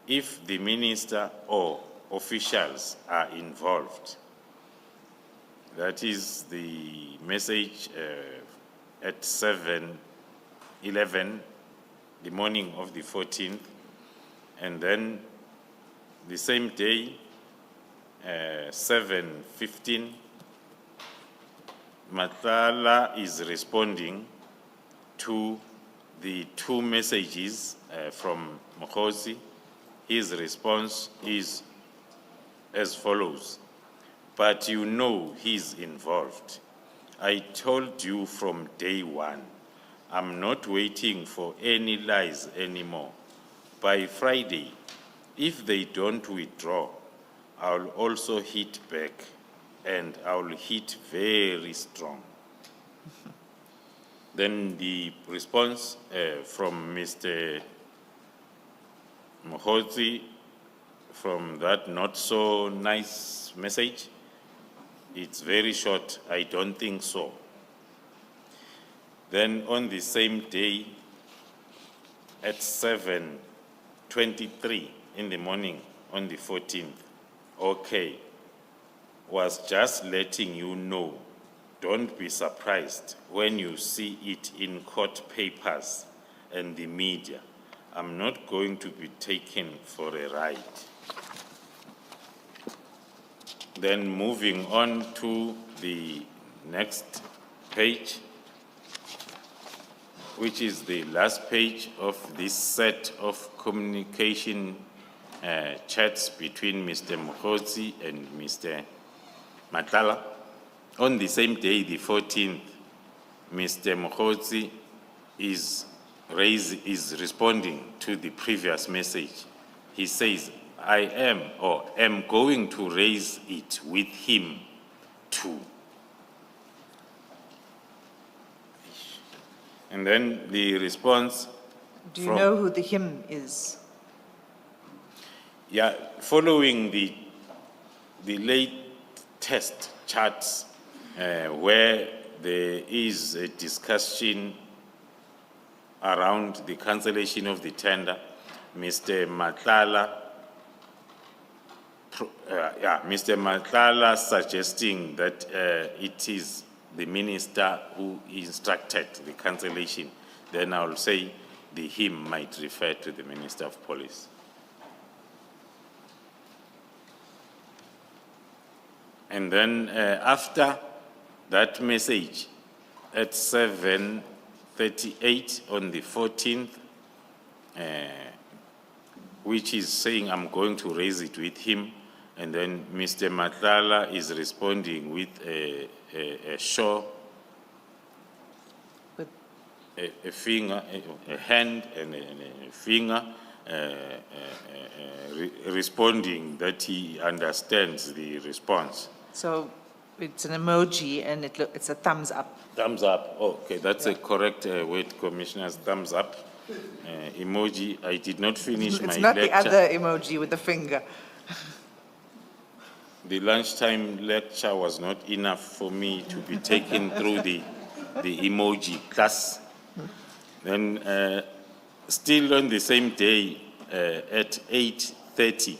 Speaker 3: If the minister or officials are involved. That is the message at 7:11, the morning of the 14th. And then the same day, 7:15, Matlala is responding to the 2 messages from Mokhozi. His response is as follows. But you know he's involved. I told you from day one, I'm not waiting for any lies anymore. By Friday, if they don't withdraw, I'll also hit back, and I'll hit very strong. Then the response from Mr. Mokhozi from that not so nice message, it's very short, I don't think so. Then on the same day, at 7:23 in the morning on the 14th, okay, was just letting you know, don't be surprised when you see it in court papers and the media. I'm not going to be taken for a ride. Then moving on to the next page, which is the last page of this set of communication chats between Mr. Mokhozi and Mr. Matlala. On the same day, the 14th, Mr. Mokhozi is responding to the previous message. He says, I am going to raise it with him too. And then the response.
Speaker 2: Do you know who the him is?
Speaker 3: Yeah, following the latest charts where there is a discussion around the cancellation of the tender, Mr. Matlala suggesting that it is the minister who instructed the cancellation, then I will say the him might refer to the Minister of Police. And then after that message at 7:38 on the 14th, which is saying I'm going to raise it with him, And then Mr. Matlala is responding with a show,
Speaker 2: With-
Speaker 3: a finger, a hand and a finger, responding that he understands the response.
Speaker 2: So it's an emoji and it's a thumbs up.
Speaker 3: Thumbs up. Oh, okay, that's a correct word, Commissioners. Thumbs up. Emoji. I did not finish my
Speaker 2: It's not
Speaker 3: lecture.
Speaker 2: the other emoji with the finger.
Speaker 3: The lunchtime lecture was not enough for me to be taken through the emoji class. Then, still on the same day, at 8:30,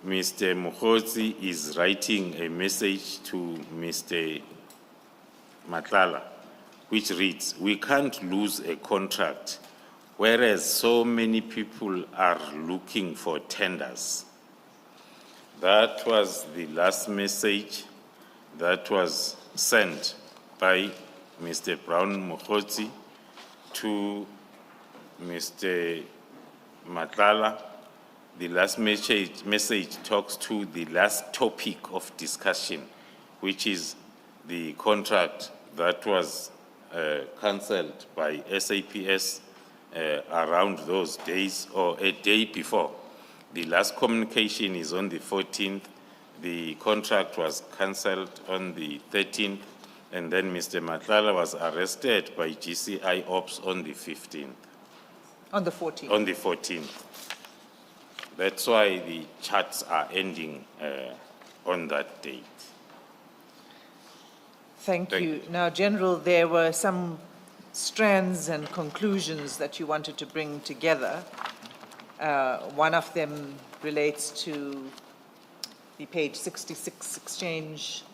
Speaker 3: Mr. Mokgotsi is writing a message to Mr. Matlala, which reads, "We can't lose a contract, whereas so many people are looking for tenders." That was the last message that was sent by Mr. Brown Mokgotsi to Mr. Matlala. The last message talks to the last topic of discussion, which is the contract that was cancelled by SAPS around those days or a day before. The last communication is on the 14th. The contract was cancelled on the 13th, and then Mr. Matlala was arrested by GCI Ops on the 15th.
Speaker 2: On the 14th.
Speaker 3: On the 14th. That's why the chats are ending on that date.
Speaker 2: Thank
Speaker 3: Thank
Speaker 2: you. Now, General, there were some strands and conclusions that you wanted to bring together. One of them relates to the page 66 exchange,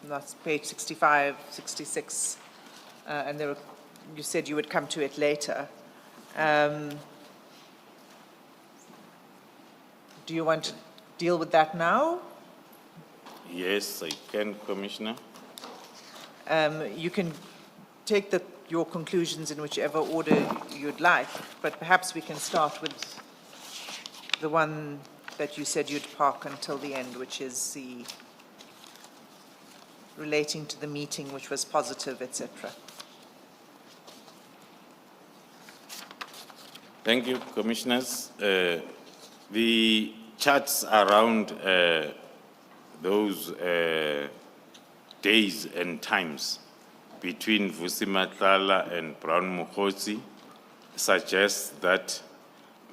Speaker 2: that's page 65, 66, and there were, you said you would come to it later. Do you want to deal with that now?
Speaker 3: Yes, I can, Commissioner.
Speaker 2: You can take your conclusions in whichever order you'd like, but perhaps we can start with the one that you said you'd park until the end, which is the relating to the meeting, which was positive, etc.
Speaker 3: Thank you, Commissioners. The charts around those days and times between Vusi Matlala and Brown Mokgotsi suggests that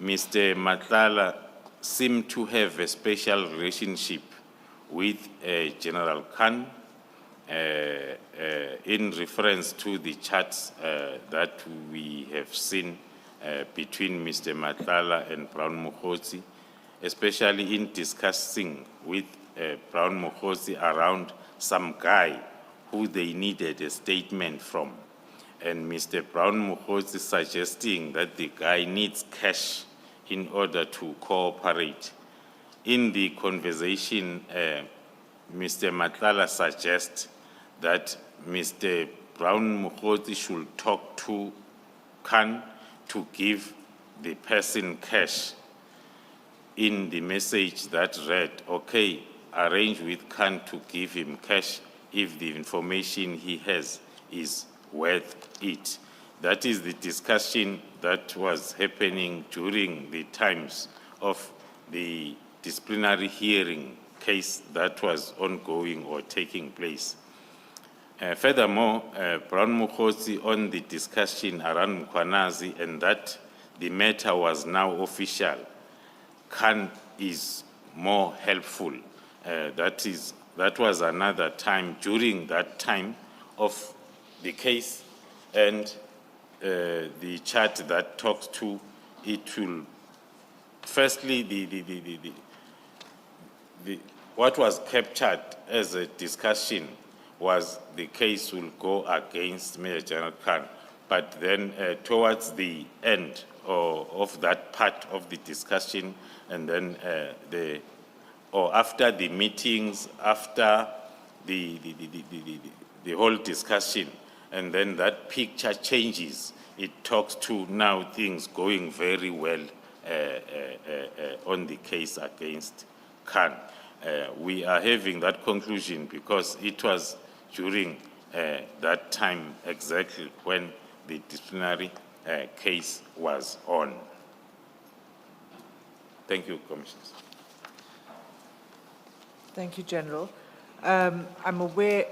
Speaker 3: Mr. Matlala seemed to have a special relationship with General Khan in reference to the charts that we have seen between Mr. Matlala and Brown Mokgotsi, especially in discussing with Brown Mokgotsi around some guy who they needed a statement from. And Mr. Brown Mokgotsi suggesting that the guy needs cash in order to cooperate. In the conversation, Mr. Matlala suggests that Mr. Brown Mokgotsi should talk to Khan to give the person cash. In the message that read, okay, arrange with Khan to give him cash if the information he has is worth it. That is the discussion that was happening during the times of the disciplinary hearing case that was ongoing or taking place. Furthermore, Brown Mokgotsi on the discussion around Mkhwanazi and that the matter was now official, Khan is more helpful. That was another time during that time of the case, and the chart that talks to it will firstly what was captured as a discussion was the case will go against Major General Khan, but then towards the end of that part of the discussion, and then after the meetings, after the whole discussion, and then that picture changes. It talks to now things going very well on the case against Khan. We are having that conclusion because it was during that time exactly when the disciplinary case was on. Thank you, Commissioners.
Speaker 2: Thank you, General. I'm aware,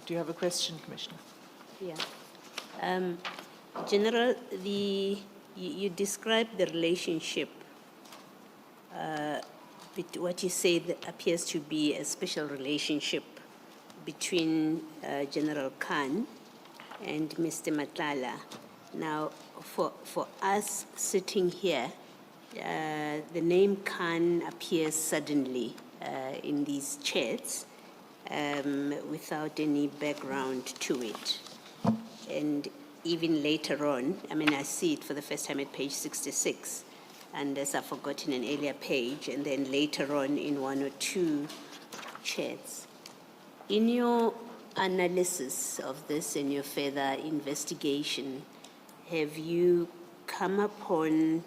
Speaker 2: do you have a question, Commissioner?
Speaker 5: Yeah. General, you described the relationship, what you said appears to be a special relationship between General Khan and Mr. Matlala. Now, for us sitting here, the name Khan appears suddenly in these chats without any background to it. And even later on, I mean, I see it for the first time at page 66, unless I've forgotten an earlier page, and then later on in one or two chats. In your analysis of this and your further investigation, have you come upon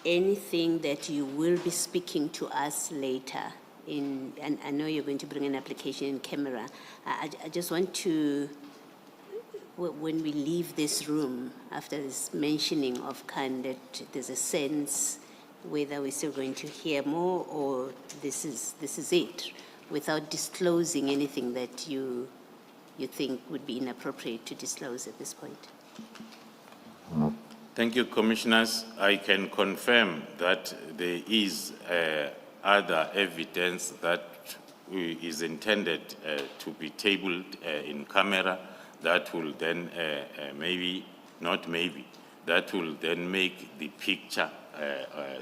Speaker 5: anything that you will be speaking to us later in, and I know you're going to bring an application in camera. I just want to, when we leave this room after this mentioning of Khan, that there's a sense whether we're still going to hear more or this is it, without disclosing anything that you think would be inappropriate to disclose at this point.
Speaker 3: Thank you, Commissioners. I can confirm that there is other evidence that is intended to be tabled in camera that will then that will then make the picture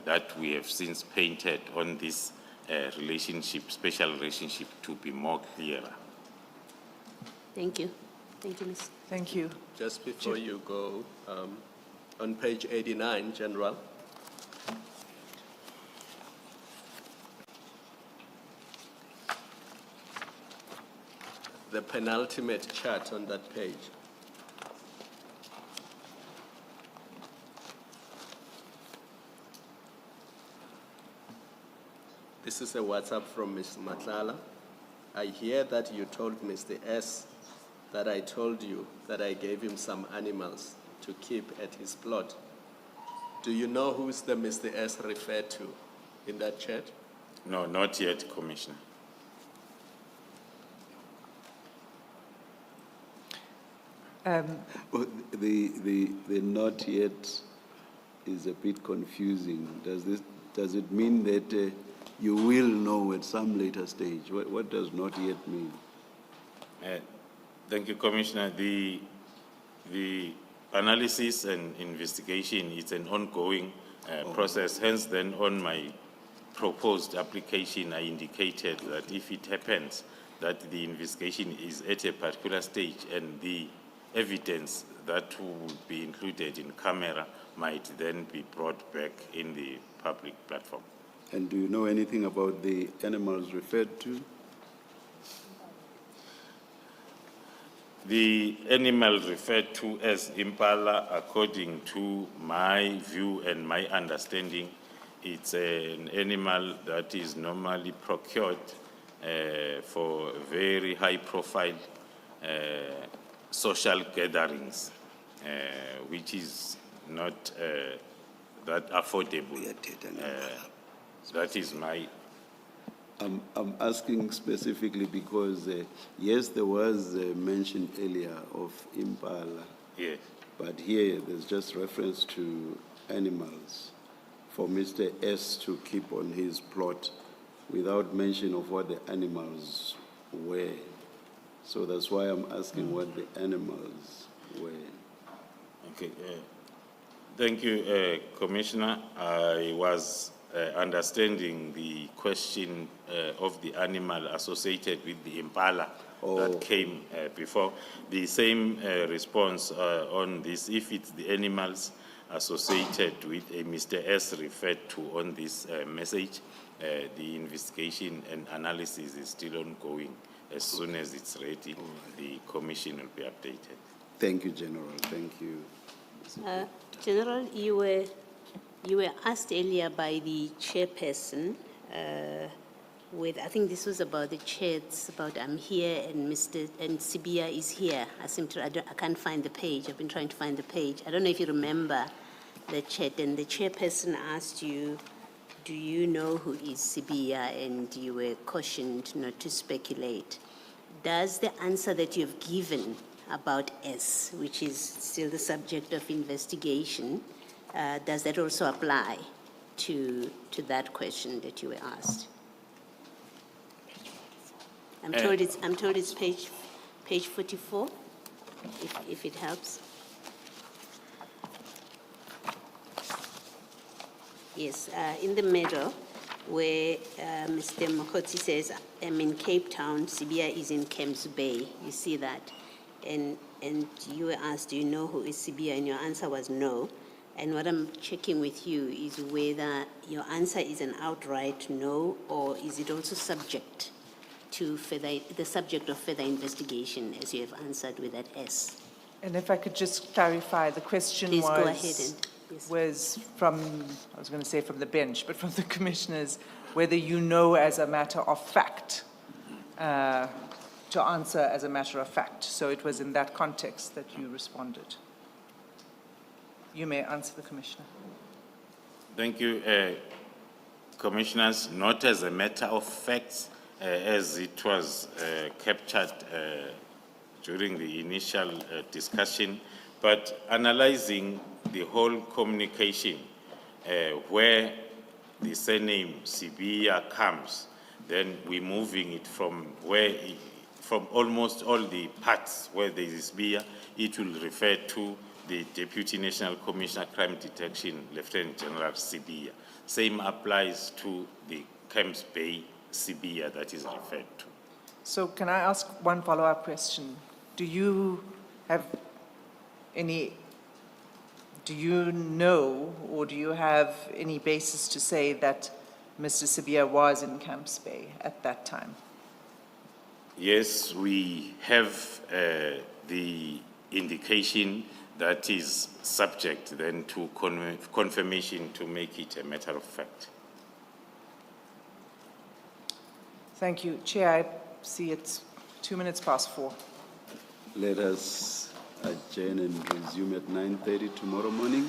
Speaker 3: that we have since painted on this relationship, special relationship, to be more clearer.
Speaker 5: Thank you. Thank you, Ms.
Speaker 2: Thank you.
Speaker 4: Just before you go, on page 89, General. The penultimate chart on that page. This is a WhatsApp from Mr. Matlala. I hear that you told Mr. S that I told you that I gave him some animals to keep at his plot. Do you know who's the Mr. S referred to in that chat?
Speaker 3: No, not yet, Commissioner.
Speaker 1: Well, the not yet is a bit confusing. Does it mean that you will know at some later stage? What does not yet mean?
Speaker 3: Thank you, Commissioner. The analysis and investigation is an ongoing process. Hence, then, on my proposed application, I indicated that if it happens that the investigation is at a particular stage and the evidence that will be included in camera might then be brought back in the public platform.
Speaker 1: And do you know anything about the animals referred to?
Speaker 3: The animal referred to as impala, according to my view and my understanding, it's an animal that is normally procured for very high-profile social gatherings, which is not that affordable. That is my...
Speaker 1: I'm asking specifically because, yes, there was mention earlier of impala.
Speaker 3: Yes.
Speaker 1: But here there's just reference to animals for Mr. S to keep on his plot without mention of what the animals were. So that's why I'm asking what the animals were.
Speaker 3: Okay. Thank you, Commissioner. I was understanding the question of the animal associated with the impala that came before. The same response on this, if it's the animals associated with a Mr. S referred to on this message, the investigation and analysis is still ongoing. As soon as it's ready, the commission will be updated.
Speaker 1: Thank you, General. Thank you.
Speaker 5: General, you were You were asked earlier by the chairperson, I think this was about the chats, about I'm here and Sibia is here. I can't find the page. I've been trying to find the page. I don't know if you remember the chat, and the chairperson asked you, do you know who is Sibia? And you were cautioned not to speculate. Does the answer that you've given about S, which is still the subject of investigation, does that also apply to that question that you were asked? I'm told it's page 44, if it helps. Yes, in the middle, where Mr. Mokotsi says, I'm in Cape Town, Sibia is in Camps Bay. You see that? And you were asked, do you know who is Sibia? And your answer was no. And what I'm checking with you is whether your answer is an outright no, or is it also subject to the subject of further investigation, as you have answered with that S.
Speaker 2: And if I could just clarify, the question
Speaker 5: Please go ahead and, yes.
Speaker 2: was from, I was going to say from the bench, but from the commissioners, whether you know as a matter of fact, to answer as a matter of fact. So it was in that context that you responded. You may answer the commissioner.
Speaker 3: Thank you, commissioners. Not as a matter of fact, as it was captured during the initial discussion, but analyzing the whole communication where the surname Sibia comes, then we're moving it from from almost all the parts where there is Sibia, it will refer to the Deputy National Commissioner Crime Detection, Lieutenant General Sibia. Same applies to the Camps Bay Sibia that is referred to.
Speaker 2: So can I ask one follow-up question? Do you know, or do you have any basis to say that Mr. Sibia was in Camps Bay at that time?
Speaker 3: Yes, we have the indication that is subject then to confirmation to make it a matter of fact.
Speaker 2: Thank you. Chair, I see it's 4:02.
Speaker 1: Let us adjourn and resume at 9:30 tomorrow morning.